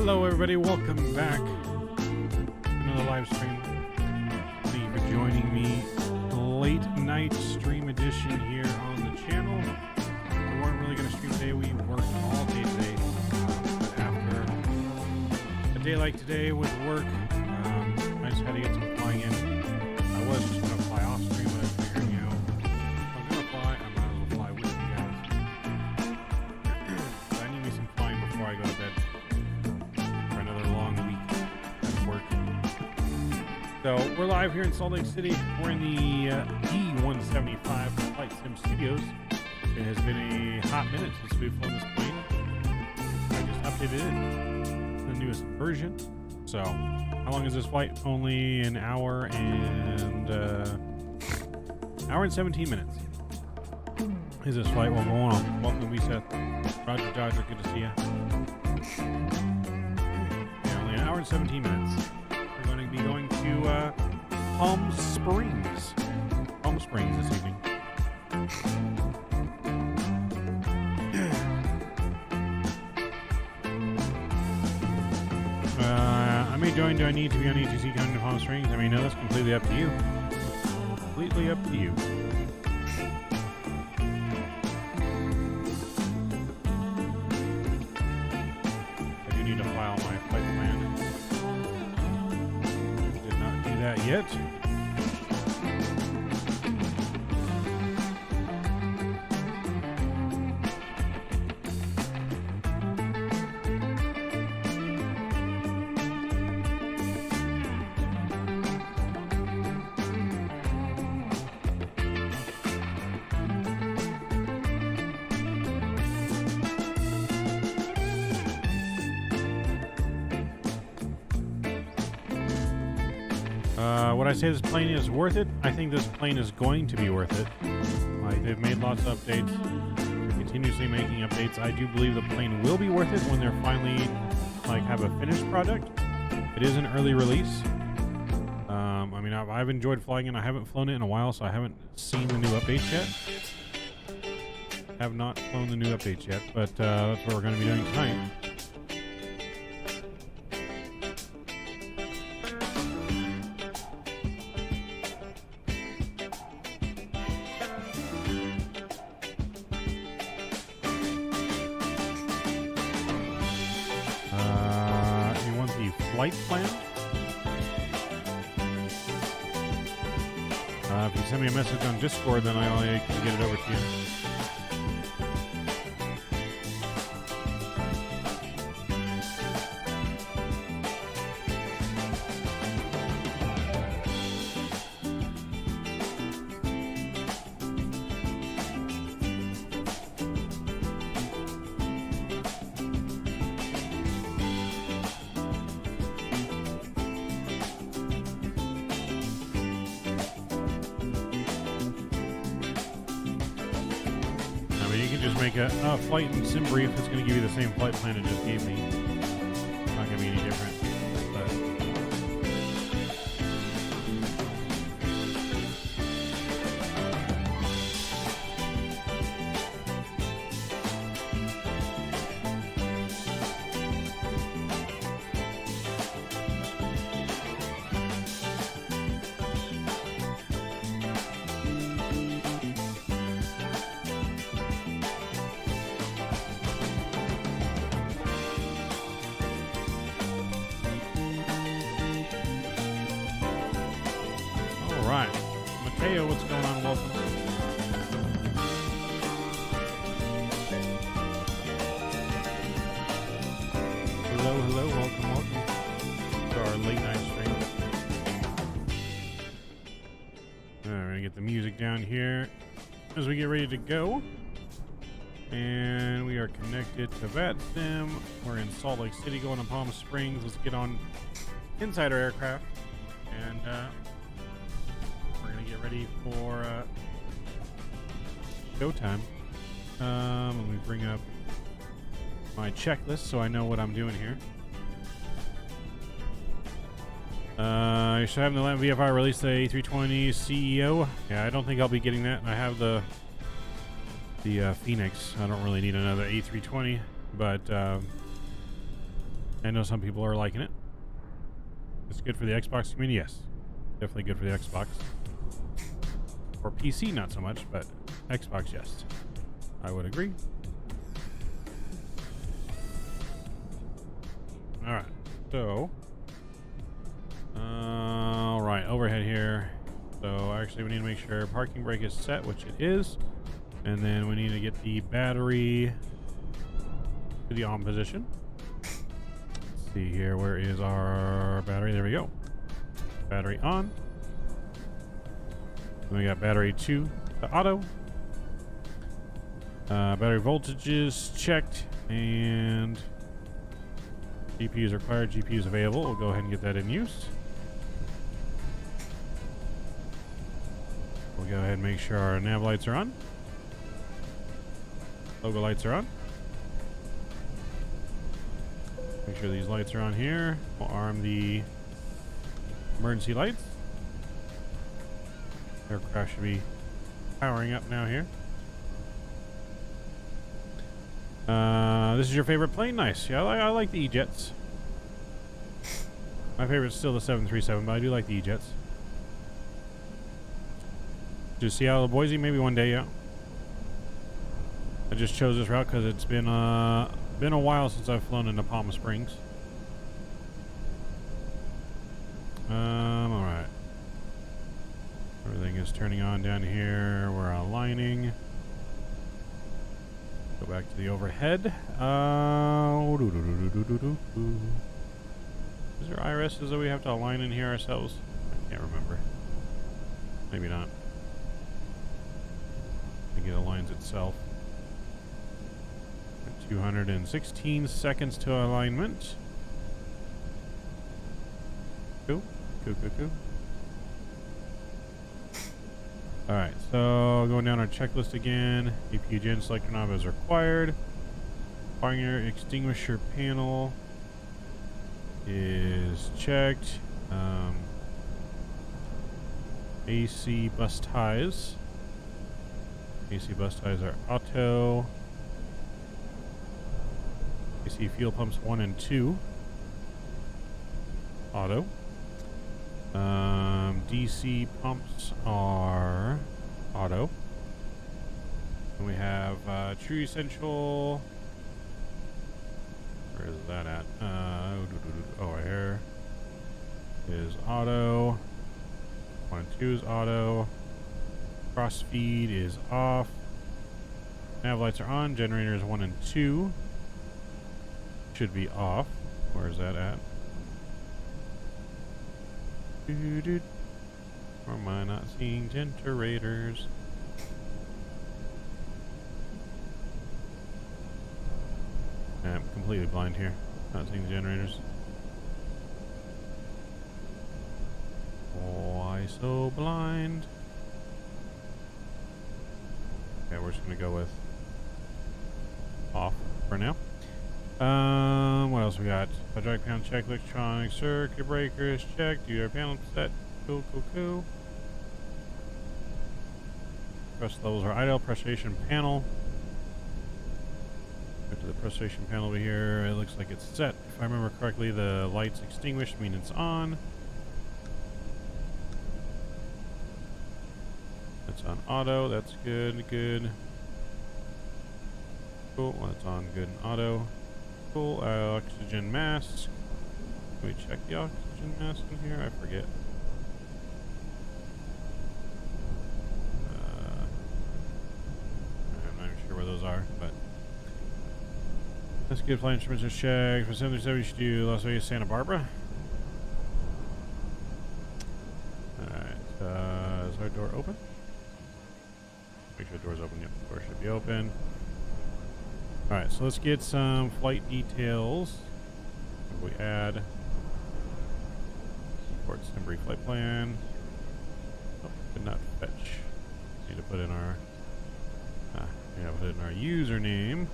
Hello everybody, welcome back to another live stream. Thank you for joining me. Late night stream edition here on the channel. We weren't really going to stream today, we worked all day today. But after a day like today with work, I just had to get some flying in. I was just going to fly off stream, but I figured, you know, if I'm going to fly, I might as well fly with you guys. So I need me some flying before I go to bed. So we're live here in Salt Lake City. We're in the E-175 Flightsim studios. It has been a hot minute since we've flown this plane. I just updated it to the newest version. So how long is this flight? Only an hour and 17 minutes is this flight. Well, going on. Welcome to Seth. Roger Dodger, good to see you. Yeah, only an hour and 17 minutes. We're going to be going to Palm Springs this evening. I may join. Do I need to be on ETC coming to Palm Springs? I mean, no, that's completely up to you. Completely up to you. I do need to file my flight plan. That yet. Would I say this plane is worth it? I think this plane is going to be worth it. Like, they've made lots of updates. They're continuously making updates. I do believe the plane will be worth it when they're finally, like, have a finished product. It is an early release. I mean, I've enjoyed flying it. I haven't flown it in a while, so I haven't seen the new updates yet. Have not flown the new updates yet, but that's what we're going to be doing tonight. Flight plan. If you send me a message on Discord, then I can get it over to you. A flight and sim brief is going to give you the same flight plan it just gave me. It's not going to be any different. What's going on? Welcome. Hello, welcome to our late night stream. All right, we're gonna get the music down here as we get ready to go. And we are connected to Flightsim. We're in Salt Lake City going to Palm Springs. Let's get on inside our aircraft and get ready for showtime. Let me bring up my checklist so I know what I'm doing here. I should have the VFR release the A320 CEO. Yeah, I don't think I'll be getting that. I have the Phoenix. I don't really need another A320, but I know some people are liking it. It's good for the Xbox community, yes. Definitely good for the Xbox. For PC, not so much, but Xbox, yes. I would agree. Alright, so... Alright, overhead here. So actually we need to make sure parking brake is set, which it is. And then we need to get the battery to the on position. Let's see here, where is our battery? There we go. Battery on. Then we got battery 2 to auto. Battery voltages checked, and GPU is required, GPU is available. We'll go ahead and get that in use. We'll go ahead and make sure our nav lights are on. Logo lights are on. Make sure these lights are on here. We'll arm the emergency lights. Aircraft should be powering up now here. This is your favorite plane? Nice. Yeah, I like the E-Jets. My favorite is still the 737, but I do like the E-Jets. Just Seattle to Boise, maybe one day, yeah. I just chose this route because it's been a while since I've flown into Palm Springs. All right. Everything is turning on down here. We're aligning. Go back to the overhead. Is there IRSs that we have to align in here ourselves? I can't remember. Maybe not. I think it aligns itself. 216 seconds to alignment. Cool. Cool. Alright, so going down our checklist again. APU gen selector knob is required. Fire extinguisher panel is checked. AC bus ties. AC bus ties are auto. AC fuel pumps 1 and 2. Auto. DC pumps are auto. And we have True Essential. Where is that at? Oh, here is auto. 1 and 2 is auto. Cross feed is off. Nav lights are on. Generators 1 and 2 should be off. Where is that at? Or am I not seeing generators? I'm completely blind here. Not seeing the generators. Why so blind? Okay, we're just gonna go with off for now. What else we got? Hydraulic panel check, electronic circuit breakers check, do our panel set, cool. Press levels are idle, pressurization panel. Go to the pressurization panel over here, it looks like it's set. If I remember correctly, the light's extinguished, means it's on. It's on auto, that's good. Cool, well, it's on good and auto. Cool, oxygen mask. Can we check the oxygen mask in here? I forget. I'm not even sure where those are, but let's get flight instruments are checked. For 737, we should do Las Vegas, Santa Barbara. Alright, is our door open? Make sure the door's open. Yep, the door should be open. Alright, so let's get some flight details. What do we add? Support Embry flight plan. Oh, did not fetch. Need to put in our put in our username.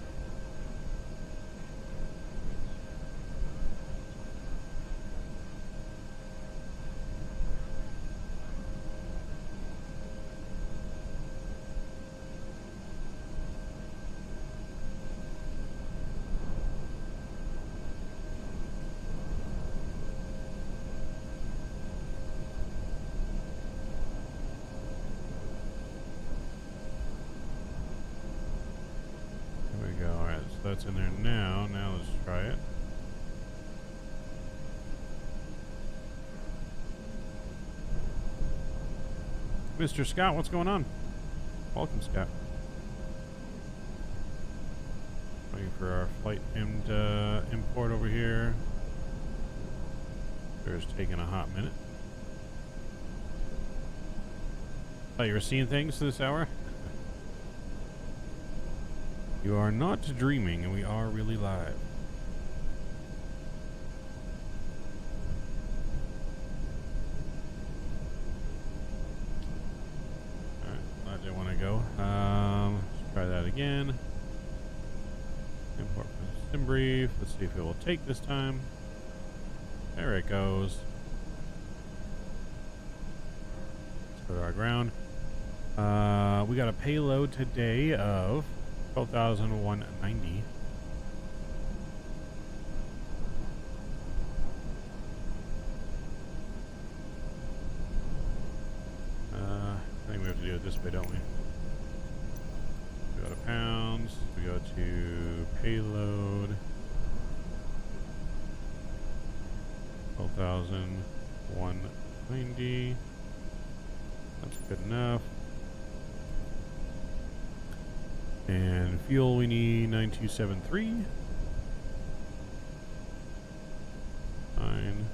that's in there now. Now let's try it. Mr. Scott, what's going on? Welcome, Scott. Waiting for our Flightsim to import over here. It's taking a hot minute. Oh, you were seeing things this hour? You are not dreaming, and we are really live. Alright, glad I want to go. Let's try that again. Import from SimBrief. Let's see if it will take this time. There it goes. Let's go to our ground. We got a payload today of 12,190. I think we have to do it this way, don't we? We go to pounds. We go to payload. 12,190. That's good enough. And fuel, we need 9273. 9.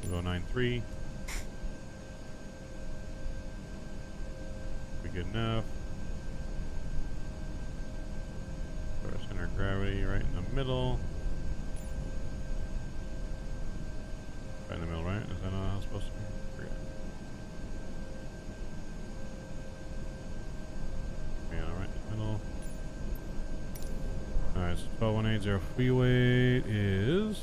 We'll go 93. Be good enough. Put our center of gravity right in the middle. Right in the middle, right? Is that not how it's supposed to be? Forget. Yeah, right in the middle. Alright, so 12180 free weight is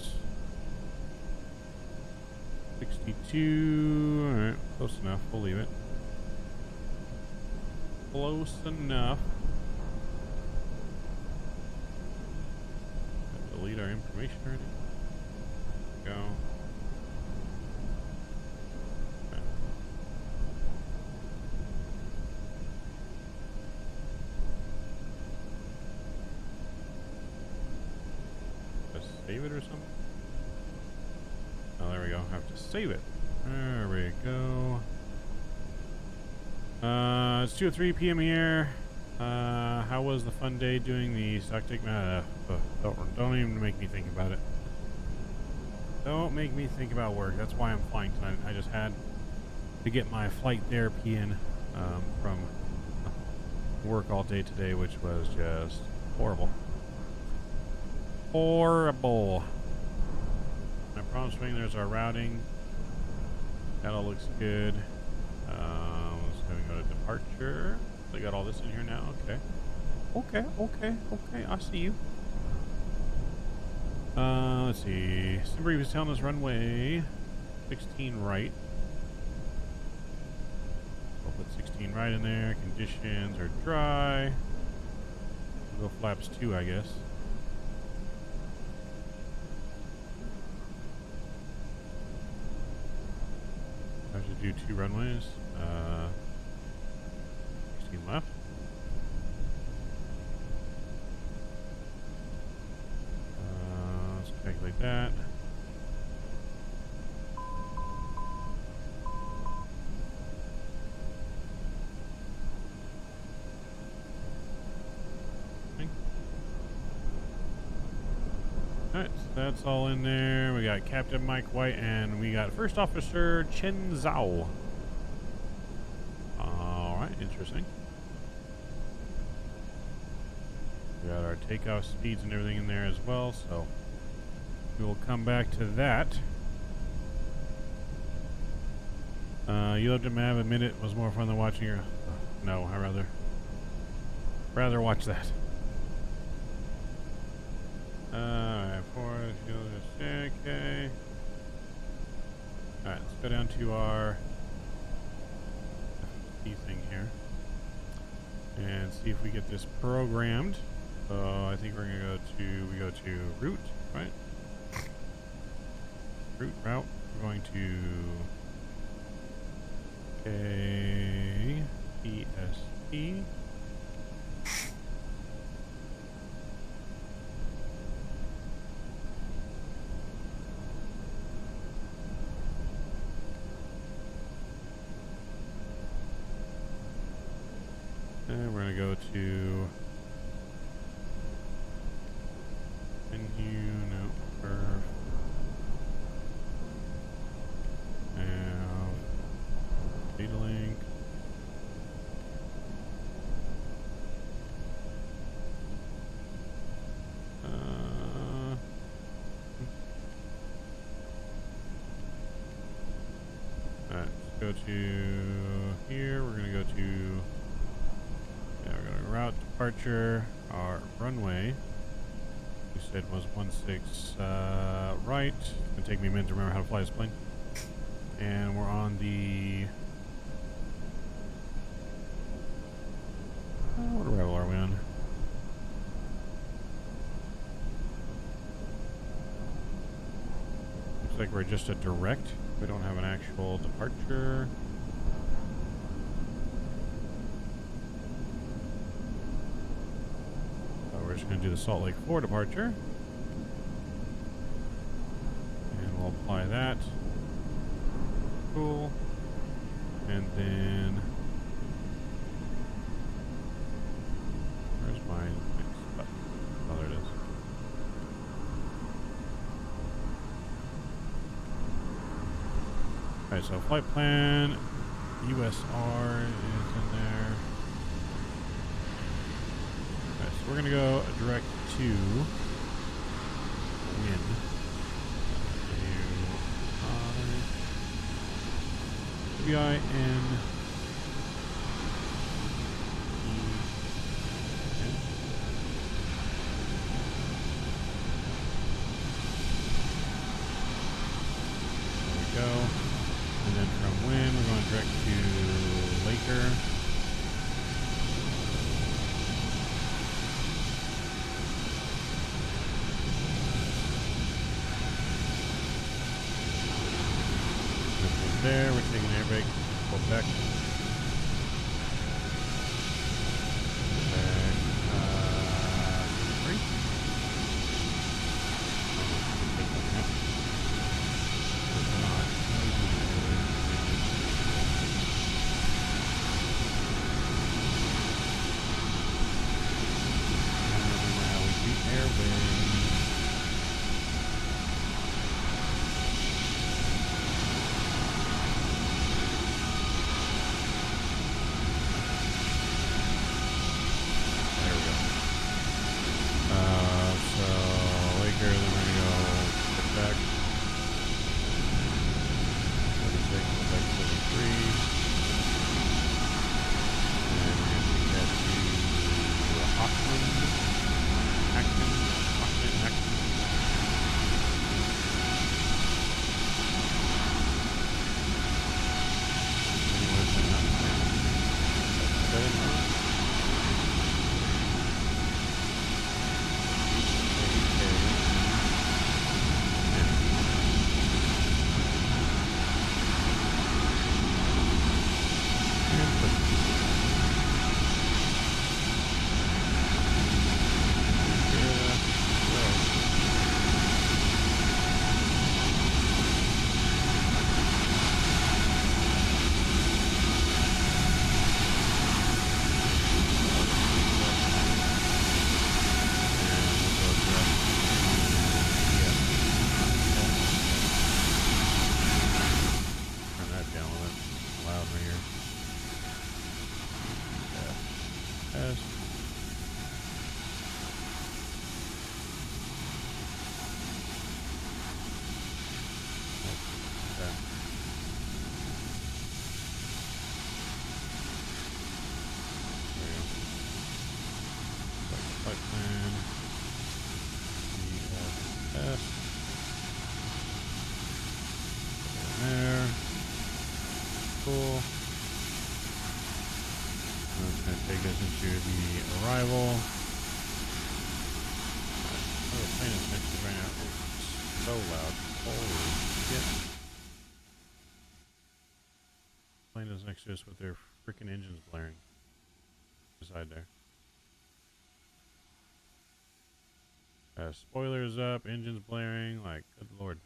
62. Alright, close enough. We'll leave it. Close enough. Delete our information already. Go. Save it or something? Oh, there we go. I have to save it. There we go. It's 2:03 p.m. here. How was the fun day doing the stock take? Don't even make me think about it. Don't make me think about work. That's why I'm flying tonight. I just had to get my flight therapy in from work all day today, which was just horrible. Horrible. My problem swing, there's our routing. That all looks good. Let's go to departure. They got all this in here now. Okay. Okay. I see you. Let's see. SimBrief is telling us runway 16 right. We'll put 16 right in there. Conditions are dry. We'll go flaps 2, I guess. I should do 2 runways. 16 left. Let's calculate that. Alright, so that's all in there. We got Captain Mike White and we got First Officer Chen Zhao. Alright, interesting. We got our takeoff speeds and everything in there as well, so we will come back to that. You loved it, Mav. Admit it was more fun than watching your... no, I'd rather watch that. Alright, okay. Alright, let's go down to our FFP thing here and see if we get this programmed. So I think we're gonna we go to route, right? Route. We're going to KPSP. And we're going to go to menu, no, perf. Now, data link. Alright, let's go to here. We're going to go to, yeah, we're going to route departure. Our runway, we said was 16 right. It's going to take me a minute to remember how to fly this plane. And we're on the, what level are we on? Looks like we're just a direct. We don't have an actual departure. So we're just going to do the Salt Lake 4 departure. And we'll apply that. Cool. And then where's my next button? Oh, there it is. Alright, so flight plan, USR is in there. Alright, so we're gonna go direct to wind. WIN. Go. And then from Wynn, we're going direct to Laker. From there, we're taking an air brake, Quebec. Arrival. Oh, the plane is next to right now. It's so loud. Holy shit. Plane is next to us with their freaking engines blaring. Beside there. Spoilers up, engines blaring, like, good lord.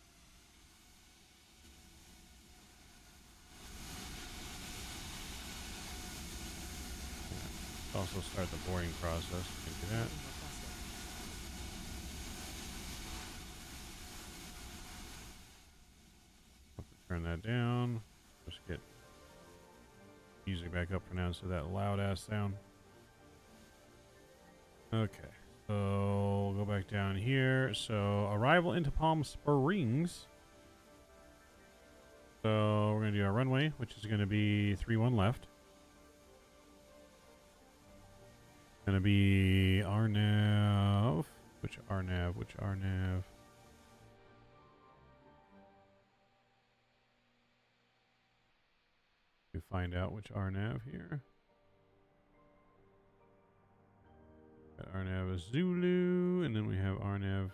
It's all also start the boarding process. We can do that. Turn that down. Just get music back up for now instead of that loud ass sound. Okay, so we'll go back down here. So arrival into Palm Springs. So we're going to do our runway, which is going to be 31 left. Going to be RNAV. Which RNAV? Which RNAV? We find out which RNAV here. Got RNAV is Zulu, and then we have RNAV.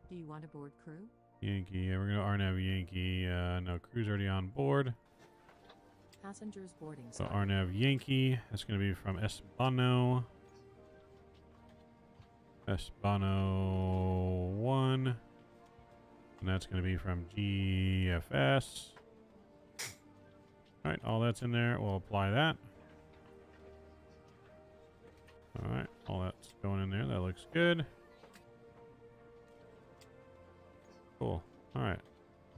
Do you want to board crew? Yankee. Yeah, we're going to RNAV Yankee. No, crew's already on board. Passengers boarding. So RNAV Yankee. That's going to be from Espano. Espano 1. And that's going to be from GFS. Alright, all that's in there. We'll apply that. Alright, all that's going in there. That looks good. Cool. Alright.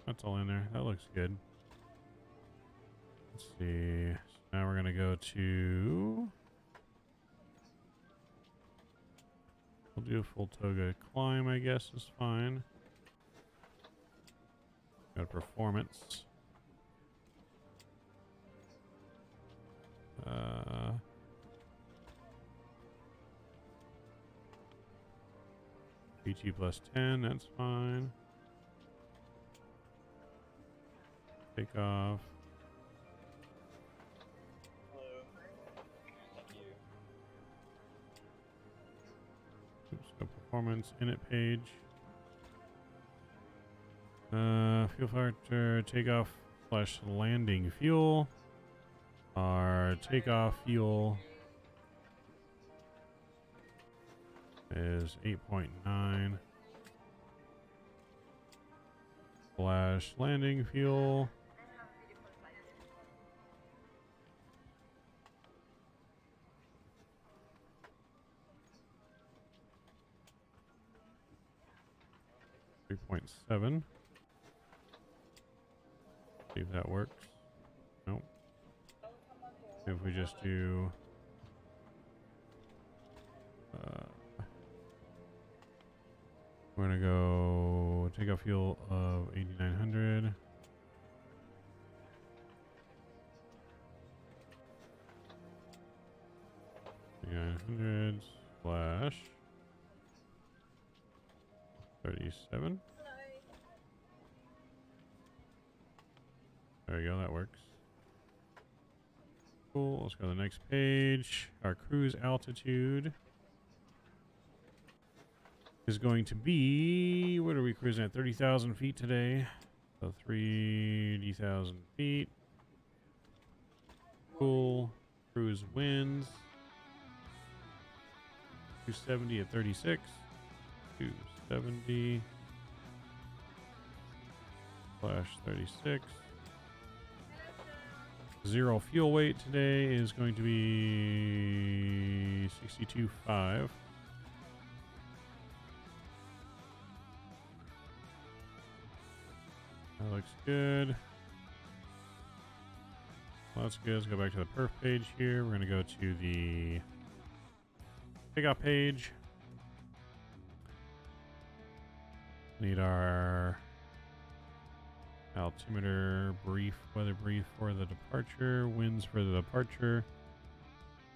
That's all in there. That looks good. Let's see. So now we're going to go to... We'll do a full toga climb, I guess, is fine. Go to performance. PT plus 10, that's fine. Takeoff. Hello. Thank you. Oops, go performance, init page. Fuel factor, takeoff / landing fuel. Our takeoff fuel is 8.9 / landing fuel. $3.7. See if that works. Nope. If we just do we're gonna go take off fuel of 8,900. /37. There we go, that works. Cool, let's go to the next page. Our cruise altitude is going to be, what are we cruising at? 30,000 feet today. So 30,000 feet. Cool. Cruise winds. 270 at 36. 270 /36. Zero fuel weight today is going to be 62.5. That looks good. Well, that's good. Let's go back to the perf page here. We're going to go to the takeoff page. Need our altimeter brief, weather brief for the departure, winds for the departure.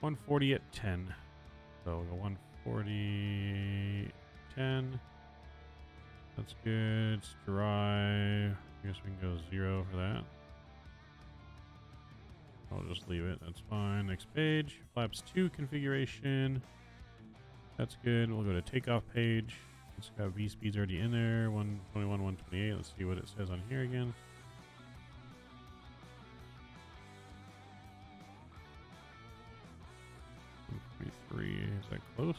140 at 10. So we'll go 140, 10. That's good. It's dry. I guess we can go 0 for that. I'll just leave it. That's fine. Next page. Flaps 2 configuration. That's good. We'll go to takeoff page. It's got V speeds already in there. 121, 128. Let's see what it says on here again. Is that close?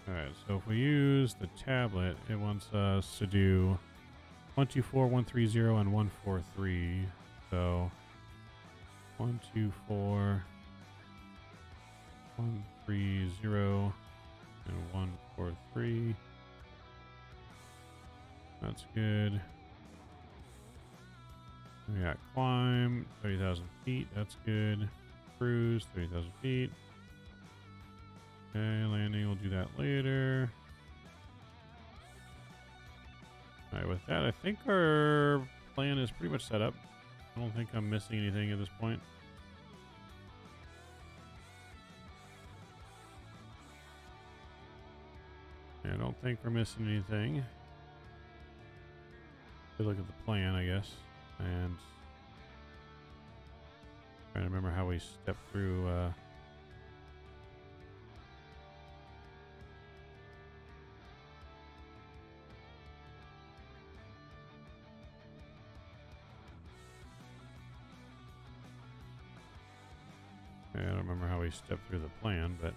Alright, so if we use the tablet, it wants us to do 124, 130, and 143. So 1, 2, 4, 1, 3, 0, and 1, 4, 3. That's good. We got climb, 30,000 feet. That's good. Cruise, 30,000 feet. Okay, landing, we'll do that later. Alright, with that, I think our plan is pretty much set up. I don't think I'm missing anything at this point. Yeah, I don't think we're missing anything. Look at the plan, I guess. And trying to remember how we stepped through I don't remember how we stepped through the plan, but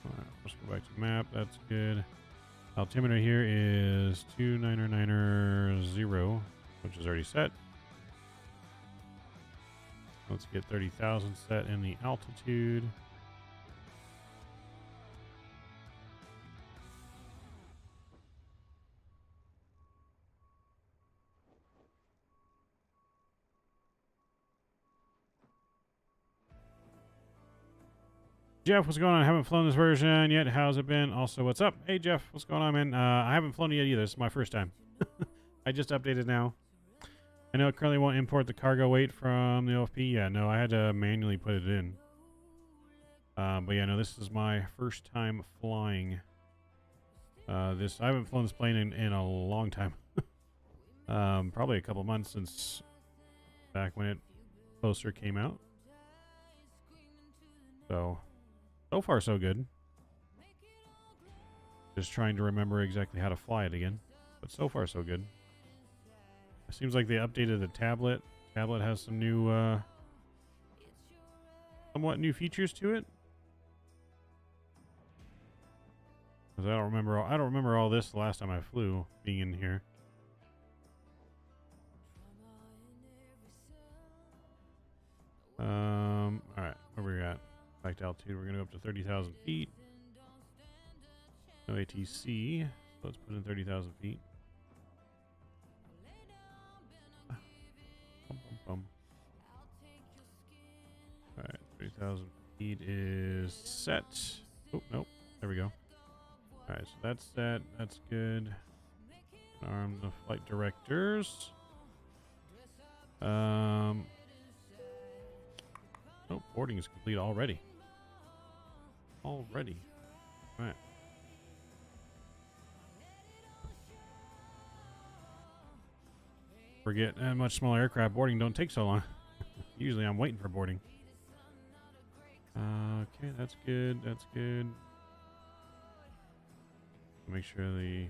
alright, let's go back to map. That's good. Altimeter here is 29990, which is already set. Let's get 30,000 set in the altitude. Jeff, what's going on? I haven't flown this version yet. How's it been? Also, what's up? Hey, Jeff, what's going on, man? I haven't flown it yet either. This is my first time. I just updated now. I know it currently won't import the cargo weight from the OFP. Yeah, no, I had to manually put it in. But yeah, no, this is my first time flying this. I haven't flown this plane in a long time. Probably a couple months since back when it closer came out. So far so good. Just trying to remember exactly how to fly it again. But so far so good. It seems like they updated the tablet. Tablet has some new, somewhat new features to it. Because I don't remember all this the last time I flew being in here. All right, where we at? Back to altitude. We're gonna go up to 30,000 feet. No ATC, so let's put in 30,000 feet. Bum, bum, bum. All right, 30,000 feet is set. Oh nope, there we go. All right, so that's set. That's good. Arm the flight directors. Nope, boarding is complete already. Already. All right. Forget much smaller aircraft boarding don't take so long. Usually I'm waiting for boarding. Okay, that's good. That's good. Make sure the...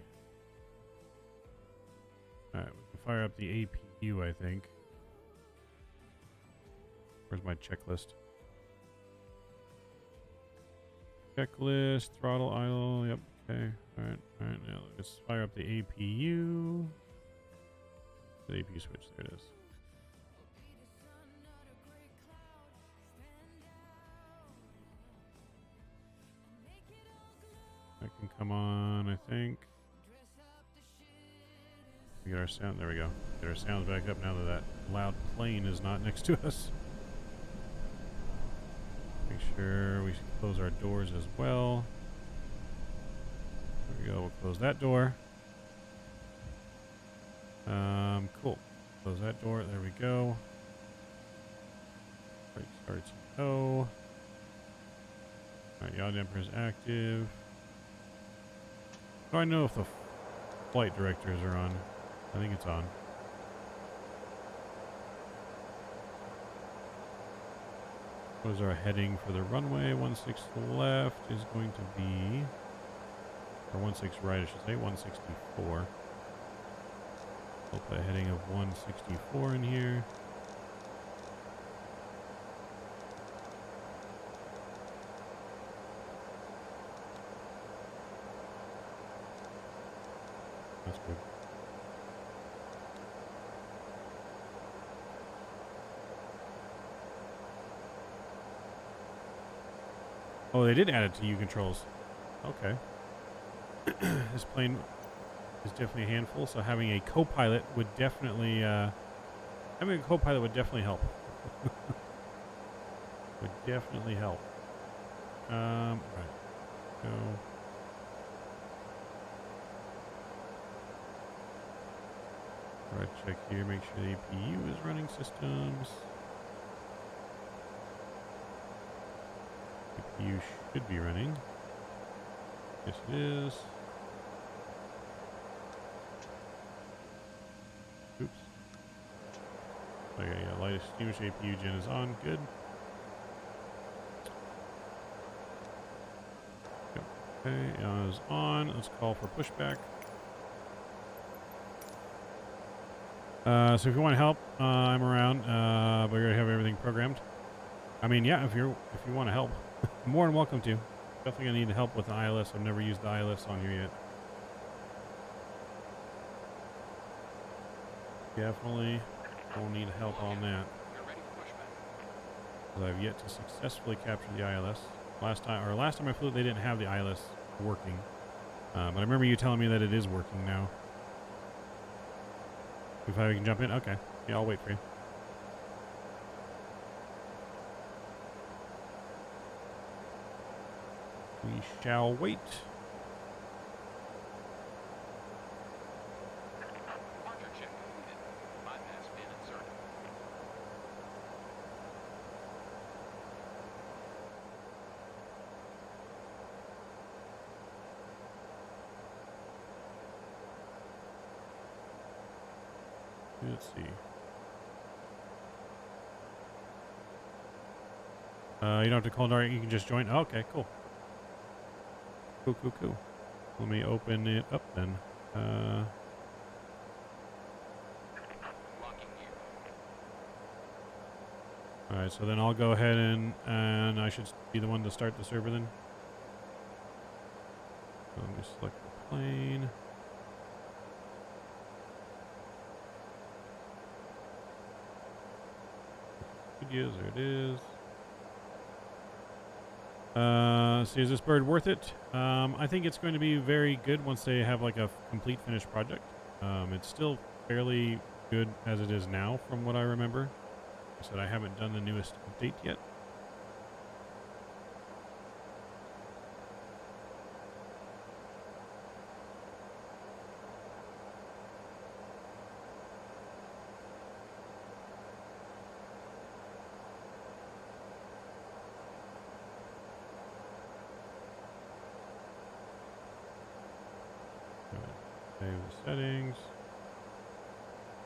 Alright, we can fire up the APU, I think. Where's my checklist? Checklist, throttle, idle, yep, okay. Alright, alright, now let's fire up the APU. The APU switch, there it is. That can come on, I think. We get our sound, there we go. Get our sounds back up now that that loud plane is not next to us. Make sure we close our doors as well. There we go, we'll close that door. Cool. Close that door, there we go. Brake starts no. Alright, yaw damper is active. Do I know if the flight directors are on? I think it's on. What is our heading for the runway? 16 left is going to be, or 16 right, I should say, 164. We'll put a heading of 164 in here. Oh, they did add it to U controls. Okay. This plane is definitely a handful, so having a co-pilot would definitely help. Would definitely help. Right. Go. Right, check here, make sure the APU is running systems. APU should be running. Yes, it is. Oops. Okay, yeah, light extinguish APU gen is on. Good. Okay, is on. Let's call for pushback. So if you want help, I'm around. But we already have everything programmed. I mean, yeah, if you want to help, more than welcome to. Definitely gonna need help with the ILS. I've never used the ILS on here yet. Definitely will need help on that. Because I've yet to successfully capture the ILS. Last time I flew, they didn't have the ILS working. But I remember you telling me that it is working now. If I can jump in, okay. Yeah, I'll wait for you. We shall wait. Departure check completed. Bypass pin inserted. Let's see. You don't have to call direct, you can just join. Oh, okay, cool. Cool. Let me open it up then. Locking gear. Alright, so then I'll go ahead and I should be the one to start the server then. So let me select the plane. Videos, there it is. See, is this bird worth it? I think it's going to be very good once they have like a complete finished project. It's still fairly good as it is now from what I remember. Like I said, I haven't done the newest update yet. Save the settings.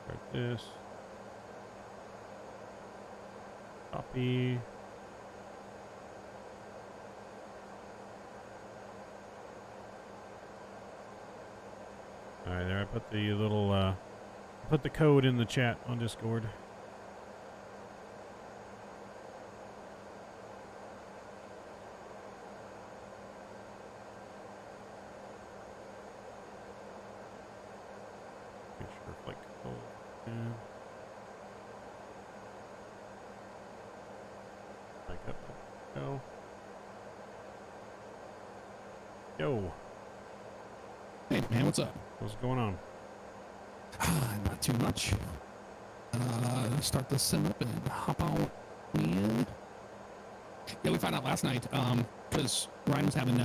Start this. Copy. Alright, there I put the little put the code in the chat on Discord. Yo. Hey, man, what's up? What's going on? Not too much. Start the sim up and hop on in. Yeah, we found out last night, because Ryan was having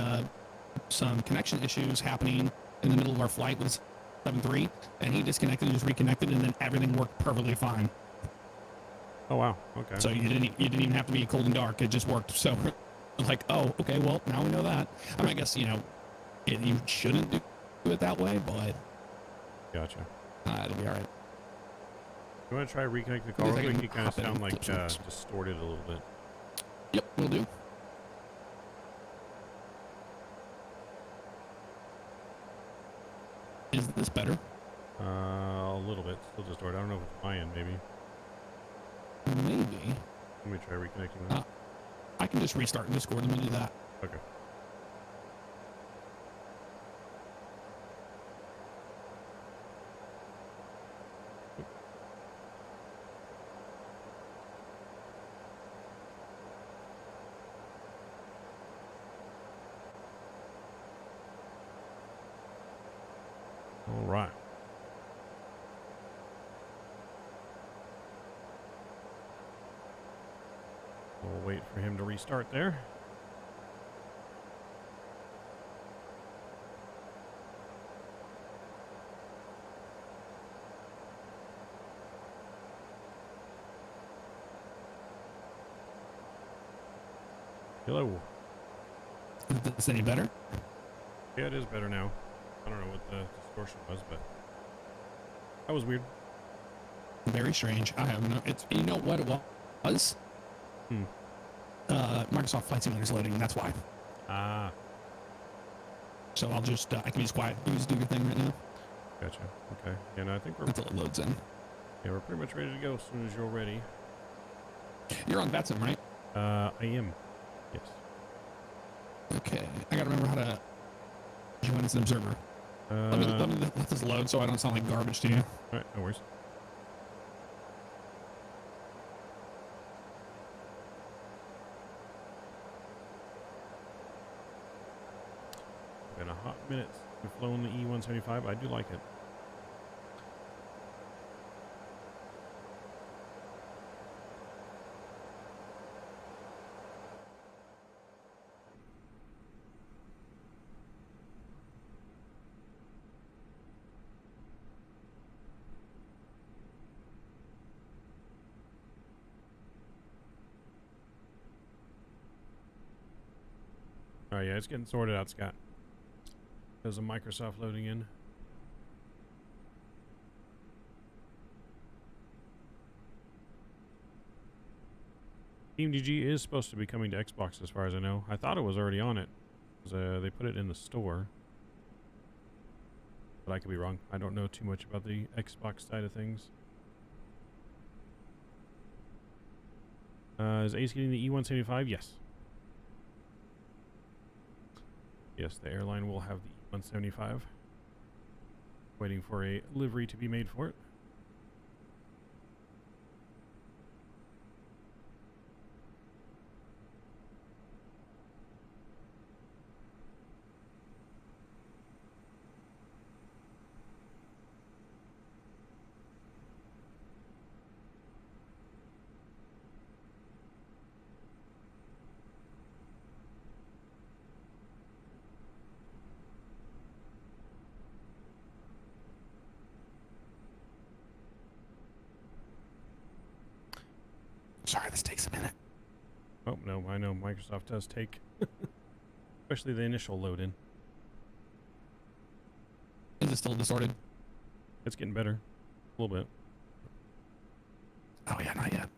some connection issues happening in the middle of our flight with 7.3, and he disconnected and just reconnected, and then everything worked perfectly fine. Oh wow, okay. So you didn't even have to be cold and dark; it just worked. So, like, oh, okay, well now we know that. I mean, I guess you shouldn't do it that way, but Gotcha. it'll be all right. You want to try reconnecting the call? Real quick? You kind of sound like distorted a little bit. Yep, will do. Is this better? A little bit, still distorted. I don't know if it's my end, maybe. Maybe. Let me try reconnecting that. I can just restart Discord. Let me do that. Okay. We'll wait for him to restart there. Hello. Is this any better? Yeah, it is better now. I don't know what the distortion was, but that was weird. Very strange. I have no. It's you know what it was. Microsoft Flight Simulator is loading. That's why. Ah, So I'll just I can be just quiet. You just do your thing right now gotcha. Okay. Yeah, no, I think we're until it loads in. yeah, we're pretty much ready to go as soon as you're ready. You're on VATSIM, right? I am. Yes. Okay. I gotta remember how to join as an observer. Let me let this load so I don't sound like garbage to you. All right, no worries. Been a hot minute since we've flown the E-175. I do like it. Oh yeah, it's getting sorted out, Scott. There's a Microsoft loading in. Team DG is supposed to be coming to Xbox as far as I know. I thought it was already on it. They put it in the store. But I could be wrong. I don't know too much about the Xbox side of things. Is Ace getting the E-175? Yes. Yes, the airline will have the E-175. Waiting for a livery to be made for it. Sorry, this takes a minute. Oh, no, I know Microsoft does take, especially the initial load in. Is it still distorted? It's getting better. A little bit. Oh yeah, not yet.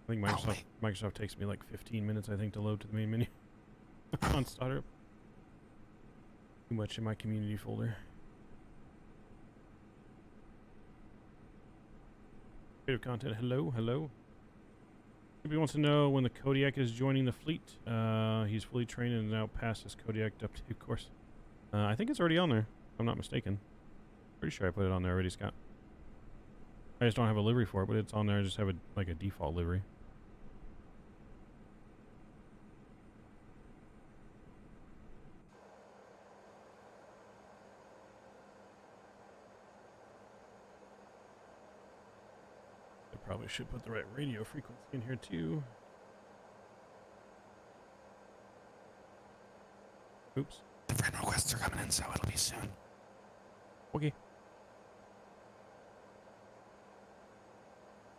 I think Microsoft takes me like 15 minutes, I think, to load to the main menu on startup. Too much in my community folder. Creative content, hello, hello. He wants to know when the Kodiak is joining the fleet. He's fully trained and now passed his Kodiak update course. I think it's already on there, if I'm not mistaken. Pretty sure I put it on there already, Scott. I just don't have a livery for it, but it's on there. I just have a like a default livery. I probably should put the right radio frequency in here too. Oops. The friend requests are coming in, so it'll be soon. Okay.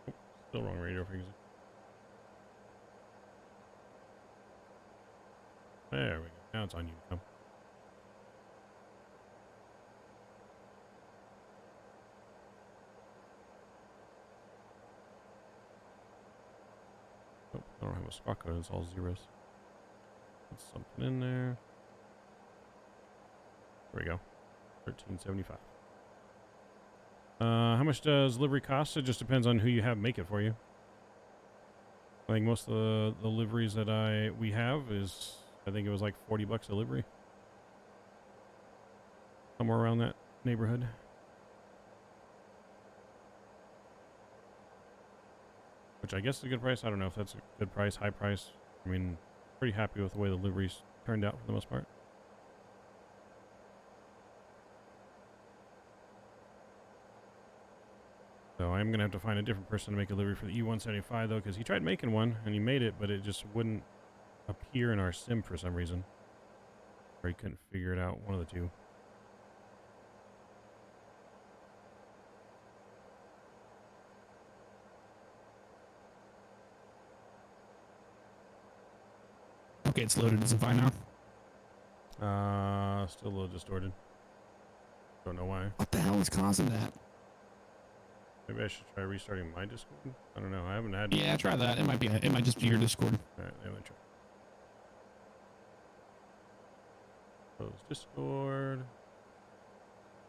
Oh, still wrong radio frequency. There we go. Now it's on Unicom. Oh, I don't have a spot code. It's all zeros. Put something in there. There we go. 1375. How much does livery cost? It just depends on who you have make it for you. I think most of the liveries that we have is, I think it was like $40 a livery. Somewhere around that neighborhood. Which I guess is a good price. I don't know if that's a good price, high price. I mean, pretty happy with the way the liveries turned out for the most part. So I'm going to have to find a different person to make a livery for the E-175, though, because he tried making one, and he made it, but it just wouldn't appear in our sim for some reason. Or he couldn't figure it out, one of the two. Okay, it's loaded. Is it fine now? Still a little distorted. Don't know why. What the hell is causing that? Maybe I should try restarting my Discord. I don't know. I haven't had. Yeah, try that. It might be. It might just be your Discord. All right, let me try. Close Discord.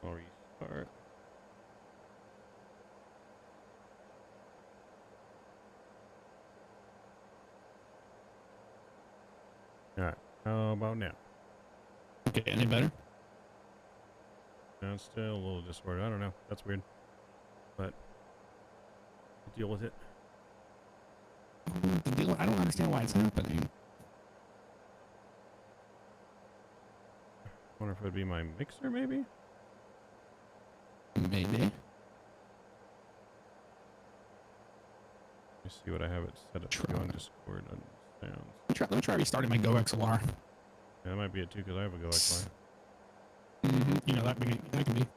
I'll restart. All right. How about now? Okay, any better? No, it's still a little distorted. I don't know. That's weird. But we'll deal with it. The deal. I don't understand why it's happening. Wonder if it would be my mixer, maybe? Maybe. Let me see what I have it set up to on Discord on sounds. Let me try restarting my Go XLR. Yeah, that might be it too, because I have a Go XLR. You know, that can be.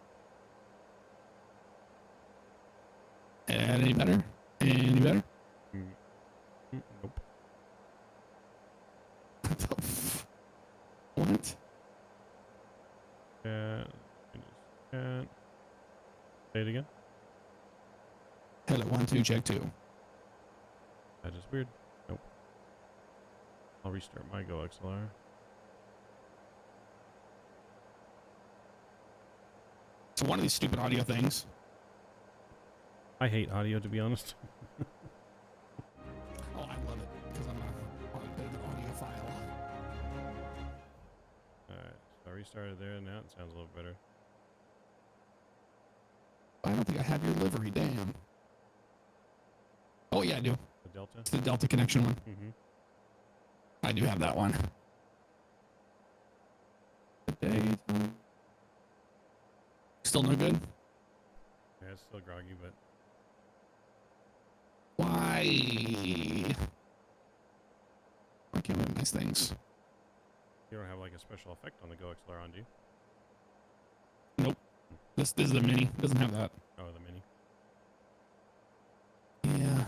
Any better? Any better? Nope. What? Can't. Say it again. Hello, 1, 2, check 2. That is weird. Nope. I'll restart my Go XLR. So one of these stupid audio things. I hate audio, to be honest. Oh, I love it because I'm a bit of an audiophile. Alright, so I restarted there, and now it sounds a little better. I don't think I have your livery. Damn. Oh yeah, I do. The Delta? It's the Delta connection one. Mm-hmm. I do have that one. Still no good? Yeah, it's still groggy, but Why? Why can't we have nice things? you don't have like a special effect on the Go XLR on, do you? Nope. This is the mini. Doesn't have that. Oh, the mini. Yeah.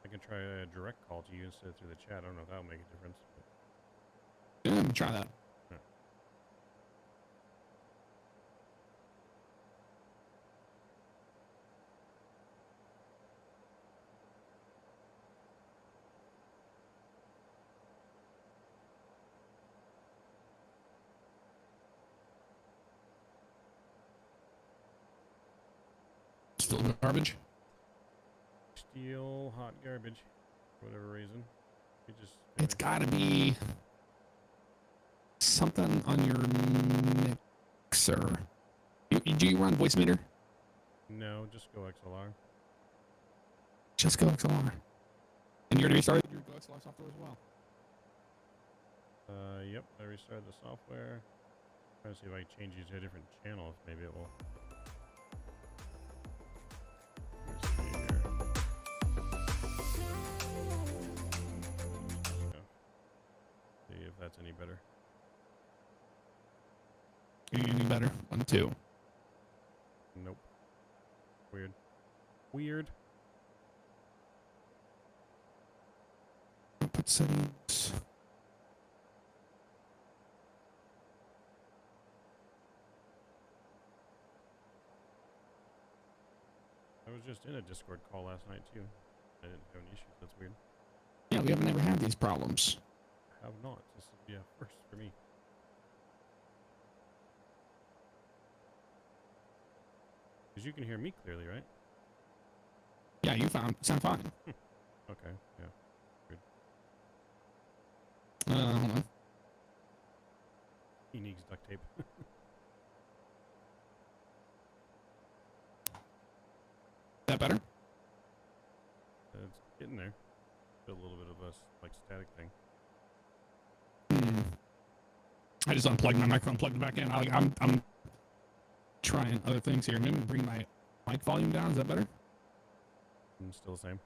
I can try a direct call to you instead of through the chat. I don't know if that'll make a difference. Yeah, try that. Still garbage. Steel hot garbage, for whatever reason. You just. It's gotta be something on your mixer. Do you run voice meter? No, just Go XLR. Just Go XLR. And you're gonna restart your Go XLR software as well. Yep, I restarted the software. Trying to see if I can change you to a different channel, if maybe it will. Let's see here. See if that's any better. Any better? 1, 2. Nope. Weird. Weird. Put settings. I was just in a Discord call last night too. I didn't have any issues. That's weird. Yeah, we haven't ever had these problems. I have not. This will be a first for me. Because you can hear me clearly, right? Yeah, you sound fine. Okay, yeah. Hold on. He needs duct tape. That better? It's getting there. Still a little bit of a like static thing. I just unplugged my microphone, plugged it back in. I'm trying other things here. Maybe bring my mic volume down. Is that better? Still the same.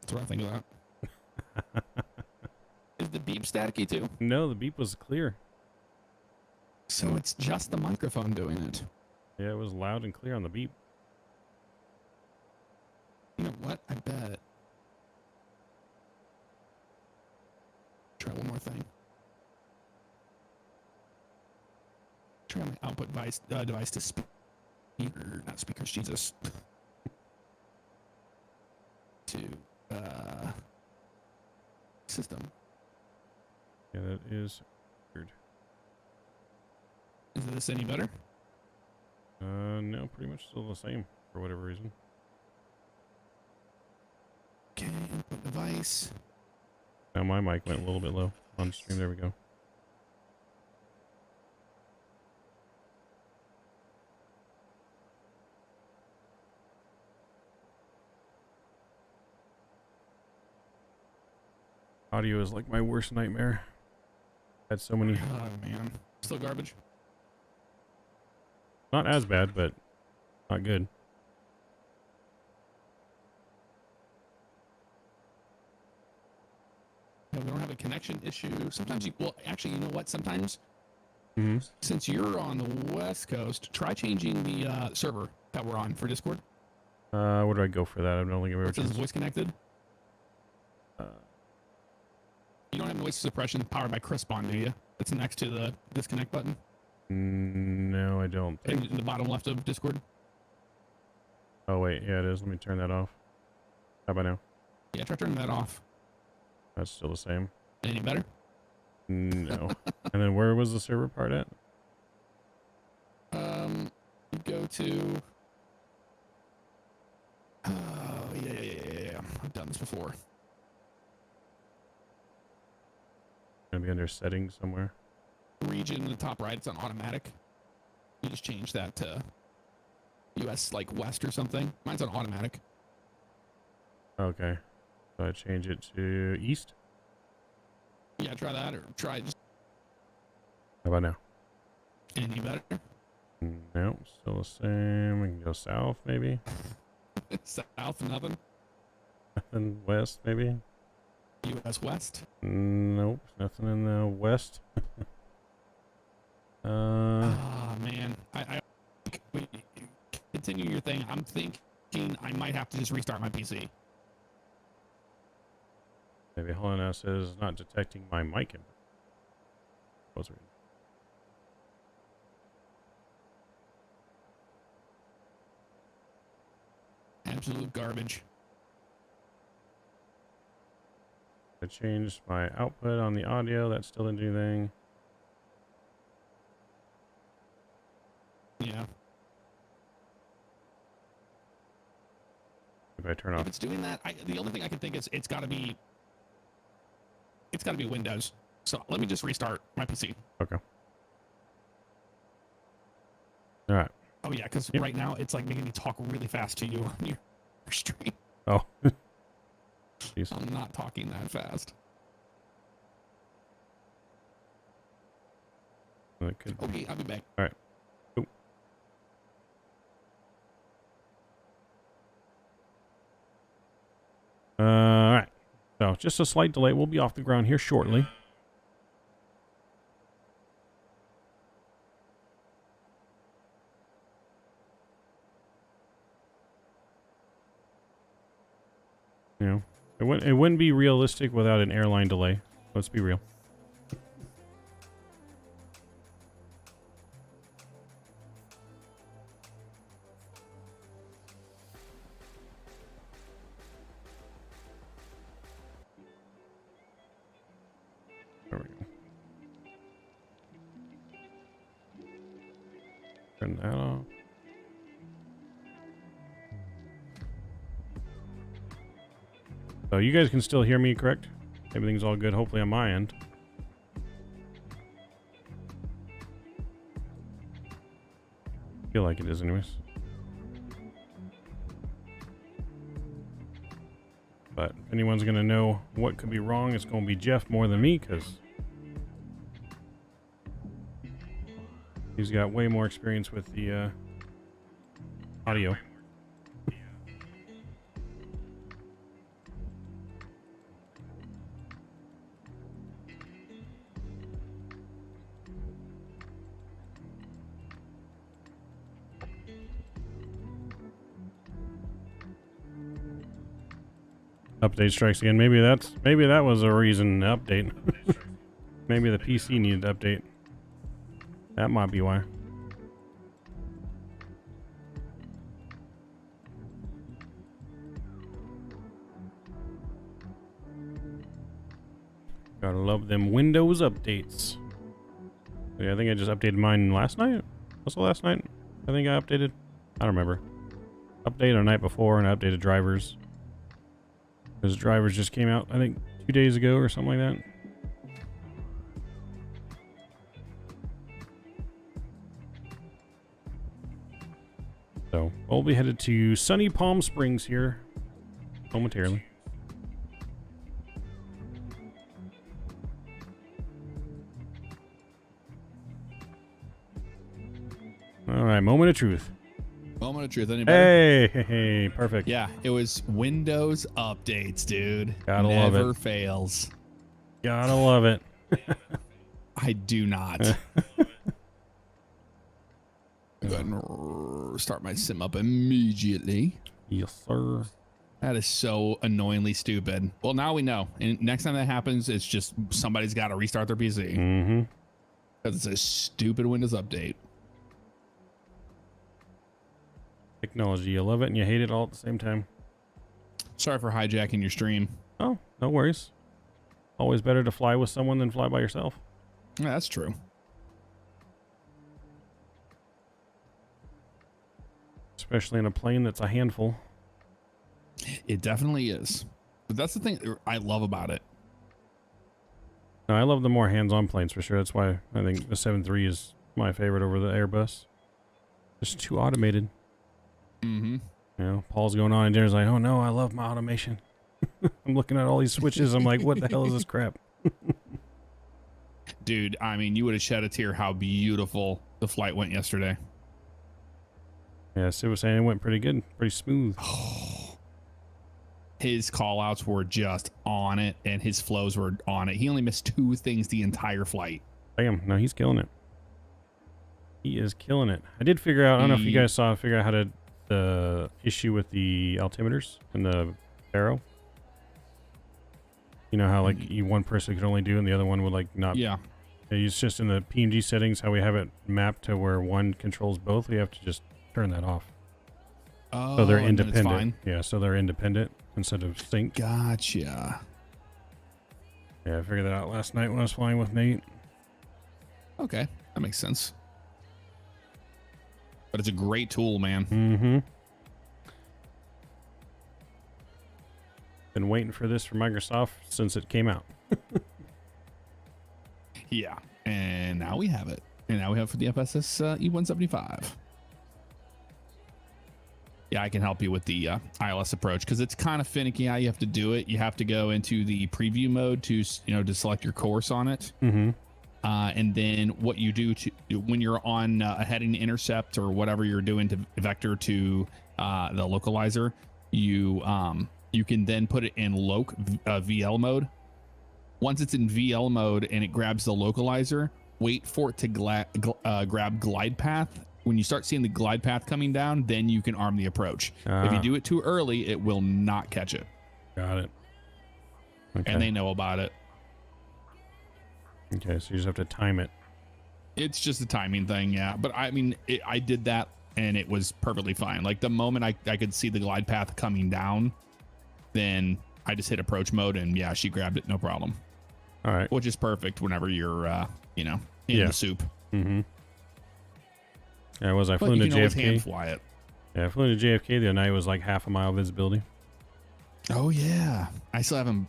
That's what I think of that. Is the beep staticky too? No, the beep was clear. So it's just the microphone doing it. Yeah, it was loud and clear on the beep. You know what? I bet. Try one more thing. Try my output device to speaker, not speakers, Jesus. To system. Yeah, that is weird. Is this any better? No, pretty much still the same for whatever reason. Okay, input device. Now my mic went a little bit low on stream. There we go. Audio is like my worst nightmare. Had so many. Oh man, still garbage. Not as bad, but not good. Yeah, we don't have a connection issue. Sometimes you, well, actually, you know what? Sometimes, Mm-hmm. since you're on the West Coast, try changing the server that we're on for Discord. Where do I go for that? I don't think I've ever It says changed. voice connected. You don't have noise suppression powered by Crispon, do you? It's next to the disconnect button No, I don't think. in the bottom left of Discord. Oh wait, yeah, it is. Let me turn that off. How about now? Yeah, try turning that off. That's still the same. Any better? No. And then where was the server part at? Go to. Oh yeah. I've done this before. Gonna be under settings somewhere. Region in the top right, it's on automatic. You just change that to US like West or something. Mine's on automatic. Okay. So I change it to east. Yeah, try that or try just How about now? any better. No, still the same. We can go south maybe. South, nothing. Nothing west maybe. US West. Nope, nothing in the west. Ah man, I wait, continue your thing. I'm thinking I might have to just restart my PC. Maybe hold on. Now it says not detecting my mic input. What's it? Absolute garbage. I changed my output on the audio. That still didn't do anything. Yeah. If I turn If off, it's doing that, the only thing I can think is it's got to be Windows. So let me just restart my PC. okay. All right. Oh yeah, because Yep. right now it's like making me talk really fast to you on your stream. Oh. Jeez. I'm not talking that fast. That could be. Okay, I'll be back. All right. Cool. All right. So just a slight delay. We'll be off the ground here shortly. You know, it wouldn't be realistic without an airline delay. Let's be real. There we go. Turn that off. So you guys can still hear me, correct? Everything's all good, hopefully on my end. Feel like it is anyways. But anyone's going to know what could be wrong, it's going to be Jeff more than me, because he's got way more experience with the audio. Update strikes again. Maybe that was a reason to update. Maybe the PC needed to update. That might be why. Gotta love them Windows updates. Yeah, I think I just updated mine last night. Was it last night? I think I updated. I don't remember. Updated the night before and I updated drivers. Those drivers just came out, I think, 2 days ago or something like that. So, we'll be headed to sunny Palm Springs here momentarily. All right, moment of truth. Moment of truth. Anybody? Hey, perfect. Yeah, it was Windows updates, dude. Gotta love it. Never fails. Gotta love it. I do not. Go ahead and start my sim up immediately. Yes, sir. That is so annoyingly stupid. Well, now we know. And next time that happens, it's just somebody's got to restart their PC. Mm-hmm. Because it's a stupid Windows update. Technology, you love it and you hate it all at the same time. Sorry for hijacking your stream. Oh, no worries. Always better to fly with someone than fly by yourself. Yeah, that's true. Especially in a plane that's a handful. It definitely is. But that's the thing I love about it. No, I love the more hands-on planes for sure. That's why I think the 7.3 is my favorite over the Airbus. It's too automated. Mm-hmm. You know, Paul's going on and Jenner's like, oh no, I love my automation. I'm looking at all these switches. I'm like, what the hell is this crap? Dude, I mean, you would have shed a tear how beautiful the flight went yesterday. Yeah, Sid was saying it went pretty good, pretty smooth. His call outs were just on it and his flows were on it. He only missed 2 things the entire flight. Damn, no, he's killing it. He is killing it. I did figure out, I don't know if you guys figure out how to, the issue with the altimeters and the arrow. You know how like one person could only do and the other one would like not. Yeah. It's just in the PMG settings, how we have it mapped to where one controls both. We have to just turn that off. Oh, So they're and then it's independent. fine. Yeah, so they're independent instead of sync. Gotcha. Yeah, I figured that out last night when I was flying with Nate. Okay, that makes sense. But it's a great tool, man. Mm-hmm. Been waiting for this from Microsoft since it came out. Yeah, and now we have it. And now we have it for the FSS E-175. Yeah, I can help you with the ILS approach because it's kind of finicky how you have to do it. You have to go into the preview mode to select your course on it. Mm-hmm. And then what you do when you're on a heading intercept or whatever you're doing to vector to the localizer, you can then put it in VL mode. Once it's in VL mode and it grabs the localizer, wait for it to grab glide path. When you start seeing the glide path coming down, then you can arm the approach. If you do it too early, it will not catch it. Got it. Okay. And they know about it. Okay, so you just have to time it. It's just a timing thing, yeah. But I mean, I did that and it was perfectly fine. Like the moment I could see the glide path coming down, then I just hit approach mode and yeah, she grabbed it, no problem. All right. Which is perfect whenever you're, in the soup. Mm-hmm. Yeah, I But flew you into can always JFK. hand fly it. Yeah, I flew into JFK the other night. It was like half a mile visibility. Oh yeah, I still haven't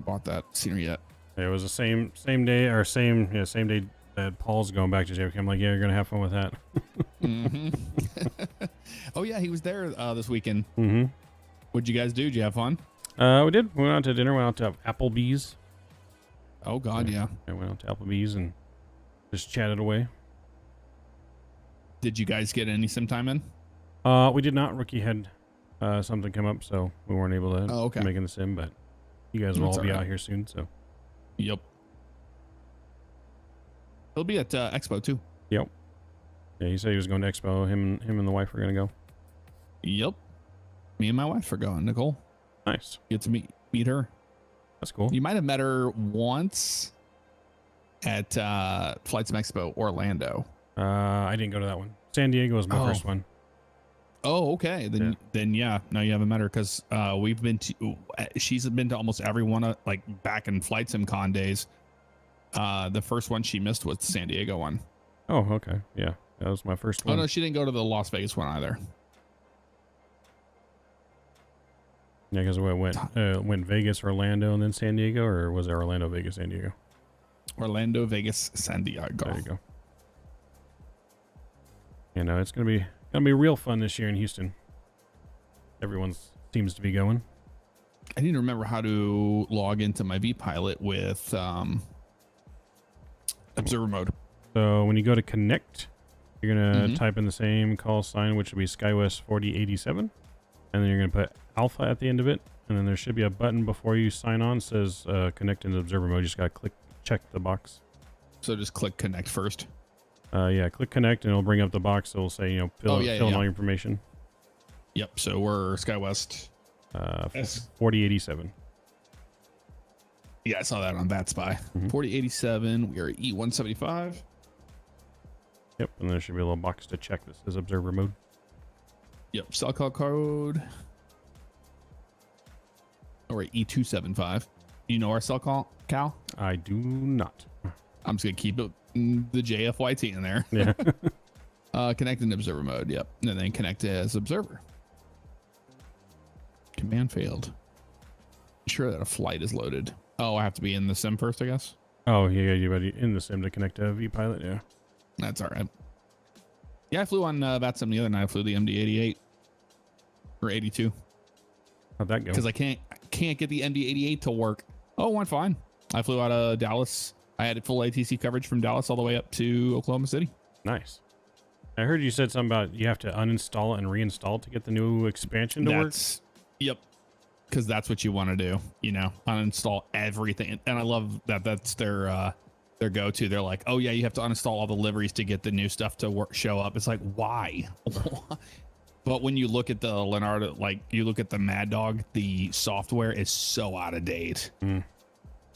bought that scenery yet. Yeah, it was the same day or same day that Paul's going back to JFK. I'm like, yeah, you're gonna have fun with that. Mm-hmm. Oh yeah, he was there this weekend. Mm-hmm. What'd you guys do? Did you have fun? We did. We went out to dinner. Went out to Applebee's. Oh God, yeah. I went out to Applebee's and just chatted away. Did you guys get any sim time in? We did not. Rookie had something come up, so we weren't able to make in the sim. But you guys will That's all be all right. out here soon. So Yep. He'll be at Expo too. yep. Yeah, he said he was going to Expo. Him and the wife were gonna go. Yep. Me and my wife are going. Nicole, Nice. get to meet her. That's cool. You might have met her once at Flightsim Expo Orlando. I didn't go to that one. San Diego was my first one. Oh, okay. Then yeah. No, you haven't met her because we've been to. She's been to almost every one like back in Flightsim Con days. The first one she missed was the San Diego one. Oh, okay. Yeah, that was my first one. Oh no, she didn't go to the Las Vegas one either. Yeah, because we went Vegas, Orlando, and then San Diego, or was it Orlando, Vegas, San Diego? Orlando, Vegas, San Diego. There you go. You know, it's gonna be real fun this year in Houston. Everyone seems to be going. I need to remember how to log into my vPilot with observer mode. So when you go to connect, you're gonna type in the same call sign, which would be SkyWest 4087, and then you're gonna put alpha at the end of it, and then there should be a button before you sign on that says connect into observer mode. You just gotta check the box. So just click connect first. Yeah, click connect and it'll bring up the box. It'll say, you know, fill in all your information. Yep. So we're SkyWest 4087. Yeah, I saw that on BatSpy. 4087. We are at E-175. Yep, and there should be a little box to check that says observer mode. Yep. Cell call code. Or E-275. You know our cell call, Cal? I do not. I'm just gonna keep it the JFYT in there. Yeah. Connect in observer mode. Yep. And then connect as observer. Command failed. Sure that a flight is loaded. Oh, I have to be in the sim first, I guess. Oh, yeah, you're ready in the sim to connect to vPilot. Yeah. That's all right. Yeah, I flew on VATSIM the other night. I flew the MD-88 or 82 How'd that go? because I can't get the MD-88 to work. Oh, it went fine. I flew out of Dallas. I had full ATC coverage from Dallas all the way up to Oklahoma City. Nice. I heard you said something about you have to uninstall it and reinstall it to get the new expansion to work. Yep. Because that's what you want to do, you know, uninstall everything. And I love that that's their go-to. They're like, oh yeah, you have to uninstall all the liveries to get the new stuff to show up. It's like, why? But when you look at the Leonardo, like you look at the Mad Dog, the software is so out of date.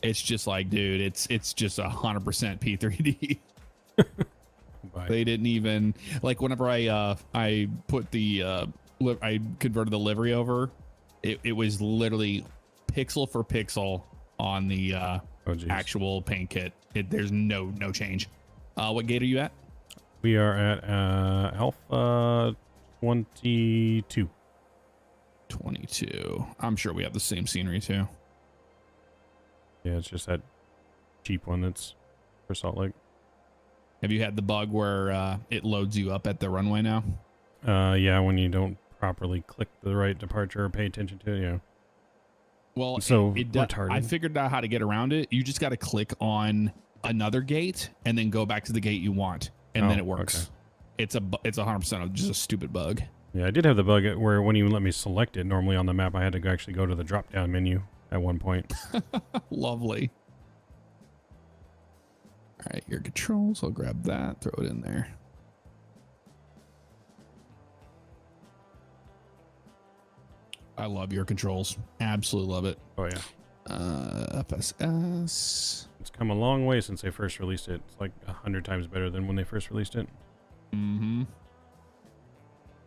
It's just like, dude, it's just 100% P3D. They didn't even like whenever I put the I converted the livery over. It was literally pixel for pixel on the actual paint kit. There's no change. What gate are you at? We are at Alpha 22. 22. I'm sure we have the same scenery too. Yeah, it's just that cheap one that's for Salt Lake. Have you had the bug where it loads you up at the runway now? Yeah, when you don't properly click the right departure or pay attention to it, yeah. Well, so retarded. I figured out how to get around it. You just got to click on another gate and then go back to the gate you want, and then it works. Okay. It's 100% just a stupid bug. Yeah, I did have the bug where when you let me select it, normally on the map, I had to actually go to the drop-down menu at one point. Lovely. All right, your controls. I'll grab that, throw it in there. I love your controls. Absolutely love it. Oh, yeah. FSS. It's come a long way since they first released it. It's like 100 times better than when they first released it. Mm-hmm.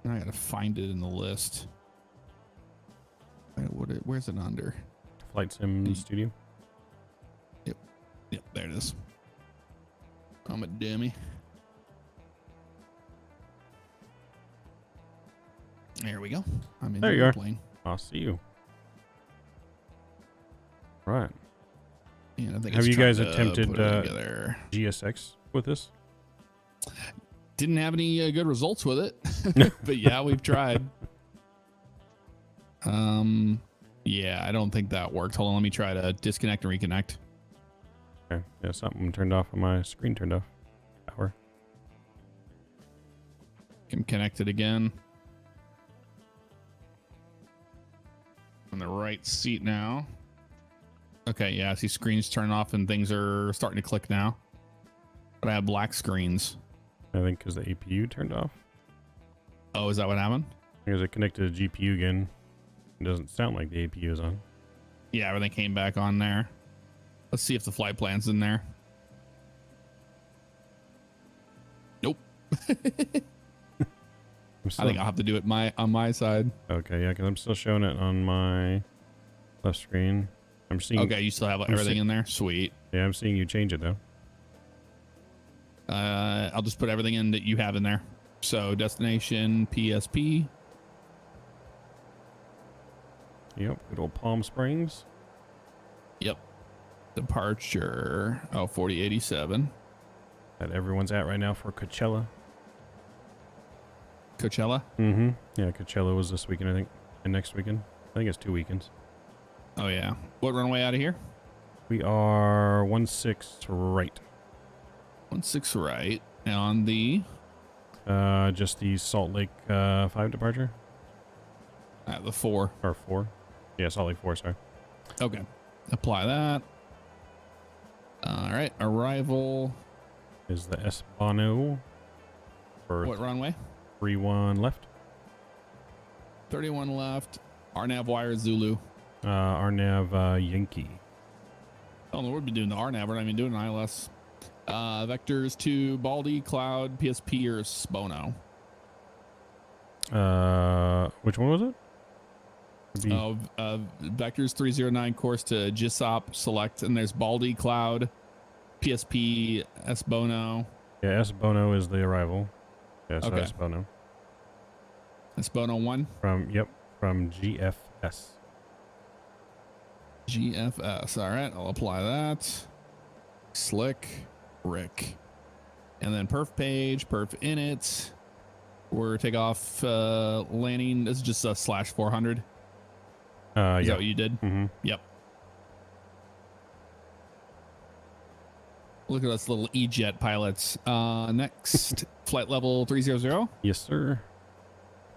I gotta find it in the list. Where's it under? Flightsim Studio. Yep, there it is. I'm a dummy. There we go. I'm in the plane. I'll see you. Right. Yeah, I think have you guys attempted GSX with this? Didn't have any good results with it, but yeah, we've tried. Yeah, I don't think that worked. Hold on, let me try to disconnect and reconnect. Okay. Yeah, something turned off on my screen. Turned off. Power. I'm connected again. On the right seat now. Okay, yeah, I see screens turning off and things are starting to click now. But I have black screens. I think because the APU turned off. Oh, is that what happened? Because it connected to the GPU again. It doesn't sound like the APU is on. Yeah, everything came back on there. Let's see if the flight plan's in there. Nope. I think I'll have to do it on my side. Okay, yeah, because I'm still showing it on my left screen. I'm seeing. Okay, you still have everything in there? Sweet. Yeah, I'm seeing you change it though. I'll just put everything in that you have in there. So destination PSP. Yep, good old Palm Springs. Yep. Departure. Oh, 4087. That everyone's at right now for Coachella. Coachella? Mm-hmm. Yeah, Coachella was this weekend, I think. And next weekend. I think it's 2 weekends. Oh, yeah. What runway out of here? We are 16 right. 16 right. On the... just the Salt Lake 5 departure. The 4. Or 4. Yeah, Salt Lake 4, sorry. Okay. Apply that. All right. Arrival. Is the S Bono for What runway? 31 left. 31 left. RNAV wire Zulu. RNAV Yankee. Oh, we'll be doing the RNAV. We're not even doing an ILS. Vectors to Baldy, Cloud, PSP, or Spono. Which one was it? Vectors 309 course to GISOP select, and there's Baldy, Cloud, PSP, S Bono. Yeah, S Bono is the arrival. Yeah, so Okay. S Bono. S Bono 1. From GFS. GFS. All right, I'll apply that. Slick, Rick. And then perf page, perf init. We're takeoff landing. This is just a /400. Is Yeah. that what you did? Mm-hmm. Yep. Look at us little E-Jet pilots. Next, flight level 300. Yes, sir.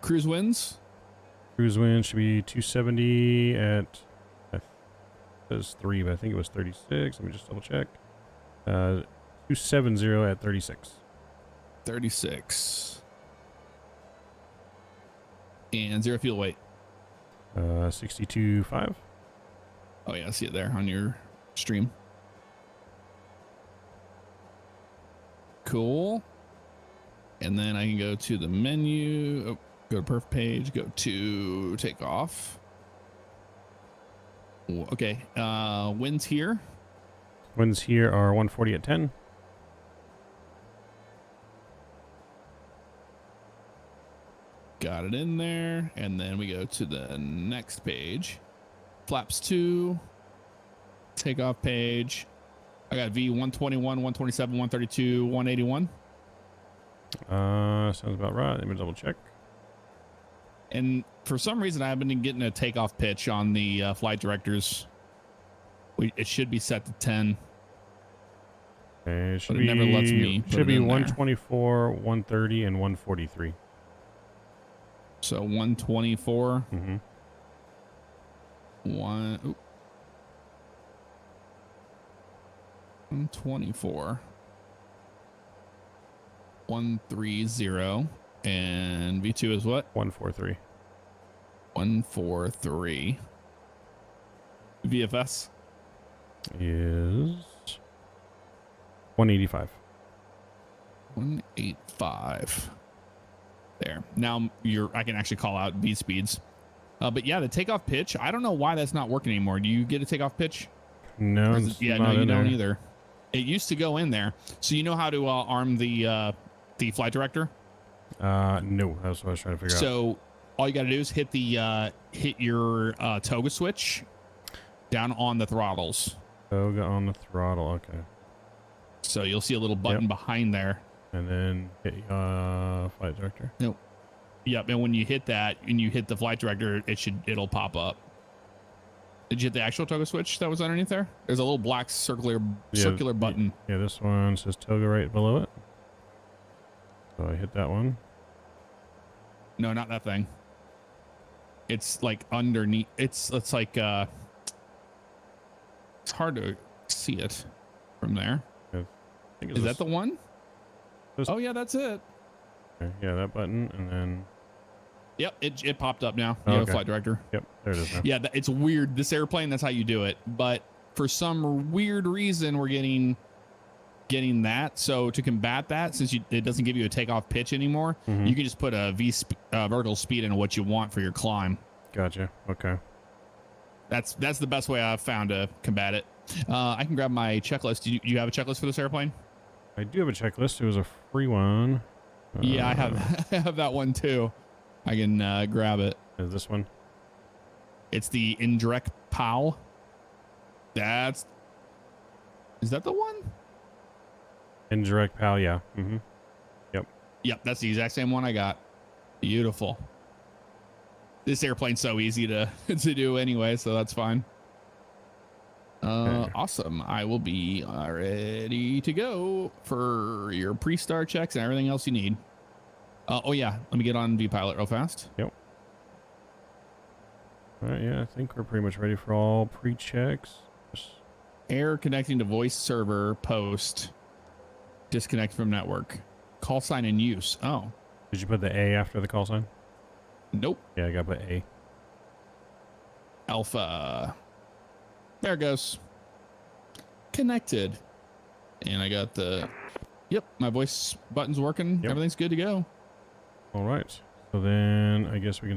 Cruise winds. Cruise wind should be 270 at... It says 3, but I think it was 36. Let me just double check. 270 at 36. 36. And 0 fuel weight. 62.5. Oh, yeah, I see it there on your stream. Cool. And then I can go to the menu. Oh, go to perf page. Go to takeoff. Okay. Winds here. Winds here are 140 at 10. Got it in there. And then we go to the next page. Flaps 2. Takeoff page. I got V121, 127, 132, 181. Sounds about right. Let me double check. And for some reason, I've been getting a takeoff pitch on the flight directors. It should be set to 10. Okay, But it never lets me put should it be in there. 124, 130, and 143. So 124. Mm-hmm. 124. 130. And V2 is what? 143. 143. VFS Is 185. 185. There. Now I can actually call out V speeds. But yeah, the takeoff pitch. I don't know why that's not working anymore. Do you get a takeoff pitch? No, Is it's it- yeah, not no, you in don't there. either. It used to go in there. So you know how to arm the flight director? No, that's what I was trying to figure out. So all you got to do is hit your toga switch down on the throttles. Toga on the throttle. Okay. So you'll see a little button behind there. And then hit flight director. Yep. And when you hit that and you hit the flight director, it'll pop up. Did you hit the actual toggle switch that was underneath there? There's a little black circular button. Yeah, this one says toggle right below it. So I hit that one. No, not that thing. It's like underneath. It's like it's hard to see it from there. Yeah, I think Is that the one? This, oh yeah, that's it. okay, yeah, that button, and then. Yep, it popped up now. Oh, Yeah, okay. flight director. Yep, there it is now. Yeah, it's weird. This airplane, that's how you do it. But for some weird reason, we're getting that. So to combat that, since it doesn't give you a takeoff pitch anymore, you can just put a vertical speed into what you want for your climb. Gotcha. Okay. That's the best way I've found to combat it. I can grab my checklist. Do you have a checklist for this airplane? I do have a checklist. It was a free one. Yeah, I have I have that one too. I can grab it. Is this one? It's the indirect POW. Is that the one? Indirect PAL, yeah. Yep. Yep, that's the exact same one I got. Beautiful. This airplane's so easy to do anyway, so that's fine. Okay. Awesome. I will be ready to go for your pre-start checks and everything else you need. Oh yeah, let me get on vPilot real fast. Yep. All right, yeah, I think we're pretty much ready for all pre-checks. Error connecting to voice server post. Disconnect from network. Call sign in use. Oh. Did you put the A after the call sign? Nope. Yeah, I got to put A. Alpha. There it goes. Connected. And I got the... Yep, my voice button's working. Yep. Everything's good to go. All right. So then I guess we can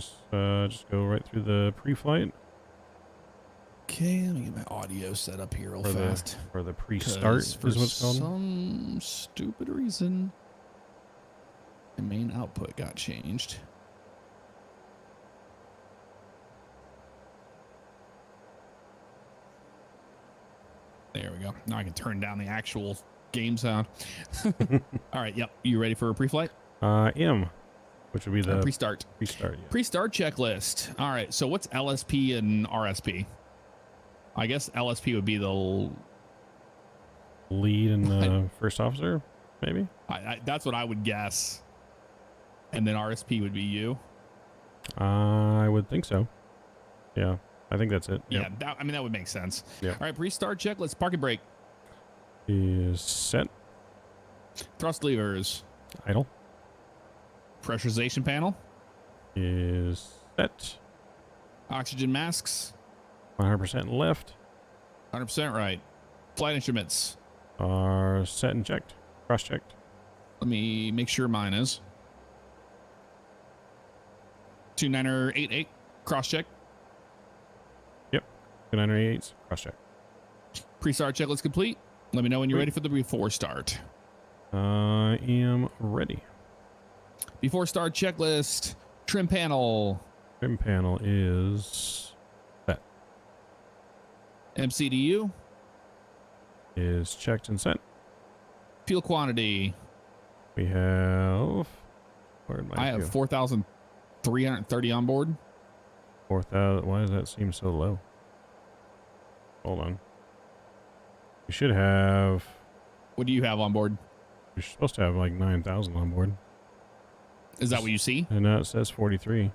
just go right through the pre-flight. Okay, let me get my audio set up here real For fast. for the pre-start is For what it's called. some stupid reason, the main output got changed. There we go. Now I can turn down the actual game sound. All right. Yep. You ready for a pre-flight? M, which would be the pre-start. pre-start. Yeah. Pre-start checklist. All right. So what's LSP and RSP? I guess LSP would be the Lead and the first officer, maybe? that's what I would guess. And then RSP would be you. I would think so. Yeah, I think that's it. Yeah, that would make sense. Yeah. All right, pre-start checklist. Parking brake. Is set. Thrust levers. Idle. Pressurization panel. Is set. Oxygen masks. 100% left. 100% right. Flight instruments. Are set and checked. Cross-checked. Let me make sure mine is. 2988. Cross-check. Yep. 988s. Cross-check. Pre-start checklist complete. Let me know when you're ready for the before start. I am ready. Before start checklist. Trim panel. Trim panel is set. MCDU. Is checked and set. Fuel quantity. We have... Where did I my have 4,330 on board. 4,000. Why does that seem so low? Hold on. We should have... What do you have on board? You're supposed to have like 9,000 on board. Is that what you see? And now it says 43.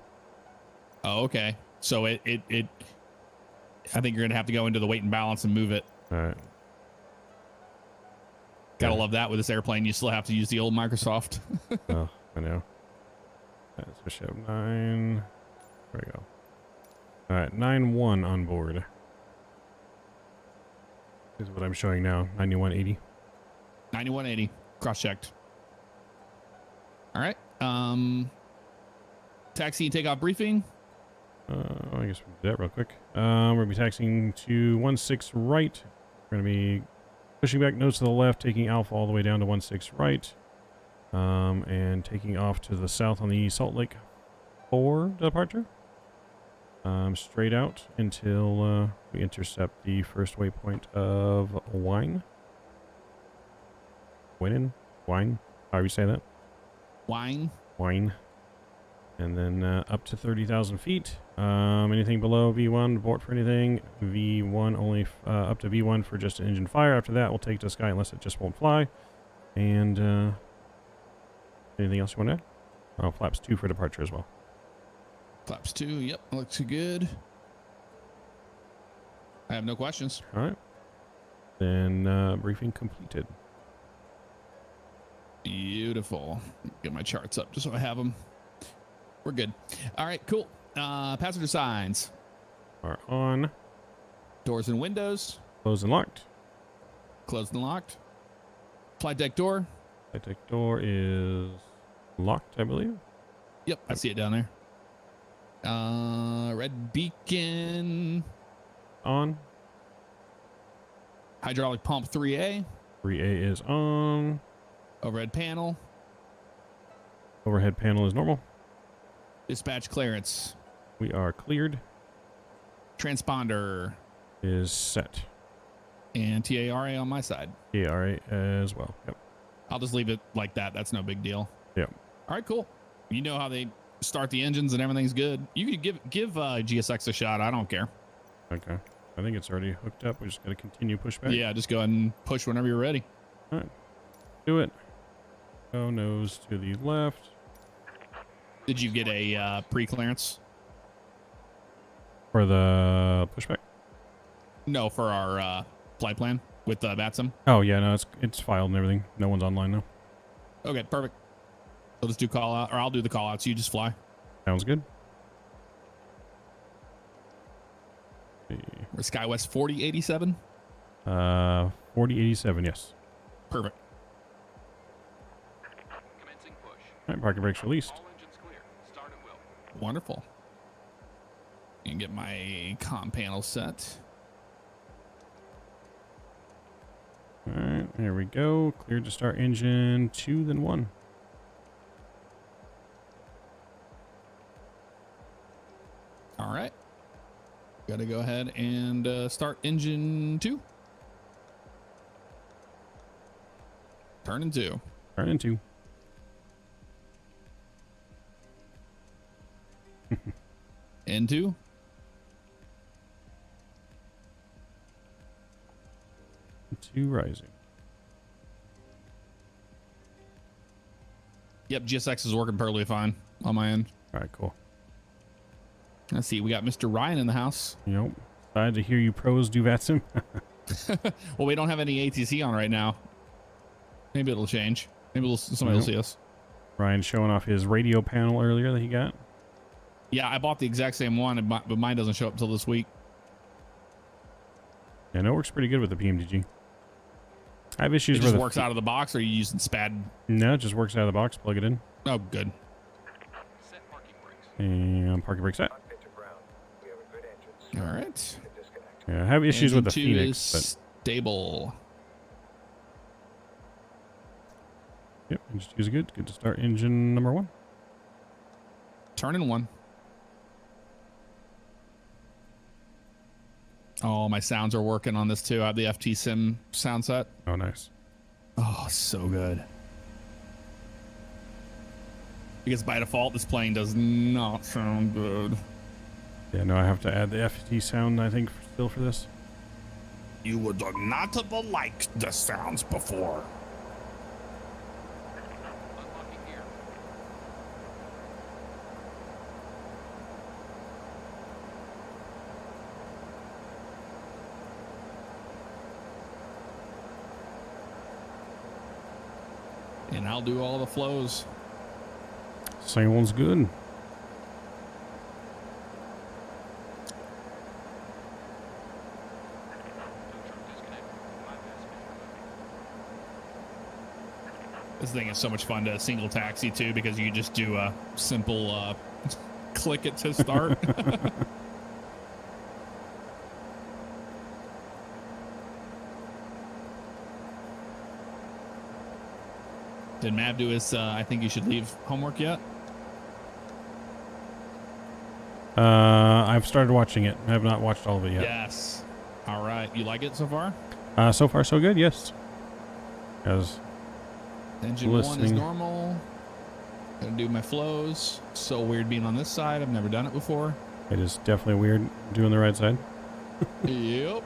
Oh, okay. So it I think you're gonna have to go into the weight and balance and move it. All right. Gotta Yeah. love that with this airplane. You still have to use the old Microsoft. Oh, I know. All right, so we should have 9. There we go. All right, 9-1 on board. This is what I'm showing now. 9180. 9180. Cross-checked. All right. Taxi and takeoff briefing. I guess we'll do that real quick. We're going to be taxiing to 16 right. We're going to be pushing back nose to the left, taking alpha all the way down to 16 right. And taking off to the south on the Salt Lake 4 departure. Straight out until we intercept the first waypoint of Wine. Wine? How do you say that? Wine. Wine. And then up to 30,000 feet. Anything below V1, abort for anything. V1 only, up to V1 for just an engine fire. After that, we'll take to the sky unless it just won't fly. And anything else you want to add? Oh, flaps 2 for departure as well. Flaps 2, yep, looks good. I have no questions. All right. Then briefing completed. Beautiful. Get my charts up just so I have them. We're good. All right, cool. Passenger signs. Are on. Doors and windows. Closed and locked. Closed and locked. Flight deck door. Flight deck door is locked, I believe. Yep, I see it down there. Red beacon. On. Hydraulic pump 3A. 3A is on. Overhead panel. Overhead panel is normal. Dispatch clearance. We are cleared. Transponder. Is set. And TARA on my side. TARA as well. Yep. I'll just leave it like that. That's no big deal. Yep. All right, cool. You know how they start the engines and everything's good. You could give GSX a shot. I don't care. Okay. I think it's already hooked up. We just got to continue pushback. Yeah, just go ahead and push whenever you're ready. All right. Do it. Go nose to the left. Did you get a pre-clearance? For the pushback? No, for our flight plan with Batsim. Oh, yeah. No, it's filed and everything. No one's online now. Okay, perfect. So let's do call out, or I'll do the call out. So you just fly. Sounds good. We're SkyWest 4087. 4087, yes. Perfect. Commencing push. All right, parking brakes released. All engines clear. Start at will. Wonderful. And get my comm panel set. All right, there we go. Cleared to start engine 2, then 1. All right. Got to go ahead and start engine 2. Turn in 2. Turn in 2. N2. Two rising. Yep, GSX is working perfectly fine on my end. All right, cool. Let's see, we got Mr. Ryan in the house. Yep. Glad to hear you pros do VATSIM. Well, we don't have any ATC on right now. Maybe it'll change. Maybe somebody will see us. Ryan showing off his radio panel earlier that he got. Yeah, I bought the exact same one, but mine doesn't show up until this week. Yeah, no, it works pretty good with the PMDG. I have issues It with just works out of the box, or are you using SPAD? No, it just works out of the box. Plug it in. Oh, good. Set parking brakes. And parking brake set. Cockpit to ground. We have a good engine. All right. You can disconnect. Yeah, I have issues with the Engine 2 Phoenix, is stable. but yep, engine 2 is good. Good to start engine number 1. Turn in 1. Oh, my sounds are working on this too. I have the FT Sim sound set. Oh, nice. Oh, so good. Because by default, this plane does not sound good. Yeah, no, I have to add the FT sound, I think, still for this. You would not have liked the sounds before. Unlocking gear. And I'll do all the flows. Sounds good. Neutral disconnect. Bypass maneuver. This thing is so much fun to single taxi too, because you just do a simple click it to start. Did Mav do his I think you should leave homework yet? I've started watching it. I have not watched all of it yet. Yes. All right. You like it so far? So far, so good, yes. As Engine 1 is Listening. normal. Gonna do my flows. So weird being on this side. I've never done it before. It is definitely weird doing the right side. Yep.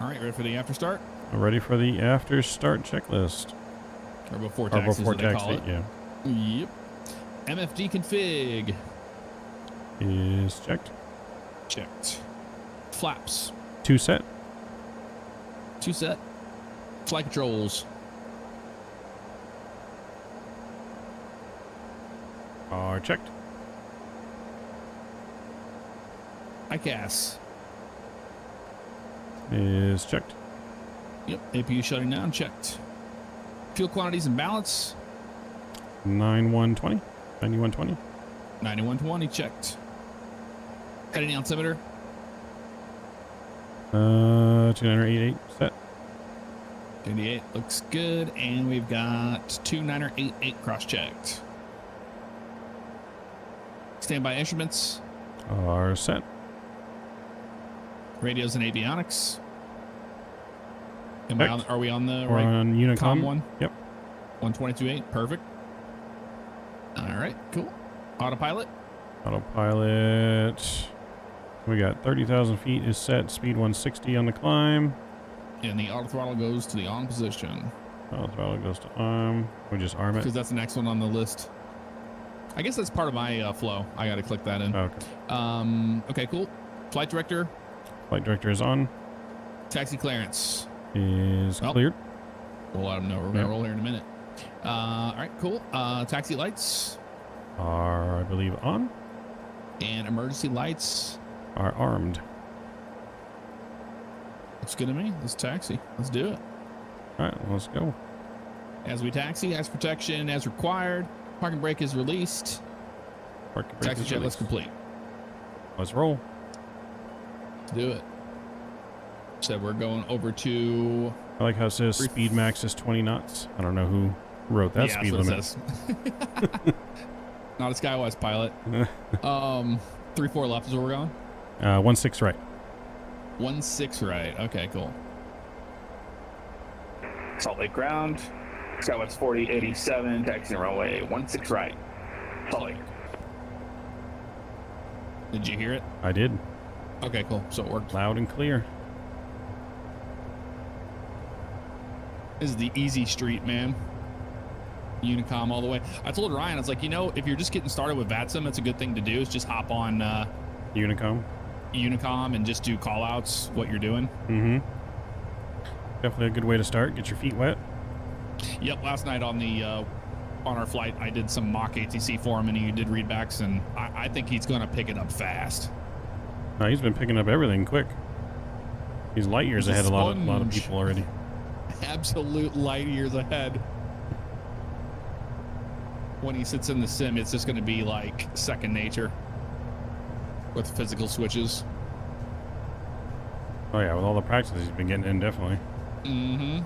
All right, ready for the after start? I'm ready for the after start checklist. Or before Or taxi, before as they call taxi, it. yeah. Yep. MFD config. Is checked. Checked. Flaps. 2 set. 2 set. Flight controls. Are checked. ICAS. Is checked. Yep. APU shutting down. Checked. Fuel quantities and balance. 9120. 9120. 9120. Checked. Heading altimeter. 2988 set. 88 looks good. And we've got 2988 cross checked. Standby instruments. Are set. Radios and avionics. Checked. Are we on the We're right on Unicom. com one? Yep. 122.8. Perfect. All right. Cool. Autopilot. Autopilot. We got 30,000 feet is set. Speed 160 on the climb. And the auto throttle goes to the on position. Auto throttle goes to arm. We just arm it. Because that's the next one on the list. I guess that's part of my flow. I got to click that in. Okay. Okay, cool. Flight director. Flight director is on. Taxi clearance. Is Well, cleared. We'll let them know. We're going to roll here in a minute. All right, cool. Taxi lights. Are, I believe, on. And emergency lights. Are armed. Looks good to me. Let's taxi. Let's do it. All right, let's go. As we taxi, as protection, as required. Parking brake is released. Park brake Taxi is checklist released. complete. Let's roll. Let's do it. So we're going over to... I like how it says speed max is 20 knots. I don't know who wrote that Yeah, speed that's limit. what it says. Not a Skywise pilot. 3-4 left is where we're going. 1-6 right. 1-6 right. Okay, cool. Salt Lake ground. Skywise 4087, taxiing runway 16 right. Salt Lake. Did you hear it? I did. Okay, cool. So it worked. Loud and clear. This is the easy street, man. Unicom all the way. I told Ryan, I was like, you know, if you're just getting started with VATSIM, that's a good thing to do is just hop on Unicom. Unicom and just do call outs, what you're doing. Mm-hmm. Definitely a good way to start. Get your feet wet. Yep, last night on the on our flight, I did some mock ATC for him, and he did readbacks, and I think he's going to pick it up fast. No, he's been picking up everything quick. He's light years He's a ahead a lot of sponge. people already. Absolute light years ahead. When he sits in the sim, it's just going to be like second nature with physical switches. Oh yeah, with all the practice he's been getting in, definitely. Mm-hmm.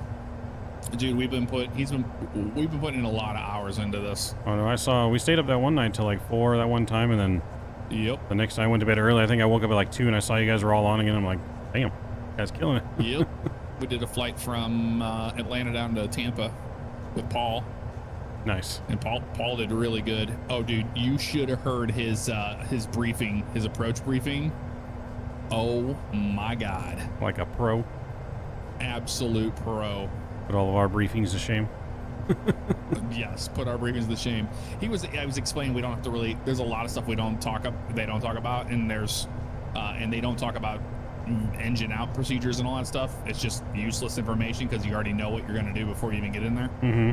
Dude, we've been putting in a lot of hours into this. Oh no, we stayed up that one night till like 4 that one time, and then Yep. the next night I went to bed early. I think I woke up at like 2 and I saw you guys were all on again. I'm like, damn, guys killing it. Yep. We did a flight from Atlanta down to Tampa with Paul. Nice. And Paul did really good. Oh, dude, you should have heard his briefing, his approach briefing. Oh my God. Like a pro. Absolute pro. Put all of our briefings to shame. Yes, put our briefings to shame. I was explaining we don't have to really, there's a lot of stuff they don't talk about, and they don't talk about engine out procedures and all that stuff. It's just useless information because you already know what you're going to do before you even get in there. Mm-hmm.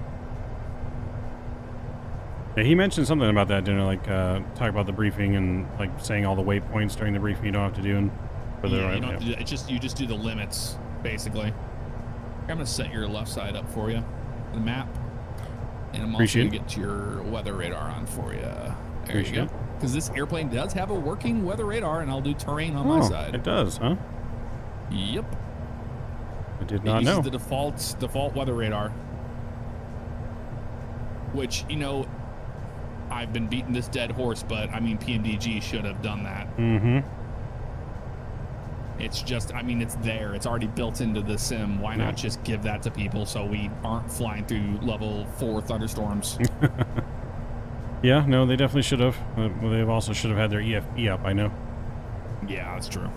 Yeah, he mentioned something about that, didn't he? Like, talk about the briefing and like saying all the waypoints during the briefing you don't have to do. And for the Yeah, you don't have to do, it's just, you just do the limits, basically. I'm going to set your left side up for you, the map. And I'm also going to get your weather radar on for you. There you go. Because this airplane does have a working weather radar, and I'll do terrain on my side. It does, huh? Yep. I did not It uses know. the default weather radar. which, you know, I've been beating this dead horse, but I mean, PMDG should have done that. Mm-hmm. It's just, I mean, it's there. It's already built into the sim. Why not just give that to people so we aren't flying through level 4 thunderstorms? Yeah, no, they definitely should have. Well, they also should have had their EFB up, I know. Yeah, that's true.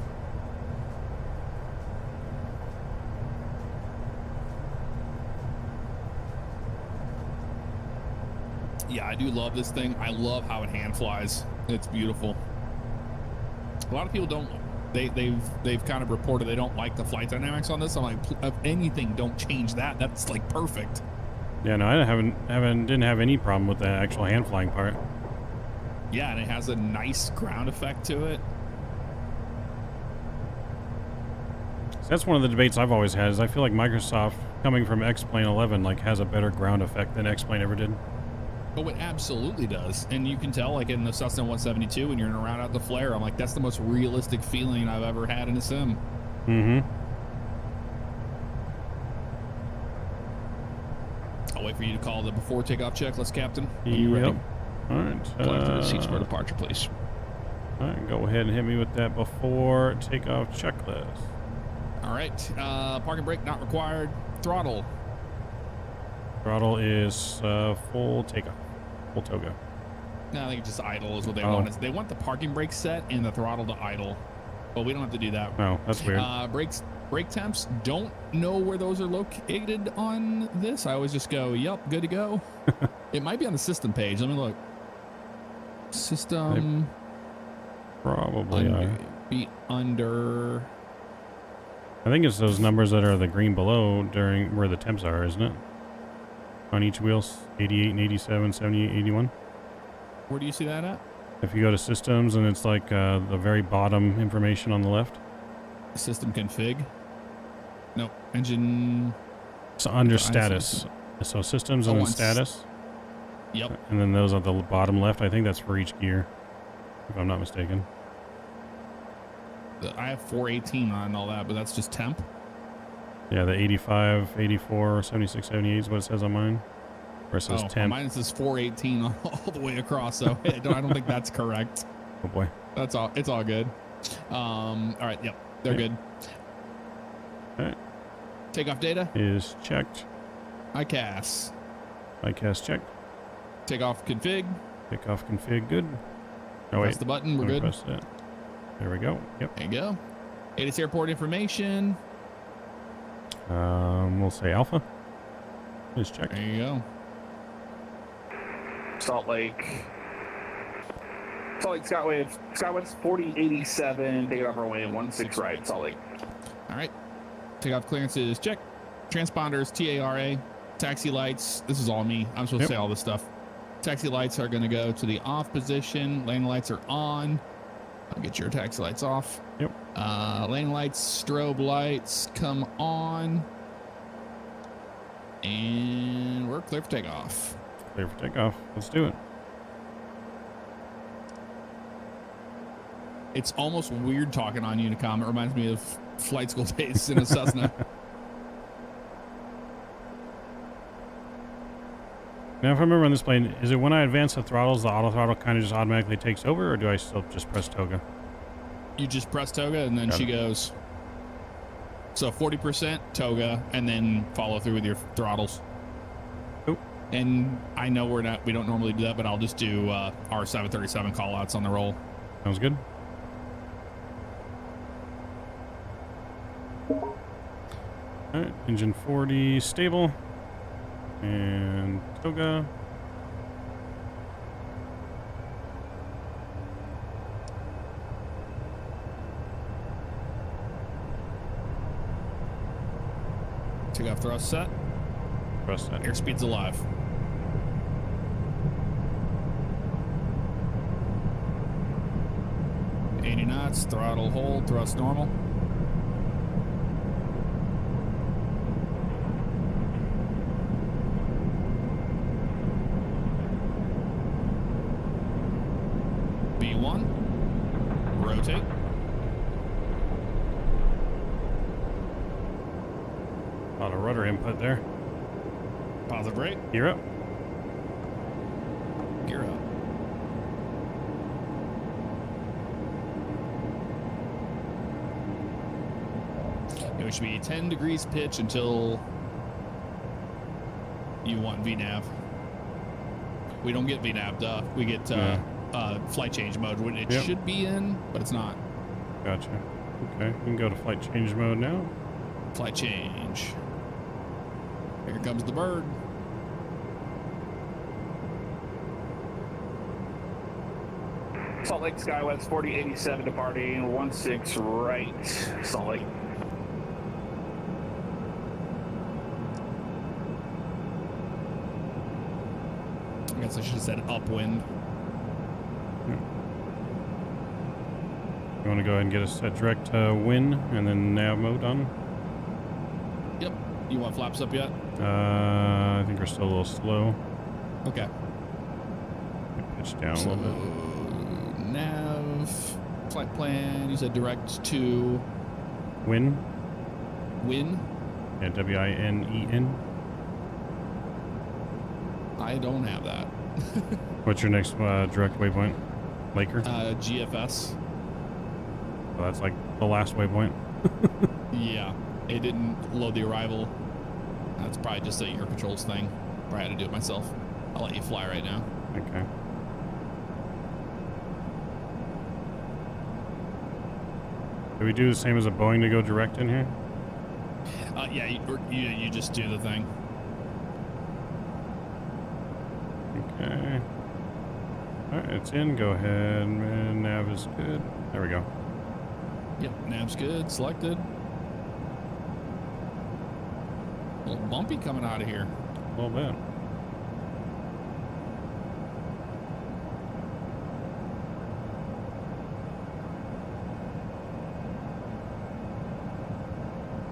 Yeah, I do love this thing. I love how it hand flies. It's beautiful. A lot of people don't. They've kind of reported they don't like the flight dynamics on this. I'm like, if anything, don't change that. That's like perfect. Yeah, no, I didn't have any problem with the actual hand flying part. Yeah, and it has a nice ground effect to it. So that's one of the debates I've always had. Is I feel like Microsoft, coming from X-Plane 11, like has a better ground effect than X-Plane ever did. Oh, it absolutely does. And you can tell, like in the Cessna 172, when you're in around out the flare, I'm like, that's the most realistic feeling I've ever had in a sim. Mm-hmm. I'll wait for you to call the before takeoff checklist, Captain. When you're ready. All right. Collect the receipts for departure, please. All right, go ahead and hit me with that before takeoff checklist. All right. Parking brake not required. Throttle. Throttle is full takeoff, full toga. No, I think just idle is what they want. They want the parking brake set and the throttle to idle. But we don't have to do that. Oh, that's weird. Brake temps, don't know where those are located on this. I always just go, yep, good to go. It might be on the system page. Let me look. System. They probably are. Be under. I think it's those numbers that are the green below during where the temps are, isn't it? On each wheel, 88 and 87, 78, 81. Where do you see that at? If you go to systems and it's like the very bottom information on the left. System config. No, engine. So under status. So systems and then status. Yep. And then those at the bottom left. I think that's for each gear, if I'm not mistaken. I have 418 on all that, but that's just temp. Yeah, the 85, 84, 76, 78 is what it says on mine. Where it says temp. Mine says 418 all the way across, so I don't think that's correct. Oh boy. That's all. It's all good. All right. Yep. They're good. All right. Takeoff data is checked. ICAS. ICAS checked. Takeoff config. Takeoff config. Good. Oh, Press the button. We're good. Press that. There we go. Yep. There you go. ATIS airport information. We'll say alpha. Is checked. There you go. Salt Lake Skywind's 4087, takeoff runway 16 right, Salt Lake. All right. Takeoff clearance is checked. Transponders, TARA, taxi lights. This is all me. I'm supposed to say all this stuff. Taxi lights are going to go to the off position. Landing lights are on. I'll get your taxi lights off. Yep. Landing lights, strobe lights come on. And we're clear for takeoff. Clear for takeoff. Let's do it. It's almost weird talking on Unicom. It reminds me of flight school days in a Cessna. Now, if I remember on this plane, is it when I advance the throttles, the auto throttle kind of just automatically takes over, or do I still just press toga? You just press toga, and then she goes. So 40% toga, and then follow through with your throttles. Cool. And I know we don't normally do that, but I'll just do our 737 callouts on the roll. Sounds good. All right, engine 40 stable. And toga. Takeoff thrust set. Thrust set. Airspeed's alive. $80 knots, throttle hold, thrust normal. B1, rotate. A lot of rudder input there. Positive brake. You're up. gear up. It should be 10 degrees pitch until you want VNAV. We don't get VNAV, duh. We get flight change mode, when it should be in, but it's not. Gotcha. Okay, we can go to flight change mode now. Flight change. Here comes the bird. Salt Lake Skywest 4087 departing 16 right. Salt Lake. I guess I should have said upwind. You want to go ahead and get us a direct win and then nav mode on? Yep. You want flaps up yet? I think we're still a little slow. Okay. Pitch down a So, little bit. nav, flight plan, you said direct to Win? win. Yeah, W-I-N-E-N. I don't have that. What's your next direct waypoint? Laker? GFS. So that's like the last waypoint. Yeah, it didn't load the arrival. That's probably just a air controls thing. Probably had to do it myself. I'll let you fly right now. Okay. Do we do the same as a Boeing to go direct in here? Yeah, you just do the thing. Okay. Alright, it's in. Go ahead. Man, nav is good. There we go. Yep, nav's good. Selected. A little bumpy coming out of here. A little bit.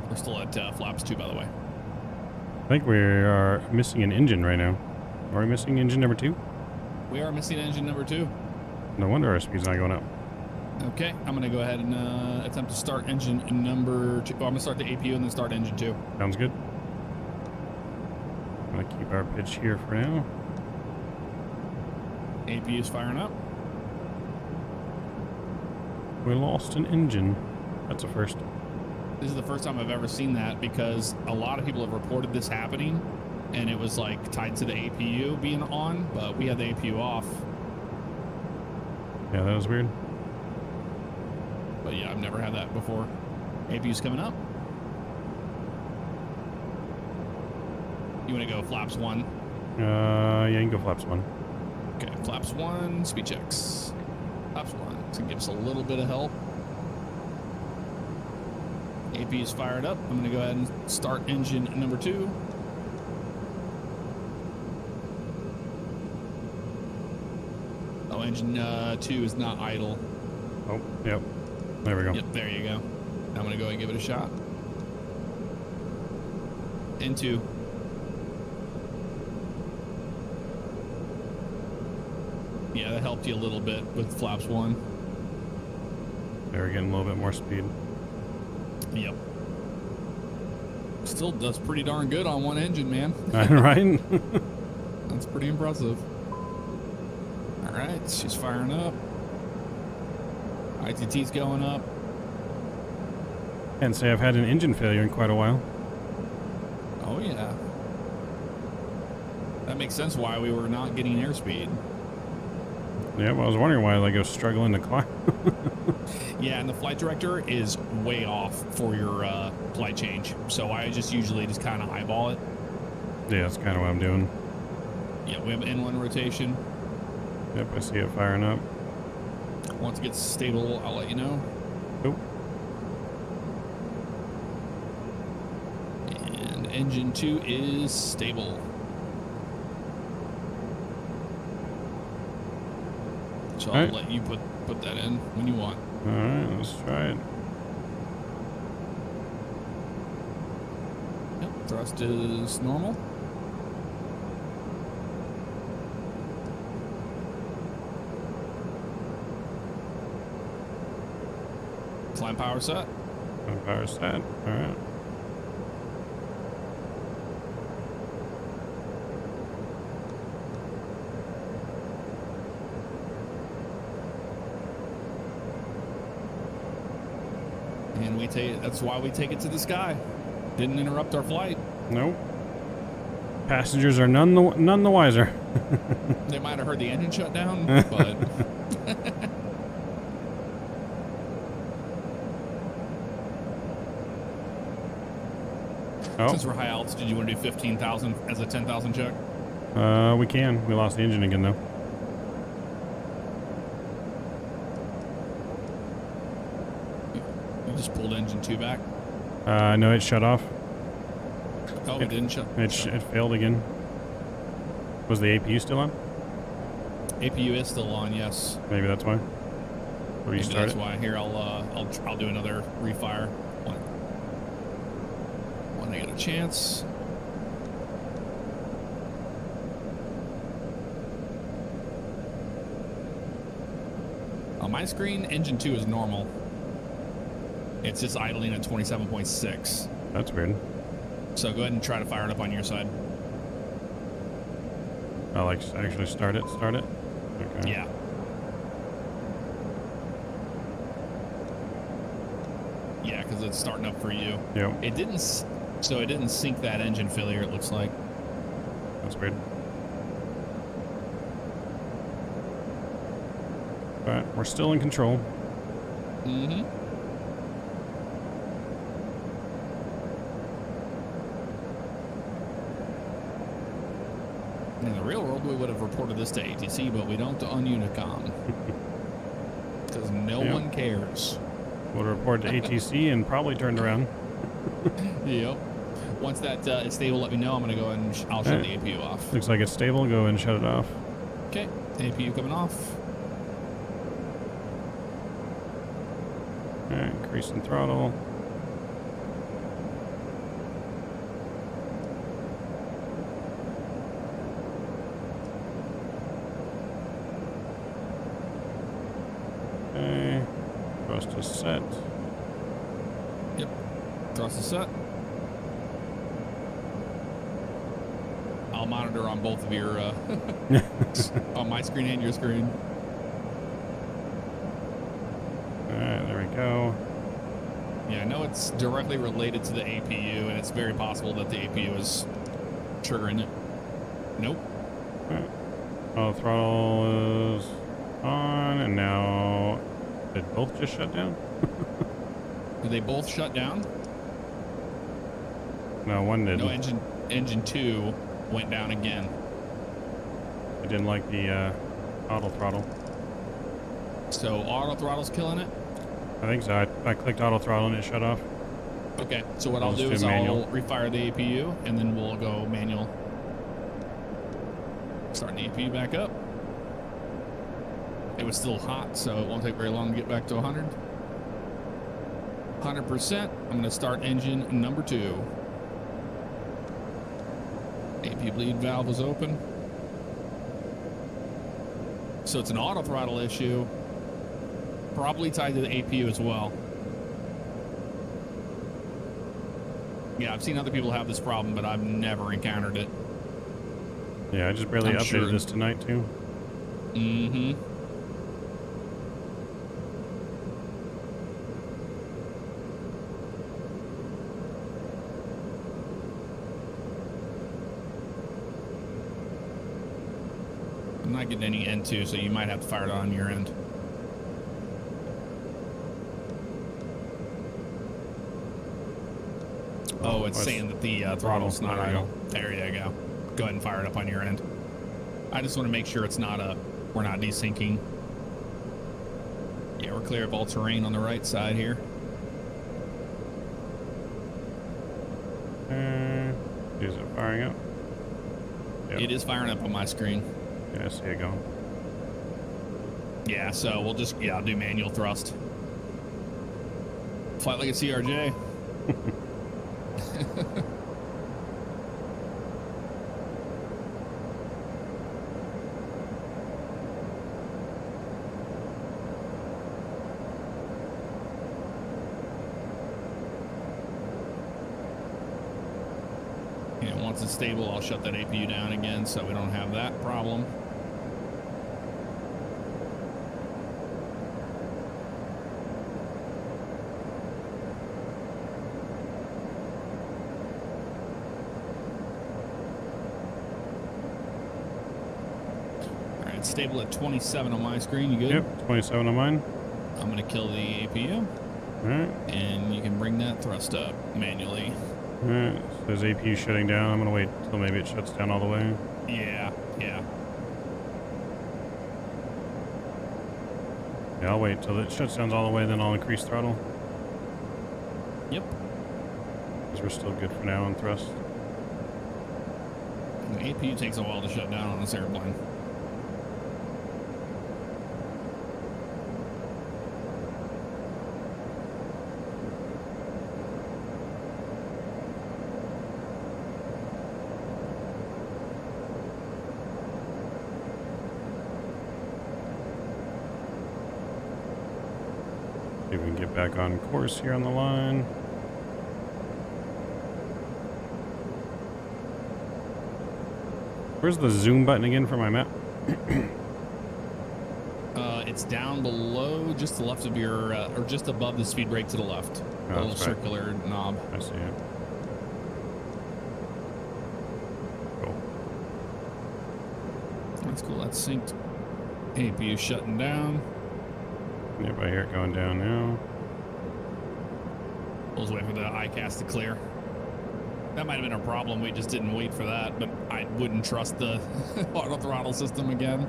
We're still at flaps 2, by the way. I think we are missing an engine right now. Are we missing engine number 2? We are missing engine number 2. No wonder our speed's not going up. Okay, I'm going to go ahead and attempt to start engine number 2. Oh, I'm going to start the APU and then start engine 2. Sounds good. I'm going to keep our pitch here for now. APU is firing up. We lost an engine. That's a first. This is the first time I've ever seen that because a lot of people have reported this happening and it was like tied to the APU being on, but we had the APU off. Yeah, that was weird. But yeah, I've never had that before. APU's coming up. You want to go flaps 1? Yeah, you can go flaps 1. Okay, flaps 1, speed checks. Flaps 1, it's gonna give us a little bit of help. AP is fired up. I'm gonna go ahead and start engine number 2. Oh, engine 2 is not idle. Oh, yep. There we go. Yep, there you go. I'm gonna go ahead and give it a shot. N2. Yeah, that helped you a little bit with flaps 1. There, we're getting a little bit more speed. Yep. Still does pretty darn good on one engine, man. Right? That's pretty impressive. All right, she's firing up. ITT's going up. Can't say I've had an engine failure in quite a while. Oh, yeah. That makes sense why we were not getting airspeed. Yeah, well, I was wondering why like I was struggling to climb. Yeah, and the flight director is way off for your flight change. So I usually just kind of eyeball it. Yeah, that's kind of what I'm doing. Yeah, we have N1 rotation. Yep, I see it firing up. Once it gets stable, I'll let you know. Oh. And engine 2 is stable. So I'll let you put that in when you want. All right, let's try it. Yep, thrust is normal. Climb power set. Power set. All right. and that's why we take it to the sky. Didn't interrupt our flight. Nope. Passengers are none the wiser. They might have heard the engine shut down, but Oh, since we're high altitude, you want to do 15,000 as a 10,000 check? we can. We lost the engine again though. You just pulled engine 2 back. No, it shut off. Oh, it didn't shut. It failed again. Was the APU still on? APU is still on, yes. Maybe that's why. Or you Maybe start that's it. why. Here, I'll do another refire when I get a chance. On my screen, engine 2 is normal. It's just idling at 27.6. That's weird. So go ahead and try to fire it up on your side. I like actually start it. Okay. Yeah. Yeah, because it's starting up for you. Yep. It didn't sync that engine failure, it looks like. That's weird. But we're still in control. Mm-hmm. In the real world, we would have reported this to ATC, but we don't on Unicom. Because no Yep. one cares. We'll report to ATC and probably turned around. Yep. Once that is stable, let me know. I'm going to go ahead and I'll shut the APU off. Looks like it's stable. Go ahead and shut it off. Okay. APU coming off. Alright, increasing throttle. Okay. Thrust is set. Yep. Thrust is set. I'll monitor on both of your, on my screen and your screen. Alright, there we go. Yeah, I know it's directly related to the APU, and it's very possible that the APU is triggering it. Nope. Alright. Oh, throttle is on, and now did both just shut down? Did they both shut down? No, one did. No, engine 2 went down again. I didn't like the auto throttle. So auto throttle's killing it? I think so. I clicked auto throttle and it shut off. Okay, so what I'll I'll just do do is manual. I'll refire the APU, and then we'll go manual. Starting the APU back up. It was still hot, so it won't take very long to get back to 100. 100%. I'm going to start engine number 2. APU bleed valve is open. So it's an auto throttle issue, probably tied to the APU as well. Yeah, I've seen other people have this problem, but I've never encountered it. Yeah, I just barely I'm updated sure. this tonight too. Mm-hmm. I'm not getting any N2, so you might have to fire it on your end. Oh, it's saying that the throttle's not There we idle. There you go. Go ahead and fire it up on your end. I just want to make sure it's not we're not desyncing. Yeah, we're clear of all terrain on the right side here. Is it firing up? Yep. It is firing up on my screen. Yeah, I see it going. Yeah, so we'll just, I'll do manual thrust. Flight like a CRJ. And once it's stable, I'll shut that APU down again so we don't have that problem. it's stable at 27 on my screen. You good? Yep, 27 on mine. I'm gonna kill the APU, All right. and you can bring that thrust up manually. All right. So there's APU shutting down. I'm gonna wait till maybe it shuts down all the way. Yeah. Yeah, I'll wait till it shuts down all the way, then I'll increase throttle. Yep. Because we're still good for now on thrust. The APU takes a while to shut down on this airplane. See if we can get back on course here on the line. Where's the zoom button again for my map? It's down below, just to the left of your, or just above the speed brake to the left. Oh, A little that's right. circular knob. I see it. Cool. That's cool. That's synced. APU shutting down. Yep, I hear it going down now. We'll just wait for the ICAS to clear. That might have been a problem. We just didn't wait for that, but I wouldn't trust the auto throttle system again.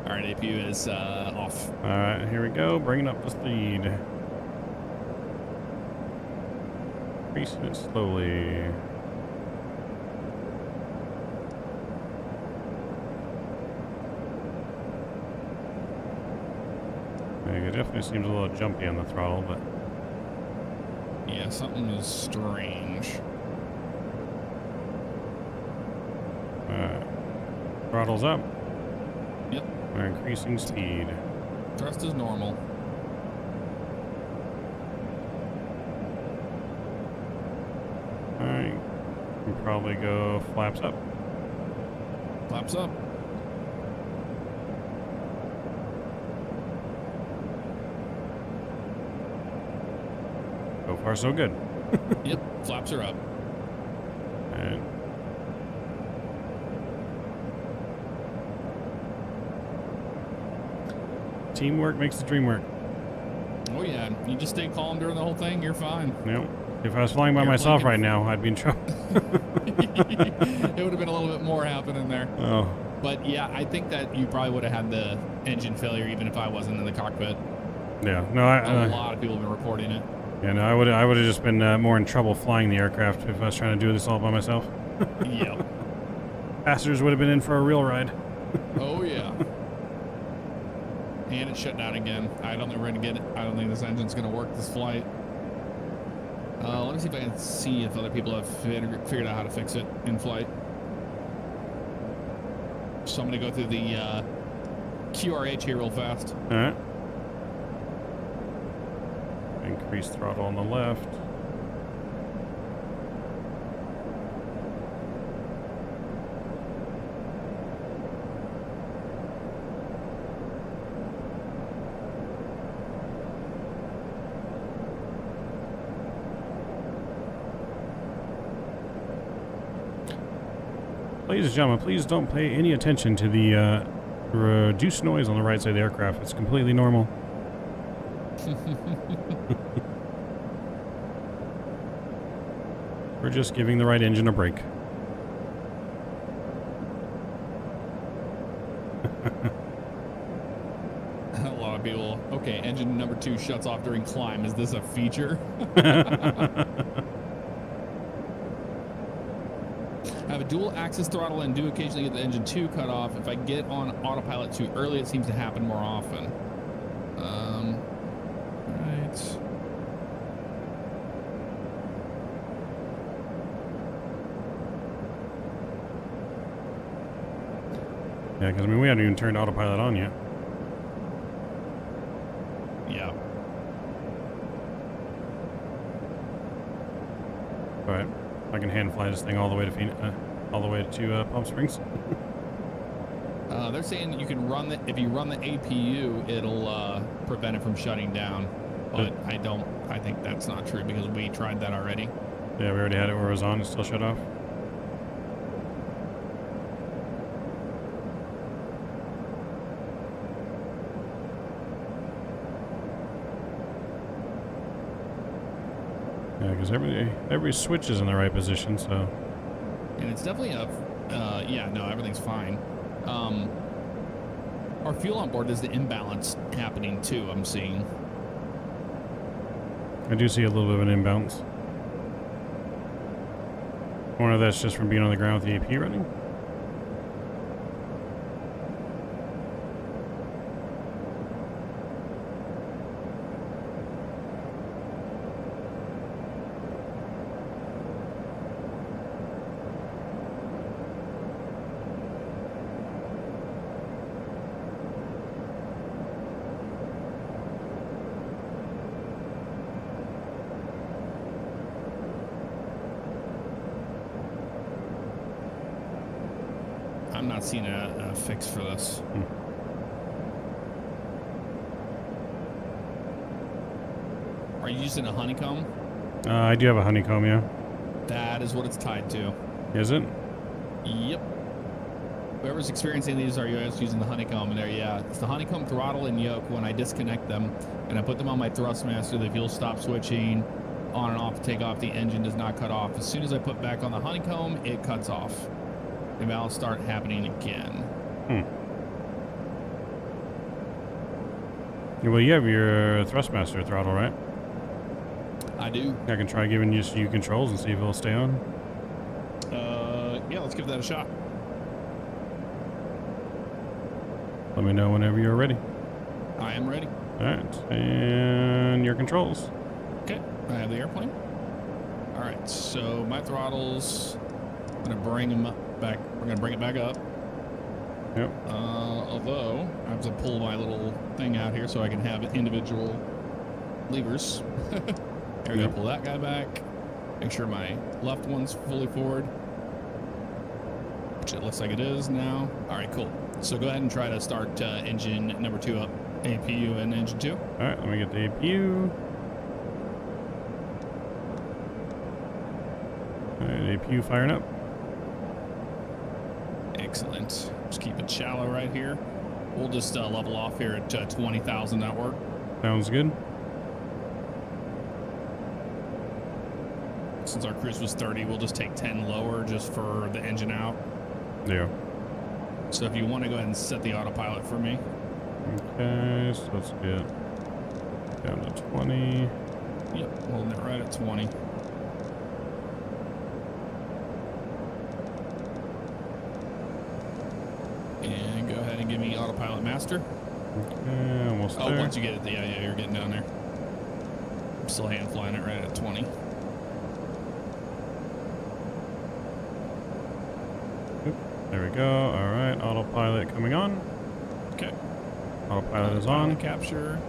All right, APU is off. All right, here we go. Bringing up the speed. Increasing it slowly. It definitely seems a little jumpy on the throttle, but Yeah, something is strange. throttle's up. Yep. We're increasing speed. Thrust is normal. All right, we'll probably go flaps up. Flaps up. So far, so good. Yep, flaps are up. And teamwork makes the dream work. Oh yeah, you just stay calm during the whole thing, you're fine. Nope. If I was flying by Airplane myself can- right now, I'd be in trouble. It would have been a little bit more happening there. Oh, But yeah, I think that you probably would have had the engine failure even if I wasn't in the cockpit. yeah. No, A lot of people have been reporting it. yeah, no, I would have just been more in trouble flying the aircraft if I was trying to do this all by myself. Yep. Passengers would have been in for a real ride. Oh yeah. And it shut down again. I don't think we're gonna get it. I don't think this engine's gonna work this flight. Let me see if I can see if other people have figured out how to fix it in flight. So I'm gonna go through the QRH here real fast. All right. Increase throttle on the left. Ladies and gentlemen, please don't pay any attention to the reduced noise on the right side of the aircraft. It's completely normal. We're just giving the right engine a break. A lot of people. Okay, engine number 2 shuts off during climb. Is this a feature? I have a dual axis throttle and do occasionally get the engine 2 cut off. If I get on autopilot too early, it seems to happen more often. Right. Yeah, because I mean, we haven't even turned autopilot on yet. Yeah. All right, I can hand fly this thing all the way to Palm Springs. They're saying you can run if you run the APU, it'll prevent it from shutting down. But I think that's not true because we tried that already. Yeah, we already had it where it was on. It still shut off. because every switch is in the right position, so. And it's definitely a, yeah, no, everything's fine. Our fuel on board is the imbalance happening too, I'm seeing. I do see a little bit of an imbalance. I wonder if that's just from being on the ground with the AP running. I'm not seeing a fix for this. Are you using a Honeycomb? I do have a Honeycomb, yeah. That is what it's tied to. Is it? Yep. Whoever's experiencing these are using the Honeycomb in there, yeah. It's the Honeycomb throttle and yoke. When I disconnect them and I put them on my Thrustmaster, the fuel stops switching on and off to take off. The engine does not cut off. As soon as I put back on the Honeycomb, it cuts off. The valves start happening again. Well, you have your Thrustmaster throttle, right? I do. I can try giving you controls and see if it'll stay on. Yeah, let's give that a shot. Let me know whenever you're ready. I am ready. All right, and your controls. Okay, I have the airplane. All right, so my throttles, I'm gonna bring them back. We're gonna bring it back up. Yep. Although I have to pull my little thing out here so I can have individual levers. There we go. Pull that guy back. Make sure my left one's fully forward, which it looks like it is now. All right, cool. So go ahead and try to start engine number 2 up, APU and engine 2. All right, let me get the APU. All right, APU firing up. Excellent. Just keep it shallow right here. We'll just level off here at 20,000 network. Sounds good. Since our cruise was 30, we'll just take 10 lower just for the engine out. Yeah. So if you want to go ahead and set the autopilot for me. Okay, so let's get down to 20. Yep, holding it right at 20. And go ahead and give me autopilot master. Okay, almost Oh, there. once you get it, yeah, you're getting down there. I'm still hand flying it right at 20. There we go. All right, autopilot coming on. Okay. Autopilot is on. Capture.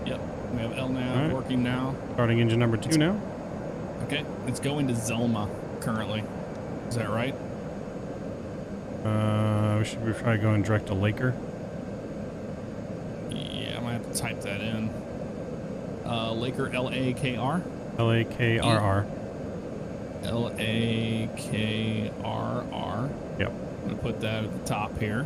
Yep. We have LNAV Right. working now. Starting engine number 2 now. Okay. It's going to Zelma currently. Is that right? We should try going direct to Laker. Yeah, I might have to type that in. Laker LAKR. LAKRR. LAKRR. Yep. I'm gonna put that at the top here.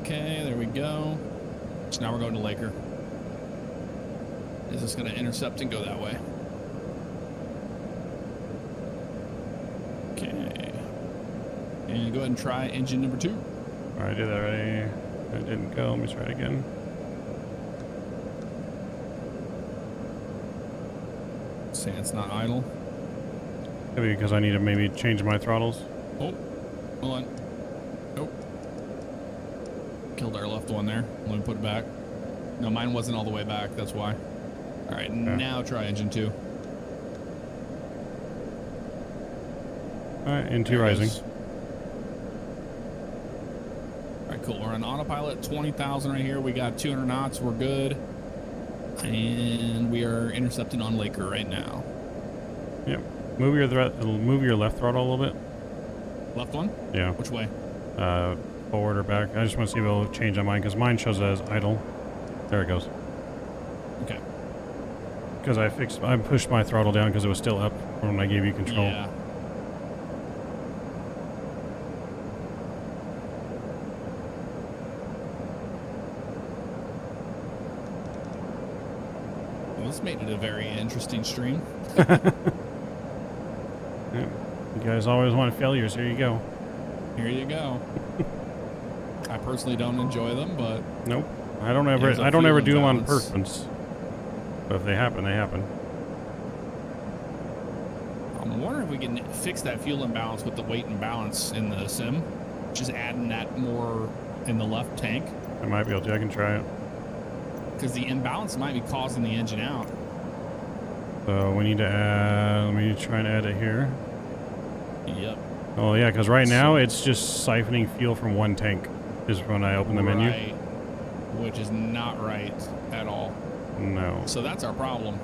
Okay, there we go. So now we're going to Laker. Is this going to intercept and go that way? Okay. And go ahead and try engine number 2. All right, I did that already. It didn't go. Let me try it again. Say it's not idle. Maybe because I need to maybe change my throttles. Oh, hold on. Nope. Killed our left one there. Let me put it back. No, mine wasn't all the way back. That's why. All right, now try engine 2. All right, into rising. All right, cool. We're on autopilot, 20,000 right here. We got 200 knots. We're good. And we are intercepting on Laker right now. Yep. Move your left throttle a little bit. Left one? Yeah. Which way? Forward or back. I just want to see if it'll change on mine because mine shows it as idle. There it goes. Okay. Because I pushed my throttle down because it was still up when I gave you control. Yeah. This made it a very interesting stream. Yeah. You guys always want failures. Here you go. Here you go. I personally don't enjoy them, but Nope. I don't ever. There's a I don't fuel ever do them on imbalance. purpose. But if they happen, they happen. I'm wondering if we can fix that fuel imbalance with the weight and balance in the sim. Just adding that more in the left tank, I might be able to. I can try it. because the imbalance might be causing the engine out. So we need to add. Let me try and add it here. Yep. Oh yeah, because right now it's just siphoning fuel from one tank. Is when I open the menu. Right. Which is not right at all. No. So that's our problem.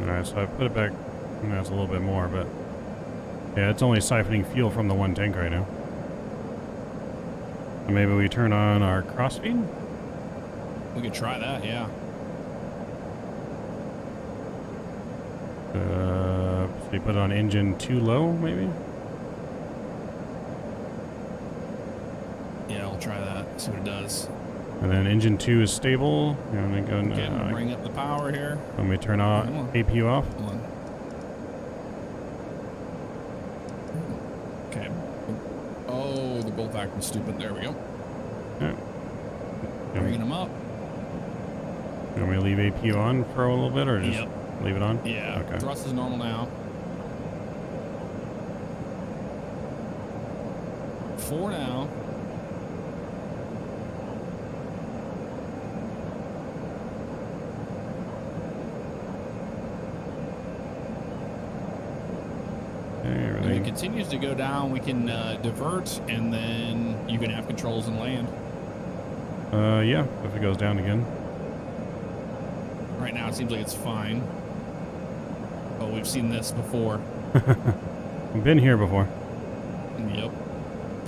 All right, so I put it back. That's a little bit more, but yeah, it's only siphoning fuel from the one tank right now. So maybe we turn on our crossfeed. We could try that, yeah. So you put it on engine too low, maybe. Yeah, we'll try that. See what it does. And then engine 2 is stable. And then go, Okay, we'll bring up the power here. let me turn on Come on. APU off. Hold on. Okay. Oh, they're both acting stupid. There we go. Yeah. Bringing them up. You want me to leave APU on for a little bit, or just Yep. leave it on? Yeah. Okay. Thrust is normal now. 4 now. Okay, If it everything. continues to go down, we can divert, and then you can have controls and land. Yeah, if it goes down again. Right now, it seems like it's fine. But we've seen this before. I've been here before. Yep.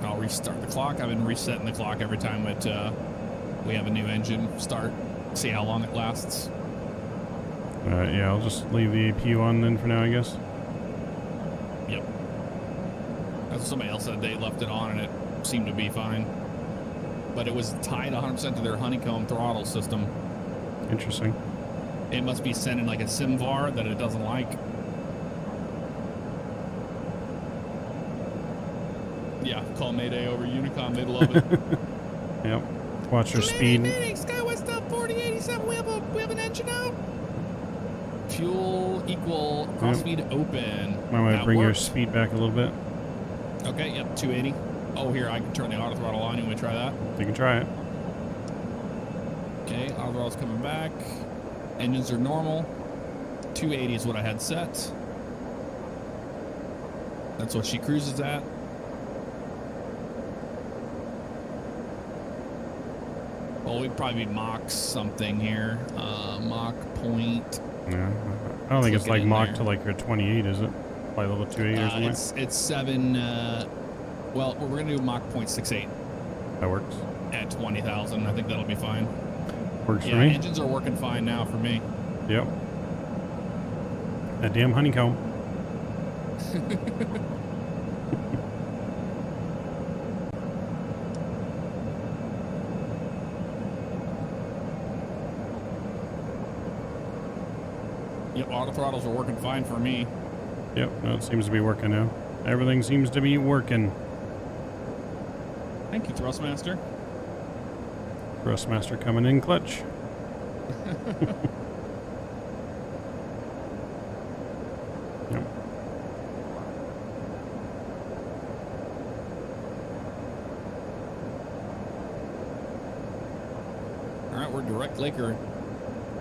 I'll restart the clock. I've been resetting the clock every time we have a new engine start. See how long it lasts. Yeah, I'll just leave the APU on then for now, I guess. Yep. That's what somebody else said. They left it on and it seemed to be fine. But it was tied 100% to their Honeycomb throttle system. Interesting. It must be sending like a SimVar that it doesn't like. Yeah, call Mayday over Unicom. They'd love it. Yep. Watch your speed. Mayday, Skywest up 4087. We have an engine out. Fuel equal crossfeed open. I might That bring your works. speed back a little bit. Okay, yep, 280. Oh, here, I can turn the auto throttle on. You want me to try that? You can try it. Okay, auto throttle's coming back. Engines are normal. 280 is what I had set. That's what she cruises at. Well, we'd probably be Mach something here. Mach point. Yeah. I don't think it's Click it like in Mach there. to like your 28, is it? Like level 280 or something? It's 7. Well, we're going to do Mach 0.68 That works. at 20,000. I think that'll be fine. Works Yeah, for me. engines are working fine now for me. Yep. That damn honeycomb. Yep, auto throttles are working fine for me. Yep, no, it seems to be working now. Everything seems to be working. Thank you, Thrustmaster. Thrustmaster coming in clutch. Yep. All right, we're direct Laker,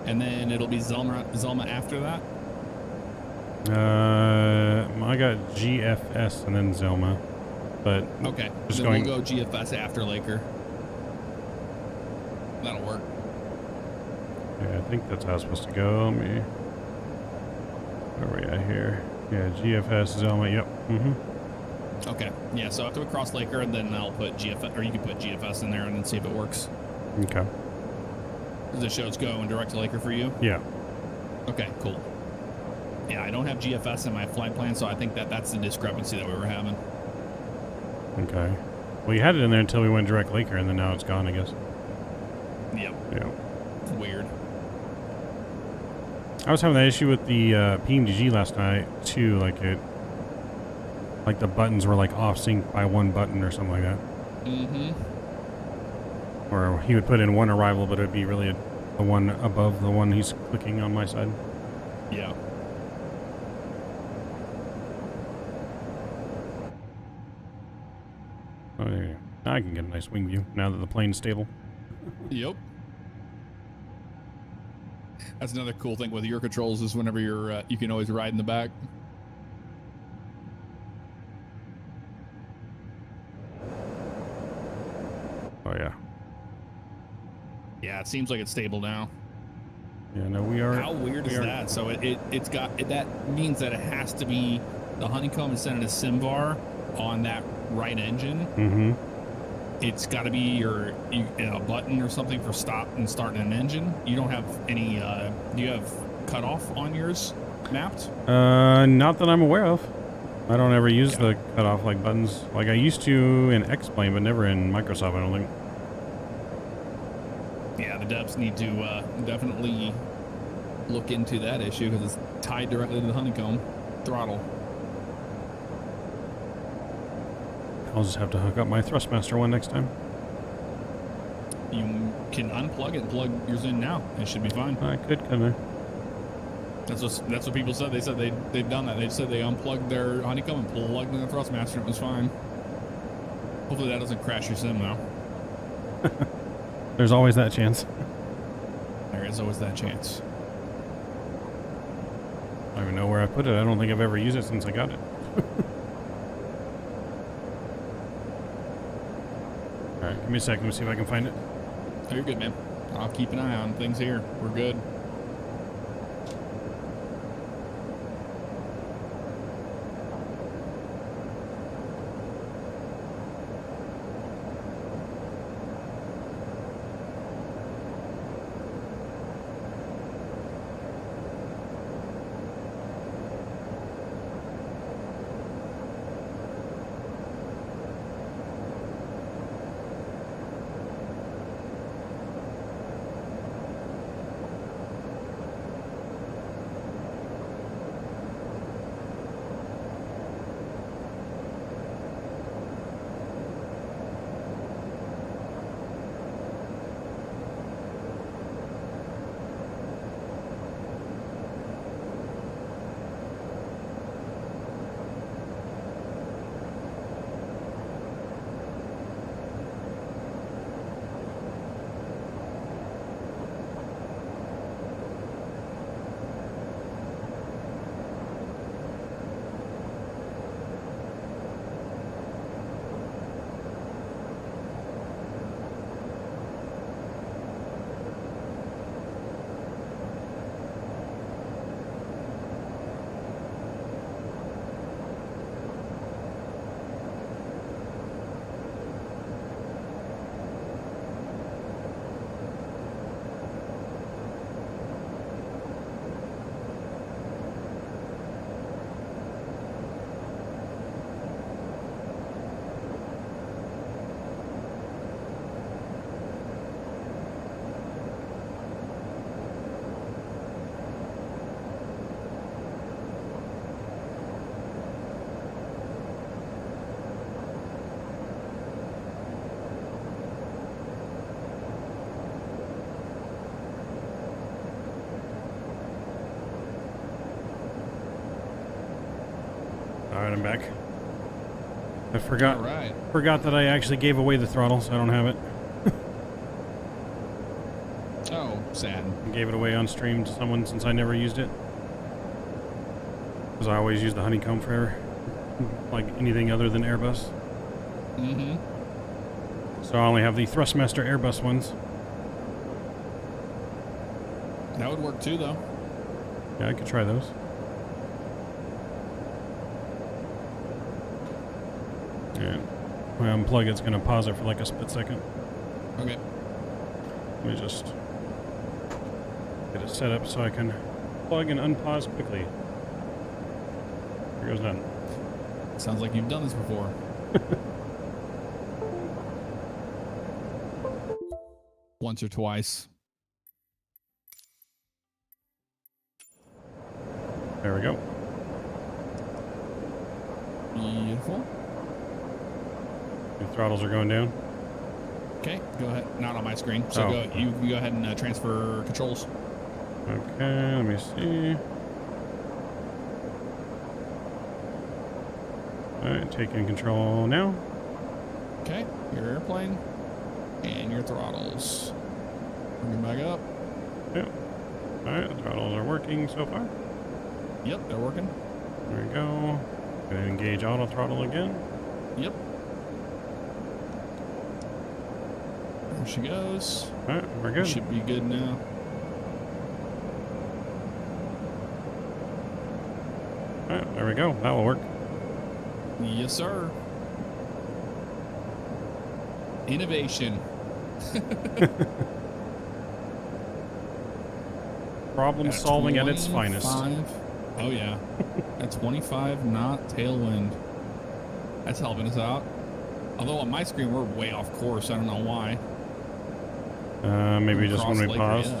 and then it'll be Zelma after that. I got GFS and then Zelma, but Okay, Just then going- we'll go GFS after Laker. That'll work. yeah, I think that's how it's supposed to go. Let me. Where are we at here? Yeah, GFS Zelma. Yep. Okay, yeah. So after we cross Laker, and then I'll put GFS, or you can put GFS in there, and then see if it works. Okay. Does it show it's going direct to Laker for you? Yeah. Okay, cool. Yeah, I don't have GFS in my flight plan, so I think that's the discrepancy that we were having. Okay. Well, you had it in there until we went direct Laker, and then now it's gone, I guess. Yep. Yeah. It's weird. I was having that issue with the PMDG last night too. Like the buttons were like off sync by one button or something like that. Mm-hmm. Or he would put in one arrival, but it would be really the one above the one he's clicking on my side. Yeah. Oh, there you go. Now I can get a nice wing view now that the plane's stable. Yep. That's another cool thing with your controls is whenever you're, you can always ride in the back. Oh yeah. Yeah, it seems like it's stable now. Yeah, no, we are. How weird is that? So it's got that means that it has to be the Honeycomb instead of the SimVar on that right engine. Mm-hmm. It's got to be a button or something for stop and starting an engine. You don't have any. Do you have cutoff on yours mapped? Not that I'm aware of. I don't ever use the cutoff like buttons. Like I used to in X-Plane, but never in Microsoft. I don't think. Yeah, the devs need to definitely look into that issue because it's tied directly to the Honeycomb throttle. I'll just have to hook up my Thrustmaster one next time. You can unplug it and plug yours in now. It should be fine. I could, couldn't I? That's what people said. They said they've done that. They said they unplugged their Honeycomb and plugged in the Thrustmaster and it was fine. Hopefully that doesn't crash your sim though. There's always that chance. There is always that chance. I don't even know where I put it. I don't think I've ever used it since I got it. Alright, give me a second. Let me see if I can find it. Oh, you're good, man. I'll keep an eye on things here. We're good. Alright, I'm back. I forgot All right. that I actually gave away the throttle, so I don't have it. Oh, sad. I gave it away on stream to someone since I never used it. Because I always use the Honeycomb for like anything other than Airbus. Mm-hmm. So I only have the Thrustmaster Airbus ones. That would work too, though. Yeah, I could try those. And when I unplug it's going to pause it for like a split second. Okay. Let me just get it set up so I can plug and unpause quickly. Here goes nothing. Sounds like you've done this before. once or twice. There we go. Beautiful. The throttles are going down. Okay, go ahead. Not on my screen. So you can go ahead and transfer controls. Okay, let me see. All right, taking control now. Okay, your airplane and your throttles. Bring them back up. Yep. All right, the throttles are working so far. Yep, they're working. There we go. Gonna engage auto throttle again. Yep. There she goes. All right, we're good. Should be good now. All right, there we go. That will work. Yes, sir. Innovation. Problem solving at its finest. Oh yeah. At 25 knot tailwind. That's helping us out. Although on my screen we're way off course. I don't know why. Maybe just when we paused.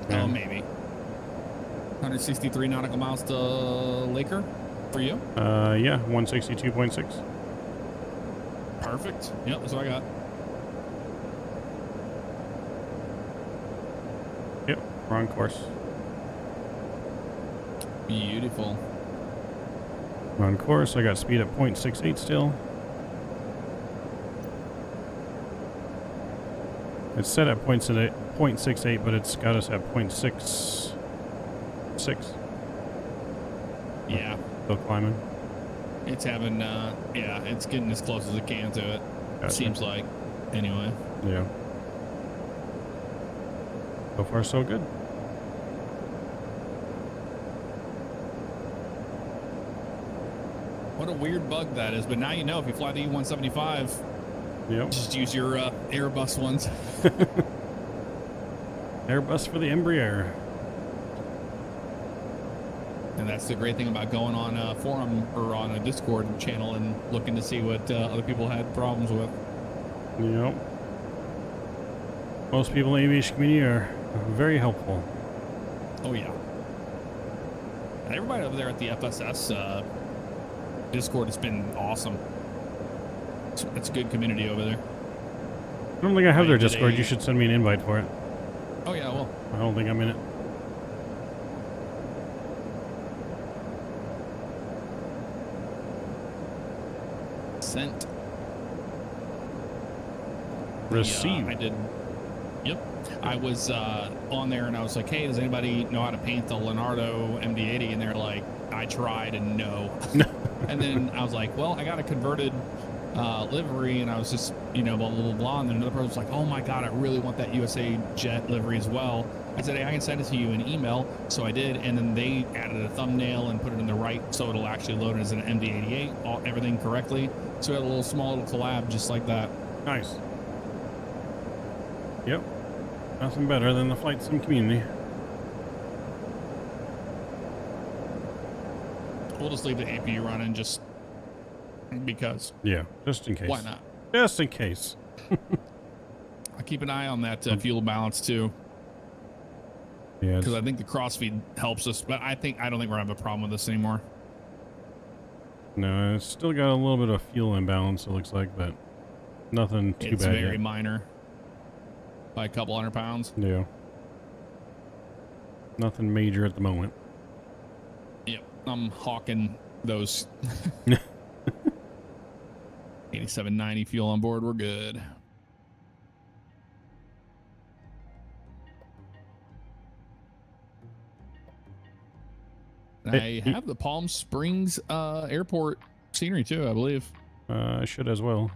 Oh, maybe. 163 nautical miles to Laker for you? Yeah, 162.6. Perfect. Yep, that's what I got. Yep, we're on course. Beautiful. We're on course. I got speed at 0.68 still. It's set at 0.68, but it's got us at 0.66. Yeah. Still climbing. It's having, yeah, it's getting as close as it can to it. Gotcha. Seems like. Anyway. Yeah. So far, so good. What a weird bug that is, but now you know if you fly the E-175, Yep. just use your Airbus ones. Airbus for the Embraer. And that's the great thing about going on a forum or on a Discord channel and looking to see what other people had problems with. Yep. Most people in the aviation community are very helpful. Oh yeah. And everybody over there at the FSS Discord has been awesome. It's a good community over there. I don't think I have their Discord. You should send me an invite for it. Oh yeah, well. I don't think I'm in it. Sent. Receive. I did. Yep. I was on there and I was like, hey, does anybody know how to paint the Leonardo MD-80? And they're like, I tried and no. And then I was like, well, I got a converted livery, and I was just, you know, blah, blah, blah, blah. And then another person was like, oh my God, I really want that USA Jet livery as well. I said, hey, I can send it to you in email. So I did. And then they added a thumbnail and put it in the right, so it'll actually load it as an MD-88, everything correctly. So we had a little small little collab just like that. Nice. Yep. Nothing better than the Flightsim community. We'll just leave the APU running just because. Yeah, just in case. Why not? Just in case. I'll keep an eye on that fuel balance too. Yeah. Because I think the crossfeed helps us, but I don't think we're having a problem with this anymore. No, it's still got a little bit of fuel imbalance, it looks like, but nothing too It's bad very yet. minor. By a couple 100 pounds. Yeah. Nothing major at the moment. Yep. I'm hawking those 8790 fuel on board. We're good. I have the Palm Springs airport scenery too, I believe. I should as well.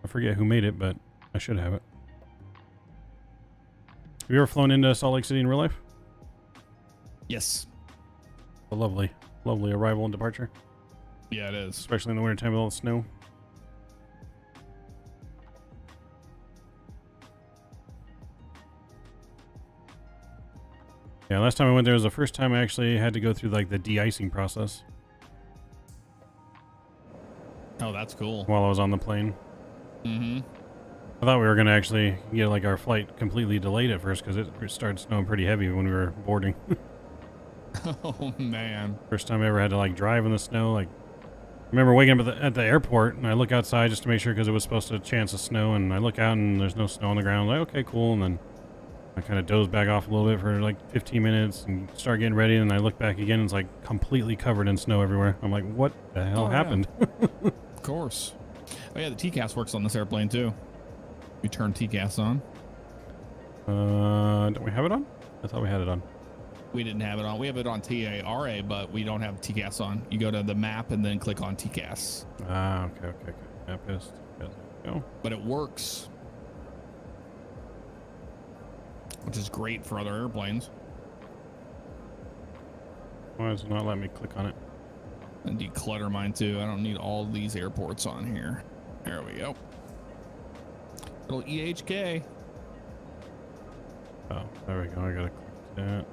I forget who made it, but I should have it. Have you ever flown into Salt Lake City in real life? Yes. A lovely, lovely arrival and departure. Yeah, it is. Especially in the wintertime with all the snow. Yeah, last time I went there was the first time I actually had to go through like the de-icing process Oh, that's cool. while I was on the plane. Mm-hmm. I thought we were gonna actually get like our flight completely delayed at first because it started snowing pretty heavy when we were boarding. Oh man. First time I ever had to like drive in the snow. Like, I remember waking up at the airport and I look outside just to make sure because it was supposed to chance of snow, and I look out and there's no snow on the ground. Like, okay, cool. And then I kind of doze back off a little bit for like 15 minutes and start getting ready, and I look back again and it's like completely covered in snow everywhere. I'm like, what the hell happened? Yeah. Of course. Oh yeah, the TCAS works on this airplane too. We turn TCAS on. Don't we have it on? I thought we had it on. We didn't have it on. We have it on TARA, but we don't have TCAS on. You go to the map and then click on TCAS. Ah, okay. Map is. Go. But it works, which is great for other airplanes. Why does it not let me click on it? And declutter mine too. I don't need all these airports on here. There we go. Little EHK. Oh, there we go. I gotta click that.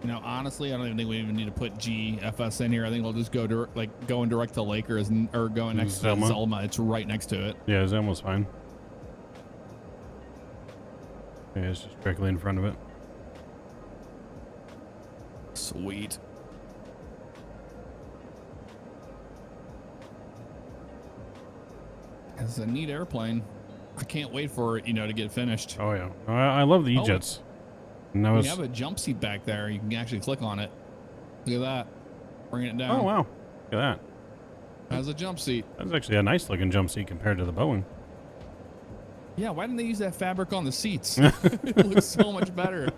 You know, honestly, I don't even think we even need to put GFS in here. I think we'll just go going direct to Lakers or going next to Zelma. It's right next to it. Yeah, Zelma's fine. Yeah, it's just directly in front of it. Sweet. It's a neat airplane. I can't wait for it, to get finished. Oh yeah, I love the E-Jets. And that We was. have a jump seat back there. You can actually click on it. Look at that. Bringing it down. Oh wow, look at that. Has a jump seat. That's actually a nice looking jump seat compared to the Boeing. Yeah, why didn't they use that fabric on the seats? It looks so much better.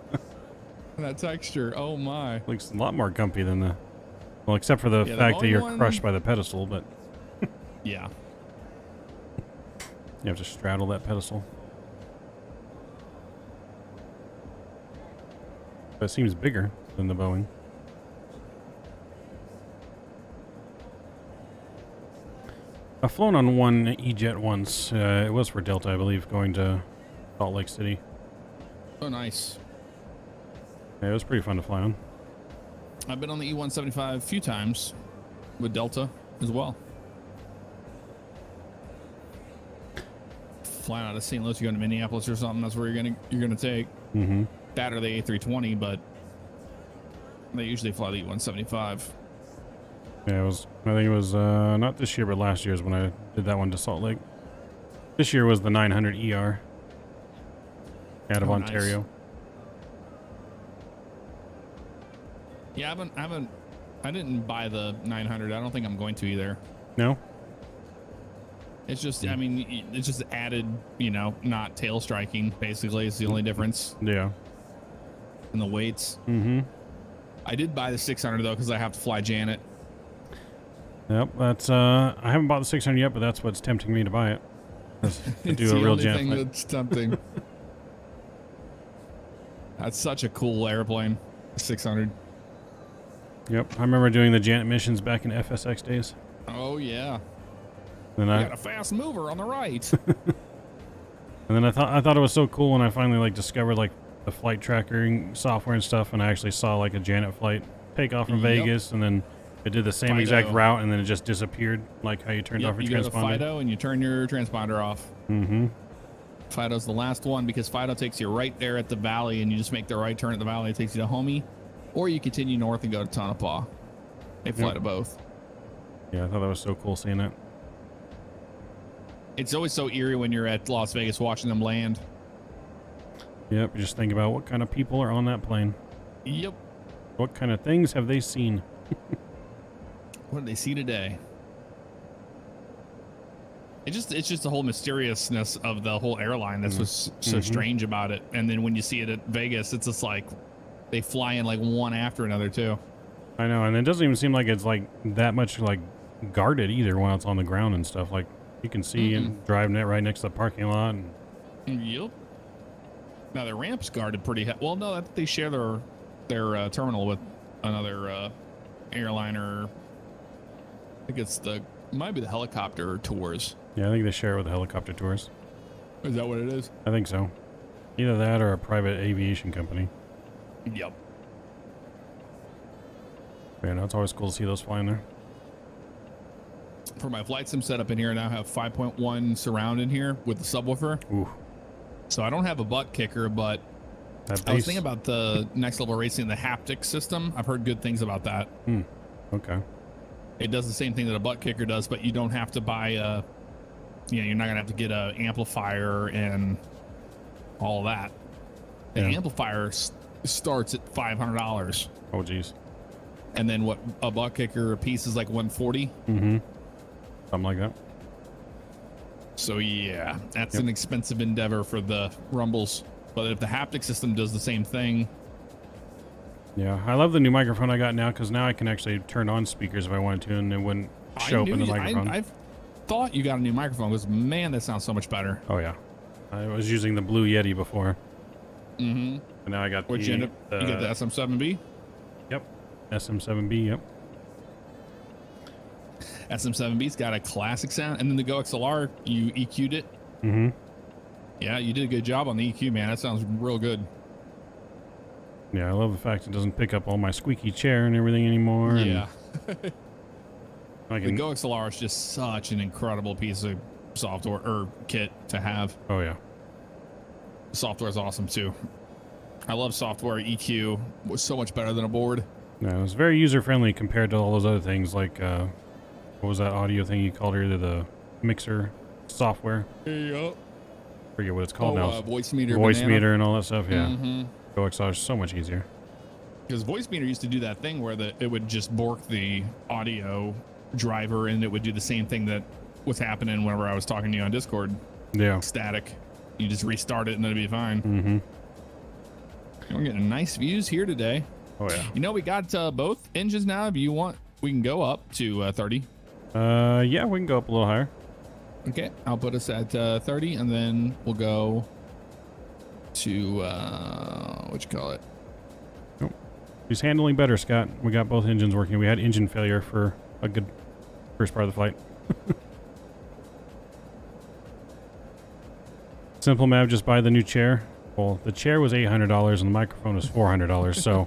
That texture. Oh my. Looks a lot more comfy than the. Well, except for the fact that you're crushed by the pedestal, but yeah. you have to straddle that pedestal. But it seems bigger than the Boeing. I've flown on one E-Jet once. It was for Delta, I believe, going to Salt Lake City. Oh, nice. Yeah, it was pretty fun to fly on. I've been on the E-175 a few times with Delta as well. Flying out of St. Louis, you go to Minneapolis or something. That's where you're gonna take. Mm-hmm. That or the A320, but they usually fly the E-175. Yeah, I think it was not this year, but last year's when I did that one to Salt Lake. This year was the 900ER out of Ontario. Nice. Yeah, I didn't buy the 900. I don't think I'm going to either. No? It's just, I mean, it's just added, not tail striking, basically. It's the only difference. Yeah. And the weights. Mm-hmm. I did buy the 600 though, because I have to fly Janet. Yep, that's I haven't bought the 600 yet, but that's what's tempting me to buy it. To do a real Janet flight. That's tempting. That's such a cool airplane, 600. Yep, I remember doing the Janet missions back in FSX days. Oh yeah. Then I got a fast mover on the right. And then I thought it was so cool when I finally discovered the flight tracking software and stuff, and I actually saw a Janet flight take off from Vegas, and then it did the same exact route, and then it just disappeared, like how you turned off your transponder. You go to FIDO and you turn your transponder off. Mm-hmm. FIDO's the last one because FIDO takes you right there at the valley, and you just make the right turn at the valley. It takes you to Homey, or you continue north and go to Tonopah. They fly to both. Yeah, I thought that was so cool seeing it. It's always so eerie when you're at Las Vegas watching them land. Yep, just think about what kind of people are on that plane. Yep. What kind of things have they seen? What did they see today? It's just the whole mysteriousness of the whole airline that's what's so strange about it. And then when you see it at Vegas, it's just like they fly in one after another too. I know, and it doesn't even seem like it's that much guarded either when it's on the ground and stuff. You can see and driving it right next to the parking lot. And yep. Now their ramp's guarded pretty. Well, no, they share their terminal with another airliner. I think might be the helicopter tours. Yeah, I think they share it with the helicopter tours. Is that what it is? I think so. Either that or a private aviation company. Yep. Yeah, no, it's always cool to see those flying there. For my flight sim setup in here, I now have 5.1 surround in here with the subwoofer. Ooh, So I don't have a butt kicker, but that I was bass. thinking about the next level racing, the haptic system. I've heard good things about that. Okay. It does the same thing that a butt kicker does, but you don't have to buy a, you're not gonna have to get a amplifier and all that. The Yeah. amplifier starts at $500, Oh, geez. and then what a butt kicker piece is like 140. Mm-hmm. Something like that. So yeah, that's Yep. an expensive endeavor for the rumbles. But if the haptic system does the same thing, Yeah, I love the new microphone I got now because now I can actually turn on speakers if I wanted to, and it wouldn't show up in the microphone. I've thought you got a new microphone because man, that sounds so much better. Oh yeah, I was using the Blue Yeti before, Mm-hmm. and now I got Which the end up you get the SM7B. Yep, SM7B. Yep. SM7B's got a classic sound, and then the Go XLR, you EQ'd it. Mm-hmm. Yeah, you did a good job on the EQ, man. That sounds real good. Yeah, I love the fact it doesn't pick up all my squeaky chair and everything anymore. and Yeah, I the can. Go XLR is just such an incredible piece of software or kit to have. Oh yeah. Software is awesome too. I love software. EQ was so much better than a board. No, it's very user friendly compared to all those other things like what was that audio thing you called earlier? The mixer software. Yep. Forget what it's called now. Voice meter. Voice meter and all that stuff. Yeah. Mm-hmm. Go XLR is so much easier. Because voice meter used to do that thing where it would just bork the audio driver, and it would do the same thing that was happening whenever I was talking to you on Discord. Yeah. Static. You just restart it and it'll be fine. Mm-hmm. We're getting nice views here today. Oh yeah. You know, we got both engines now. If you want, we can go up to 30. Yeah, we can go up a little higher. Okay, I'll put us at 30, and then we'll go to what you call it? He's handling better, Scott. We got both engines working. We had engine failure for a good first part of the flight. Simple Mav, just buy the new chair. Well, the chair was $800 and the microphone was $400, so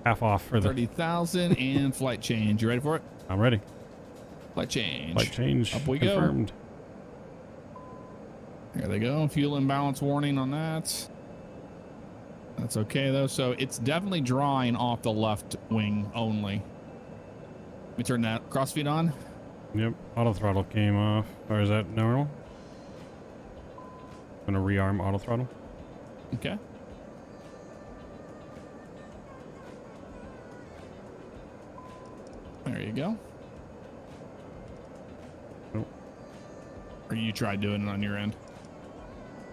half off for the 30,000 and flight change. You ready for it? I'm ready. Flight change. Flight change. Up we confirmed. go. There they go. Fuel imbalance warning on that. That's okay though. So it's definitely drawing off the left wing only. Let me turn that crossfeed on. Yep. Auto throttle came off. Or is that normal? I'm gonna rearm auto throttle. Okay. There you go. Nope. Or you tried doing it on your end?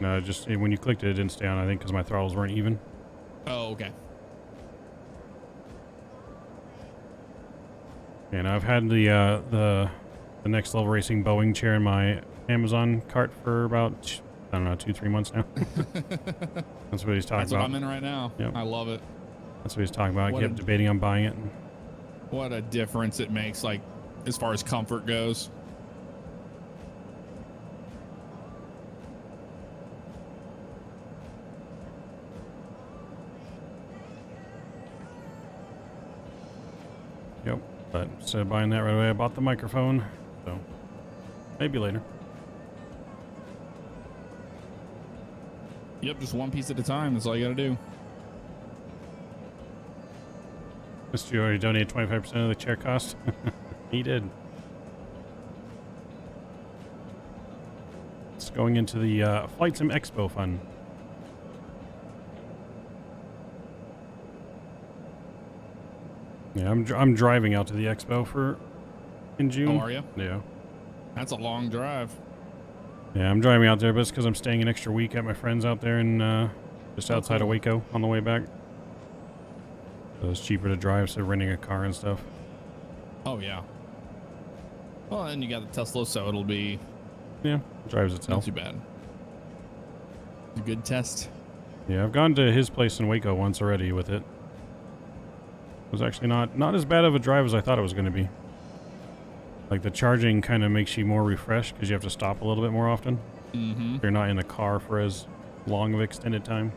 No, just when you clicked it, it didn't stay on. I think because my throttles weren't even. Oh, okay. And I've had the next level racing Boeing chair in my Amazon cart for about, I don't know, 2-3 months now. That's what he's talking That's about. what I'm in right now. Yep. I love it. That's what he's talking about. I What kept a- debating on buying it. What a difference it makes, like, as far as comfort goes. Yep. But instead of buying that right away, I bought the microphone. So maybe later. Yep, just one piece at a time. That's all you got to do. Mr. You already donated 25% of the chair cost. He did. It's going into the Flightsim Expo Fund. Yeah, I'm driving out to the expo in June. Oh, are you? Yeah. That's a long drive. Yeah, I'm driving out there, but it's because I'm staying an extra week at my friend's out there in just outside of Waco on the way back. So it's cheaper to drive, so renting a car and stuff. Oh, yeah. Well, and you got the Tesla, so it'll be Yeah, it drives not itself. too bad. A good test. Yeah, I've gone to his place in Waco once already with it. It was actually not as bad of a drive as I thought it was going to be. Like the charging kind of makes you more refreshed because you have to stop a little bit more often. Mm-hmm. You're not in the car for as long of extended time.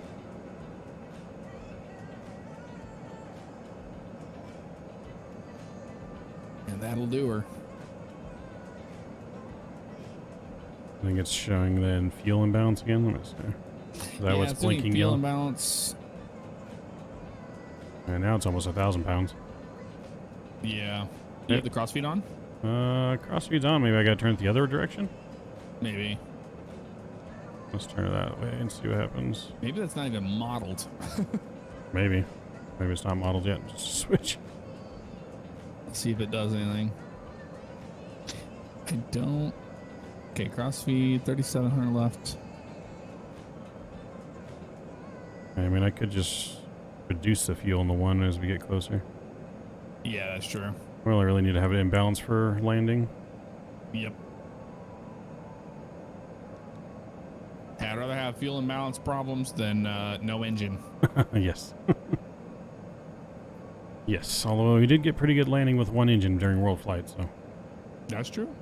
And that'll do her. I think it's showing then fuel imbalance again. Let me see. Is that what's it's doing blinking fuel yellow? imbalance. And now it's almost 1,000 pounds. Yeah. You have the crossfeed on? Crossfeed's on. Maybe I gotta turn it the other direction. Maybe. Let's turn it that way and see what happens. Maybe that's not even modeled. Maybe. Maybe it's not modeled yet. Just switch. Let's see if it does anything. I don't. Okay, crossfeed, 3,700 left. I mean, I could just reduce the fuel in the one as we get closer. Yeah, that's true. Well, I really need to have it in balance for landing. Yep. I'd rather have fuel imbalance problems than no engine. Yes. Yes, although we did get pretty good landing with one engine during world flight, so. That's true.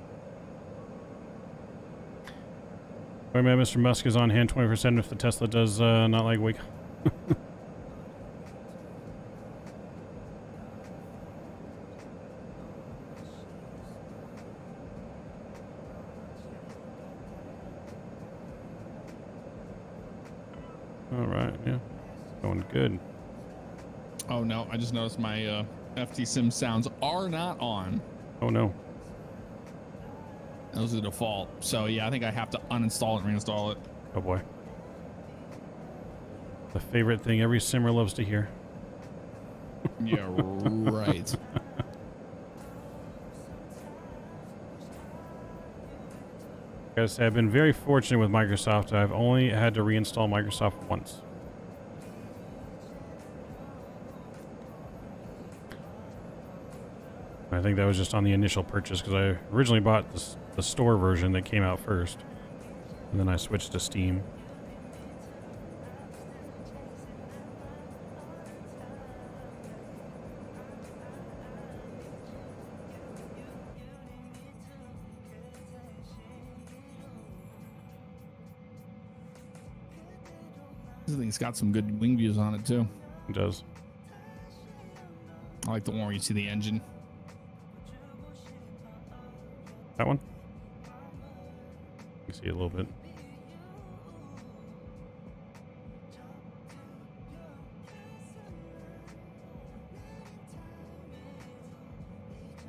Wait a minute, Mr. Musk is on hand 24/7 if the Tesla does not like wake. All right, yeah, going good. Oh no, I just noticed my FT-Sim sounds are not on. Oh no. Those are the default. So yeah, I think I have to uninstall it and reinstall it. Oh boy. The favorite thing every simmer loves to hear. Yeah, right. Gotta say, I've been very fortunate with Microsoft. I've only had to reinstall Microsoft once. I think that was just on the initial purchase because I originally bought the store version that came out first. And then I switched to Steam. This thing's got some good wing views on it too. It does. I like the one where you see the engine. That one? You can see it a little bit.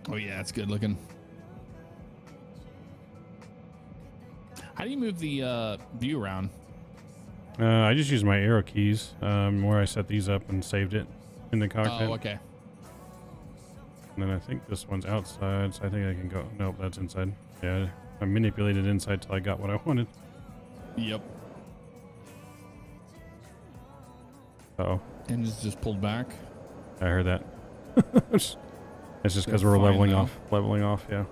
Oh yeah, it's good looking. How do you move the view around? I just used my arrow keys where I set these up and saved it in the cockpit. Oh, okay. And then I think this one's outside, so I think I can go. Nope, that's inside. Yeah, I manipulated inside till I got what I wanted. Yep. Uh-oh. Engine's just pulled back. I heard that. It's just because They're we're fine leveling now. off. Leveling off, yeah.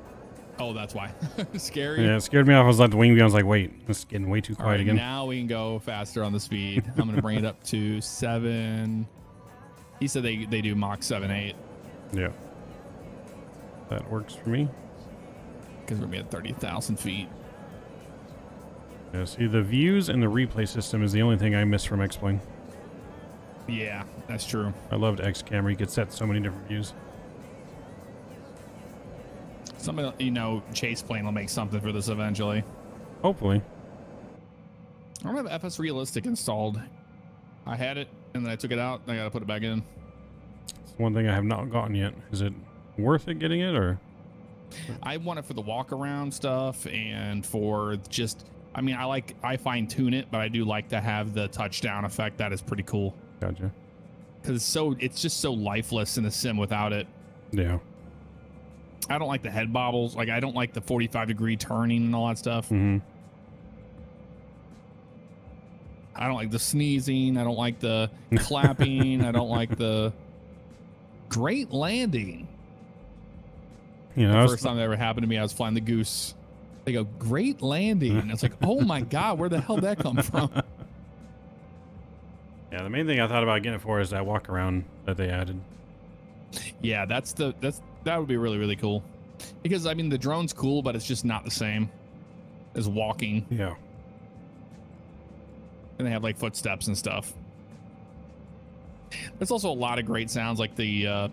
Oh, that's why. Scary. Yeah, it scared me off. I was like the wing view. I was like, wait, it's getting way too All quiet right, again. now we can go faster on the speed. I'm going to bring it up to 7. He said they do Mach 7.8 Yeah. That works for me. because we're going to be at 30,000 feet. Yeah, see, the views and the replay system is the only thing I miss from X-Plane. Yeah, that's true. I loved X-Camera. You could set so many different views. Somebody, you know, Chase Plane will make something for this eventually. Hopefully. I don't have FS Realistic installed. I had it and then I took it out. I got to put it back in. It's one thing I have not gotten yet. Is it worth it getting it, or? I want it for the walk around stuff and for just, I mean, I fine tune it, but I do like to have the touchdown effect. That is pretty cool. Gotcha. Because it's just so lifeless in the sim without it. Yeah. I don't like the head bobbles. Like, I don't like the 45-degree turning and all that stuff. Mm-hmm. I don't like the sneezing. I don't like the clapping. I don't like the great landing. You know, The first time that ever happened to me, I was flying the Goose. They go, great landing. And it's like, oh my God, where the hell did that come from? yeah, the main thing I thought about getting it for is that walk around that they added. Yeah, that would be really, really cool. Because, I mean, the drone's cool, but it's just not the same as walking. Yeah. And they have like footsteps and stuff. There's also a lot of great sounds, like the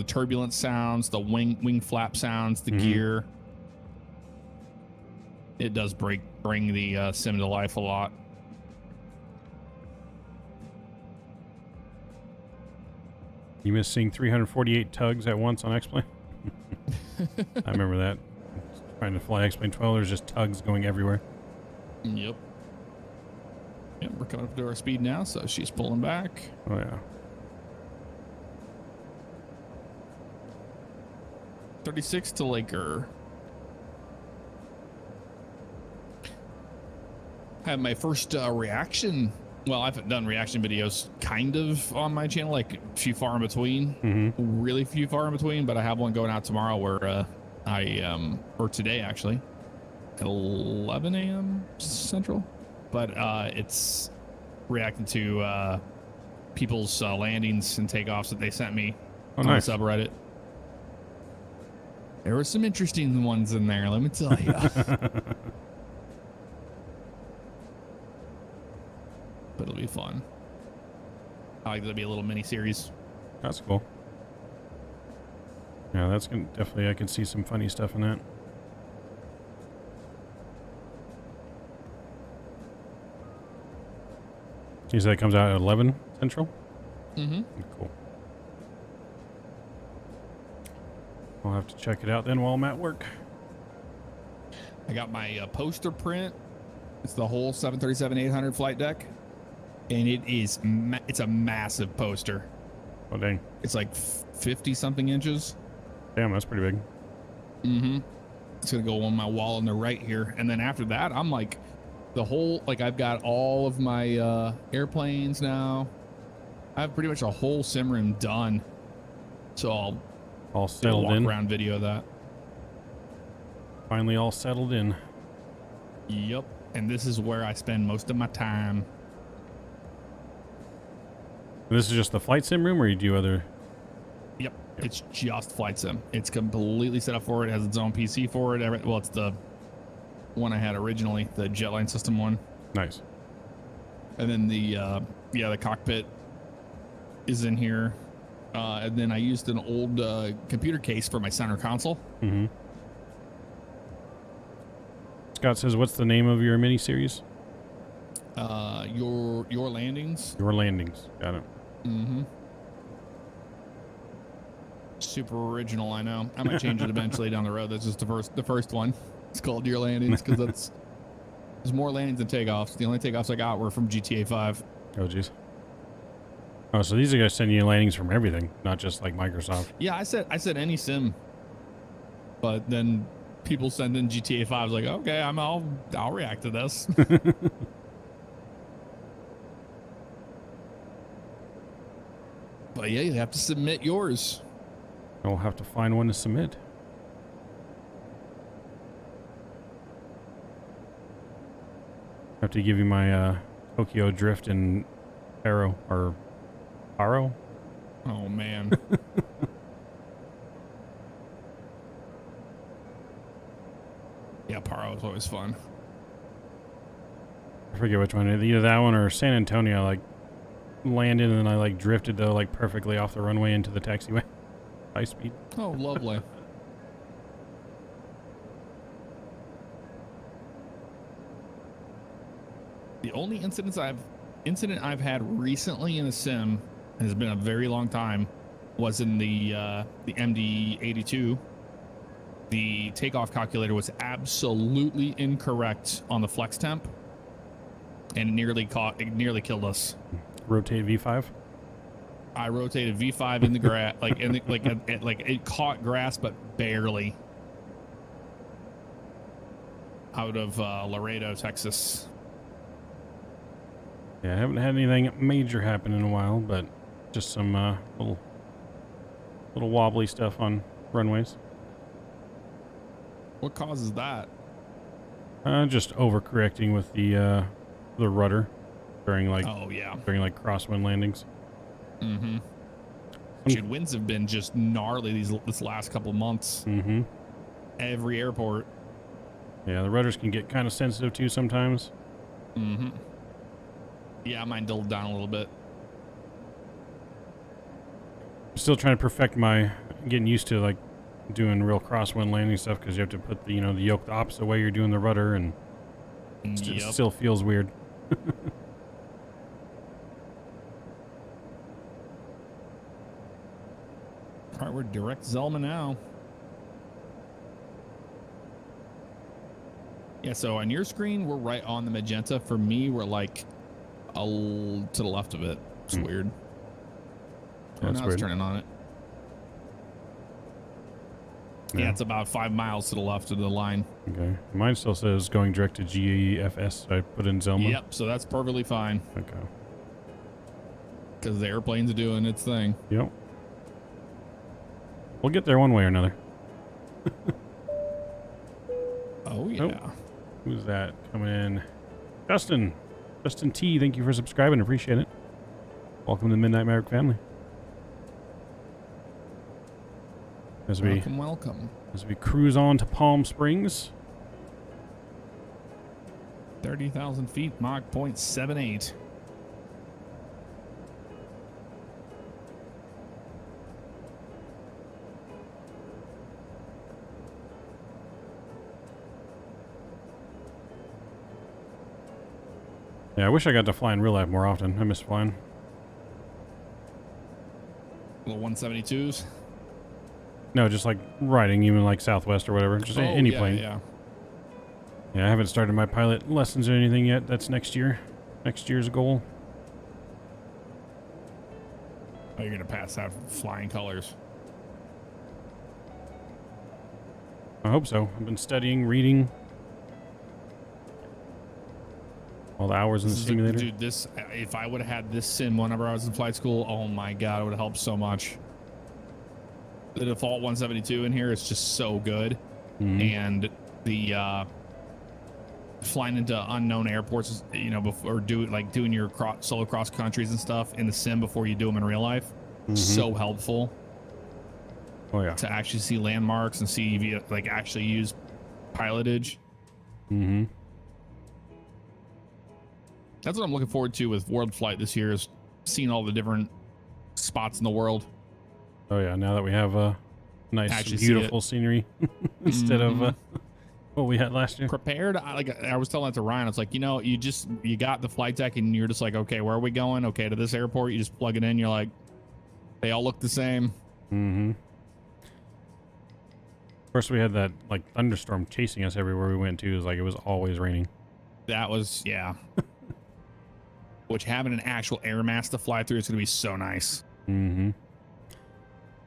turbulence sounds, the wing flap sounds, the gear. It does bring the sim to life a lot. You miss seeing 348 tugs at once on X-Plane? I remember that. Trying to fly X-Plane 12, there's just tugs going everywhere. Yep. Yep, we're coming up to our speed now, so she's pulling back. Oh, yeah. 36 to Laker. Had my first reaction. Well, I've done reaction videos kind of on my channel, like few far in between, really few far in between, but I have one going out tomorrow where or today actually, at 11 a.m. Central, but it's reacting to people's landings and takeoffs that they sent me on nice. the subreddit. There were some interesting ones in there, let me tell you. But it'll be fun. I like there'll be a little mini series. That's cool. Yeah, that's gonna definitely, I can see some funny stuff in that. You said it comes out at 11 Central? Mm-hmm. Cool. I'll have to check it out then while I'm at work. I got my poster print. It's the whole 737-800 flight deck. And it is, it's a massive poster. Oh, dang. It's like 50 something inches. Damn, that's pretty big. Mm-hmm. It's going to go on my wall on the right here. And then after that, I'm like the whole, like I've got all of my airplanes now. I have pretty much a whole sim room done. So I'll all do a settled in. walk around video of that. Finally all settled in. Yep. And this is where I spend most of my time. This is just the flight sim room, or you do other? Yep. It's just flight sim. It's completely set up for it. It has its own PC for it. Well, it's the one I had originally, the Jetline system one. Nice. And then the cockpit is in here. And then I used an old computer case for my center console. Mm-hmm. Scott says, what's the name of your mini series? Your landings. Your landings. Got it. Mm-hmm. Super original, I know. I might change it eventually down the road. That's just the first one. It's called Your Landings because there's more landings than takeoffs. The only takeoffs I got were from GTA 5. Oh, jeez. Oh, so these are going to send you landings from everything, not just like Microsoft. Yeah, I said any sim, but then people send in GTA 5. I was like, okay, I'll react to this. But yeah, you have to submit yours. I'll have to find one to submit. I have to give you my Tokyo Drift and Arrow or Paro. Oh man. Yeah, Paro is always fun. I forget which one. Either that one or San Antonio. Like landed and then I like drifted though like perfectly off the runway into the taxiway. High speed. Oh, lovely. The only incident I've had recently in a sim, and it's been a very long time, was in the MD-82. The takeoff calculator was absolutely incorrect on the flex temp, and it nearly killed us. Rotate V5. I rotated V5 in the grass, like it caught grass, but barely. Out of Laredo, Texas. Yeah, I haven't had anything major happen in a while, but just some little wobbly stuff on runways. What causes that? Just overcorrecting with the rudder during like crosswind landings. Mm-hmm. Dude, winds have been just gnarly this last couple months. Mm-hmm. Every airport. Yeah, the rudders can get kind of sensitive too sometimes. Mm-hmm. Yeah, mine dulled down a little bit. I'm still trying to perfect my getting used to like doing real crosswind landing stuff because you have to put the, you know, the yoke the opposite way you're doing the rudder, and it still feels weird. All right, we're direct Zelma now. Yeah, so on your screen, we're right on the magenta. For me, we're like to the left of it. It's weird. Oh, That's now weird. it's turning on it. Yeah, it's about 5 miles to the left of the line. Okay. Mine still says going direct to GFS. I put in Zelma. Yep, so that's perfectly fine. Okay. Because the airplane's doing its thing. Yep. We'll get there one way or another. Oh, yeah. Oh. Who's that coming in? Justin T, thank you for subscribing. Appreciate it. Welcome to the Midnight Maverick family. Welcome. As we cruise on to Palm Springs. 30,000 feet, Mach 0.78. Yeah, I wish I got to fly in real life more often. I miss flying. Little 172s. No, just like riding, even like Southwest or whatever. Just any plane. Yeah. Yeah, I haven't started my pilot lessons or anything yet. That's next year. Next year's goal. Oh, you're going to pass out flying colors. I hope so. I've been studying, reading. All the hours in the simulator. Dude, if I would have had this sim whenever I was in flight school, oh my God, it would have helped so much. The default 172 in here is just so good. And the flying into unknown airports, you know, before doing your solo cross countries and stuff in the sim before you do them in real life, so helpful. Oh yeah. To actually see landmarks and see like actually use pilotage. That's what I'm looking forward to with World Flight this year, is seeing all the different spots in the world. Oh yeah, now that we have nice, Actually beautiful scenery instead of what we had last year. Prepared, I was telling that to Ryan. It's like, you know, you got the flight deck and you're just like, okay, where are we going? Okay, to this airport. You just plug it in. You're like, they all look the same. Of course, we had that like thunderstorm chasing us everywhere we went to. It was like it was always raining. That was, yeah. Which, having an actual air mass to fly through is going to be so nice.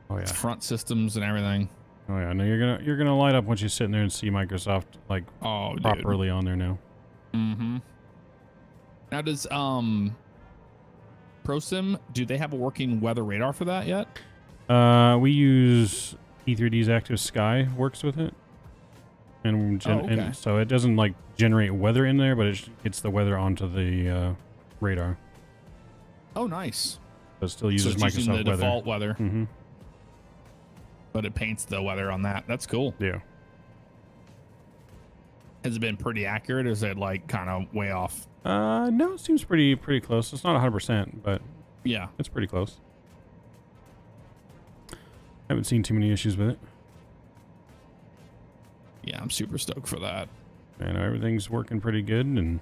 Oh yeah. Front systems and everything. Oh yeah. No, you're gonna light up once you sit in there and see Microsoft like properly on there now. Now, does ProSim, do they have a working weather radar for that yet? We use E3D's Active Sky works with it, and so it doesn't like generate weather in there, but it gets the weather onto the radar. Oh, nice. But it still uses so it's Microsoft using the weather. default weather. But it paints the weather on that. That's cool. Yeah. Has it been pretty accurate, or is it like kind of way off? No, it seems pretty close. It's not 100%, but yeah, it's pretty close. Haven't seen too many issues with it. Yeah, I'm super stoked for that. I know everything's working pretty good, and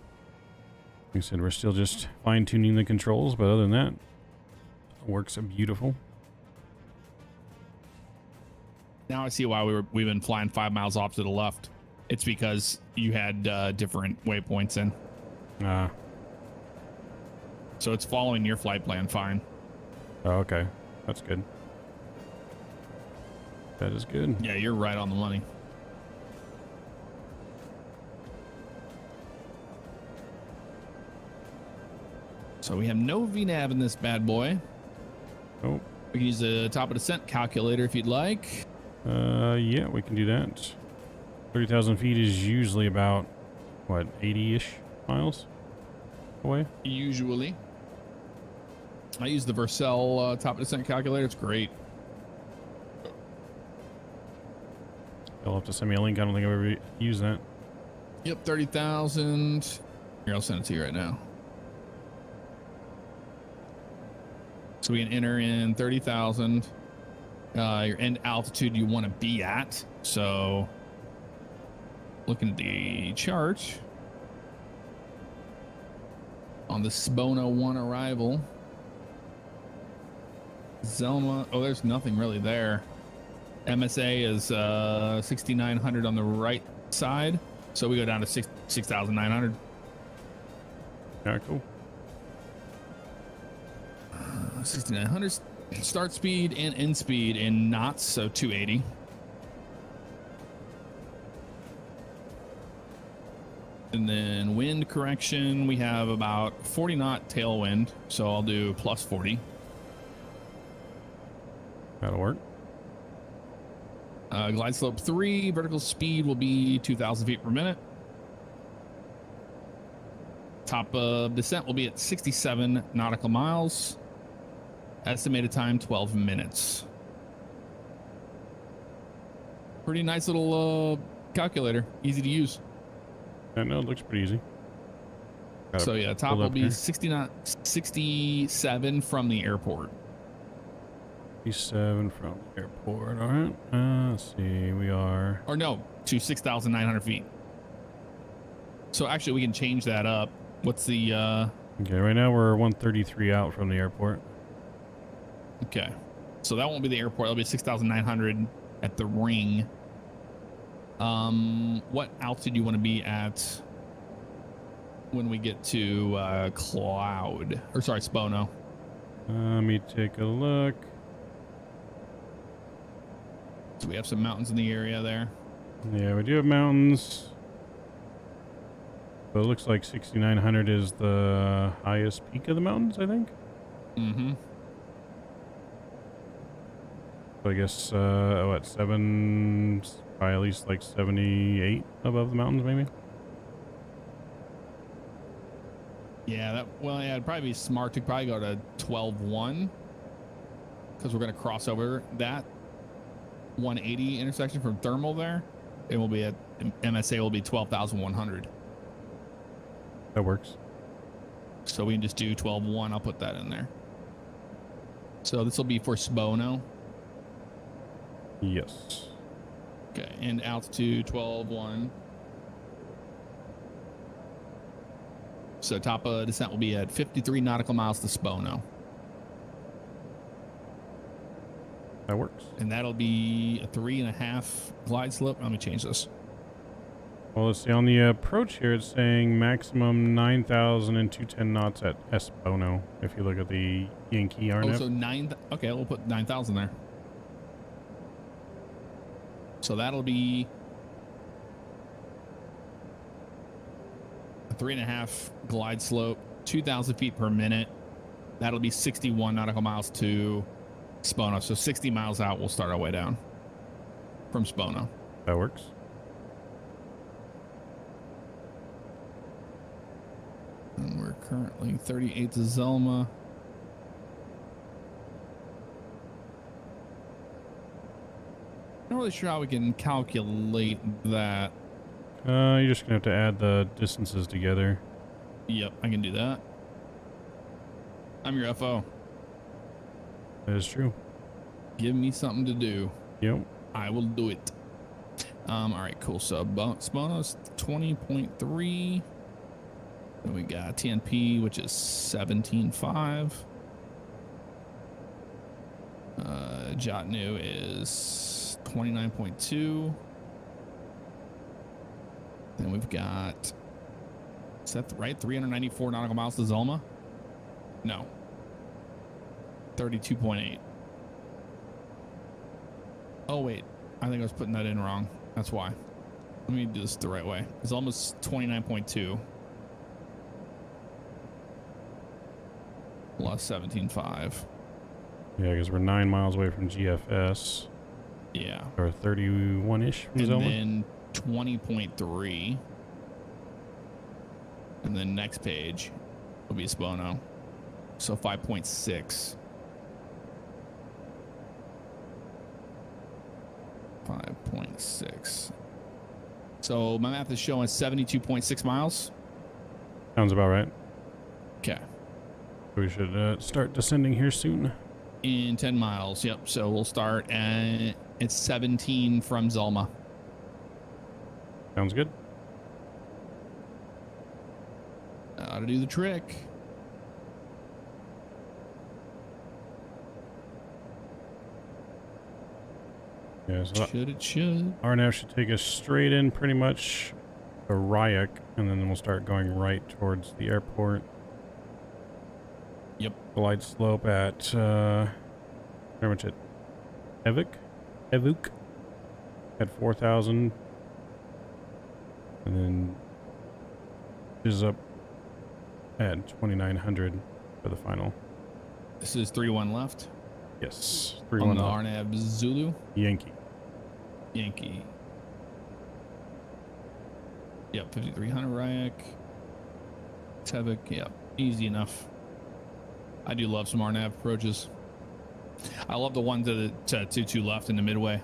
like I said, we're still just fine-tuning the controls, but other than that, it works beautiful. Now I see why we've been flying 5 miles off to the left. It's because you had different waypoints in. So it's following your flight plan fine. Oh, okay. That's good. That is good. Yeah, you're right on the money. So we have no VNAV in this bad boy. Oh. We can use the top of descent calculator if you'd like. Yeah, we can do that. 30,000 feet is usually about, what, 80-ish miles away? Usually. I use the Vercel top of descent calculator. It's great. You'll have to send me a link. I don't think I've ever used that. Yep, 30,000. Here, I'll send it to you right now. So we can enter in 30,000. Your end altitude you want to be at. So looking at the chart on the Spono 1 arrival, Zelma, oh, there's nothing really there. MSA is 6,900 on the right side. So we go down to 6,900. Yeah, cool. 6,900 start speed and end speed in knots, so 280. And then wind correction, we have about 40 knot tailwind, so I'll do plus 40. That'll work. Glide slope 3, vertical speed will be 2,000 feet per minute. Top of descent will be at 67 nautical miles. Estimated time 12 minutes. Pretty nice little calculator, easy to use. I know it looks pretty easy. So yeah, top will be 67 from the airport. 67 from the airport. All right. Let's see. We are. Or no, to 6,900 feet. So actually, we can change that up. What's the? Okay, right now we're 133 out from the airport. Okay, so that won't be the airport. It'll be 6,900 at the ring. What altitude do you want to be at when we get to Cloud? Or sorry, Spono. Let me take a look. So we have some mountains in the area there. Yeah, we do have mountains. So it looks like 6,900 is the highest peak of the mountains, I think. Mm-hmm. So I guess, what, probably at least like 78 above the mountains, maybe? Yeah, yeah, it'd probably be smart to probably go to 12.1 because we're going to cross over that 180 intersection from thermal there. It will be at MSA will be 12,100. That works. So we can just do 12.1. I'll put that in there. So this will be for Spono. Yes. Okay, and altitude 12.1. So top of descent will be at 53 nautical miles to Spono. That works. And that'll be a 3.5 glide slope. Let me change this. Well, let's see. On the approach here, it's saying maximum 9,210 knots at Spono. If you look at the Yankee RNF. Oh, so okay, we'll put 9,000 there. So that'll be a 3.5 glide slope, 2,000 feet per minute. That'll be 61 nautical miles to Spono. So 60 miles out, we'll start our way down from Spono. That works. And we're currently 38 to Zelma. Not really sure how we can calculate that. You're just gonna have to add the distances together. Yep, I can do that. I'm your FO. That is true. Give me something to do. Yep. I will do it. All right, cool. So Spono's 20.3. Then we got TNP, which is 17.5. Jotnu is 29.2. Then we've got, is that right? 394 nautical miles to Zelma? No. 32.8. Oh, wait. I think I was putting that in wrong. That's why. Let me do this the right way. It's almost 29.2. Plus 17.5. Yeah, because we're 9 miles away from GFS. Yeah. Or 31-ish from And Zelma. then 20.3. And then next page will be Spono. So 5.6. 5.6. So my math is showing 72.6 miles. Sounds about right. Okay. We should start descending here soon. In 10 miles. Yep. So we'll start at it's 17 from Zelma. Sounds good. Ought to do the trick. Yeah, so It should. RNF should take us straight in pretty much to Ryak, and then we'll start going right towards the airport. Yep. Glide slope at very much at Evuk at 4,000, and then is up at 2,900 for the final. This is 3-1 left. Yes, On 3-1 the left. Arnab Zulu. Yankee. Yankee. Yep, 5,300 Ryak. Tevik, yep, easy enough. I do love some RNAV approaches. I love the one to 2-2 left in the midway.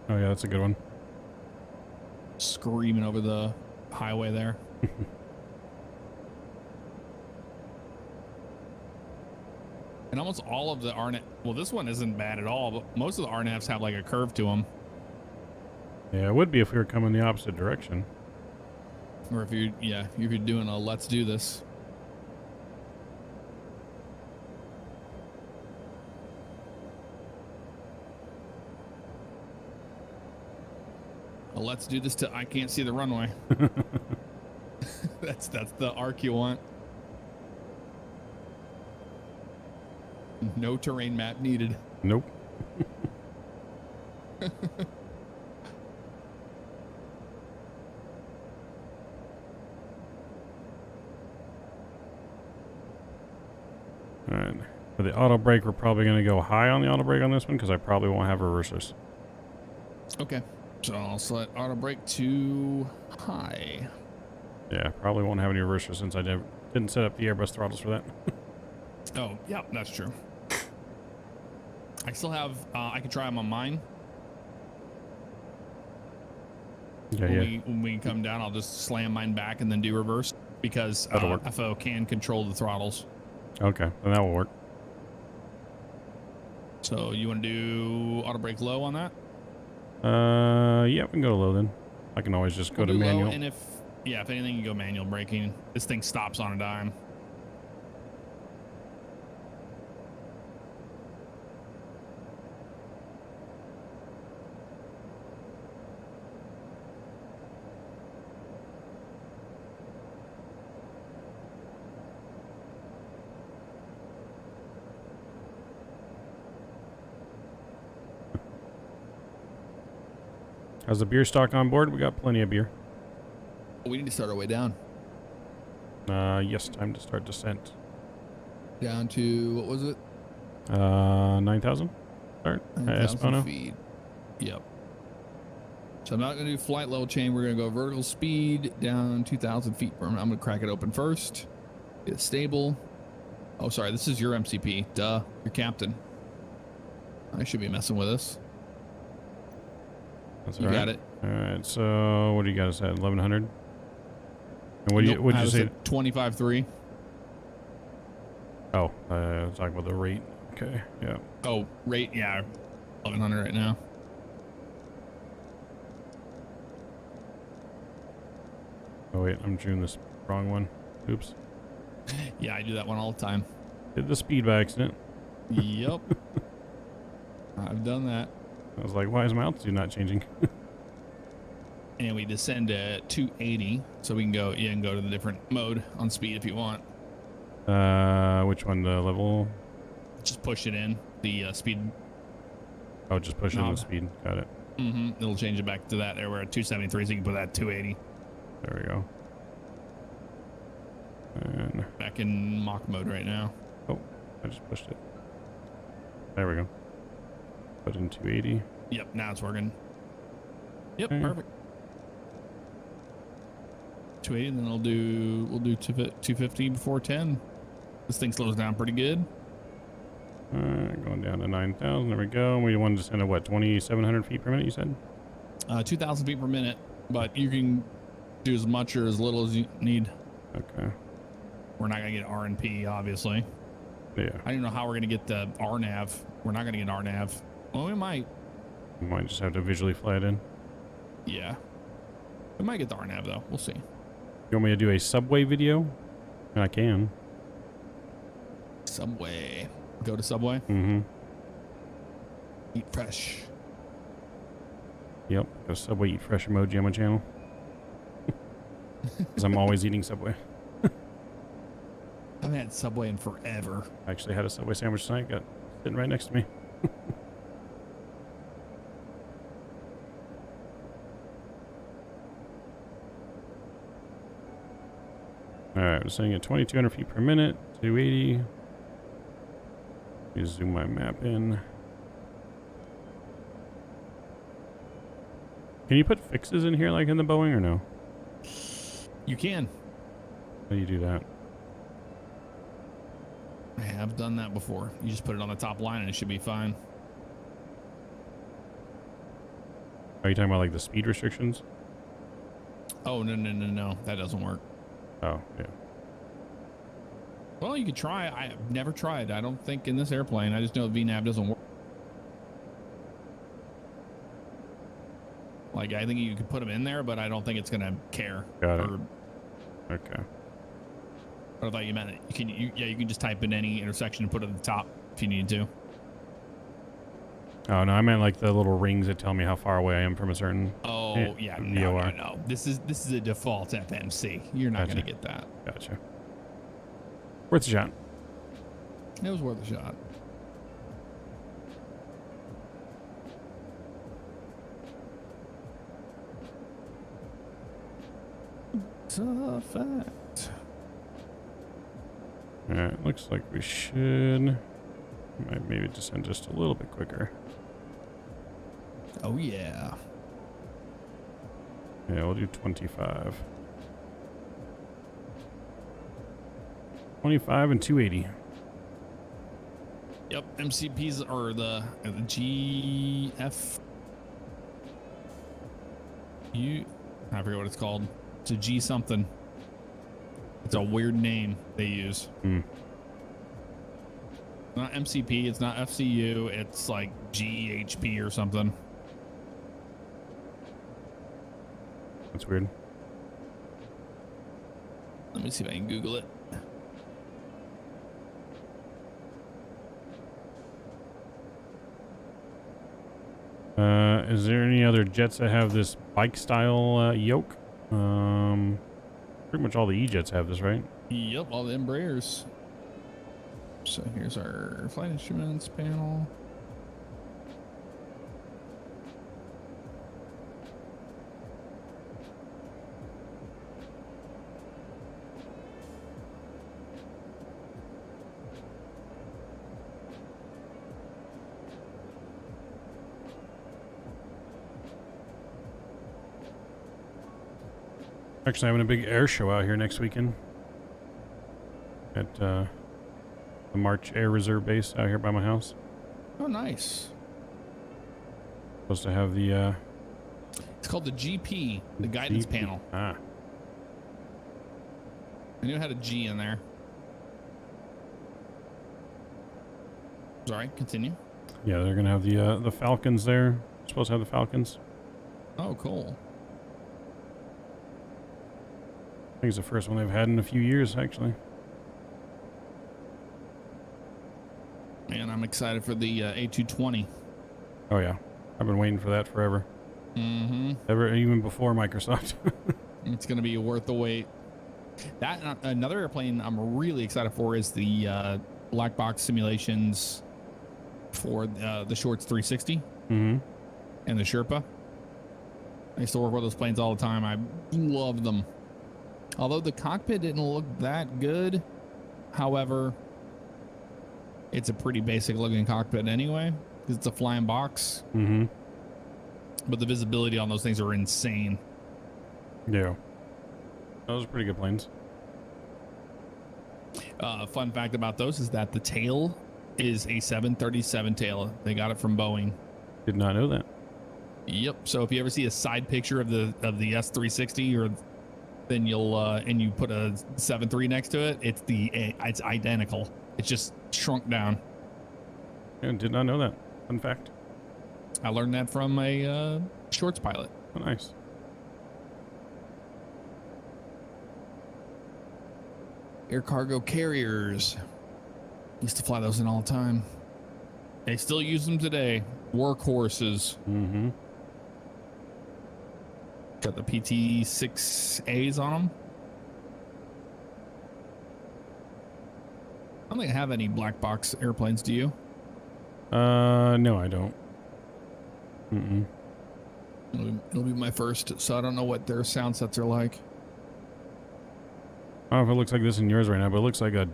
Oh yeah, that's a good one. Screaming over the highway there. And almost all of the RNAV, well, this one isn't bad at all, but most of the RNAVs have like a curve to them. Yeah, it would be if we were coming the opposite direction. Or if you're, yeah, if you're doing a let's do this. Well, let's do this to I can't see the runway. that's the arc you want. No terrain map needed. Nope. All right. For the auto brake, we're probably going to go high on the auto brake on this one because I probably won't have reversers. Okay. So I'll select auto brake to high. Yeah, probably won't have any reversers since I didn't set up the airbus throttles for that. Oh, yeah, that's true. I still have, I can try them on mine. Yeah, When we come down, I'll just slam mine back and then do reverse because That'll work. FO can control the throttles. Okay, then that will work. So you want to do auto brake low on that? Yeah, we can go low then. I can always just go to do low, manual. and if anything, you go manual braking. This thing stops on a dime. How's the beer stock on board? We got plenty of beer. We need to start our way down. Yes, time to start descent. Down to, what was it? 9,000? Start? 9,000 Espono? feet. Yep. So I'm not going to do flight level change. We're going to go vertical speed down 2,000 feet. I'm going to crack it open first. Get it stable. Oh, sorry. This is your MCP. Duh. Your captain. I should be messing with this. That's You all right. got it. All right, so what do you got us at? 1,100? And what do Nope, you, what'd I you was say? at 25.3. Oh, talking about the rate. Okay, yeah. Oh, rate. Yeah. 1,100 right now. Oh wait, I'm doing this wrong one. Oops. Yeah, I do that one all the time. Did the speed by accident. Yep. I've done that. I was like, why is my altitude not changing? And we descend to 280, so we can go to the different mode on speed if you want. Which one? The level? Just push it in the speed. Oh, just push it in Knob. the speed. Got it. It'll change it back to that. There we're at 273, so you can put that at 280. There we go. And Back in Mach mode right now. oh, I just pushed it. There we go. Put in 280. Yep, now it's working. Yep, Okay. perfect. 280, and then we'll do 250 before 10. This thing slows down pretty good. Going down to 9,000. There we go. And we want to descend at what? 2,700 feet per minute, you said? 2,000 feet per minute, but you can do as much or as little as you need. Okay. We're not gonna get RNP, obviously. Yeah. I don't even know how we're gonna get the RNAV. We're not gonna get RNAV. Well, we might. We might just have to visually fly it in. Yeah. We might get the RNAV though. We'll see. You want me to do a Subway video? I can. Subway. Go to Subway. Mm-hmm. Eat fresh. Yep. Got a Subway Eat Fresh emoji on my channel. Because I'm always eating Subway. I haven't had Subway in forever. I actually had a Subway sandwich tonight. Got sitting right next to me. Alright, I'm sitting at 2,200 feet per minute, 280. Let me zoom my map in. Can you put fixes in here like in the Boeing or no? You can. How do you do that? I have done that before. You just put it on the top line and it should be fine. Are you talking about like the speed restrictions? Oh, no. That doesn't work. Oh, yeah. Well, you could try. I have never tried. I don't think in this airplane. I just know VNAV doesn't work. Like, I think you could put them in there, but I don't think it's going to care. Got it. Okay. I thought you meant it. You can just type in any intersection and put it at the top if you need to. Oh, no, I meant like the little rings that tell me how far away I am from a certain... Oh, yeah. VOR. No. This is a default FMC. You're not going to get that. Gotcha. Worth a shot. It was worth a shot. It's a fact. Alright, looks like we should... Might maybe descend just a little bit quicker. Oh, yeah. Yeah, we'll do 25. 25 and 280. Yep, MCPs are the GF. I forget what it's called. It's a G something. It's a weird name they use. Not MCP, it's not FCU, it's like GHP or something. That's weird. Let me see if I can Google it. Is there any other jets that have this bike style yoke? Pretty much all the E-jets have this, right? Yep, all the Embraers. So here's our flight instruments panel. Actually having a big air show out here next weekend at the March Air Reserve Base out here by my house. Oh, nice. Supposed to have the It's called the GP, the guidance GP. panel. Ah, I knew it had a G in there. Sorry, continue. yeah, they're gonna have the Falcons there. Supposed to have the Falcons. Oh, cool. I think it's the first one they've had in a few years, actually. Man, I'm excited for the A220. Oh yeah, I've been waiting for that forever. Mm-hmm. Even before Microsoft. It's going to be worth the wait. That another airplane I'm really excited for is the black box simulations for the Shorts 360 Mm-hmm. and the Sherpa. I used to work with those planes all the time. I love them. Although the cockpit didn't look that good. However, it's a pretty basic looking cockpit anyway, because it's a flying box. Mm-hmm. But the visibility on those things are insane. Yeah. Those are pretty good planes. Fun fact about those is that the tail is a 737 tail. They got it from Boeing. Did not know that. Yep. So if you ever see a side picture of the S360, or then you'll and you put a 7.3 next to it, it's identical. It's just shrunk down. Yeah, did not know that. Fun fact. I learned that from a shorts pilot. Oh, nice. Air cargo carriers. Used to fly those in all the time. They still use them today. Workhorses. Mm-hmm. Got the PT-6As on them. I don't think I have any black box airplanes, do you? No, I don't. Mm-mm. It'll be my first, so I don't know what their sound sets are like. I don't know if it looks like this in yours right now, but it looks like a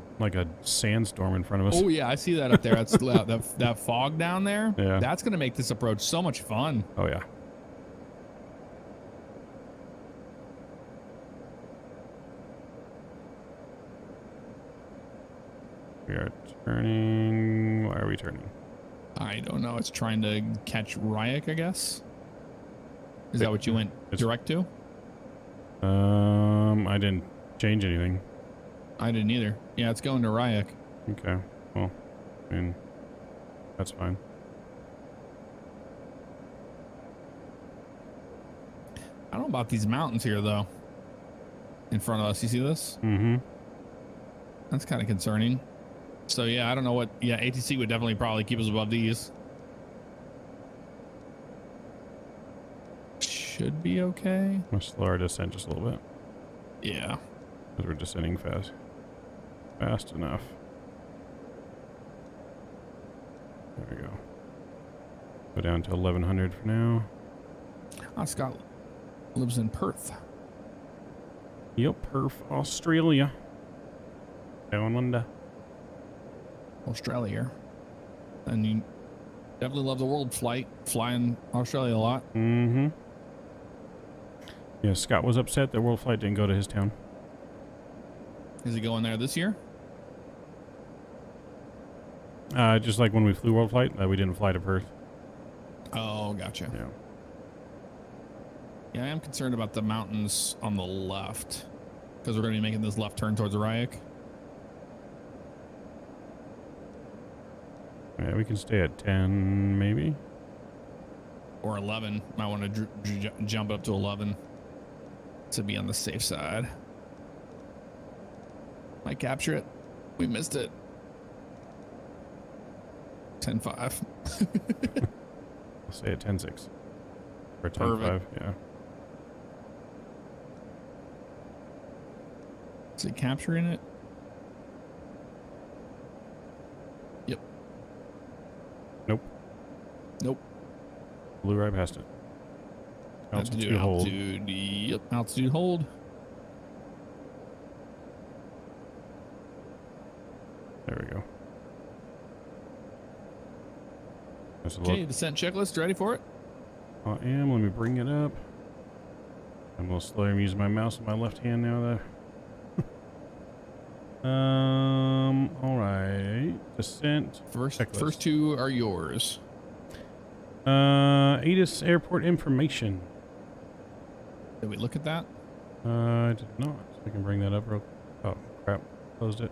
sandstorm in front of us. Oh yeah, I see that up there. That's that fog down there. Yeah. That's gonna make this approach so much fun. Oh yeah. We are turning. Why are we turning? I don't know. It's trying to catch Ryak, I guess. Is that what you went direct to? I didn't change anything. I didn't either. Yeah, it's going to Ryak. Okay. Well, I mean, that's fine. I don't know about these mountains here, though. In front of us. You see this? Mm-hmm. That's kind of concerning. So, yeah, I don't know what... Yeah, ATC would definitely probably keep us above these. Should be okay. Let's slow our descent just a little bit. Yeah. Because we're descending fast. Fast enough. There we go. Go down to 1100 for now. Scott lives in Perth. Yep, Perth, Australia. Down under. Australia. And you definitely love the world flight. Flying Australia a lot. Mm-hmm. Yeah, Scott was upset that World Flight didn't go to his town. Is he going there this year? Just like when we flew World Flight, we didn't fly to Perth. Oh, gotcha. Yeah. Yeah, I am concerned about the mountains on the left. Because we're going to be making this left turn towards Ryak. Yeah, we can stay at 10, maybe. Or 11. Might want to jump up to 11. To be on the safe side. Might capture it. We missed it. 10-5. I'll stay at 10-6. Or 10-5, yeah. Is it capturing it? Yep. Nope. Nope. Blew right past it. Altitude hold. Altitude, yep. Altitude hold. There we go. Okay, descent checklist. Ready for it? I am. Let me bring it up. I'm a little slow. I'm using my mouse with my left hand now, though. All right. Descent. First two are yours. ATIS airport information. Did we look at that? I did not. I can bring that up real. Oh crap! Closed it.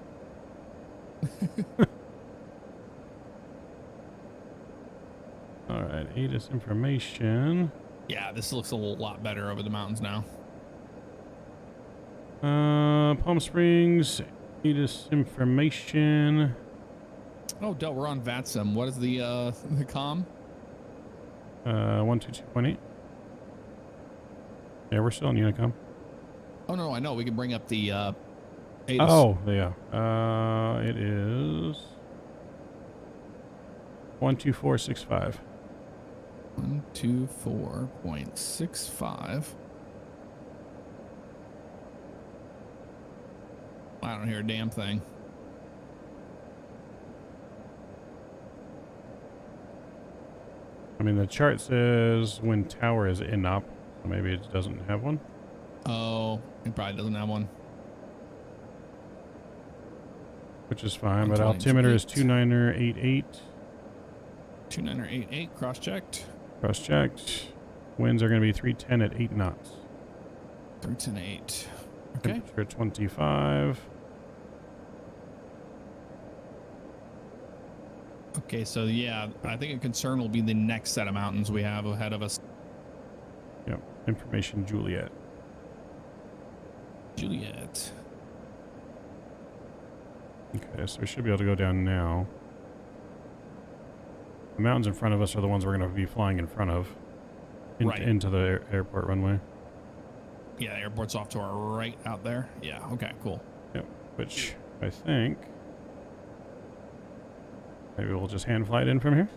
All right, ATIS information. Yeah, this looks a lot better over the mountains now. Palm Springs, ATIS information. Oh, Del, we're on VATSIM. What is the comm? 122.8. Yeah, we're still in Unicom. Oh no, I know. We can bring up the ATIS. Oh, yeah. It is 124.65. 124.65. I don't hear a damn thing. I mean, the chart says wind tower is inop, so maybe it doesn't have one. Oh, it probably doesn't have one. Which is fine, but altimeter is 29er88. 29er88, cross-checked. Cross-checked. Winds are going to be 310 at 8 knots. 310.8. Okay. Temperature 25. Okay, so yeah, I think a concern will be the next set of mountains we have ahead of us. Yep. Information Juliet. Juliet. Okay, so we should be able to go down now. The mountains in front of us are the ones we're going to be flying in front of. Right. Into the airport runway. Yeah, the airport's off to our right out there. Yeah, okay, cool. Yep. Which I think maybe we'll just hand fly it in from here.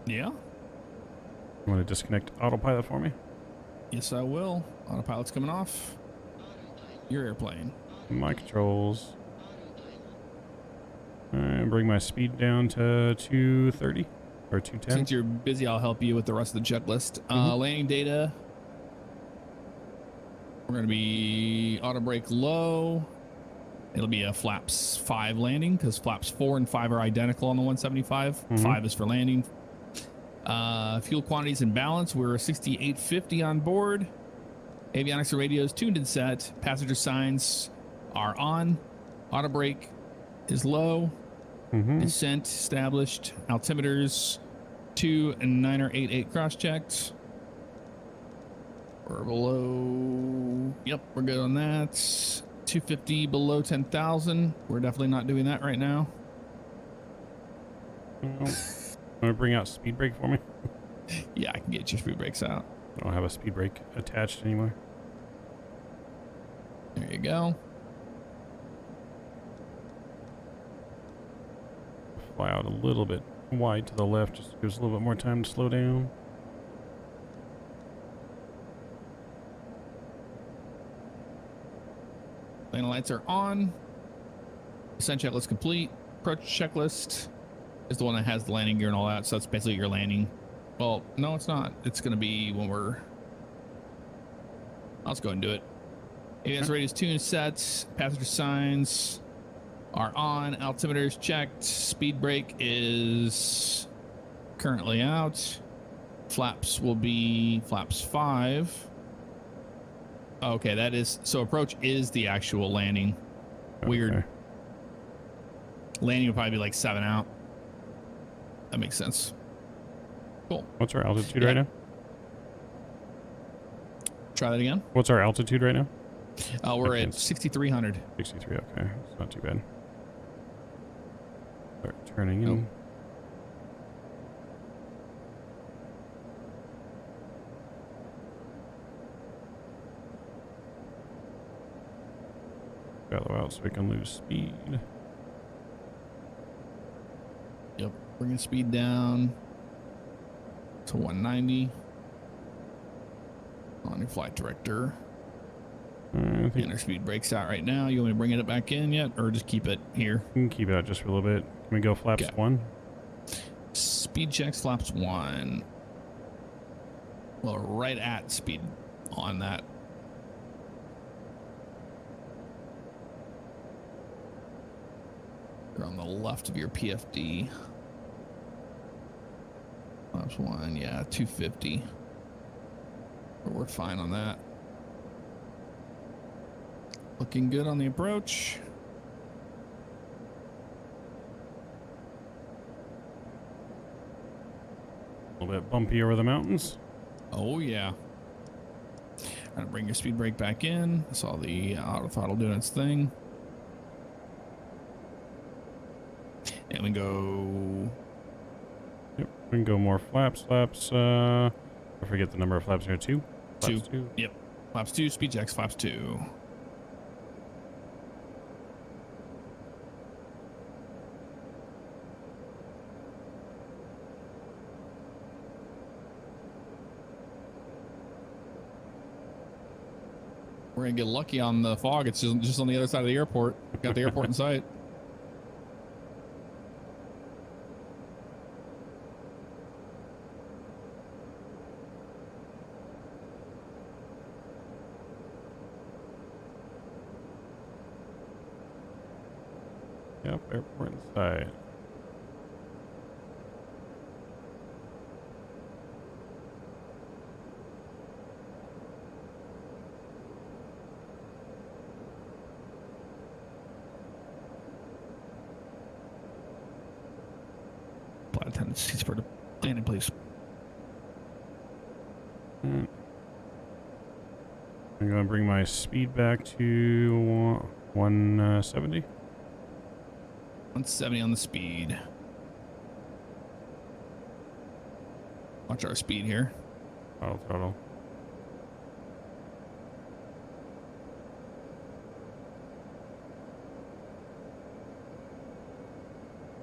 Yeah? You want to disconnect autopilot for me? Yes, I will. Autopilot's coming off. Your airplane. My controls. And bring my speed down to 230 or 210. Since you're busy, I'll help you with the rest of the checklist. Landing data. We're going to be auto brake low. It'll be a flaps 5 landing because flaps 4 and 5 are identical on the 175. 5 is for landing. Fuel quantities in balance. We're 6850 on board. Avionics and radios tuned and set. Passenger signs are on. Auto brake is low. Descent established. Altimeters 2 and 9 or 88 cross checked. We're below. Yep, we're good on that. 250 below 10,000. We're definitely not doing that right now. Want to bring out speed brake for me? Yeah, I can get your speed brakes out. I don't have a speed brake attached anywhere. There you go. Fly out a little bit wide to the left, just gives us a little bit more time to slow down. Landing lights are on. Descent checklist complete. Approach checklist is the one that has the landing gear and all that. So that's basically your landing. Well, no, it's not. It's going to be when we're... Let's go ahead and do it. AVS radius tune sets. Passenger signs are on. Altimeters checked. Speed brake is currently out. Flaps will be flaps 5. Okay, that is... So approach is the actual landing. Weird. Okay. Landing would probably be like 7 out. That makes sense. Cool. What's our altitude right now? Try that again. What's our altitude right now? We're at 6,300. 63, okay. It's not too bad. Start turning in. Bellow out so we can lose speed. Yep. Bringing speed down to 190. On your flight director. I think And our speed brakes out right now. You want me to bring it back in yet, or just keep it here? we can keep it out just for a little bit. Can we go flaps Okay. 1? Speed checks flaps 1. Well, right at speed on that. You're on the left of your PFD. Flaps 1, yeah, 250. But we're fine on that. Looking good on the approach. A little bit bumpy over the mountains. Oh, yeah. Gonna bring your speed brake back in. I saw the auto throttle doing its thing. And we go. Yep, we can go more flaps. I forget the number of flaps here. 2? Two. Flaps 2. Yep. Flaps 2, speed checks, flaps 2. We're gonna get lucky on the fog. It's just on the other side of the airport. Got the airport in sight. Yep, airport in sight. tendencies for the landing, please. I'm going to bring my speed back to 170. 170 on the speed. Watch our speed here. Auto throttle.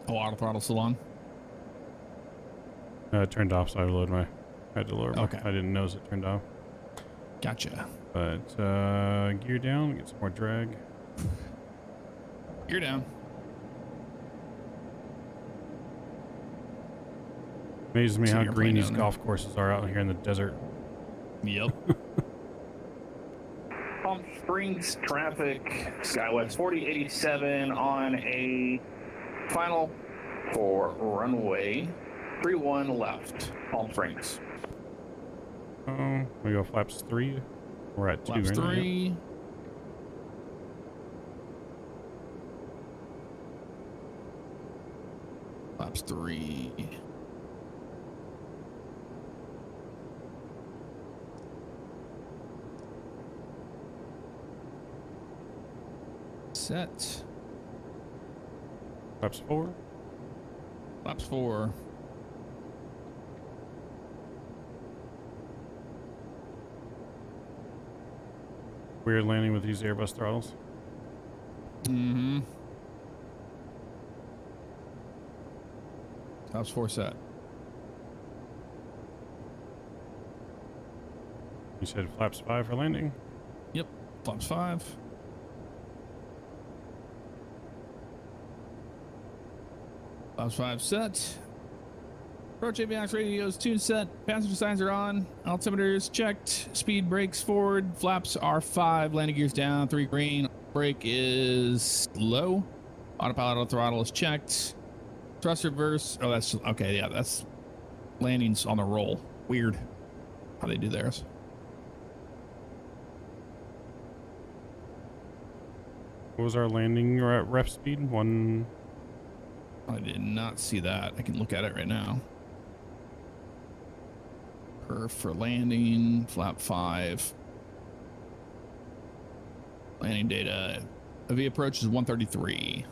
Oh, auto throttle still on. It turned off, so I lowered my. I had to lower my. Okay. I didn't notice it turned off. Gotcha. But gear down, get some more drag. You're down. Amazes me So how you're green playing these down there. golf courses are out here in the desert. Yep. Palm Springs traffic, Skywest 4087 on a final for runway 31 left, Palm Springs. Oh, we go flaps 3. We're at 2 Flaps right now. 3. Flaps 3. Set. Flaps 4. Flaps 4. Weird landing with these Airbus throttles. Mm-hmm. Flaps 4 set. You said flaps 5 for landing. Yep. Flaps 5. Flaps 5 set. Approach avionics radios tuned set. Passenger signs are on. Altimeters checked. Speed brakes forward. Flaps are 5. Landing gears down. 3 green. Brake is low. Autopilot auto throttle is checked. Thrust reverse. Oh, that's okay. Yeah, that's landings on the roll. Weird how they do theirs. What was our landing ref speed? 1. I did not see that. I can look at it right now. Perf for landing, flap 5. Landing data. AV approach is 133.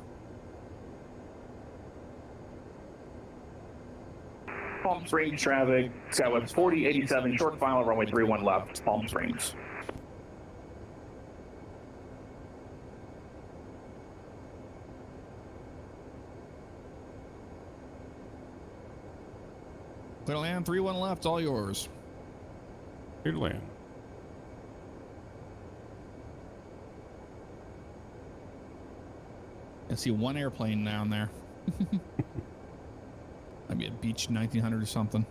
Palm Springs traffic, Skywest 4087, short final, runway 31 left, Palm Springs. Clear to land, 3-1 left, all yours. Clear to land. I see one airplane down there. Maybe a Beech 1900 or something.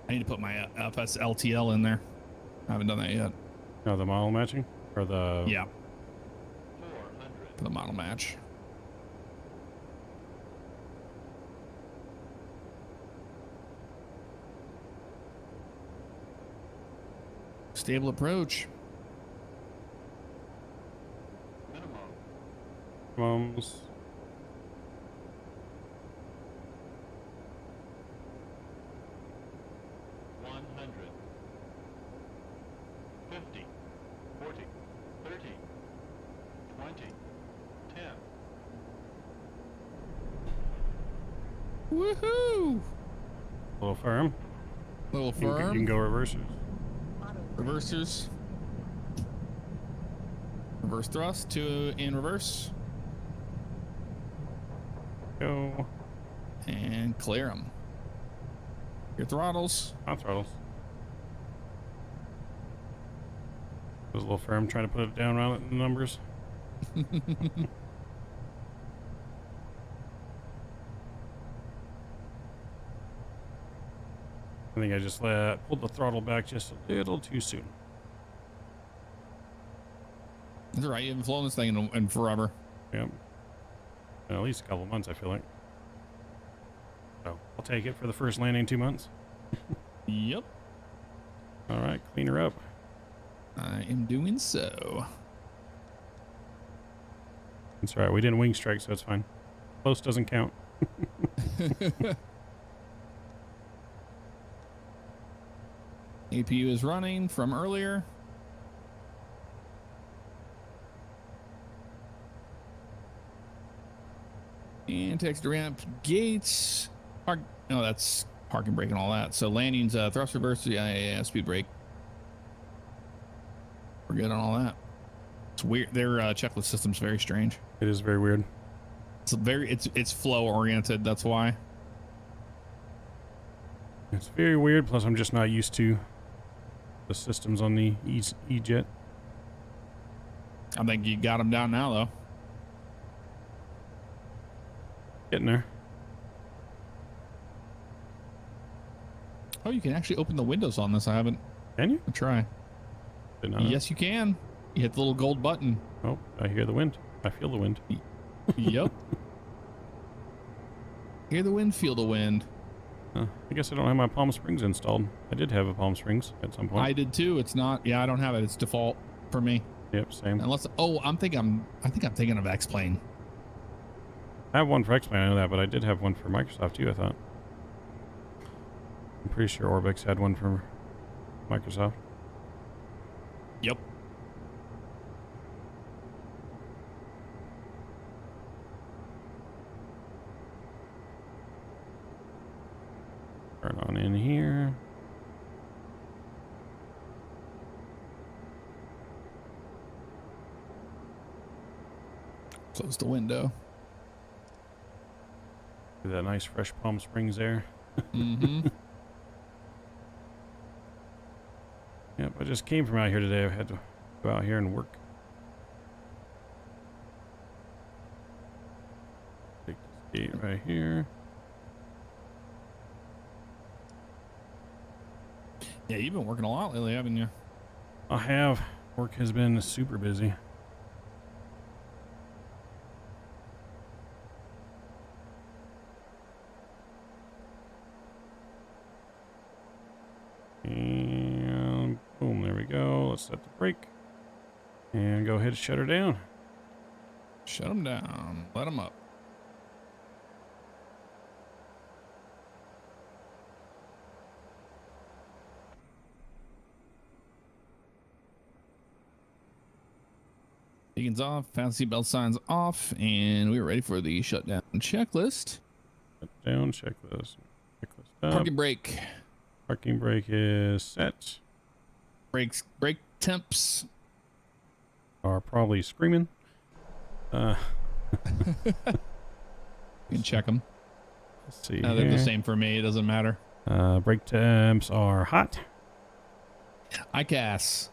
I need to put my FS LTL in there. I haven't done that yet. No, the model matching? Or the... Yeah, 400. for the model match. Stable approach. Minimum. Mums. 100. 50. 40. 30. 20. 10. Woohoo! A little firm. Little You can, firm. you can go reversers. Reversers. Reverse thrust, 2 in reverse. Go. And clear them. Your throttles. Hot throttles. Was a little firm trying to put it down around the numbers. I think I just pulled the throttle back just a little too soon. That's all right. You haven't flown this thing in forever. Yep. At least a couple months, I feel like. So I'll take it for the first landing 2 months. Yep. All right, clean her up. I am doing so. That's all right. We didn't wing strike, so it's fine. Close doesn't count. APU is running from earlier. And text ramp gates. Park. No, that's parking brake and all that. So landings, thrust reverse, yeah, speed brake. We're good on all that. It's weird. Their checklist system's very strange. It is very weird. It's flow oriented. That's why. It's very weird. Plus, I'm just not used to the systems on the E-Jet. I think you got them down now, though. Getting there. Oh, you can actually open the windows on this. I haven't. Can you? Try. Did not know. Yes, you can. You hit the little gold button. Oh, I hear the wind. I feel the wind. Yep. Hear the wind, feel the wind. I guess I don't have my Palm Springs installed. I did have a Palm Springs at some point. I did too. It's not. Yeah, I don't have it. It's default for me. Yep, same. Unless. Oh, I think I'm thinking of X-Plane. I have one for X-Plane, I know that, but I did have one for Microsoft too, I thought. I'm pretty sure Orbix had one for Microsoft. Yep. Turn on in here. Close the window. See that nice fresh Palm Springs air. Mm-hmm. Yep, I just came from out here today. I had to go out here and work. Take this gate right here. Yeah, you've been working a lot lately, haven't you? I have. Work has been super busy. And boom, there we go. Let's set the brake and go ahead and shut her down. Shut them down. Let them up. Beacons off, fast seatbelt signs off, and we're ready for the shutdown checklist. Shut down, checklist. Checklist up. Parking brake. Parking brake is set. Brake temps Are probably screaming. You can check them. Let's see. They're the same for me. It doesn't matter. Brake temps are hot. ICAS.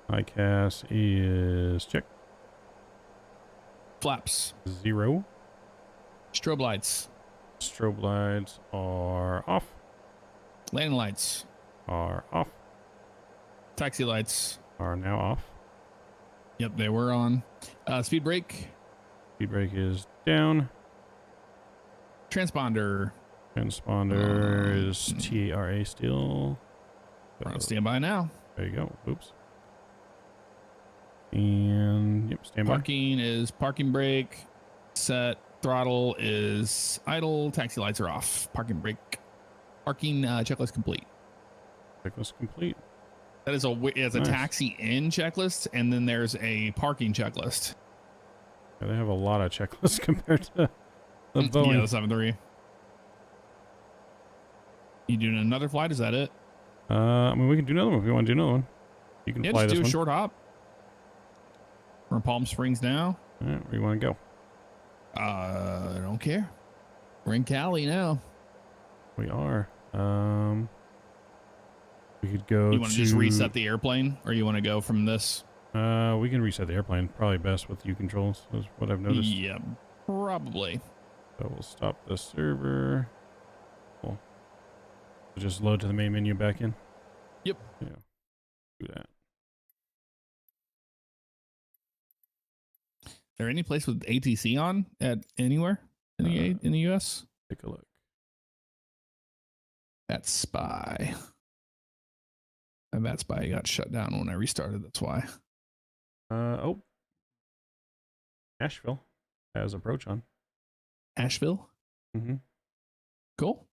ICAS is check. Flaps. 0. Strobe lights. Strobe lights are off. Landing lights. Are off. Taxi lights. Are now off. Yep, they were on. Speed brake. Speed brake is down. Transponder. Transponder is TARA still. We're on standby now. There you go. Oops. And yep, stand by. Parking is parking brake. Set. Throttle is idle. Taxi lights are off. Parking brake. Parking checklist complete. Checklist complete. That is it's a Nice. taxi in checklist, and then there's a parking checklist. Yeah, they have a lot of checklists compared to the Boeing. Yeah, the 73. You doing another flight? Is that it? I mean, we can do another one if you want to do another one. You can Yeah, fly just this do a one. short hop. We're in Palm Springs now. All right, where do you want to go? I don't care. We're in Cali now. We are. We could go. You want to just reset the airplane, or you want to go from this? We can reset the airplane. Probably best with U controls. Is what I've noticed. Yeah, probably. So we'll stop the server. Cool. So just load to the main menu back in. Yep. Yeah. Do that. Is there any place with ATC on at anywhere in the US? Take a look. That Spy. And that Spy got shut down when I restarted. That's why. Oh. Nashville has approach on. Asheville. Mm-hmm. Cool.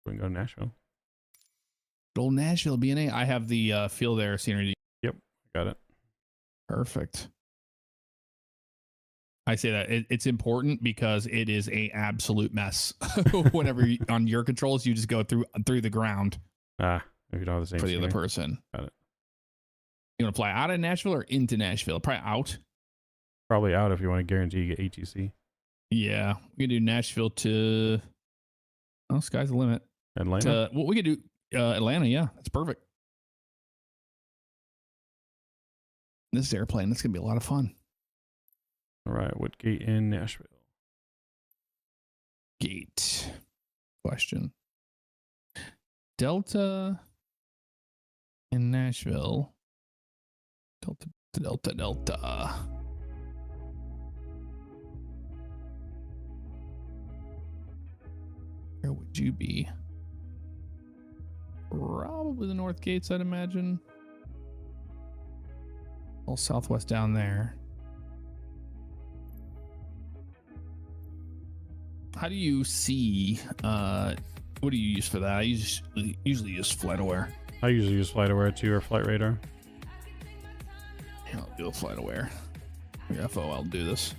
We can go to Nashville. Old Nashville BNA. I have the field air scenery. Yep, got it. Perfect. I say that it's important because it is a absolute mess. Whenever on your controls, you just go through the ground. If you don't have the same for the scenery. other person. Got it. You want to fly out of Nashville or into Nashville? Probably out. Probably out if you want to guarantee you get ATC. Yeah, we can do Nashville to. Oh, sky's the limit. Atlanta. Well, we could do Atlanta. Yeah, that's perfect. This airplane, that's gonna be a lot of fun. All right, what gate in Nashville? Gate. Question. Delta in Nashville. Delta. Where would you be? Probably the north gates, I'd imagine. All southwest down there. How do you see? What do you use for that? I usually use FlightAware. I usually use FlightAware too, or Flight Radar. Yeah, I'll do a FlightAware. Your FO, I'll do this.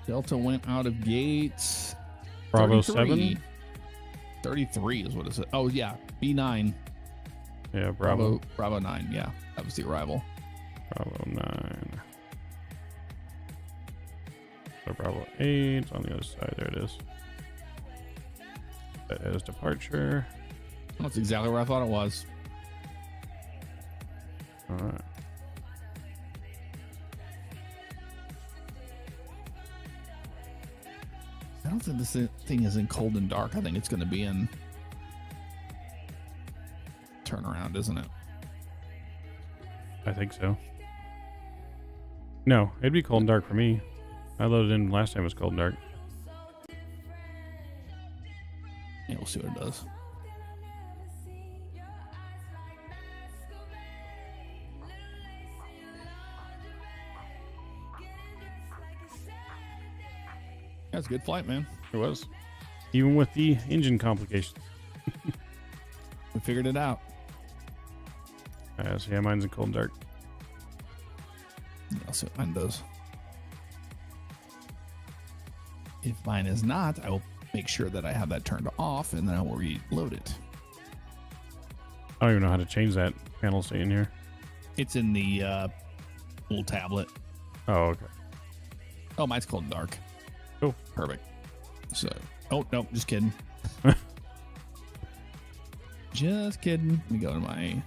Delta went out of gates. Bravo 33. 7. 33 is what it said. Oh yeah, B9. Yeah, Bravo 9. Yeah, that was the arrival. Bravo 9. So Bravo 8 on the other side. There it is. That is departure. That's exactly where I thought it was. All right. I don't think this thing is in cold and dark. I think it's going to be in turnaround, isn't it? I think so. No, it'd be cold and dark for me. I loaded in last time it was cold and dark. Yeah, we'll see what it does. That's a good flight, man. It was. Even with the engine complications. We figured it out. So yeah, mine's in cold and dark. I'll see what mine does. If mine is not, I will make sure that I have that turned off and then I will reload it. I don't even know how to change that panel state in here. It's in the little tablet. Oh, okay. Oh, mine's cold and dark. Cool. Perfect. So, oh, no, just kidding. Just kidding. Let me go to my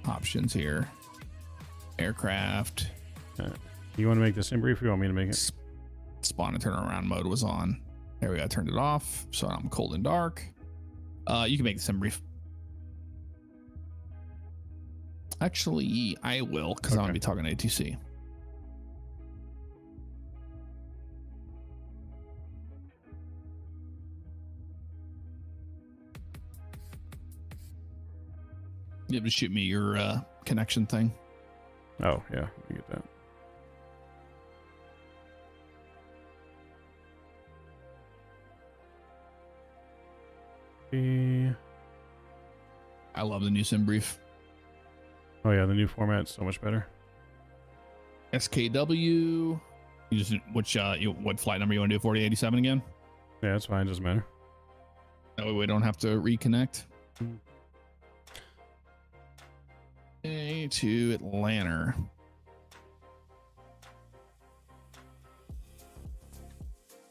options here. Aircraft. You want to make this in brief or you want me to make it? Spawn and turnaround mode was on. There we go. I turned it off. So I'm cold and dark. You can make this in brief. Actually, I will because I'm going to be talking ATC. You have to shoot me your connection thing. Oh, yeah. Let me get that. I love the new sim brief. Oh, yeah. The new format's so much better. SKW. You just what flight number you want to do? 4087 again? Yeah, that's fine. Doesn't matter. That way we don't have to reconnect. Okay, to Atlanta.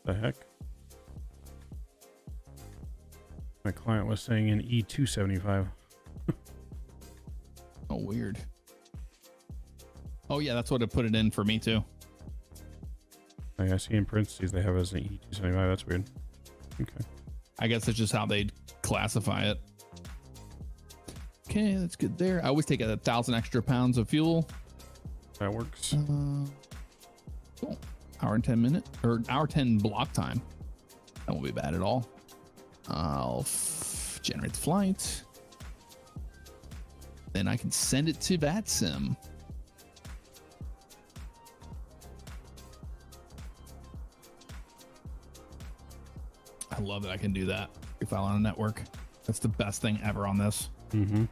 The heck? My client was saying an E-275. Oh, weird. Oh, yeah, that's what it put it in for me, too. I see in parentheses they have it as an E-275. That's weird. Okay. I guess that's just how they classify it. Okay, that's good there. I always take 1,000 extra pounds of fuel. That works. Cool. Hour and 10 minute or hour 10 block time. That won't be bad at all. I'll generate the flight. Then I can send it to VATSIM. I love that I can do that. Free file on a network. That's the best thing ever on this. Mm-hmm.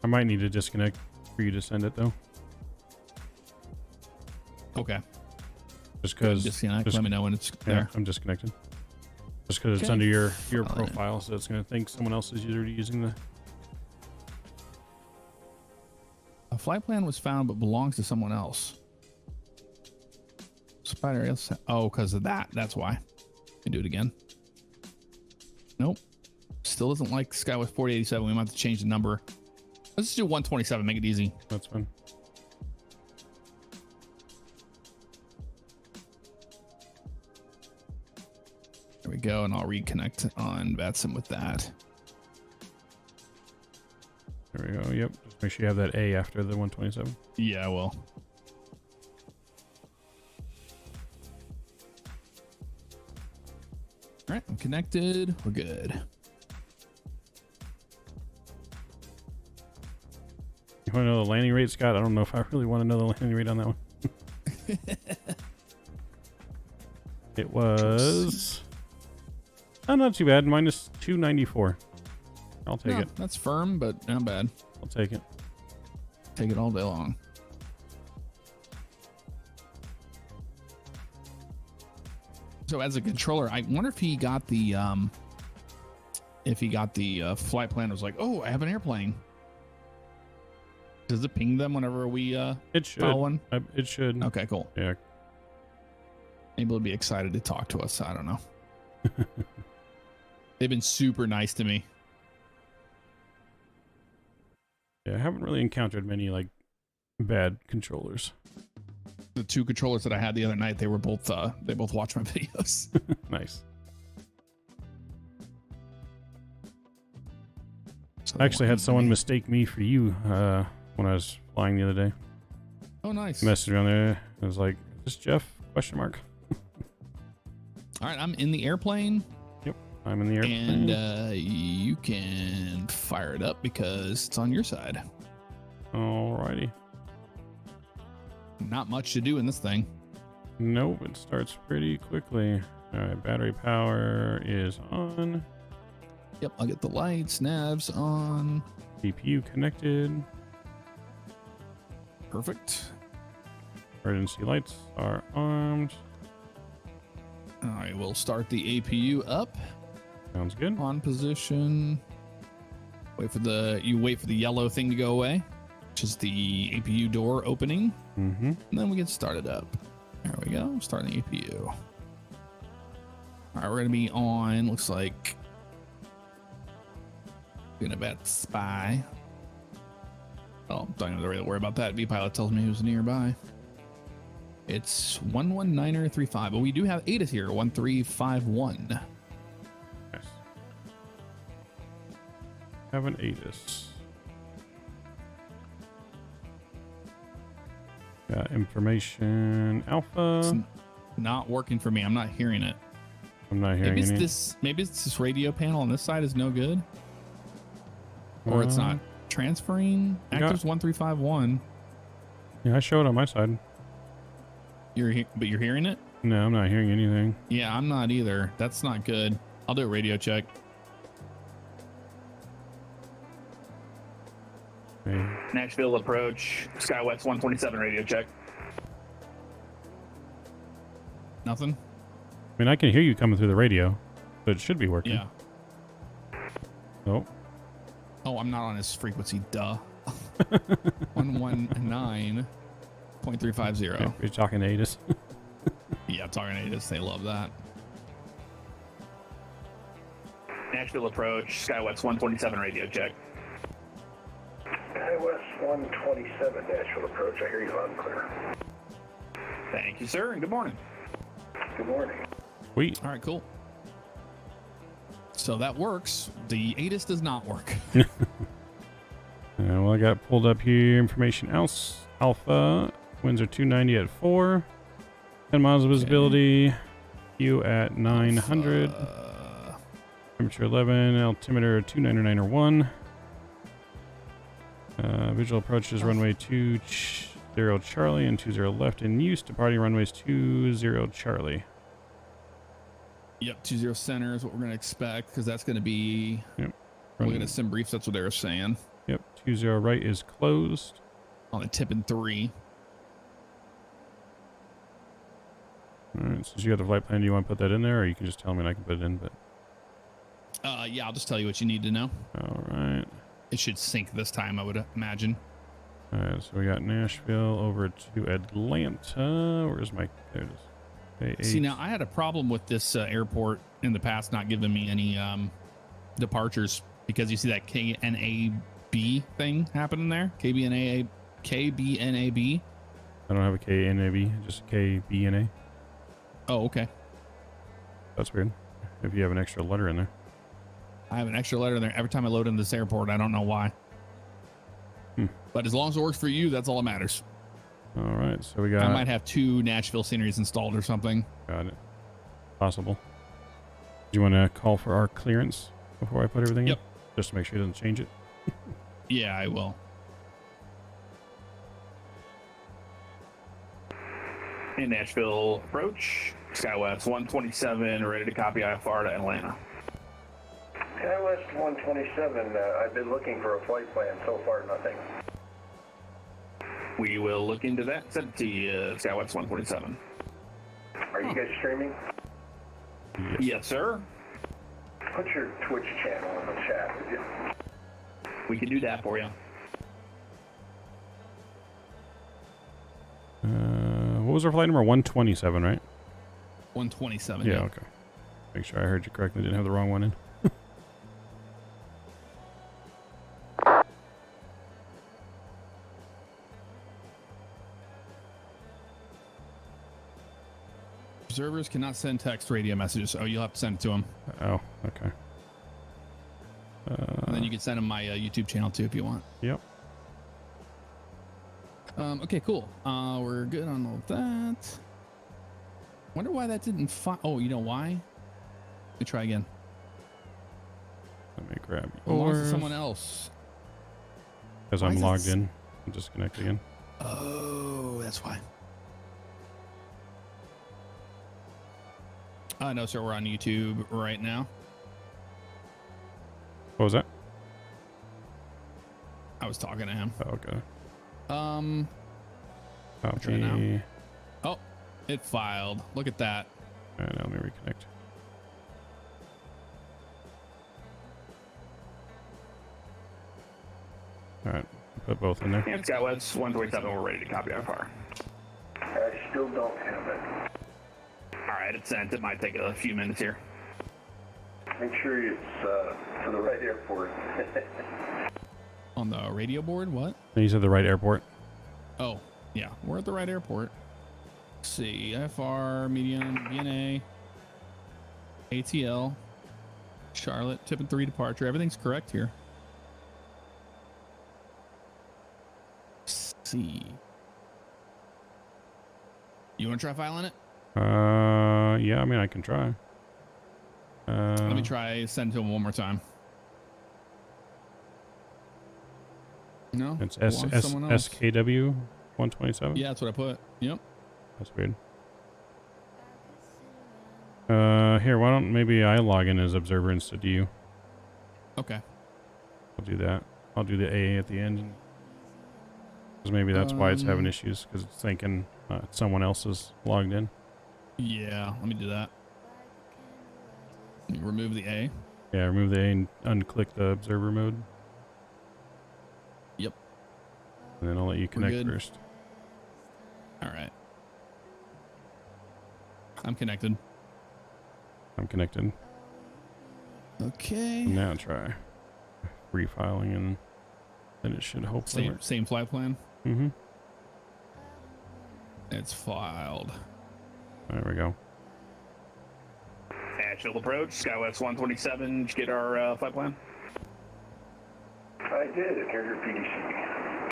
I might need to disconnect for you to send it though. Okay. Just because. Disconnect. Let me know when it's there. I'm disconnected. Just because it's Okay. under your Fine. profile, so it's going to think someone else is already using the. A flight plan was found but belongs to someone else. Spider. Oh, because of that. That's why. Can do it again. Nope. Still doesn't like Skywest 4087. We might have to change the number. Let's just do 127. Make it easy. That's fine. There we go. And I'll reconnect on VATSIM with that. There we go. Yep. Just make sure you have that A after the 127. Yeah, I will. All right, I'm connected. We're good. You want to know the landing rate, Scott? I don't know if I really want to know the landing rate on that one. It was not too bad. Minus 294. I'll take No, it. that's firm, but not bad. I'll take it. Take it all day long. So as a controller, I wonder if he got the flight plan. Was like, oh, I have an airplane. Does it ping them whenever we It should. file one? It should. Okay, cool. Yeah. Maybe they'll be excited to talk to us. I don't know. They've been super nice to me. Yeah, I haven't really encountered many like bad controllers. The two controllers that I had the other night, they both watched my videos. Nice. So I actually had someone me. mistake me for you when I was flying the other day. Oh, nice. Messaged me on there. I was like, "Is this Jeff?" Question mark. All right, I'm in the airplane. I'm in the airplane. And you can fire it up because it's on your side. Alrighty. Not much to do in this thing. Nope, it starts pretty quickly. Alright, battery power is on. Yep, I'll get the lights, navs on. CPU connected. Perfect. Emergency lights are armed. All right, we'll start the APU up. Sounds good. On position. Wait for the yellow thing to go away, which is the APU door opening. Mm-hmm. And then we get started up. There we go. Starting the APU. All right, we're gonna be on. Looks like gonna bet spy. Oh, don't even really worry about that. VPilot tells me who's nearby. It's 119er35, but we do have ATIS here. 1351. Nice. Have an ATIS. Got information alpha. It's not working for me. I'm not hearing it. I'm not hearing Maybe it's any. this radio panel on this side is no good, or it's not transferring. I got- Actives 1351. Yeah, I showed on my side. But you're hearing it. No, I'm not hearing anything. Yeah, I'm not either. That's not good. I'll do a radio check. Okay. Nashville approach, Skywest 127 radio check. Nothing. I mean, I can hear you coming through the radio, so it should be working. Yeah. Oh, Oh, I'm not on his frequency. Duh. 119.350. you're talking to ATIS. Yeah, talking ATIS. They love that. Nashville approach, Skywest 127 radio check. Skywest 127 Nashville approach. I hear you loud and clear. Thank you, sir, and good morning. Good morning. Sweet. All right, cool. So that works. The ATIS does not work. Well, I got pulled up here. Information else. Alpha. Winds are 290 at 4. 10 miles of visibility. You at 900. Temperature 11. Altimeter 299 or 1. Visual approach is runway 20 Charlie and 20 left in use. Departing runways 20 Charlie. Yep, 20 center is what we're going to expect because that's going to be. Yep. Looking at sim briefs, that's what they were saying. Yep, 20 right is closed. On the tip and 3. All right, since you got the flight plan, do you want to put that in there, or you can just tell me and I can put it in? But yeah, I'll just tell you what you need to know. all right. It should sync this time, I would imagine. All right, so we got Nashville over to Atlanta. Where's my? There it is. See, now I had a problem with this airport in the past not giving me any departures because you see that KNAB thing happening there. KBNA. I don't have a KNAB, just a KBNA. Oh, okay. That's weird. If you have an extra letter in there. I have an extra letter in there every time I load into this airport. I don't know why. But as long as it works for you, that's all that matters. All right, so we got. I might have 2 Nashville sceneries installed or something. Got it. Possible. Do you want to call for our clearance before I put everything Yep. in? Just to make sure it doesn't change it. Yeah, I will. In Nashville approach, SkyWest 127, ready to copy IFR to Atlanta. SkyWest 127, I've been looking for a flight plan. So far, nothing. We will look into that. Send it to you, SkyWest 127. Are you guys streaming? Yes, sir. Put your Twitch channel in the chat, would you? We can do that for you. What was our flight number? 127, right? 127. Yeah, okay. Make sure I heard you correctly. Didn't have the wrong one in. Observers cannot send text radio messages. Oh, you'll have to send it to them. Oh, okay. And then you can send them my YouTube channel too if you want. Yep. Okay, cool. We're good on all that. Wonder why that didn't oh, you know why? Let me try again. Let me grab I lost to yours. someone else. Because Why I'm is logged it in. I'll disconnect again. Oh, that's why. No, sir. We're on YouTube right now. What was that? I was talking to him. Oh, okay. Try now. Copy. Oh, it filed. Look at that. All right, now let me reconnect. All right, put both in there. And SkyWest 127, we're ready to copy IFR. I still don't have it. All right, it's sent. It might take a few minutes here. Make sure it's to the right airport. On the radio board? What? You said the right airport. Oh, yeah. We're at the right airport. Let's see. FR, medium, BNA, ATL, Charlotte, tip and 3 departure. Everything's correct here. Let's see. You want to try filing it? Yeah, I mean, I can try. Let me try send to him one more time. No, It's belongs to someone else. SKW 127. Yeah, that's what I put. Yep. That's weird. Here, why don't maybe I log in as observer instead of you? Okay. I'll do that. I'll do the A at the end. Because maybe that's why it's having issues, because it's thinking someone else is logged in. Yeah, let me do that. Let me remove the A. Yeah, remove the A and unclick the observer mode. Yep. And then I'll let you connect good. first. All right. I'm connected. I'm connected. Okay. Now try refiling, and then it should hopefully work. Same flight plan. Mm-hmm. It's filed. There we go. Nashville approach, SkyWest 127. Did you get our flight plan? I did. Here's your PDC.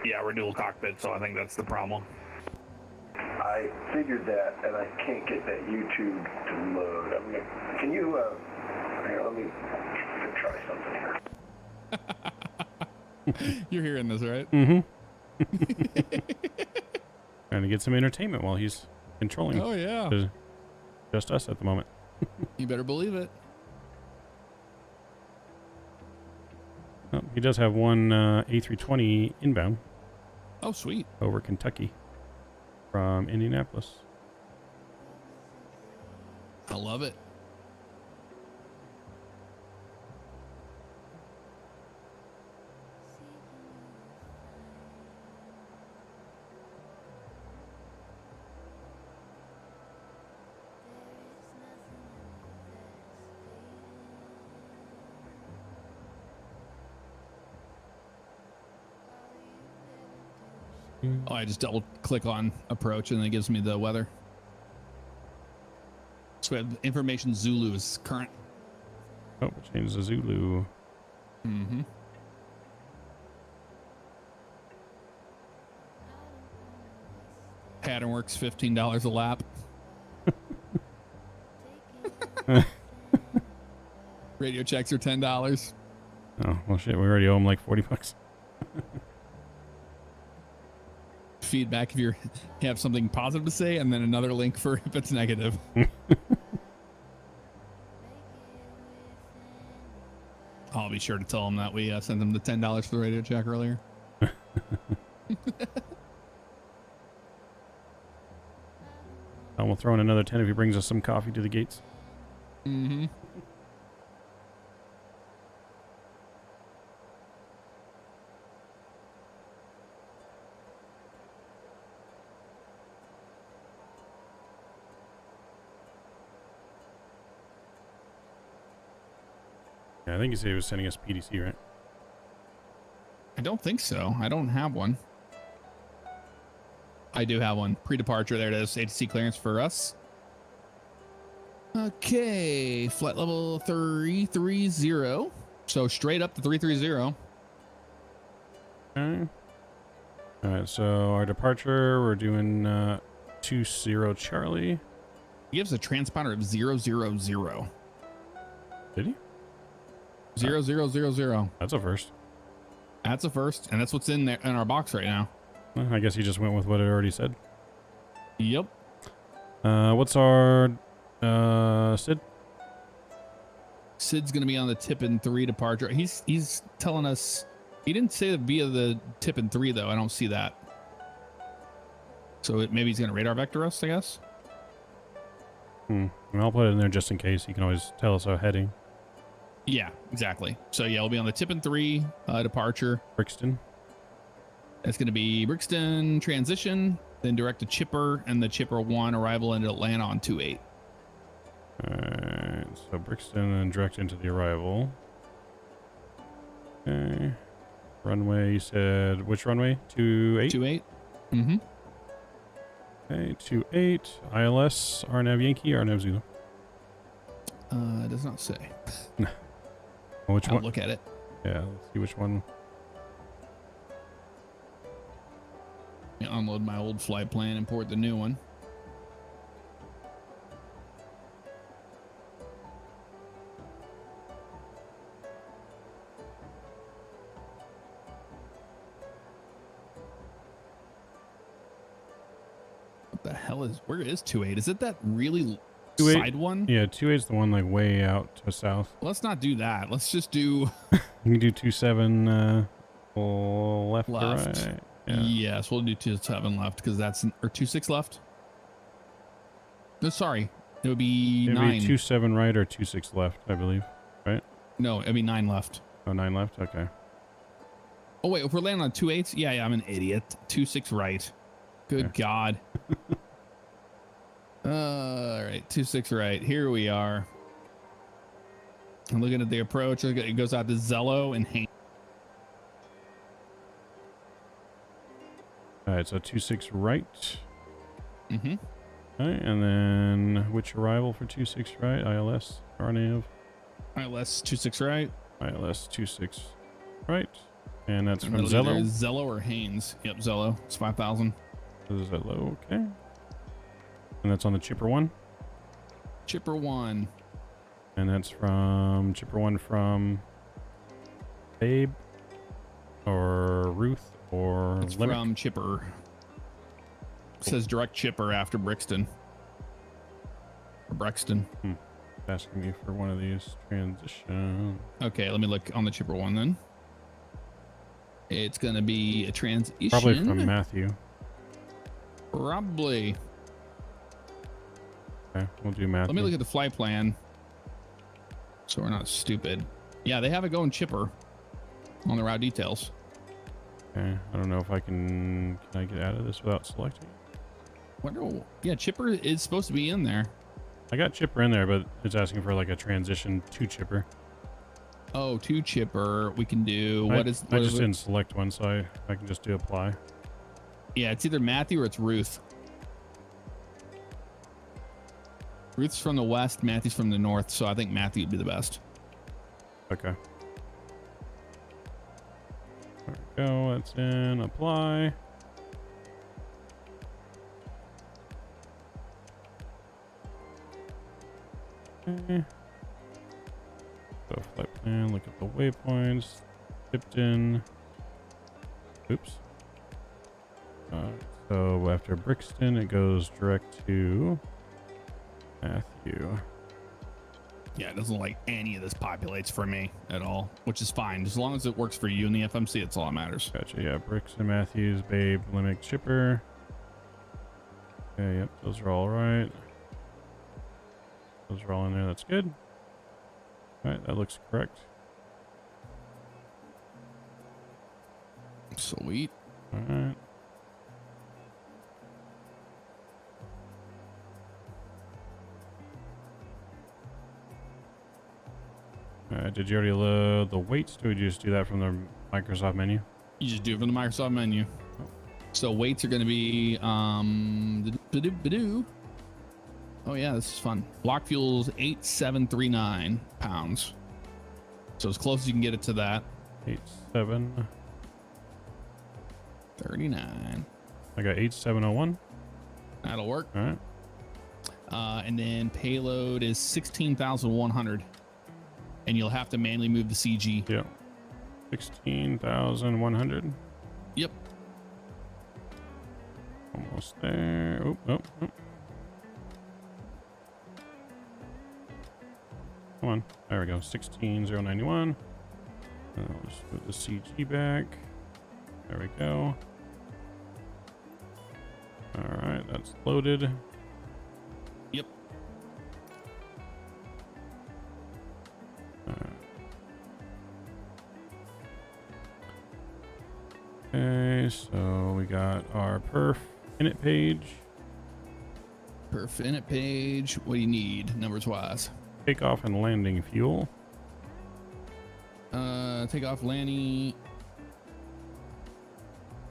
Yeah, we're dual cockpit, so I think that's the problem. I I figured that, and I can't get that YouTube to load. Can you, here, let me try something here. You're hearing this, right? Mm-hmm. Trying to get some entertainment while he's controlling. Oh, yeah. There's just us at the moment. You better believe it. Oh, he does have one A320 inbound Oh, sweet. over Kentucky from Indianapolis. I love it. Oh, I just double click on approach and then it gives me the weather. So we have information Zulu is current. Oh, change the Zulu. Mm-hmm. Pattern works $15 a lap. Radio checks are $10. Oh, well, shit. We already owe him like $40. Feedback if you have something positive to say, and then another link for if it's negative. I'll be sure to tell him that we sent him the $10 for the radio check earlier. And we'll throw in another 10 if he brings us some coffee to the gates. Mm-hmm. Yeah, I think he said he was sending us PDC, right? I don't think so. I don't have one. I do have one. Pre-departure. There it is. ATC clearance for us. Okay. Flight level 330. So straight up to 330. Okay. All right, so our departure, we're doing 20 Charlie. He gives a transponder of 000. Did he? 0000. That's a first. That's a first, and that's what's in there in our box right now. Well, I guess he just went with what it already said. Yep. What's our Sid? Sid's gonna be on the tip in 3 departure. He's telling us he didn't say via the tip in 3 though. I don't see that. So maybe he's gonna radar vector us, I guess. Well, I'll put it in there just in case. You can always tell us our heading. Yeah, exactly. So yeah, we'll be on the tip in 3 departure. Brixton. That's going to be Brixton transition, then direct to Chipper, and the Chipper 1 arrival into Atlanta on 28. Alright, so Brixton and direct into the arrival. Okay. Runway, you said, which runway? 28? 28. Mm-hmm. Okay, 28. ILS, RNAV Yankee, RNAV Zulu. It does not say. Well, which I'll one? look at it. Yeah, let's see which one. Unload my old flight plan, import the new one. What the hell is, where is 28? Is it that really 28? side one? Yeah, 28's the one like way out to south. Let's not do that. Let's just do You can do 27 left, left. or right. Yeah. Yes, we'll do 27 left because that's, or 26 left. No, sorry. It would be It'd 9. be 27 right or 26 left, I believe. Right? No, it'd be 9 left. Oh, 9 left? Okay. Oh, wait, if we're landing on 28s? Yeah, I'm an idiot. 26 right. Good God. All right, 26 right. Here we are. I'm looking at the approach. It goes out to Zello and Hank. All right, so 26 right. Mm-hmm. All right, and then which arrival for 26 right? ILS, RNAV. ILS 26 right. ILS 26 right. And that's And from it'll be Zello. either Zello or Haynes. Yep, Zello. It's 5,000. Zello, okay. And that's on the chipper one. Chipper 1. And that's from chipper one from Babe or Ruth or It's Limerick. from Chipper. It says direct chipper after Brixton. Or Brexton. It's asking me for one of these transition. Okay, let me look on the Chipper 1 then. It's going to be a transition. Probably from Matthew. Probably. Okay, we'll do Matthew. Let me look at the flight plan. So we're not stupid. Yeah, they have it going Chipper on the route details. Okay, I don't know if I can I get out of this without selecting? Wonder, yeah, Chipper is supposed to be in there. I got chipper in there, but it's asking for like a transition to chipper. Oh, to Chipper. We can do, I what is just it? didn't select one, so I can just do apply. Yeah, it's either Matthew or it's Ruth. Ruth's from the west, Matthew's from the north, so I think Matthew would be the best. Okay. There we go. That's in. Apply. Okay. So flight plan. Look at the waypoints. Tipped in. Oops. So after Brixton, it goes direct to Matthew. Yeah, it doesn't like any of this populates for me at all, which is fine. As long as it works for you in the FMC, it's all that matters. Gotcha. Yeah, Brixton, Matthews, Babe, Limerick, Chipper. Okay, yep, those are all right. Those are all in there. That's good. All right, that looks correct. Sweet. All right. Did you already load the weights? Do we just do that from the Microsoft menu? You just do it from the Microsoft menu. So weights are going to be oh yeah, this is fun. Block fuel's 8,739 pounds. So as close as you can get it to that. 87. 39. I got 8701. That'll work. All right. And then payload is 16,100. And you'll have to manually move the CG. Yeah. 16,100. Yep. Almost there. Oh, oh, oh. Come on. There we go. 16,091. And I'll just put the CG back. There we go. All right. That's loaded. Yep. Okay, so we got our perf init page. Perf init page. What do you need numbers wise? Takeoff and landing fuel. Takeoff landing.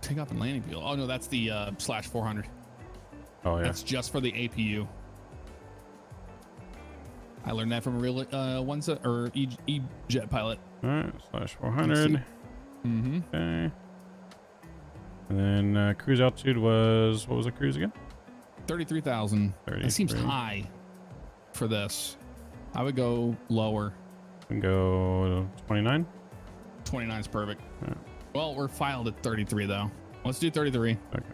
Takeoff and landing fuel. Oh no, that's the /400. Oh yeah. That's just for the APU. I learned that from a real E-jet pilot. All right, /400. Mm-hmm. Okay. And then cruise altitude was, what was the cruise again? 33,000. That seems 33. high for this. I would go lower. We can go 29. 29 is perfect. Yeah. Well, we're filed at 33 though. Let's do 33. Okay.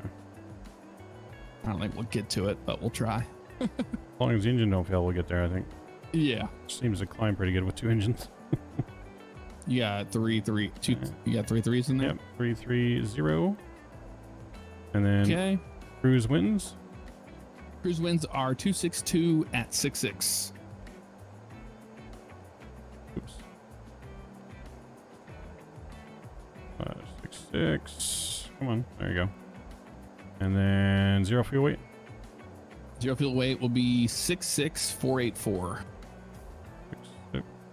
I don't think we'll get to it, but we'll try. As long as the engine don't fail, we'll get there, I think. Yeah. Seems to climb pretty good with two engines. You got 2. You got 3 3s in there? Yep, 330. And then Okay. cruise winds. Cruise winds are 262 at 66. Oops. 566. Come on, there you go. And then zero fuel weight. Zero fuel weight will be 66484.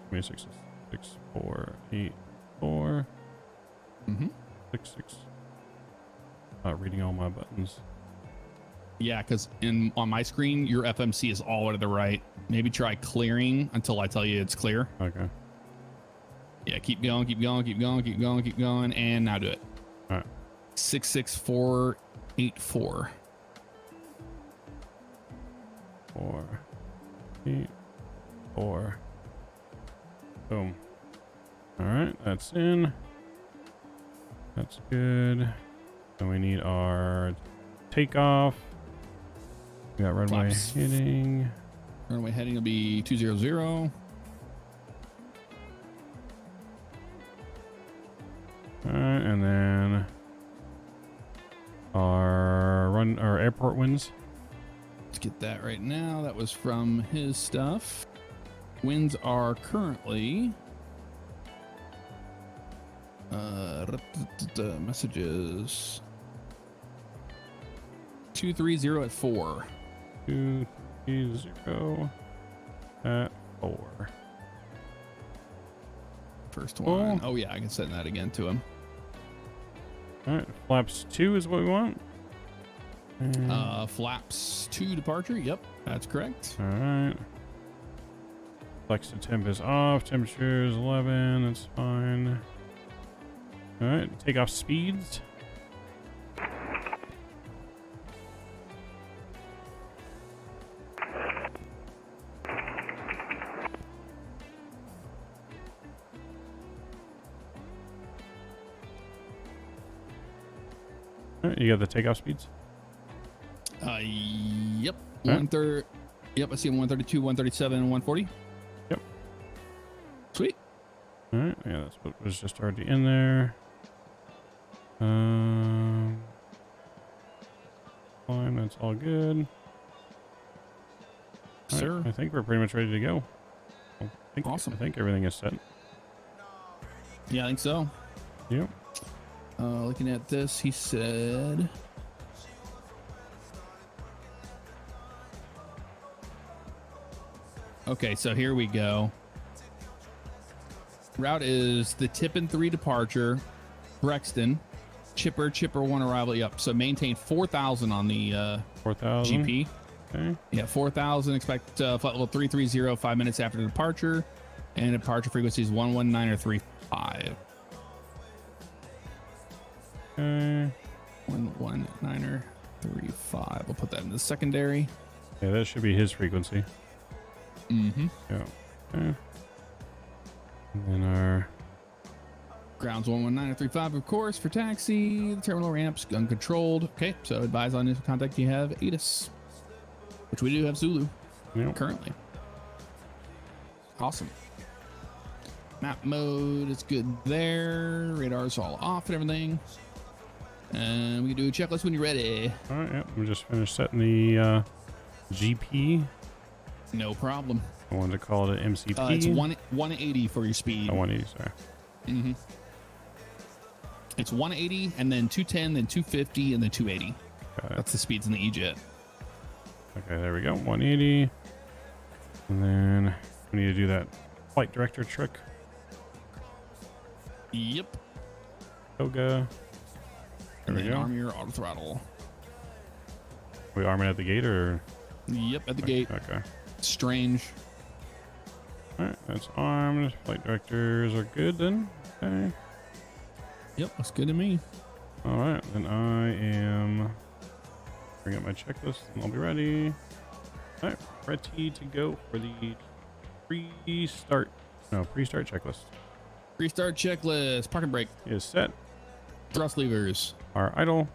66484. Mm-hmm. 66. Reading all my buttons. Yeah, because on my screen, your FMC is all to the right. Maybe try clearing until I tell you it's clear. Okay. Yeah, keep going, keep going, keep going, keep going, keep going, and now do it. All right. 66484. 4, 8, 4. Boom. All right, that's in. That's good. Then we need our takeoff. We got runway Flaps. heading. Runway heading will be 200. All right, and then our airport winds. Let's get that right now. That was from his stuff. Winds are currently messages 230 at 4. 230 at 4. First one. Oh yeah, I can send that again to him. All right, flaps 2 is what we want. And- Flaps 2 departure. Yep, that's correct. all right. Flex to temp is off. Temperature is 11. That's fine. All right, takeoff speeds. All right, you got the takeoff speeds? Yep. Huh? 130. Yep, I see him 132, 137, and 140. Yep. Sweet. All right, yeah, that's what was just already in there. Fine, that's all good. All right, Sir. I think we're pretty much ready to go. Awesome. I think everything is set. Yeah, I think so. Yep. Looking at this, he said. Okay, so here we go. Route is the Tippin 3 departure, Brexton, Chipper 1 arrival. Yep. So maintain 4,000 on the 4,000. GP. Okay. Yeah, 4,000. Expect flight level 330 5 minutes after departure, and departure frequency is 119 or 35. Okay. 119 or 35. We'll put that in the secondary. Yeah, that should be his frequency. Mm-hmm. Yeah. Okay. And then our Grounds 119 or 35, of course, for taxi. The terminal ramps uncontrolled. Okay, so advise on this contact you have ATIS, which we do have Zulu yep. currently. Awesome. Map mode is good there. Radar's all off and everything. And we can do a checklist when you're ready. All right. Yep. We just finished setting the GP. No problem. I wanted to call it an MCP. It's 180 for your speed. Oh, 180. Sorry. Mm-hmm. It's 180, and then 210, then 250, and then 280. Got it. That's the speeds in the E-Jet. Okay, there we go. 180. And then we need to do that flight director trick. Yep. Toga. There And we then go. arm your auto throttle. We arm it at the gate or? Yep, at the gate. Okay. Strange. All right, that's armed. Flight directors are good then. Okay. Yep, looks good to me. All right, then I am bring up my checklist and I'll be ready. All right, ready to go for the pre-start checklist. Restart checklist. Parking brake. Is set. Thrust levers. Our idle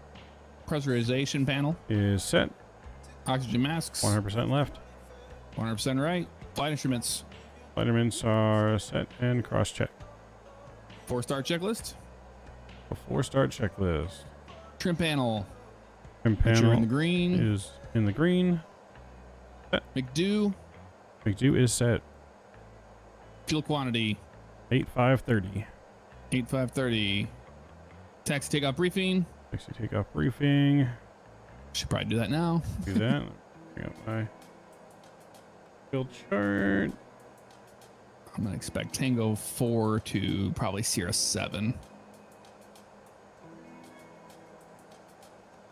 Pressurization panel. is set. Oxygen masks. 100% left. 100% right. Flight instruments. Vitamins are set and cross-check. 4-star checklist. Before start checklist. Trim panel. Trim Picture panel in the green. is in the green. McDo. McDo is set. Fuel quantity. 8530. 8530. Taxi takeoff briefing. Taxi takeoff briefing. Should probably do that now. Do that. Bring up my field chart. I'm gonna expect Tango 4 to probably Sierra 7.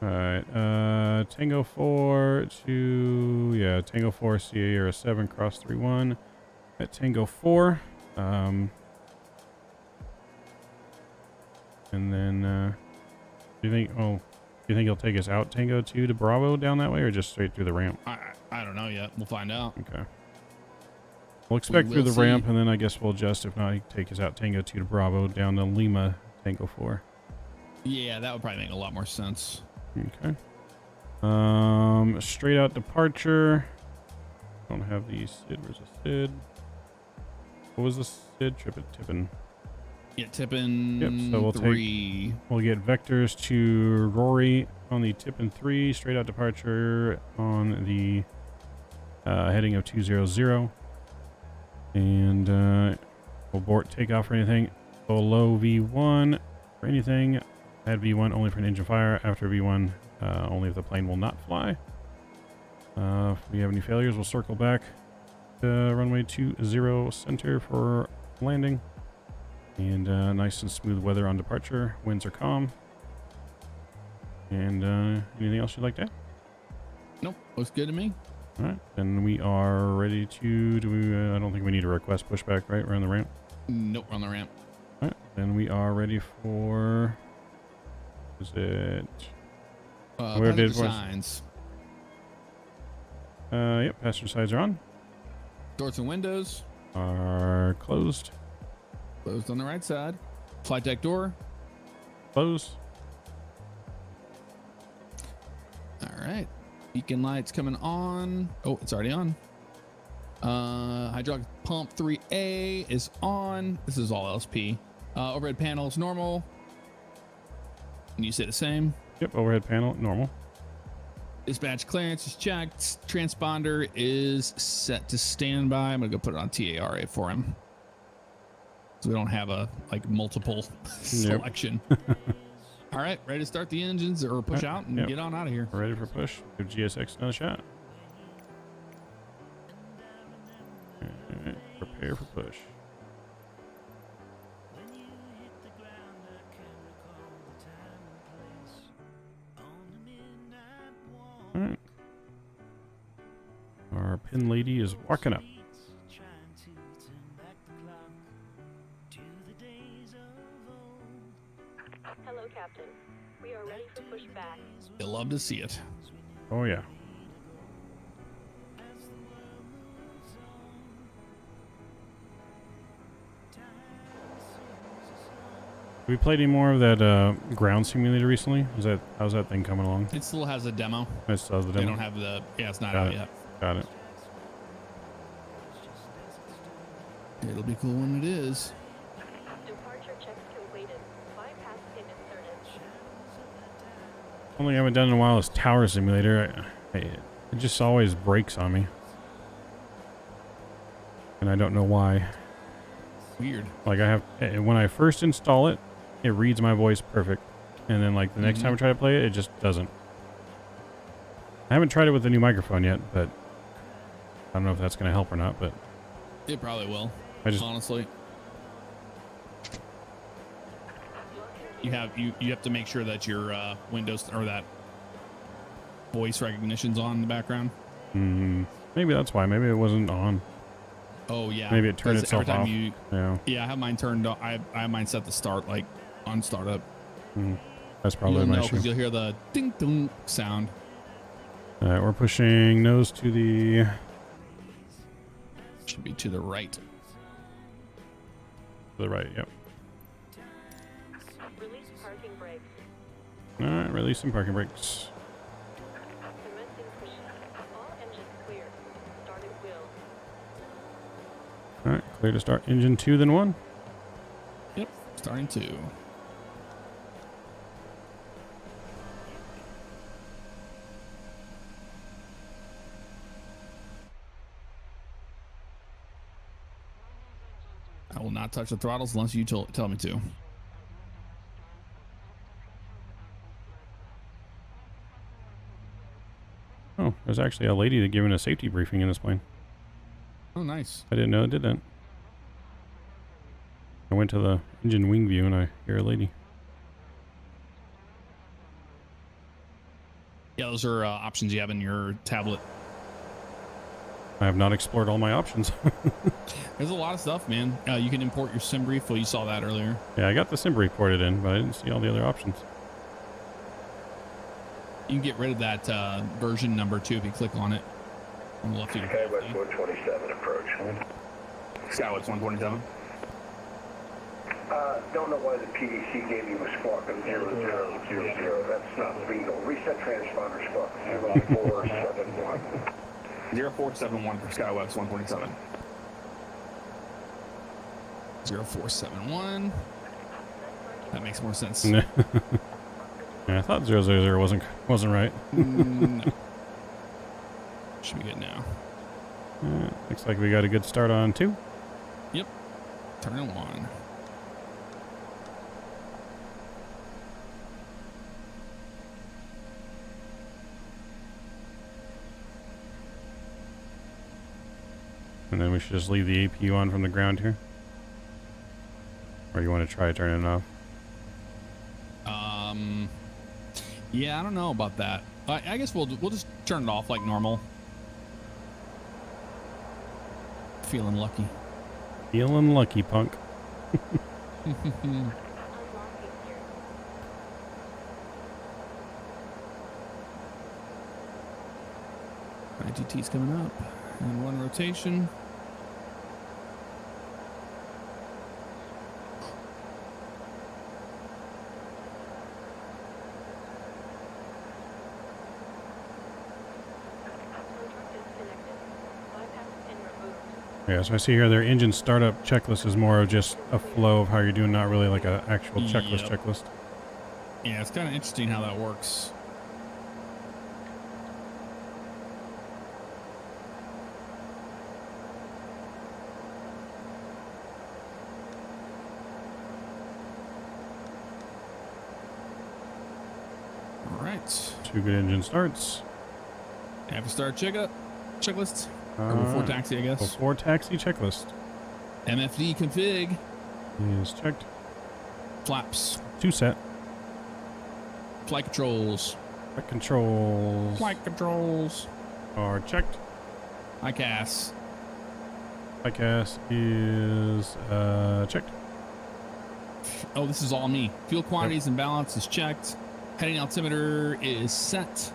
All right. Tango 4 to Tango 4 CA or a 7 cross 3-1 at Tango 4. And then do you think? Oh, you think he'll take us out Tango 2 to Bravo down that way, or just straight through the ramp? I don't know yet. We'll find out. Okay. We'll expect We through will the ramp, see. and then I guess we'll adjust. If not, he take us out Tango 2 to Bravo down to Lima Tango 4. Yeah, that would probably make a lot more sense. Okay. Straight out departure. Don't have the SID. Where's the SID? What was the SID? Tippin. Yeah, tipping Yep, so we'll 3. We'll get vectors to Rory on the Tippin 3. Straight out departure on the heading of 200. And we'll abort takeoff for anything below V1 for anything. At V1 only for an engine fire. After V1 only if the plane will not fly. If we have any failures, we'll circle back to runway 20 center for landing. And nice and smooth weather on departure. Winds are calm. And anything else you'd like to add? Nope, looks good to me. All right, then we are ready to do. I don't think we need a request pushback, right? We're on the ramp. Nope, we're on the ramp. All right, then we are ready for. Is it? Where Passenger did signs? Yep, passenger sides are on. Doors and windows Are closed. closed on the right side. Flight deck door. Closed. All right. Beacon lights coming on. Oh, it's already on. Hydraulic pump 3A is on. This is all LSP. Overhead panels normal. And you say the same. Yep, overhead panel normal. Dispatch clearance is checked. Transponder is set to standby. I'm gonna go put it on TARA for him, so we don't have a multiple selection. All right, ready to start the engines or push out and get on out of here. We're ready for push. Give GSX another shot. All right, prepare for push. All right. Our pin lady is walking up. Hello, Captain. We are ready for pushback. You'll love to see it. Oh yeah. Have we played any more of that ground simulator recently? How's that thing coming along? It still has a demo. It still has the They demo. don't have the. Yeah, it's not Got out it. yet. Got it. It'll be cool when it is. Departure checks completed. Bypass pin inserted. Only thing I haven't done in a while is tower simulator. It just always breaks on me, and I don't know why. Weird. Like when I first install it, it reads my voice perfect, and then like the next time I try to play it, it just doesn't. I haven't tried it with the new microphone yet, but I don't know if that's going to help or not. But It probably will. Honestly, you have to make sure that your Windows or that voice recognition's on in the background. Maybe that's why. Maybe it wasn't on. Oh yeah. Maybe it turned 'Cause itself every time off. Yeah, I have mine turned on. I have mine set to start like on startup. That's probably You'll my know issue. because you'll hear the ding dong sound. All right, we're pushing nose to the. Should be to the right. To the right. Yep. Release parking brakes. All right, release some parking brakes. Commencing push. All engines clear. Starting wheel. All right, clear to start engine 2, then 1. Yep, starting 2. I will not touch the throttles unless you tell me to. Oh, there's actually a lady that giving a safety briefing in this plane. Oh, nice. I didn't know it did that. I went to the engine wing view and I hear a lady. Yeah, those are options you have in your tablet. I have not explored all my options. There's a lot of stuff, man. You can import your sim brief. Well, you saw that earlier. Yeah, I got the sim brief ported in, but I didn't see all the other options. You can get rid of that version number too if you click on it. On the left of your Skywest 127 approach. Skywest 127. Don't know why the PDC gave you a squawk of 0000. That's not legal. Reset transponder squawk 0471. 0471 for Skywest 127. 0471. That makes more sense. Yeah, I thought 000 wasn't right. No. Should be good now. Looks like we got a good start on 2. Yep. Turn it on. And then we should just leave the APU on from the ground here. Or you want to try turning it off? Yeah, I don't know about that. I guess we'll just turn it off like normal. Feeling lucky. Feeling lucky, punk. Unlocking gear. IGT's coming up. And 1 rotation. Contract disconnected. Bypass pin removed. Yeah, so I see here their engine startup checklist is more of just a flow of how you're doing, not really like an actual checklist Yep. checklist. Yeah, it's kind of interesting how that works. All right. 2 good engine starts. Have to start checklist. Or Uh, before taxi, I guess. Before taxi checklist MFD config. is checked. Flaps. 2 set. Flight controls. Flight controls Flight controls. are checked. ICAS. ICAS is checked. Oh, this is all me. Fuel quantities and balance is checked. Heading altimeter is set.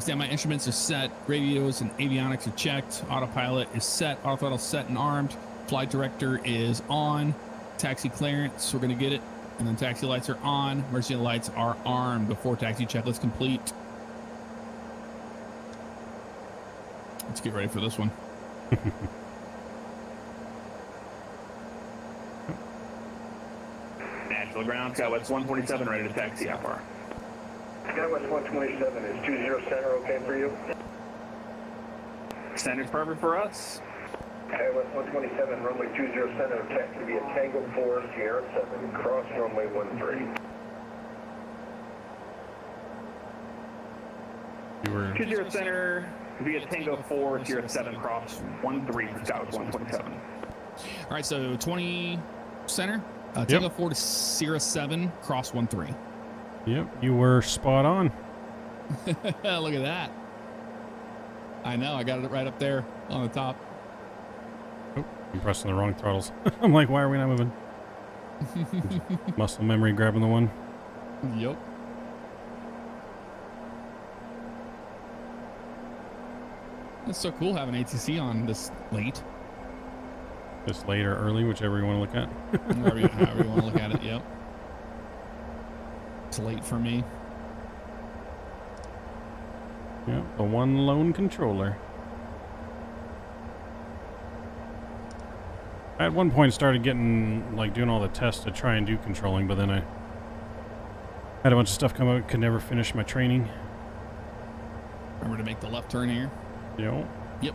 Standby instruments is set. Radios and avionics are checked. Autopilot is set. Autothrottle set and armed. Flight director is on. Taxi clearance, we're going to get it. And then taxi lights are on. Emergency lights are armed before taxi checklist complete. Let's get ready for this one. Nashville ground, Skywest 127 ready to taxi. How far? Skywest 127 is 20 center okay for you? Center's perfect for us. Skywest 127, runway 20 center, taxi via Tango 4, Sierra 7, cross runway 13. You were 20 center via Tango 4, Sierra 7, cross 13 for Skywest 127. All right, so 20 center. Tango 4 to Sierra 7, cross 13. Yep, you were spot on. Look at that. I know, I got it right up there on the top. Oh, I'm pressing the wrong throttles. I'm like, why are we not moving? Muscle memory grabbing the one. Yep. It's so cool having ATC on this late. Just late or early, whichever you want to look at. However you want to look at it, yep. It's late for me. Yep, the one lone controller. I at one point started getting, like, doing all the tests to try and do controlling, but then I had a bunch of stuff come out, could never finish my training. Remember to make the left turn here. Yep. Yep.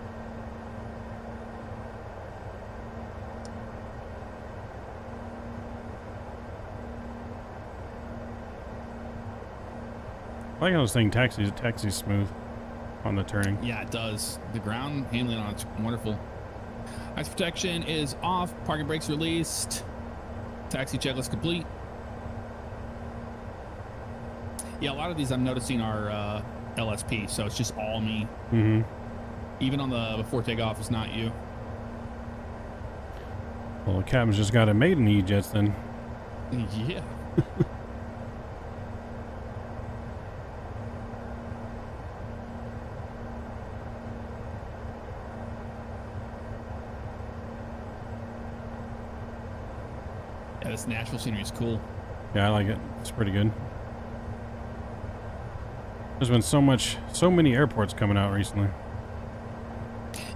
I like how this thing taxis smooth on the turning. Yeah, it does. The ground handling on it's wonderful. Ice protection is off. Parking brakes released. Taxi checklist complete. Yeah, a lot of these I'm noticing are LSP, so it's just all me. Mm-hmm. Even on the before takeoff, it's not you. Well, the captain's just got it made in E-Jets then. Yeah. Yeah, this natural scenery is cool. Yeah, I like it. It's pretty good. There's been so many airports coming out recently.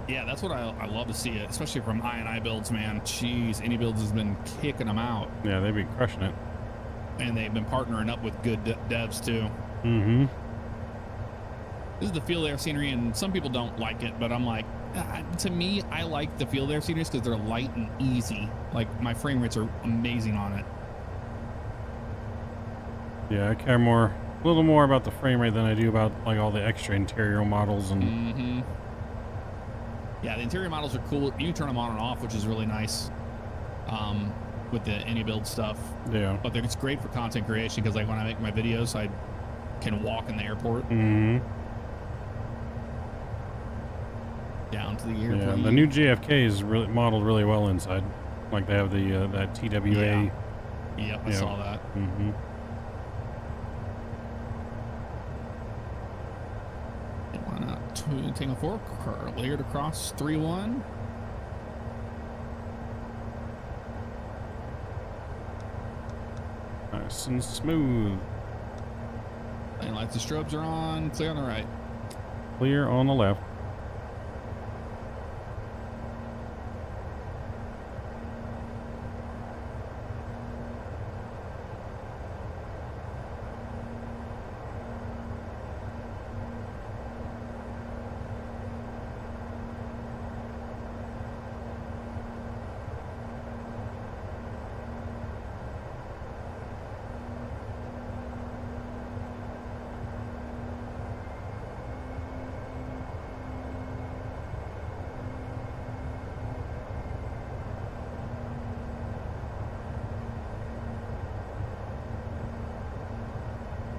Yeah, that's what I love to see it, especially from I&I builds, man. Jeez, any builds has been kicking them out. Yeah, they've been crushing it. And they've been partnering up with good devs too. Mm-hmm. This is the field air scenery, and some people don't like it, but I'm like, to me, I like the field air sceneries because they're light and easy. Like, my frame rates are amazing on it. Yeah, I care a little more about the frame rate than I do about like all the extra interior models and. Mm-hmm. Yeah, the interior models are cool. You can turn them on and off, which is really nice. With the any build stuff. Yeah. But it's great for content creation because, like, when I make my videos, I can walk in the airport. Mm-hmm. Down to the airplane. Yeah, the new JFK is really modeled really well inside. Like they have the that TWA. Yeah. Yep, I saw that. Mm-hmm. Why not? Tango 4, layered across 3-1. Nice and smooth. Lane lights and strobes are on. Clear on the right. Clear on the left.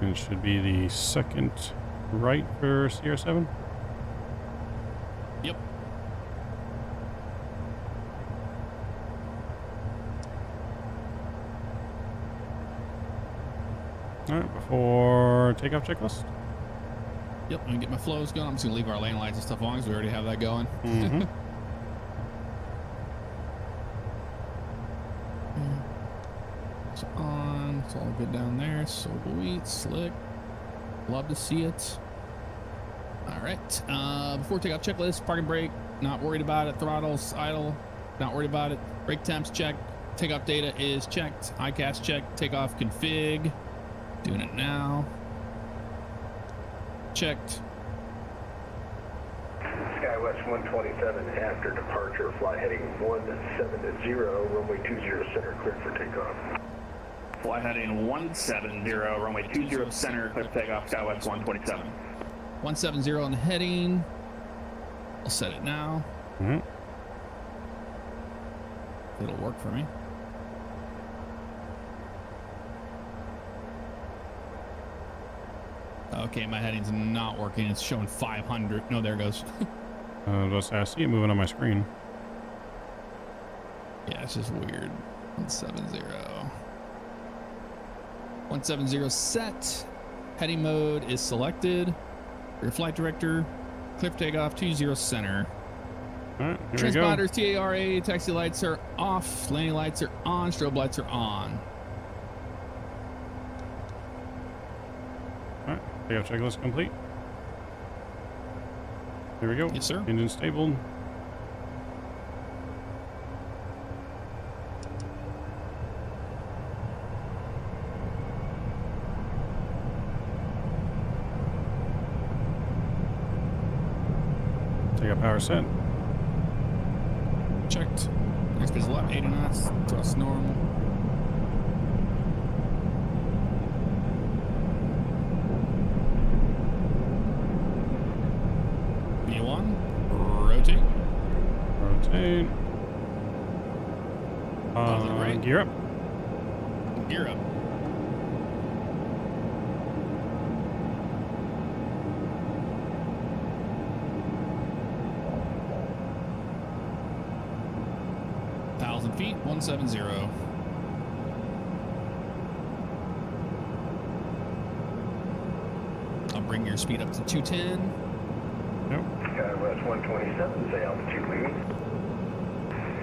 And it should be the second right for CR7. Yep. All right, before takeoff checklist. Yep, let me get my flows going. I'm just going to leave our lane lights and stuff on because we already have that going. Mm-hmm. It's on. It's all good down there. So sweet, slick. Love to see it. All right. Before takeoff checklist, parking brake, not worried about it. Throttles, idle, not worried about it. Brake temps checked. Takeoff data is checked. ICAS checked. Takeoff config. Doing it now. Checked. SkyWest 127 after departure, fly heading 170, runway 20 center, cleared for takeoff. Fly heading 170, runway 20 center, clear for takeoff, SkyWest 127. 170 on the heading. I'll set it now. Mm-hmm. It'll work for me. Okay, my heading's not working. It's showing 500. No, there it goes. I see it moving on my screen. Yeah, it's just weird. 170. 170 set. Heading mode is selected. Your flight director. Clear for takeoff. 20 center. All right, here we go. Transponders, TARA, taxi lights are off. Landing lights are on. Strobe lights are on. All right, takeoff checklist complete. Here we go. Yes, sir. Engine stabled. Takeoff power set. Checked. Next is left, 80 knots. Thrust normal. V1. Rotate. Rotate. Positive right. Gear up. Gear up. Feet 170. I'll bring your speed up to 210. Nope. SkyWest 127, say altitude leaving.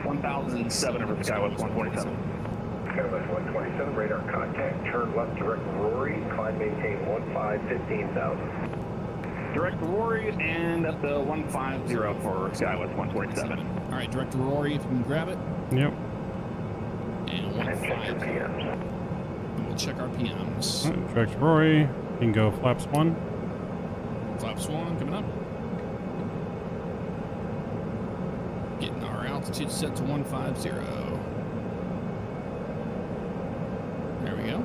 1007 over SkyWest 127. Skywest 127, radar contact. Turn left direct Rory. Climb maintain 15,000. Direct to Rory and up to 150 for Skywest 127. All right, direct to Rory, if you can grab it. Yep. And And check your 150. PMs. And we'll check our PMs. Alright, direct to Rory. You can go flaps 1. Flaps 1 coming up. Getting our altitude set to 150. There we go.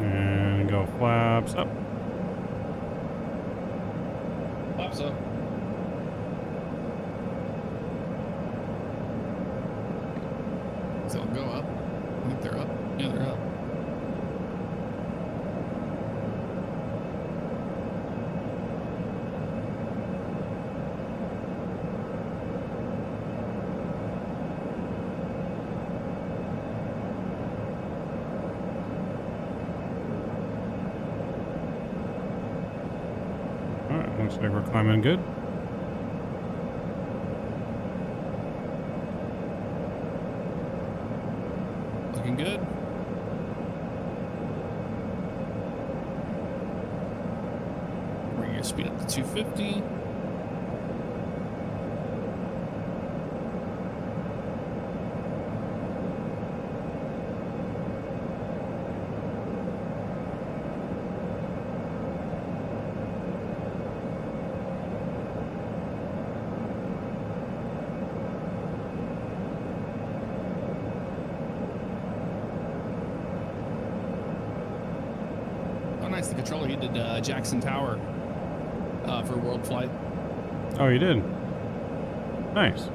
And go flaps up. Flaps up. So they'll go up. I think they're up. Yeah, they're up. Alright, looks like we're climbing good. Looking good. Bring your speed up to 250. Nice, the controller, he did Jackson Tower for World Flight. Oh, you did? Nice.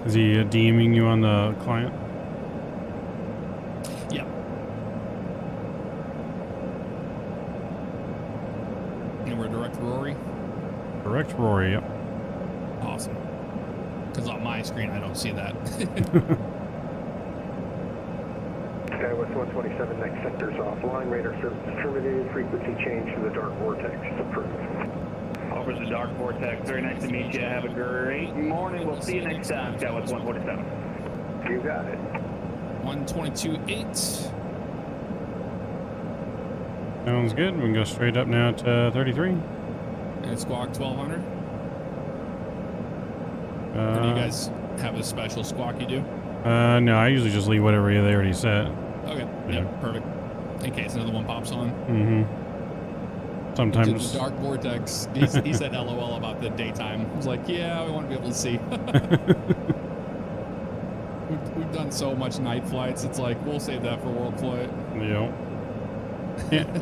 Is he DMing you on the client? Yep. And we're direct Rory. Direct Rory, yep. Awesome. Because on my screen, I don't see that. Skywest 127, next sector's offline. Radar service terminated. Frequency change to the dark vortex is approved. Over the dark vortex. Very nice to meet you. Have a great morning. We'll see you next time. Skywest 147. You got it. 122.8. Sounds good. We can go straight up now to 33. And squawk 1200. Or do you guys have a special squawk you do? No, I usually just leave whatever they already set. Okay. Yeah. Yep. Perfect. In case another one pops on. Mm-hmm. To Sometimes. the dark vortex. He said LOL about the daytime. I was like, yeah, we want to be able to see. we've done so much night flights. It's like, we'll save that for World Flight. Yep.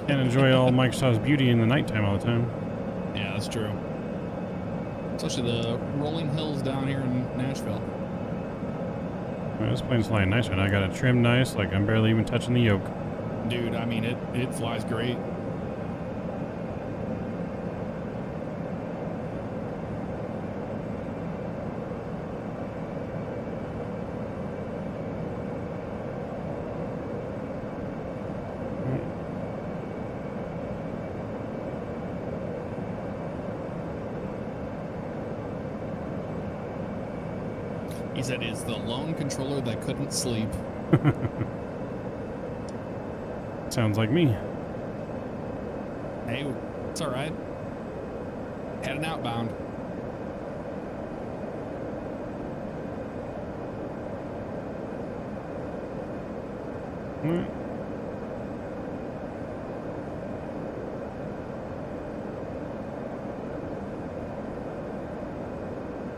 Can't enjoy all Microsoft's beauty in the nighttime all the time. Yeah, that's true. Especially the rolling hills down here in Nashville. Well, this plane's flying nice right now. I got it trimmed nice, like I'm barely even touching the yoke. Dude, I mean, it flies great. He said it's the lone controller that couldn't sleep. Sounds like me. Hey, it's all right. Heading outbound. Alright.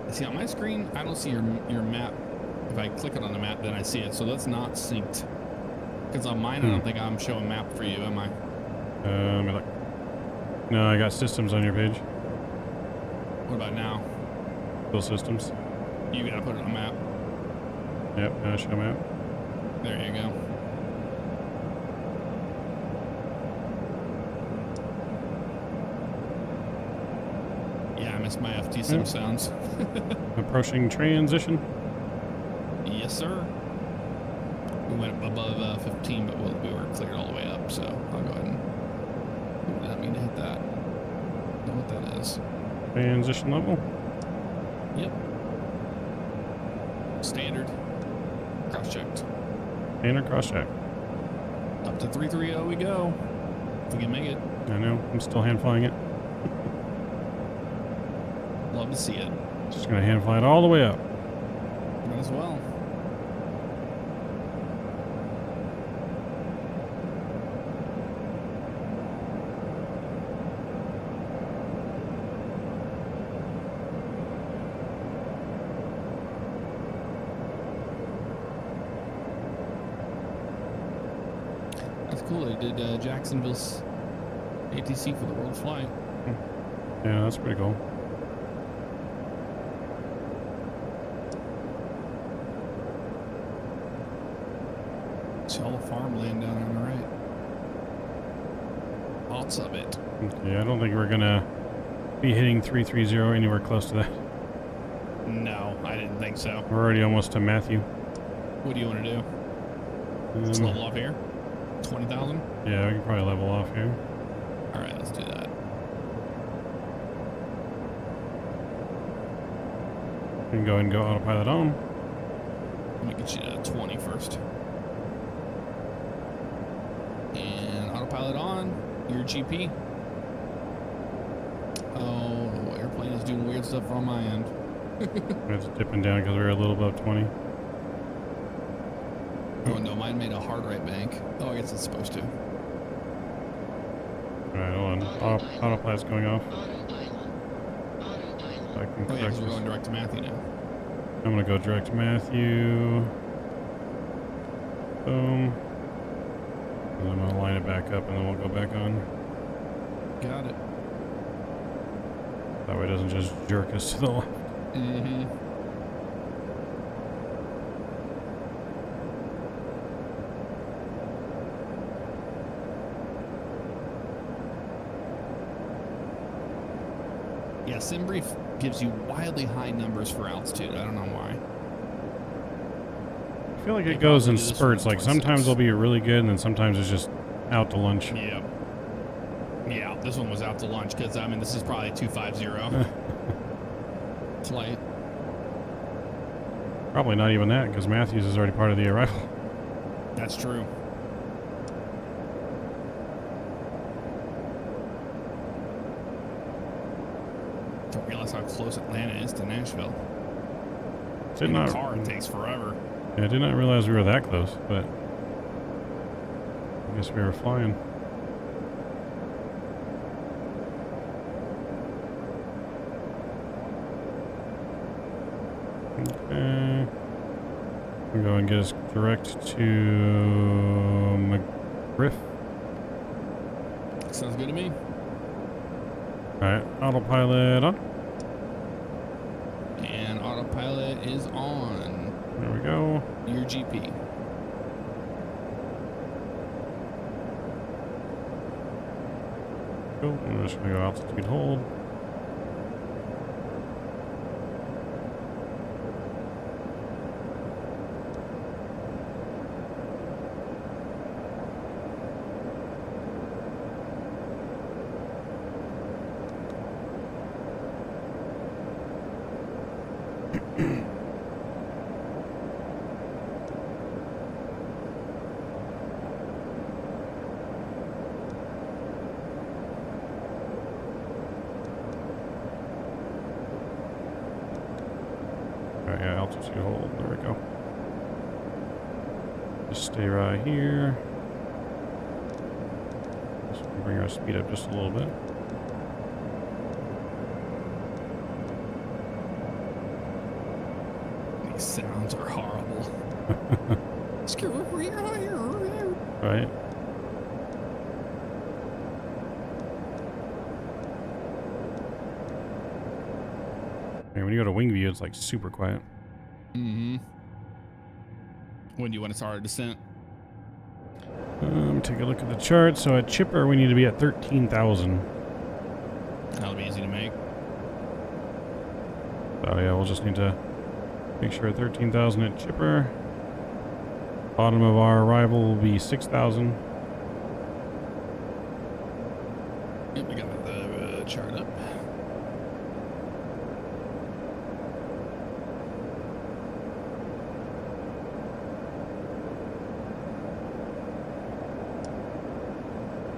See, on my screen, I don't see your map. If I click it on the map, then I see it. So that's not synced. Because on mine, I don't think I'm showing map for you, am I? Let me look. No, I got systems on your page. What about now? Still systems. You gotta put it on map. Yep, now show map. There you go. Yeah, miss my FT-Sim sounds. Approaching transition. Yes, sir. We went above 15, but we were cleared all the way up, so I'll go ahead and... Ooh, I didn't mean to hit that. I don't know what that is. Transition level. Yep. Standard. Cross-checked. Standard cross-check. Up to 330 we go. If we can make it. I know. I'm still hand flying it. Love to see it. Just gonna hand fly it all the way up. Might as well. That's cool. They did Jacksonville's ATC for the world flight. Yeah, that's pretty cool. See all the farmland down on the right. Lots of it. Yeah, I don't think we're gonna be hitting 330 anywhere close to that. No, I didn't think so. We're already almost to Matthew. What do you want to do? Let's level off here. 20,000? Yeah, we can probably level off here. All right, let's do that. We can go ahead and go autopilot on. Let me get you to 20 first. And autopilot on. Your GP. Oh, the airplane is doing weird stuff on my end. It's dipping down because we're a little above 20. Oh no, mine made a hard right bank. Oh, I guess it's supposed to. Alright, hold on. Autopilot's going off. I can Oh yeah, correct because we're this. going direct to Matthew now. I'm gonna go direct to Matthew. Boom. And I'm gonna line it back up and then we'll go back on. Got it. That way it doesn't just jerk us to the left. Mm-hmm. Yeah, SimBrief gives you wildly high numbers for altitude. I don't know why. I feel like They it goes in probably do this spurts. for Like sometimes 26. it'll be really good and then sometimes it's just out to lunch. Yeah. Yeah, this one was out to lunch because, I mean, this is probably 250 flight. Probably not even that because Matthews is already part of the arrival. That's true. Don't realize how close Atlanta is to Nashville. Did In not, the car, it takes forever. yeah, I did not realize we were that close, but I guess we were flying. Okay. We'll go and get us direct to McGriff. Sounds good to me. Alright, autopilot on. And autopilot is on. There we go. Your GP. Cool. I'm just gonna go altitude hold. Alright, yeah, altitude hold. There we go. Just stay right here. Just bring our speed up just a little bit. These sounds are horrible. Right? And when you go to wing view, it's like super quiet. Mm-hmm. When do you want to start our descent? Take a look at the chart. So at Chipper, we need to be at 13,000. That'll be easy to make. So yeah, we'll just need to make sure 13,000 at chipper. Bottom of our arrival will be 6,000. Yep, we got the chart up.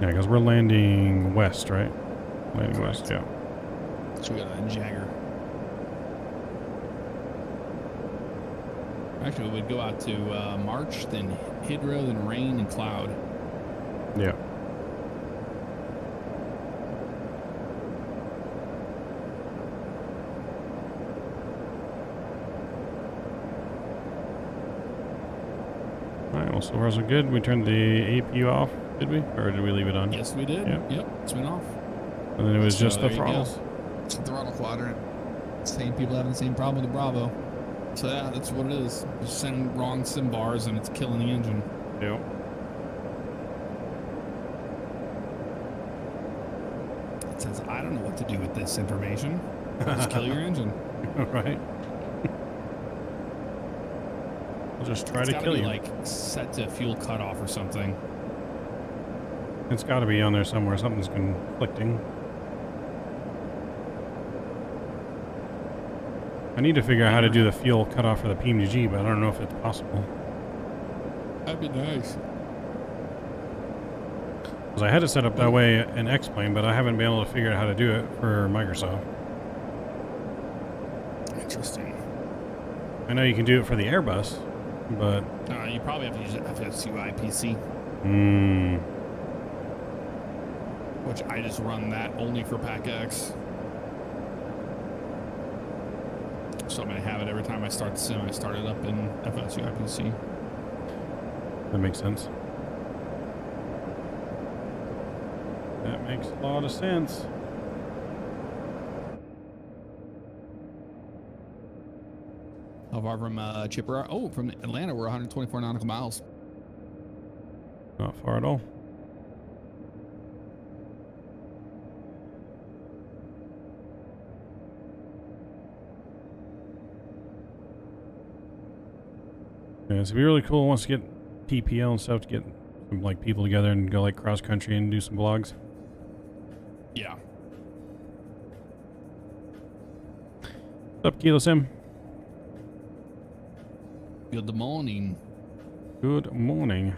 Yeah, because we're landing west, right? Landing west, yeah. So we got a Jagger. Actually, we'd go out to March, then Hydro, then rain and cloud. Yeah. Alright, well, so far so good. We turned the APU off, did we? Or did we leave it on? Yes, we did. Yeah. Yep, it's been off. And then it was So just the there you go. throttles. It's the throttle quadrant. Same people having the same problem with the Bravo. So yeah, that's what it is. Just sending wrong sim bars and it's killing the engine. Yep. It says, I don't know what to do with this information. Just kill your engine. Right. We'll just try It's to gotta kill be you. like set to fuel cutoff or something. It's got to be on there somewhere. Something's conflicting. I need to figure out how to do the fuel cutoff for the PMDG, but I don't know if it's possible. That'd be nice. Because I had it set up that way in X-Plane, but I haven't been able to figure out how to do it for Microsoft. Interesting. I know you can do it for the Airbus, but... You probably have to use FSUI PC, which I just run that only for PAC-X. So I'm going to have it every time I start the sim. I start it up in FSUI PC. That makes sense. That makes a lot of sense. How far from Chipper? Oh, from Atlanta, we're 124 nautical miles. Not far at all. Yeah, it'd be really cool once to get PPL and stuff to get some like people together and go like cross country and do some vlogs. Yeah. What's up, Kilo Sim? Good morning. Good morning.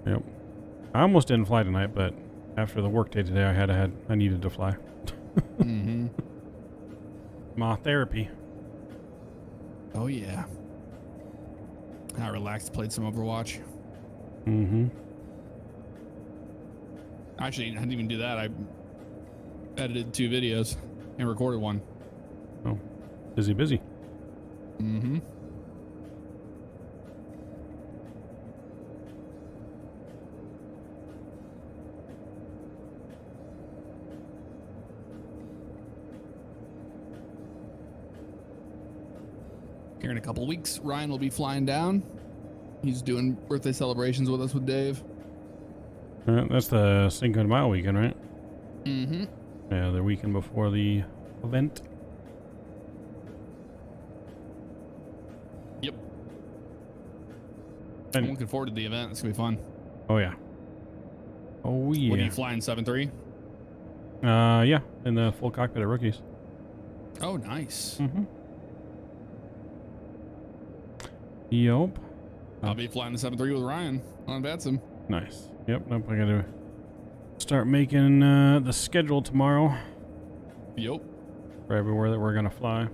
Yep. I almost didn't fly tonight, but after the work day today, I needed to fly. Mm-hmm. My therapy. Oh, yeah. I relaxed, played some Overwatch. Mm-hmm. Actually, I didn't even do that. I edited 2 videos and recorded 1. Oh, busy. Mm-hmm. Here in a couple weeks, Ryan will be flying down. He's doing birthday celebrations with us with Dave. That's the Cinco de Mayo weekend, right? Mm-hmm. Yeah, the weekend before the event. Yep. And- I'm looking forward to the event. It's gonna be fun. Oh yeah. Oh yeah. What are you flying, 7.3? Yeah, in the full cockpit of rookies. Oh, nice. Mm-hmm. Yup. I'll be flying the 7.3 with Ryan on Vatsim. Nice. Yep. Nope. I gotta start making the schedule tomorrow Yep. for everywhere that we're gonna fly.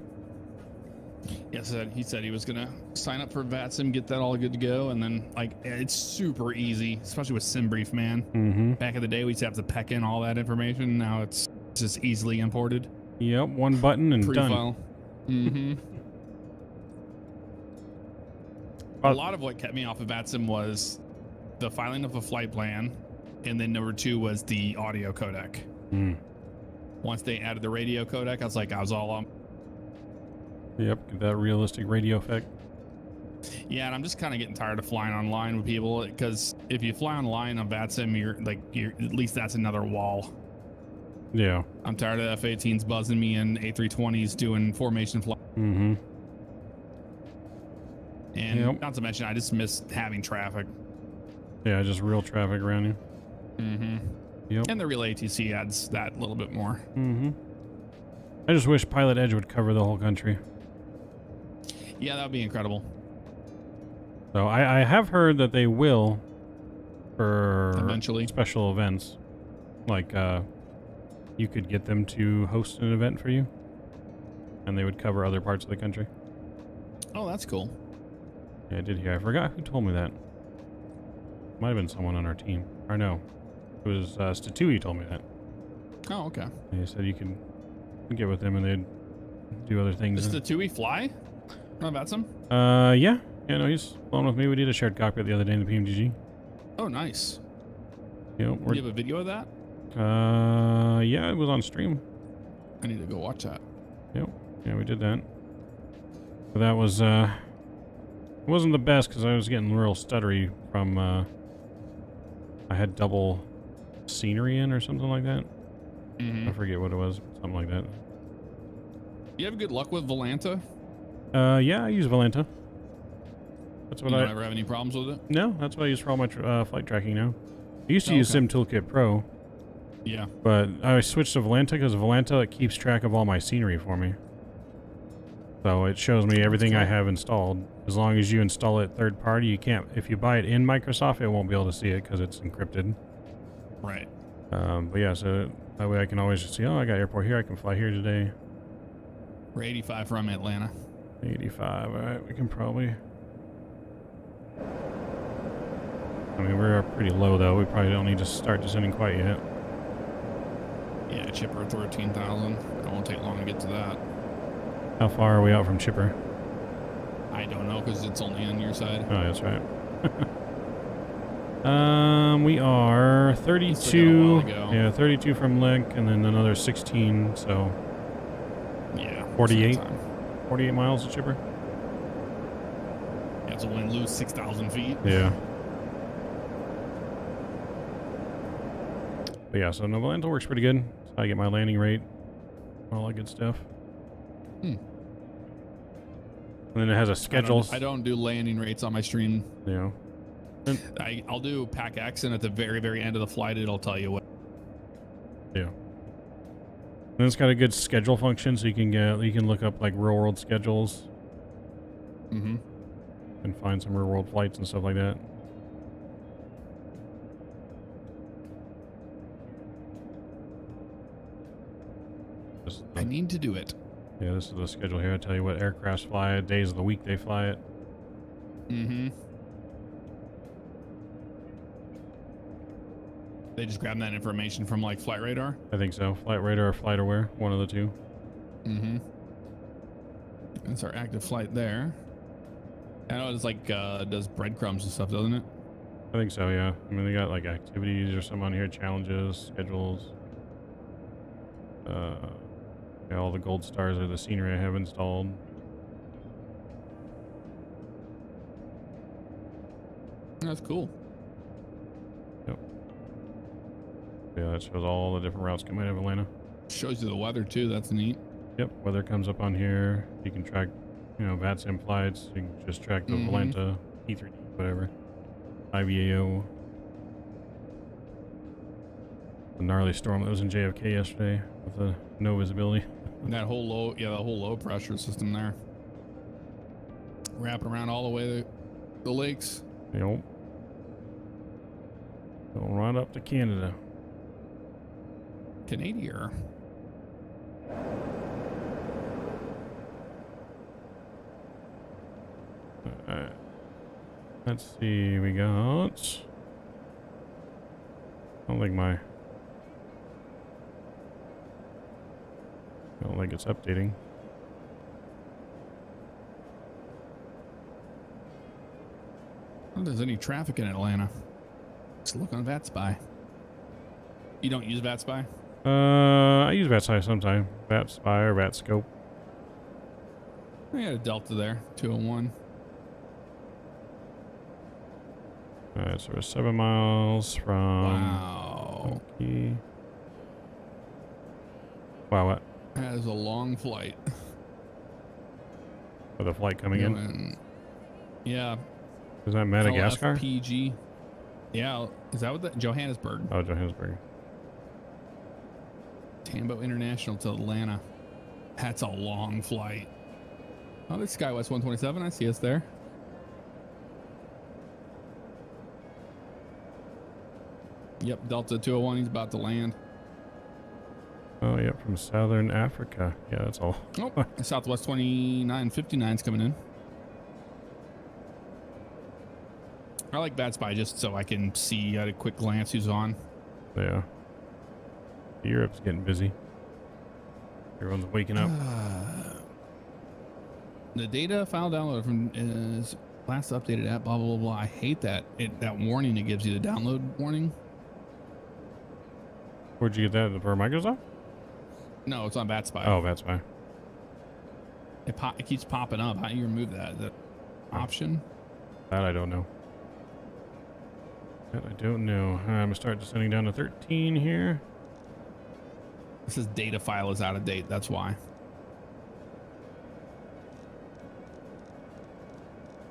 Yes, he said he was gonna sign up for Vatsim, get that all good to go, and then like it's super easy, especially with SimBrief, man. Mm-hmm. Back in the day, we used to have to peck in all that information. Now it's just easily imported. Yep. One button and done. Pre-file. Mm-hmm. A lot of what kept me off of Vatsim was the filing of a flight plan, and then number 2 was the audio codec. Mm. Once they added the radio codec, I was all on. Yep. Get that realistic radio effect. Yeah, and I'm just kind of getting tired of flying online with people because if you fly online on VATSIM, you're at least that's another wall. Yeah. I'm tired of F-18s buzzing me and A320s doing formation flight. Mm-hmm. And Yep. not to mention, I just miss having traffic. Yeah, just real traffic around you. Mm-hmm. Yep. And the real ATC adds that a little bit more. Mm-hmm. I just wish Pilot Edge would cover the whole country. Yeah, that would be incredible. So I have heard that they will for Eventually. special events. Like you could get them to host an event for you and they would cover other parts of the country. Oh, that's cool. Yeah, I did hear. I forgot who told me that. Might have been someone on our team. Or no. It was Statui told me that. Oh, okay. He said you can get with them and they'd do other things. Does the TUI fly? Oh, that's him? Yeah. Yeah, no, he's flown with me. We did a shared cockpit the other day in the PMGG. Oh, nice. You know, Do you have a video of that? yeah, it was on stream. I need to go watch that. Yep. Yeah, we did that. But that was, it wasn't the best because I was getting real stuttery from, I had double scenery in or something like that. Mm-hmm. I forget what it was. Something like that. You have good luck with Volanta? Yeah, I use Volanta. That's what You I... don't ever have any problems with it? No, that's what I use for all my flight tracking now. I used to use okay. Sim Toolkit Pro, Yeah. but I switched to Volanta because Volanta it keeps track of all my scenery for me. So it shows me everything I have installed. As long as you install it third party, you can't. If you buy it in Microsoft, it won't be able to see it because it's encrypted. Right. But yeah, so that way I can always just see, oh, I got airport here. I can fly here today. We're 85 from Atlanta. 85. All right, we can probably. I mean, we're pretty low though. We probably don't need to start descending quite yet. Yeah, Chipper 13,000. It won't take long to get to that. How far are we out from Chipper? I don't know because it's only on your side. Oh, that's right. We are 32. Yeah, 32 from Link, and then another 16. So Yeah. 48. sometime. 48 miles to Chipper. Yeah, so when lose 6,000 feet. Yeah. But yeah, so Novolanta works pretty good. So I get my landing rate, all that good stuff. Hmm. And then it has a schedule. I don't do landing rates on my stream. You know. I'll do pack X, and at the very, very end of the flight, it'll tell you what. Yeah. And it's got a good schedule function, so you can look up like real world schedules. Mm-hmm. And find some real world flights and stuff like that. I need to do it. Yeah, this is the schedule here. I tell you what aircrafts fly it, days of the week they fly it. Mm-hmm. They just grab that information from like Flight Radar. I think so. Flight Radar or Flight Aware, one of the two. Mm-hmm. It's our active flight there. I know it's like does breadcrumbs and stuff, doesn't it? I think so, yeah. I mean, they got like activities or something on here, challenges, schedules. Yeah, all the gold stars are the scenery I have installed. That's cool. Yep. Yeah, that shows all the different routes coming out of Atlanta. Shows you the weather too. That's neat. Yep, weather comes up on here. You can track, you know, VATSIM flights. You can just track the Volanta, E3D, whatever. IVAO. The gnarly storm that was in JFK yesterday with the no visibility. And that whole low, yeah, the whole low pressure system there. Wrapping around all the way to the lakes. Yep. Going right up to Canada. Canadian. Let's see, we got... I don't think it's updating. I don't think there's any traffic in Atlanta. Let's look on VATSpy. You don't use VATSpy? I use VATSpy sometime. VATSpy or VATScope. I got a Delta there, 201. Alright, so we're 7 miles from... Wow. Key. Wow, what? That is a long flight. With a flight coming in? Yeah. Is that Madagascar? LFPG. Yeah. Is that what that? Johannesburg. Oh, Johannesburg. Tambo International to Atlanta. That's a long flight. Oh, this SkyWest 127. I see us there. Yep, Delta 201. He's about to land. Oh, yeah, from Southern Africa. Yeah, that's all. Oh, Southwest 2959 is coming in. I like Bad Spy just so I can see at a quick glance who's on. Yeah. Europe's getting busy. Everyone's waking up. The data file download from is last updated at blah, blah, blah, blah. I hate that. That warning it gives you, the download warning. Where'd you get that? For Microsoft? No, it's on Bat Spy. Oh, that's fine. It keeps popping up. How do you remove that? Is that option? That I don't know. That I don't know. I'm going to start descending down to 13 here. It says data file is out of date. That's why.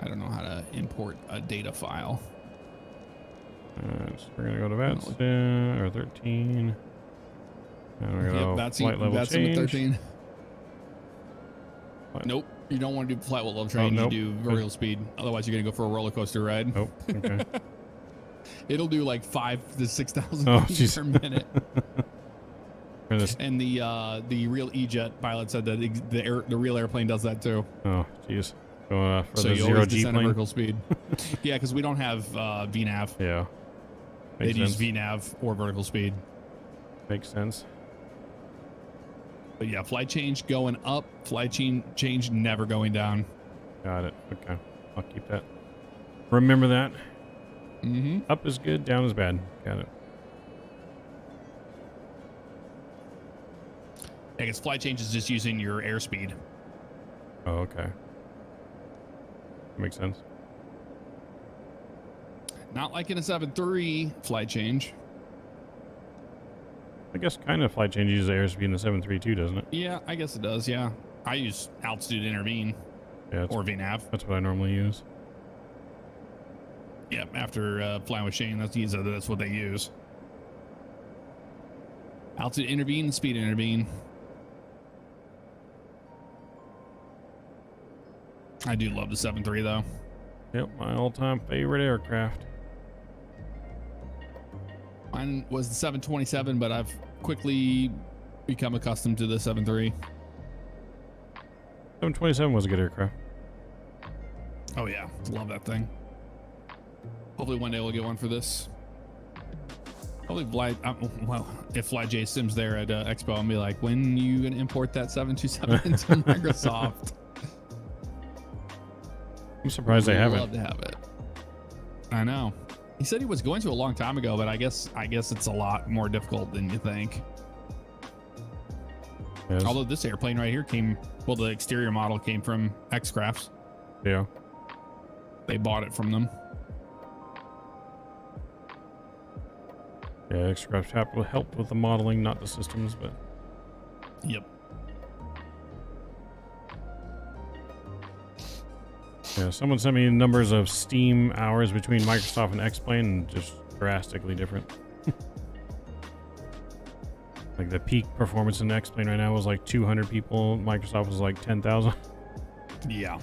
I don't know how to import a data file. So we're going to go to VATS or 13. And we're going to that's flight level that's change. 13. What? Nope. You don't want to do flight level train. Nope. You do vertical speed. Otherwise, you're going to go for a roller coaster ride. Oh, okay. It'll do like 5,000 to 6,000 Oh, feet jeez. per minute. And the real E-Jet pilot said that the real airplane does that too. Oh, jeez. For So the you zero always G descend at plane. vertical speed. Yeah, because we don't have VNAV. Yeah. They'd Makes use sense. VNAV or vertical speed. Makes sense. But yeah, flight change going up, flight change never going down. Got it. Okay. I'll keep that. Remember that. Mm-hmm. Up is good, down is bad. Got it. I guess flight change is just using your airspeed. Oh, okay. Makes sense. Not like in a 7.3 flight change. I guess kind of flight change uses airspeed in the 732, doesn't it? Yeah, I guess it does. Yeah. I use altitude intervene Yeah, or VNAV. that's what I normally use. Yeah, after flying with Shane, that's what they use. Altitude intervene, speed intervene. I do love the 7.3 though. Yep, my all-time favorite aircraft. Mine was the 727, but I've quickly become accustomed to the 7.3. 727 was a good aircraft. Oh yeah, love that thing. Hopefully one day we'll get one for this. Hopefully if FlyJ Sim's there at Expo, I'll be like, when are you gonna import that 727 into Microsoft? I'm surprised they haven't. Love to have it. I know. He said he was going to a long time ago, but I guess it's a lot more difficult than you think. Yes. Although this airplane right here the exterior model came from X-Crafts. Yeah. They bought it from them. Yeah, X-Craft helped with the modeling, not the systems, but... Yep. Yeah, someone sent me numbers of Steam hours between Microsoft and X-Plane, and just drastically different. Like the peak performance in X-Plane right now was like 200 people. Microsoft was like 10,000. Yeah.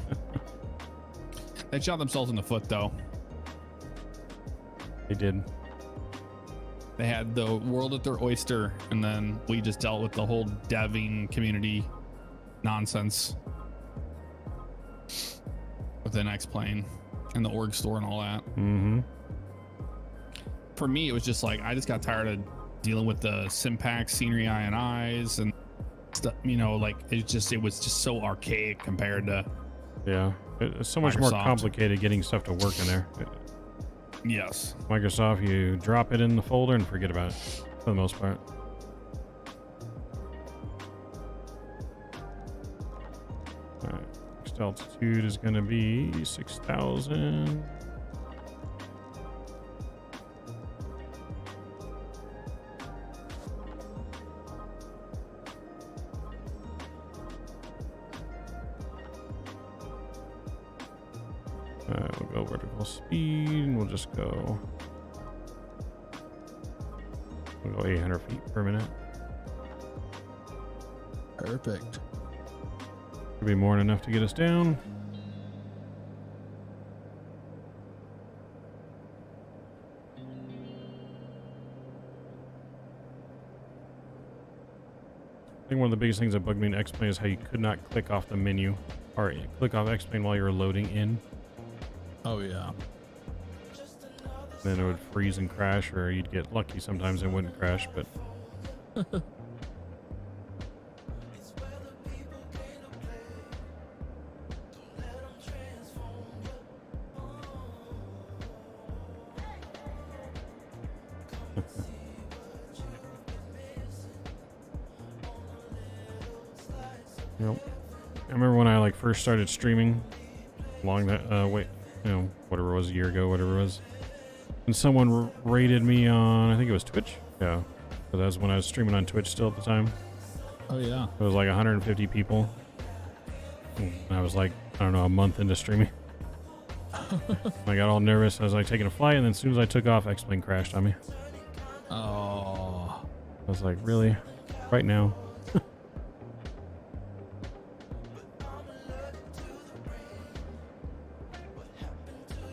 They shot themselves in the foot, though. They did. They had the world at their oyster, and then we just dealt with the whole deving community nonsense with the X-Plane and the org store and all that. Mm-hmm. For me, it was just like, I just got tired of dealing with the Simpax scenery INIs and stuff, like it was just so archaic compared to... Yeah, it's so much more Microsoft. complicated getting stuff to work in there. Yes. Microsoft, you drop it in the folder and forget about it for the most part. All right, next altitude is going to be 6,000. We'll go vertical speed, and we'll just go. We'll go 800 feet per minute. Perfect. Should be more than enough to get us down. I think one of the biggest things that bugged me in X-Plane is how you could not click off the menu or click off X-Plane while you were loading in. Oh yeah. Then it would freeze and crash, or you'd get lucky sometimes it wouldn't crash, but Yep. I remember when I like first started streaming long that whatever it was, a year ago, whatever it was, and someone rated me on, I think it was Twitch. Yeah, but that was when I was streaming on Twitch still at the time. Oh yeah. It was like 150 people. And I was like, I don't know, a month into streaming. I got all nervous. I was like taking a flight, and then as soon as I took off, X-Plane crashed on me. Oh. I was like, really? Right now?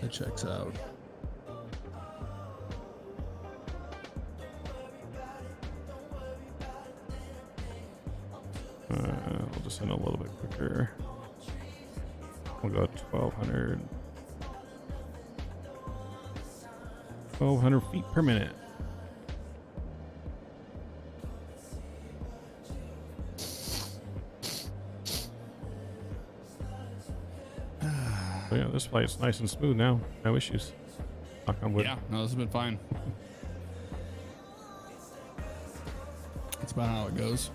It checks out. We'll just send a little bit quicker. We'll go 1,200. 1,200 feet per minute. So yeah, this flight's nice and smooth now. No issues. Knock on wood. Yeah, no, this has been fine. That's about how it goes.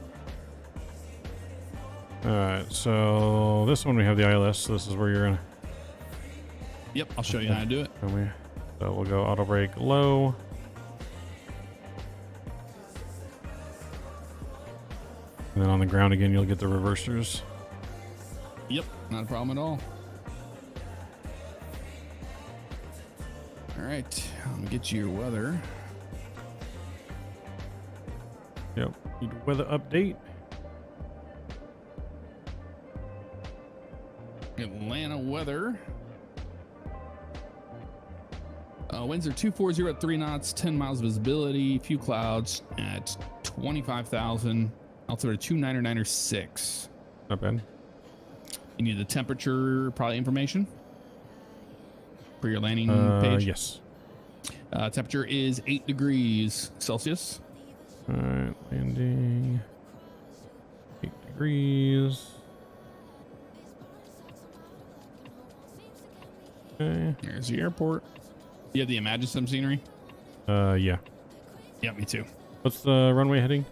Alright, so this one we have the ILS, so this is where you're gonna. Yep, I'll show you how to do it. So we'll go auto brake low. And then on the ground again, you'll get the reversers. Yep, not a problem at all. All right, I'm gonna get you your weather. Yep, need weather update. Atlanta weather. Winds are 240 at 3 knots, 10 miles visibility, few clouds at 25,000, altimeter 299.6. Not bad. You need the temperature, probably information for your landing page. Yes. Temperature is 8 degrees Celsius. All right, landing. 8 degrees. Okay. There's the airport. You have the Imagine Sim scenery? Yeah. Yeah, me too. What's the runway heading?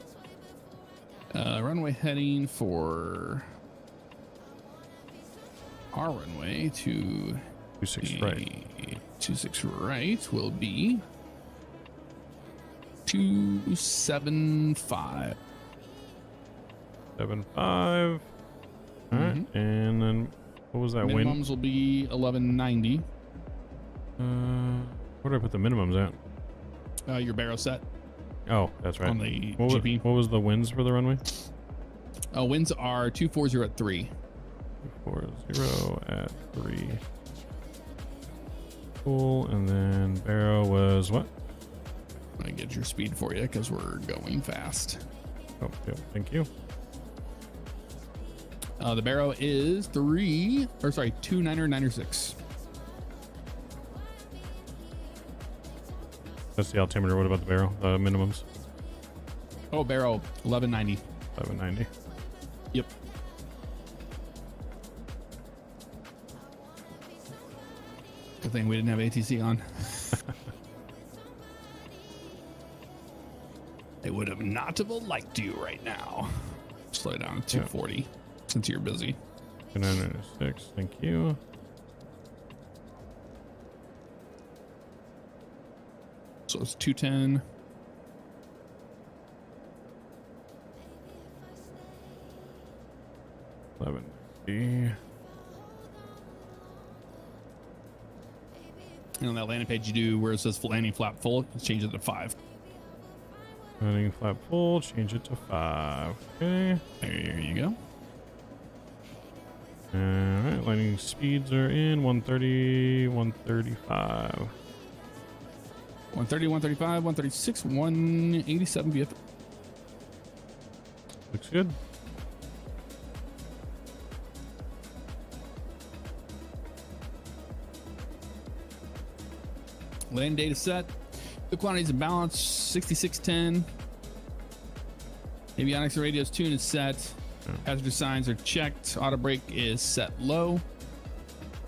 Runway heading for our runway to 26 right. 26 right will be 275. 75. All right, and then what was that wind? Minimums will be 1190. Where do I put the minimums at? Your barrel set Oh, that's right. on the What GP. was the winds for the runway? Winds are 240 at 3. 240 at 3. Cool. And then barrel was what? I'm gonna get your speed for you because we're going fast. Oh, yeah, thank you. The barrel is 299.6. That's the altimeter. What about the barrel? The minimums? Oh, barrel 1190. 790. Yep. Good thing we didn't have ATC on. They would have not have liked you right now. Slow down to 240 since you're busy. 296. Thank you. So it's 210. And on that landing page, you do where it says landing flap full, change it to 5. Landing flap full, change it to 5. Okay. There you go. All right, landing speeds are in 130, 135. 130, 135, 136, 187 VF. Looks good. Landing data set. The quantities in balance, 6610. Avionics and radios tune is set. Passenger signs are checked. Auto brake is set low.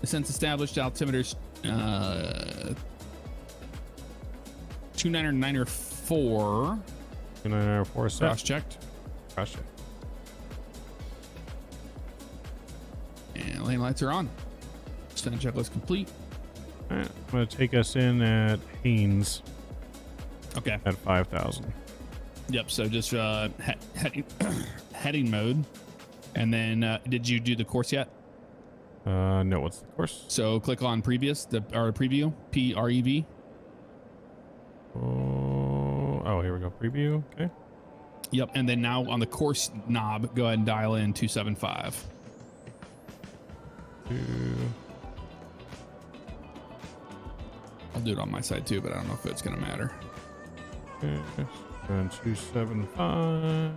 Descent's established. Altimeter's 2994. 2904 set. Cross checked. Cross check. And lane lights are on. Descent checklist complete. All right, I'm going to take us in at Haynes Okay. at 5,000. Yep. So just heading mode. And then did you do the course yet? No, what's the course? So click on previous, or preview, PREV. Oh, here we go. Preview. Okay. Yep. And then now on the course knob, go ahead and dial in 275. I'll do it on my side too, but I don't know if it's going to matter. Okay. And 275.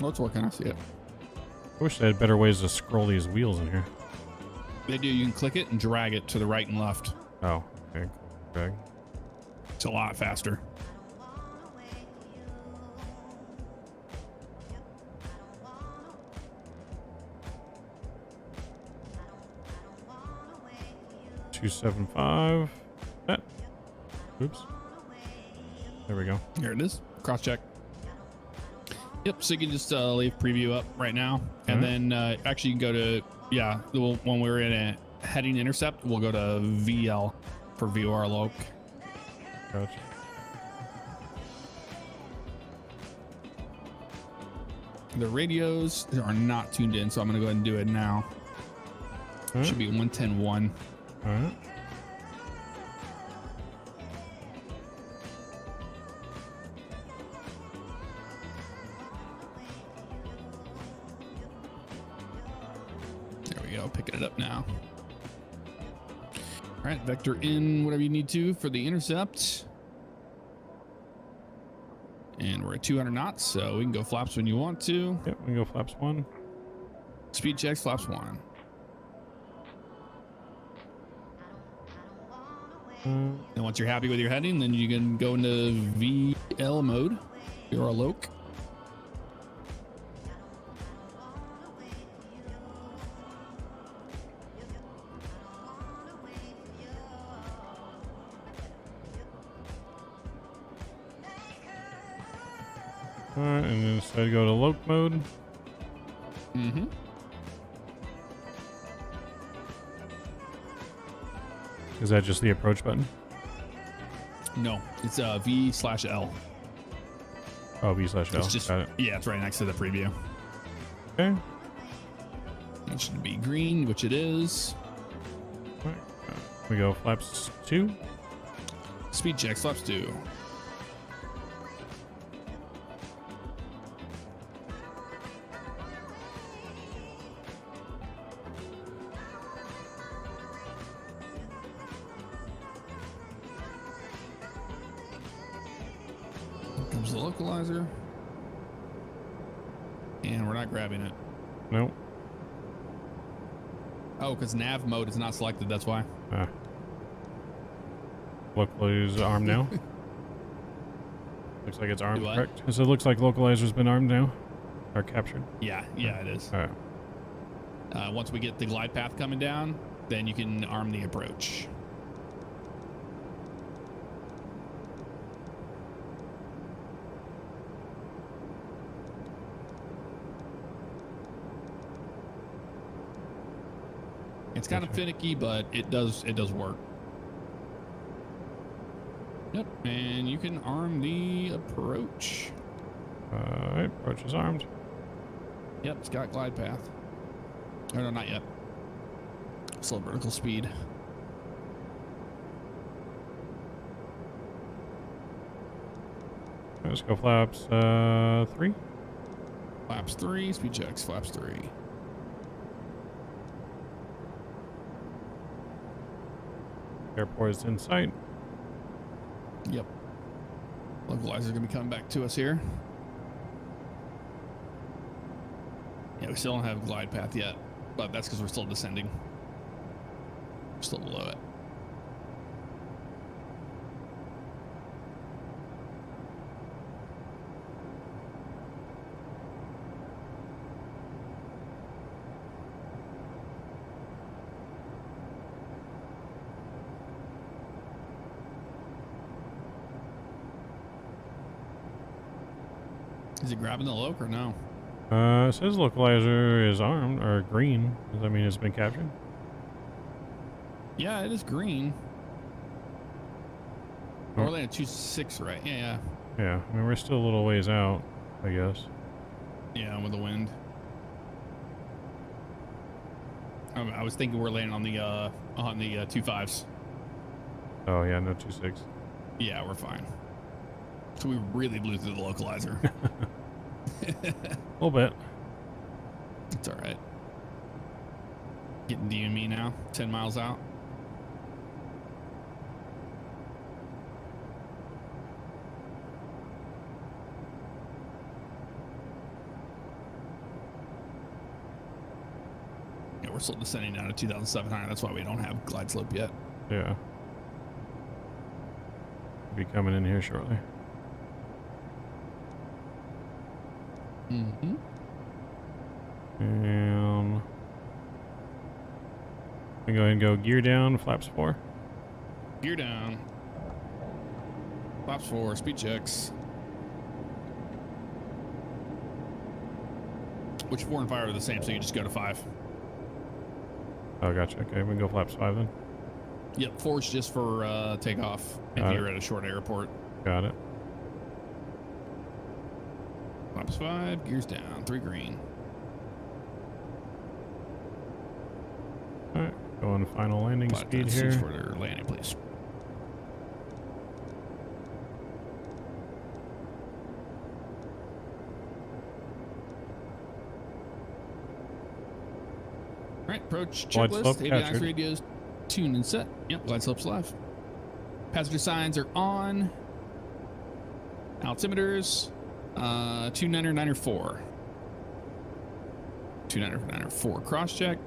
Oh, it's working. I see it. I wish they had better ways to scroll these wheels in here. They do. You can click it and drag it to the right and left. Oh, okay. Drag. It's a lot faster. $275. That. Oops. There we go. Here it is. Cross check. Yep. So you can just leave preview up right now, and then actually you can go to when we're in a heading intercept, we'll go to VL for VOR loc. Gotcha. The radios are not tuned in, so I'm going to go ahead and do it now. Should be 110.1. All right. There we go. Picking it up now. All right. Vector in whatever you need to for the intercept. And we're at 200 knots, so we can go flaps when you want to. Yep, we can go flaps 1. Speed checks, flaps 1. And once you're happy with your heading, then you can go into VL mode, VOR loc. All right, and then decide to go to loc mode. Mm-hmm. Is that just the approach button? No, it's V/L. Oh, V/L. It's just, Got it. yeah, it's right next to the preview. Okay. It should be green, which it is. All right. We go flaps 2. Speed checks, flaps 2. Comes the localizer, and we're not grabbing it. Nope. Oh, because nav mode is not selected. That's why. Localizer's armed now. Looks like it's armed, Do what? correct? So it looks like localizer's been armed now, or captured. Yeah, it is. All right. Once we get the glide path coming down, then you can arm the approach. It's kind of finicky, but it does work. Yep, and you can arm the approach. All right, approach is armed. Yep, it's got glide path. Oh, no, not yet. Slow vertical speed. Let's go flaps 3. Flaps 3, speed checks, flaps 3. Airport is in sight. Yep. Localizer's gonna be coming back to us here. Yeah, we still don't have glide path yet, but that's because we're still descending. We're still below it. Is he grabbing the loc or no? It says localizer is armed or green. Does that mean it's been captured? Yeah, it is green. Oh. We're only at 2.6, right? Yeah, Yeah, I mean, we're still a little ways out, I guess. yeah. Yeah, with the wind. I was thinking we're landing on the 2.5s. Oh, yeah, no 2.6. Yeah, we're fine. So we really blew through the localizer. A little bit. It's all right. Getting DME now, 10 miles out. Yeah, we're still descending down to 2,700. That's why we don't have glide slope yet. Yeah. Be coming in here shortly. Mm-hmm. And we go ahead and go gear down, flaps 4. Gear down. Flaps 4, speed checks. Which 4 and 5 are the same, so you just go to 5. Oh, gotcha. Okay, we can go flaps 5 then. Yep, 4 is just for takeoff if Got you're it. at a short airport. Got it. Flaps 5, gears down, 3 green. All right, going final landing Flat speed down, here. seats for their landing, please. All right, approach Glide slope checklist. Avionics captured. radios tuned and set. Yep, glide slope's live. Passenger signs are on. Altimeters, 299.4. 299.4 cross check.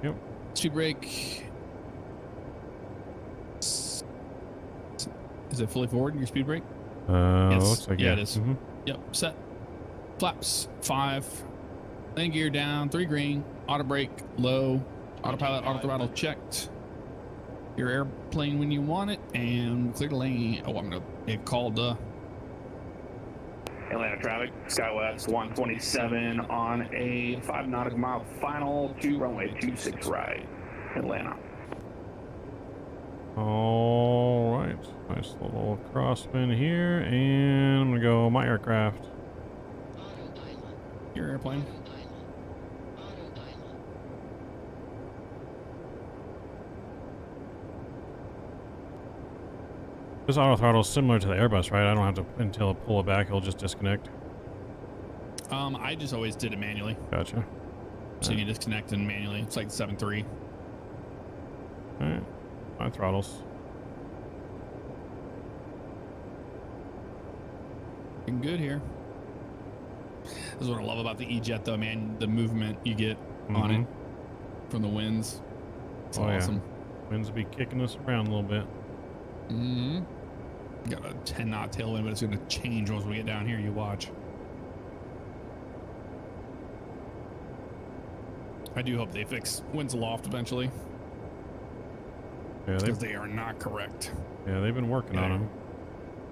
Yep. Speed brake. Is it fully forward in your speed brake? Yes. Looks like Yeah, it is. Mhm. Yep, set. Flaps 5. Landing gear down, 3 green. Auto brake low. Autopilot, auto throttle checked. Your airplane when you want it, and clear the lane. Oh, I'm gonna get called. Atlanta traffic, SkyWest 127 on a 5 nautical mile final to runway 26 right, Atlanta. All right, nice little crosswind here, and I'm gonna go my aircraft. Your airplane. This auto throttle is similar to the Airbus, right? I don't have to until I pull it back; it'll just disconnect. I just always did it manually, Gotcha. so you disconnect and manually. It's like 7.3. All right, my throttles. Looking good here. This is what I love about the E-Jet, though, man. The movement you get on it from the winds. It's awesome. Yeah. Winds will be kicking us around a little bit. Mm-hmm. Got a 10 knot tailwind, but it's going to change once we get down here. You watch. I do hope they fix winds aloft eventually, Yeah, because they are not correct. they've been working on them.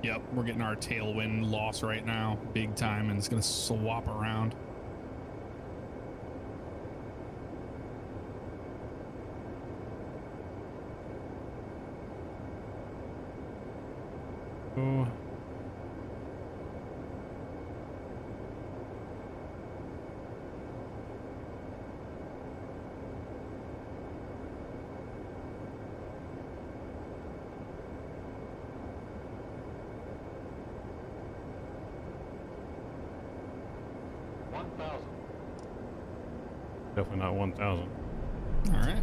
Yep, we're getting our tailwind loss right now, big time, and it's going to swap around. Oh. 1,000. Definitely not 1,000. All right.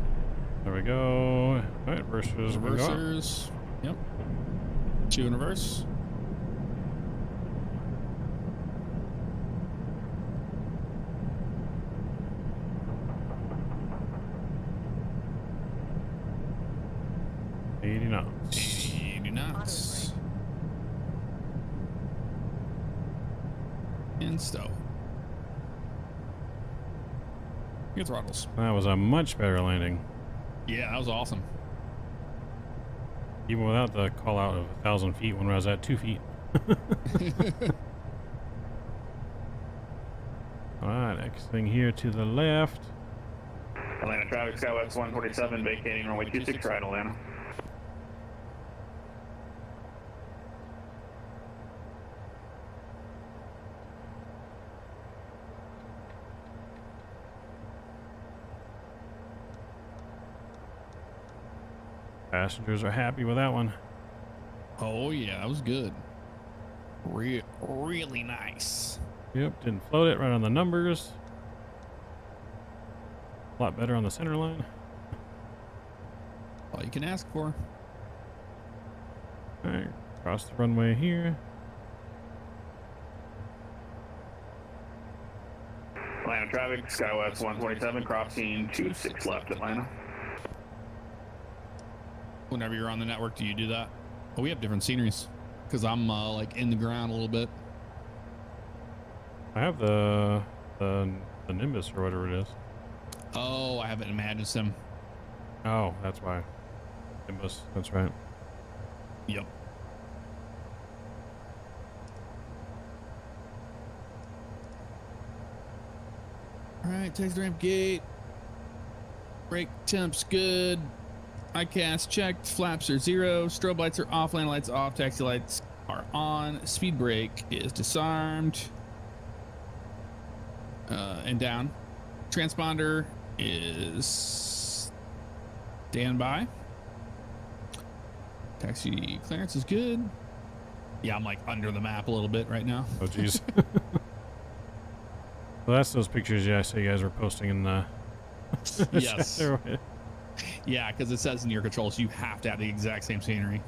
There we go. All right, reversers. we go. Reversers. Yep. 2 in reverse. Eighty knots. 80 knots. And stow. Your throttles. That was a much better landing, Yeah, that was awesome. even without the call out of 1,000 feet when I was at 2 feet. All right, next thing here to the left. Atlanta traffic, Skywest 147, vacating runway 26 right, Atlanta. Passengers are happy with that one. Oh yeah, that was good. Really nice. Yep, didn't float it right on the numbers. A lot better on the center line. All you can ask for. All right, cross the runway here. Atlanta traffic, Skywest 147, crossing 26 left, Atlanta. Whenever you're on the network, do you do that? Oh, we have different sceneries because I'm like in the ground a little bit. I have the Nimbus or whatever it is. Oh, I have an Imagine Sim. Oh, that's why. Nimbus, that's right. Yep. All right, taxi ramp gate. Brake temp's good. ICAS checked. Flaps are 0. Strobe lights are off. Land lights off. Taxi lights are on. Speed brake is disarmed. And down. Transponder is standby. Taxi clearance is good. Yeah, I'm like under the map a little bit right now. Oh, geez. Well, that's those pictures, yeah, I say you guys were posting in the... Yes. Yeah, because it says in your controls you have to have the exact same scenery.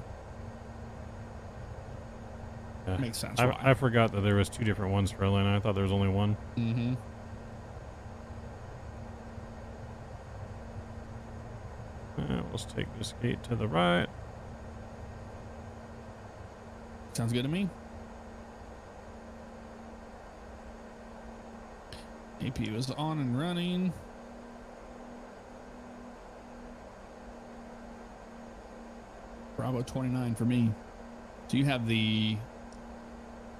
Yeah. Makes sense. I forgot that there was 2 different ones for Atlanta. I thought there was only one. Mm-hmm. Let's take this gate to the right. Sounds good to me. APU is on and running. Bravo 29 for me. Do you have the...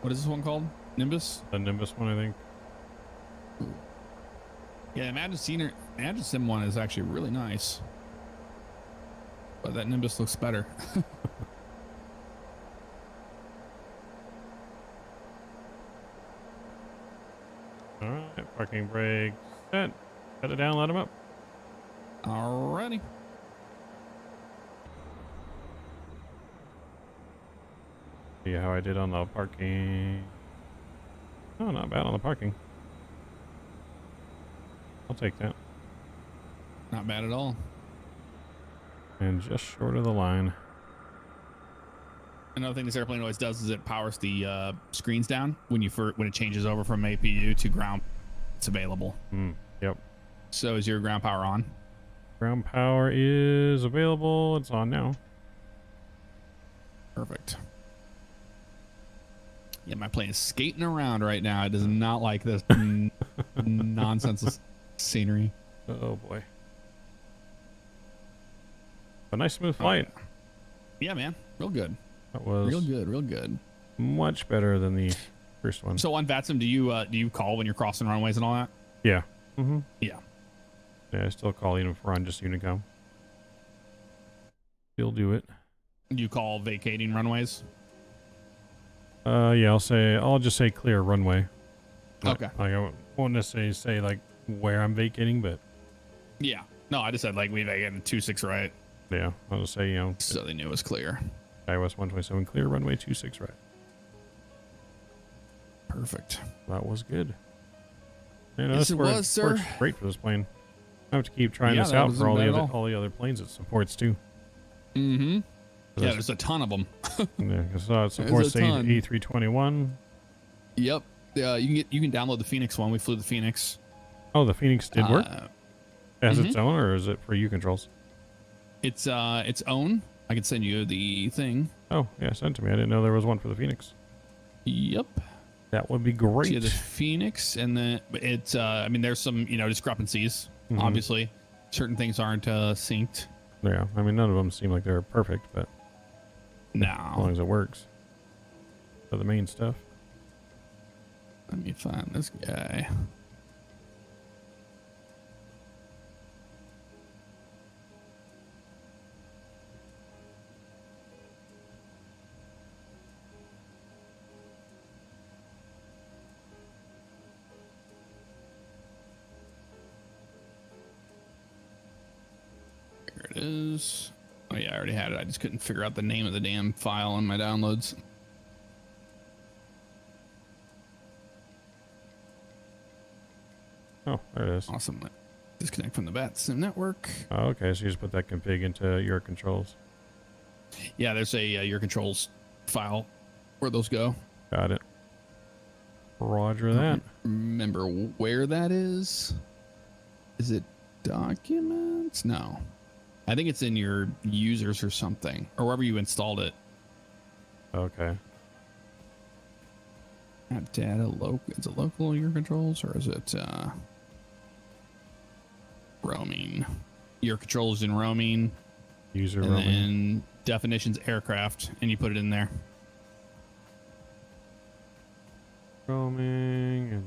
What is this one called? Nimbus? The Nimbus one, I think. Yeah, Imagine Sim one is actually really nice. But that Nimbus looks better. All right, parking brake set. Cut it down, let him up. Alrighty. See how I did on the parking. Oh, not bad on the parking. I'll take that. Not bad at all. And just short of the line. Another thing this airplane always does is it powers the screens down when it changes over from APU to ground. It's available. Yep. So is your ground power on? Ground power is available. It's on now. Perfect. Yeah, my plane is skating around right now. It does not like this nonsense scenery. Oh boy. A nice smooth flight. Yeah, man. Real good. That was Real good. Real good. much better than the first one. So on VATSIM, do you call when you're crossing runways and all that? Yeah. Yeah. Yeah, I still call even if we're on just Unicom. Still do it. Do you call vacating runways? Yeah, I'll just say clear runway. Okay. Like, I won't necessarily say like where I'm vacating, but Yeah. No, I just said like we vacated 26 right. yeah, I'll just say, So they knew it was clear. iOS 127 clear runway 26 right. Perfect. That was good. You know, Yes, this it was, sir. works great for this plane. I have to keep trying Yeah, this that out wasn't for bad at all. all the other planes it supports too. Mm-hmm. Yeah, This- there's a ton of them. Yeah, 'cause, it supports the ton. E321. Yep. Yeah, you can download the Phoenix one. We flew the Phoenix. Oh, the Phoenix did work as its mhm. own, or is it for U controls? It's its own. I can send you the thing. Oh, yeah, send it to me. I didn't know there was one for the Phoenix. Yep. That would be great. Yeah, the Phoenix, and then it's. I mean, there's some discrepancies. Mhm. Obviously, certain things aren't synced. Yeah, I mean, none of them seem like they're perfect, but as long No. as it works for the main stuff. Let me find this guy. There it is. Oh yeah, I already had it. I just couldn't figure out the name of the damn file on my downloads. Oh, there it is. Awesome. Disconnect from the Flightsim network. Oh, okay, so you just put that config into your controls. Yeah, there's a your controls file where those go. Got it. Roger that. Remember where that is? Is it documents? No. I think it's in your users or something, or wherever you installed it. Okay. App data local. Is it local your controls, or is it roaming? Your controls in roaming, User and roaming. then definitions aircraft, and you put it in there. Roaming and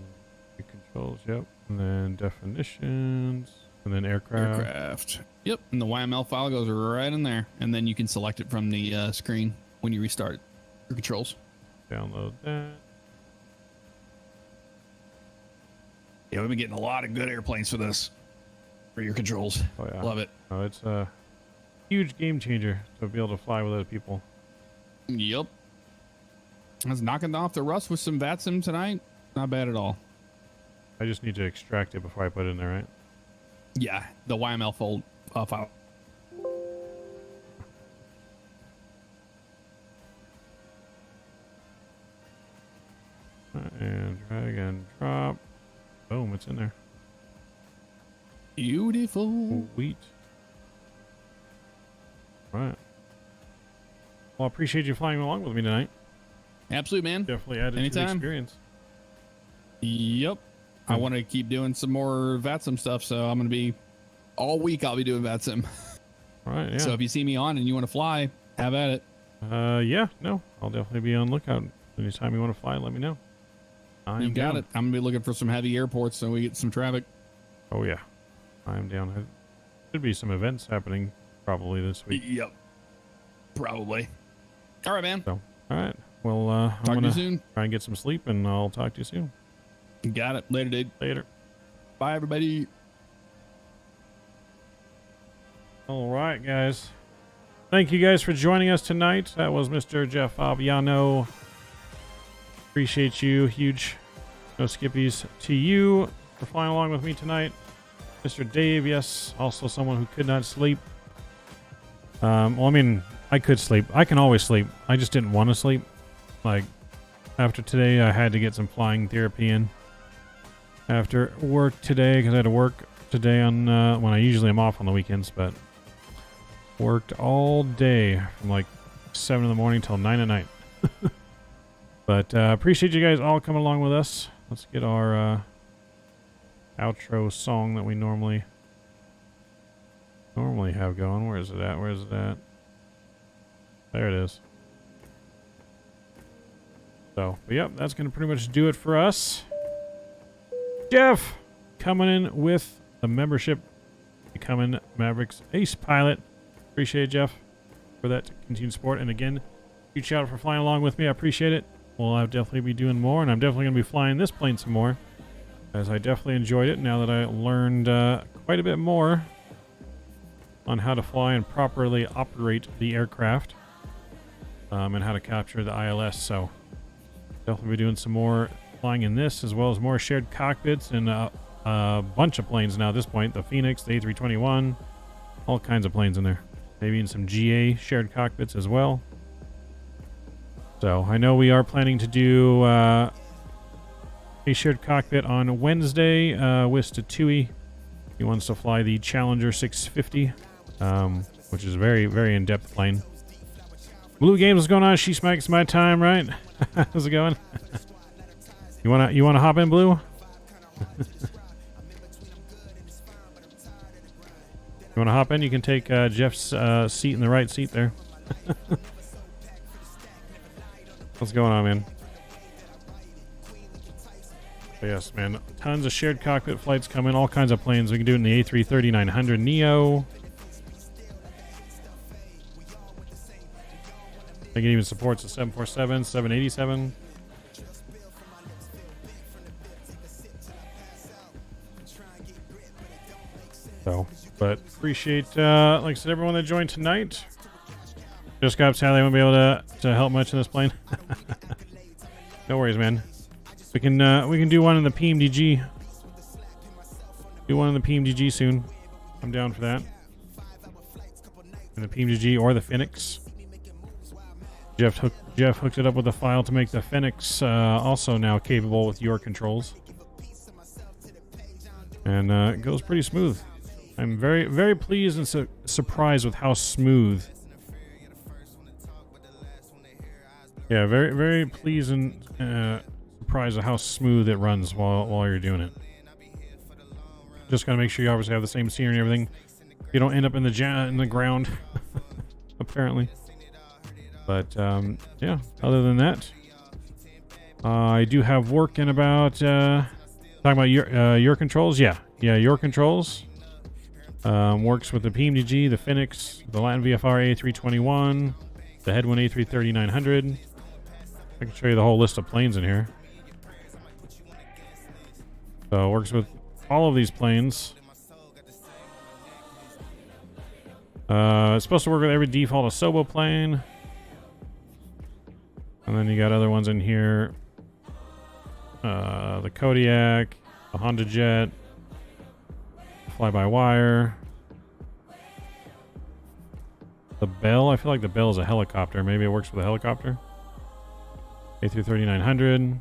your controls, yep. And then definitions, and then aircraft. Yep, and the YML file goes right in there, and then you can select it from the screen when you restart your controls. Download that. Yeah, we've been getting a lot of good airplanes for this, for your controls. Oh, yeah. Love it. Oh, it's a huge game changer to be able to fly with other people. Yep. I was knocking off the rust with some Flightsim tonight. Not bad at all. I just need to extract it before I put it in there, right? Yeah, the YML file. And drag and drop. Boom, it's in there. Beautiful. Sweet. All right. Well, I appreciate you flying along with me tonight. Absolutely, man. Definitely added to the Anytime. experience. Yep. I want to keep doing some more Flightsim stuff, so I'm going to be all week. I'll be doing Flightsim. All right, yeah. So if you see me on and you want to fly, have at it. Yeah, no, I'll definitely be on lookout. Anytime you want to fly, let me know. You got it. I'm going to be looking for some heavy airports so we get some traffic. Oh, yeah. I'm down. There should be some events happening probably this week. Yep. Probably. All right, man. So, all right. Well, I'm Talk to going you to soon. try and get some sleep, and I'll talk to you soon. Got it. Later, dude. Later. Bye, everybody. All right, guys. Thank you guys for joining us tonight. That was Mr. Jeff Fabiano. Appreciate you. Huge no skippies to you for flying along with me tonight. Mr. Dave, yes, also someone who could not sleep. Well, I mean, I could sleep. I can always sleep. I just didn't want to sleep. Like, after today, I had to get some flying therapy in. After work today, because I had to work today on when I usually am off on the weekends, but worked all day from like 7 in the morning till 9 at night. But appreciate you guys all coming along with us. Let's get our outro song that we normally have going. Where is it at? Where is it at? There it is. So, but yep, that's going to pretty much do it for us. Jeff coming in with the membership, becoming Maverick's ace pilot. Appreciate it, Jeff, for that continued support. And again, huge shout out for flying along with me. I appreciate it. Well, I'll definitely be doing more, and I'm definitely going to be flying this plane some more, as I definitely enjoyed it now that I learned quite a bit more on how to fly and properly operate the aircraft, and how to capture the ILS. So definitely be doing some more flying in this, as well as more shared cockpits and a bunch of planes now at this point. The Phoenix, the A321, all kinds of planes in there. Maybe even some GA shared cockpits as well. So I know we are planning to do a shared cockpit on Wednesday with Statui. He wants to fly the Challenger 650, which is a very, very in-depth plane. Blue Games, what's going on? She smacks my time, right? How's it going? You wanna hop in, Blue? You wanna hop in? You can take Jeff's seat in the right seat there. What's going on, man? But yes, man. Tons of shared cockpit flights coming. All kinds of planes. We can do it in the A330-900neo. I think it even supports the 747, 787. So, but appreciate, like I said, everyone that joined tonight. Just got Sally won't be able to help much in this plane. No worries, man. We can do one in the PMDG. Do one in the PMDG soon. I'm down for that. In the PMDG or the Phoenix. Jeff hooked it up with a file to make the Phoenix also now capable with your controls. And it goes pretty smooth. I'm very, very pleased and surprised with how smooth. Yeah, very, very pleased and surprised at how smooth it runs while you're doing it. Just gotta make sure you obviously have the same scenery and everything. You don't end up in the ground, apparently. But yeah, other than that, I do have work in about talking about your controls. Yeah, your controls. Works with the PMDG, the Phoenix, the Latin VFR A321, the Headwind A330-900. I can show you the whole list of planes in here. So it works with all of these planes. It's supposed to work with every default Asobo plane. And then you got other ones in here. The Kodiak, the Honda Jet, fly-by-wire. The Bell, I feel like the Bell is a helicopter. Maybe it works with a helicopter. A330-900.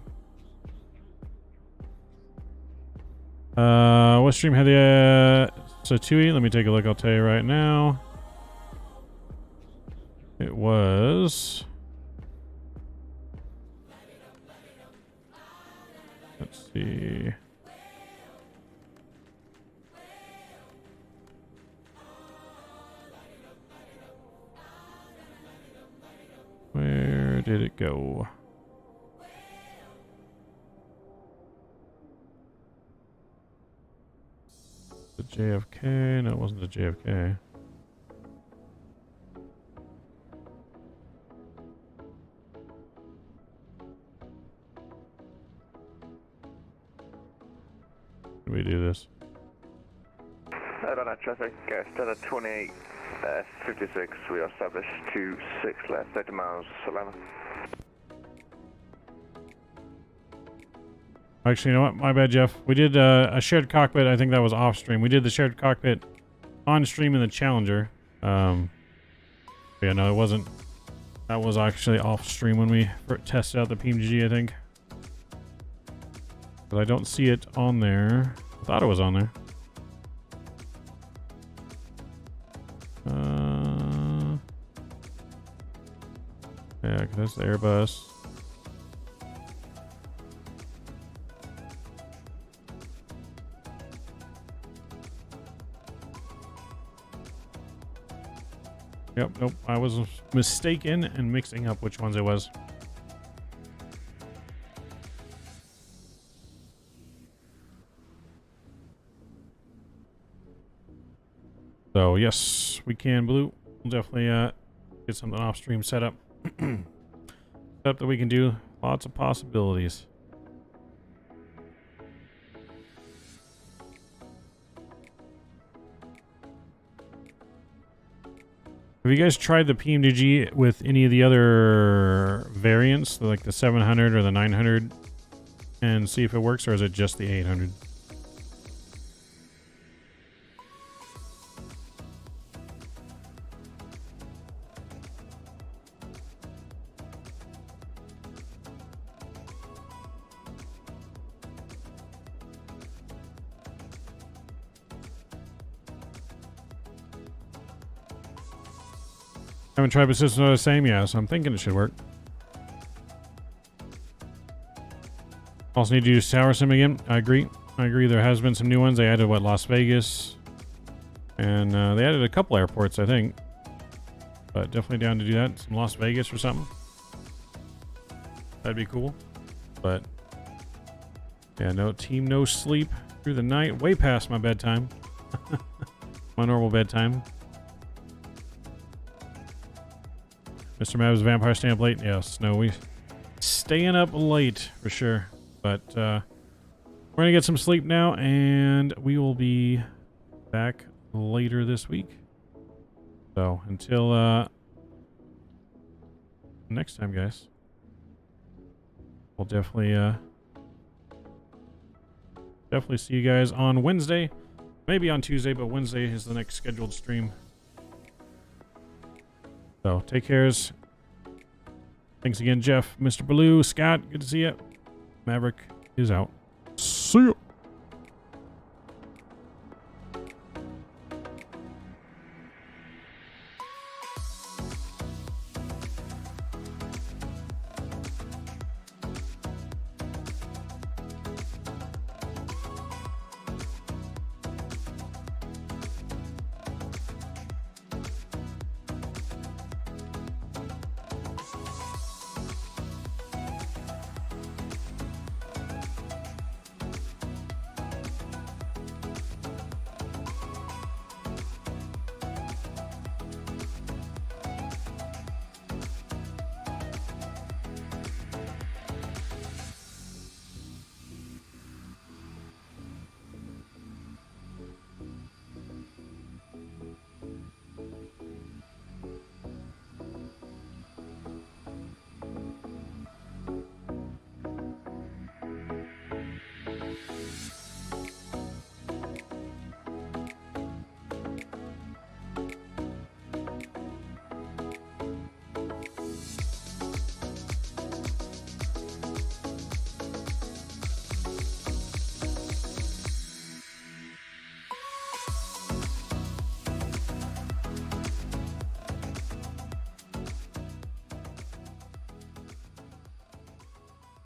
What stream had the Satui? Let me take a look. I'll tell you right now. It was... Let's see. Where did it go? The JFK? No, it wasn't the JFK. How do we do this? Head on traffic, Stella 28, 56, we are established 26 left, 30 miles, Atlanta. Actually, you know what? My bad, Jeff. We did a shared cockpit. I think that was off stream. We did the shared cockpit on stream in the Challenger. Yeah, no, it wasn't. That was actually off stream when we tested out the PMG, I think. But I don't see it on there. I thought it was on there. Yeah, 'cause that's the Airbus. Yep, nope. I was mistaken and mixing up which ones it was. So yes, we can, Blue. We'll definitely get something off stream set up. Stuff that we can do. Lots of possibilities. Have you guys tried the PMDG with any of the other variants, like the 700 or the 900 and see if it works, or is it just the 800? Haven't tried, but systems are the same. Yeah, so I'm thinking it should work. Also need to use Tower Sim again. I agree. There has been some new ones. They added, what, Las Vegas? And they added a couple airports, I think. But definitely down to do that. Some Las Vegas or something. That'd be cool. But, yeah, no team, no sleep through the night. Way past my bedtime. My normal bedtime. Mr. Mavs Vampire staying up late? Yes. No, we staying up late for sure. But we're going to get some sleep now, and we will be back later this week. So until next time, guys, we'll definitely see you guys on Wednesday. Maybe on Tuesday, but Wednesday is the next scheduled stream. So take cares. Thanks again, Jeff, Mr. Baloo, Scott. Good to see you. Maverick is out. See ya.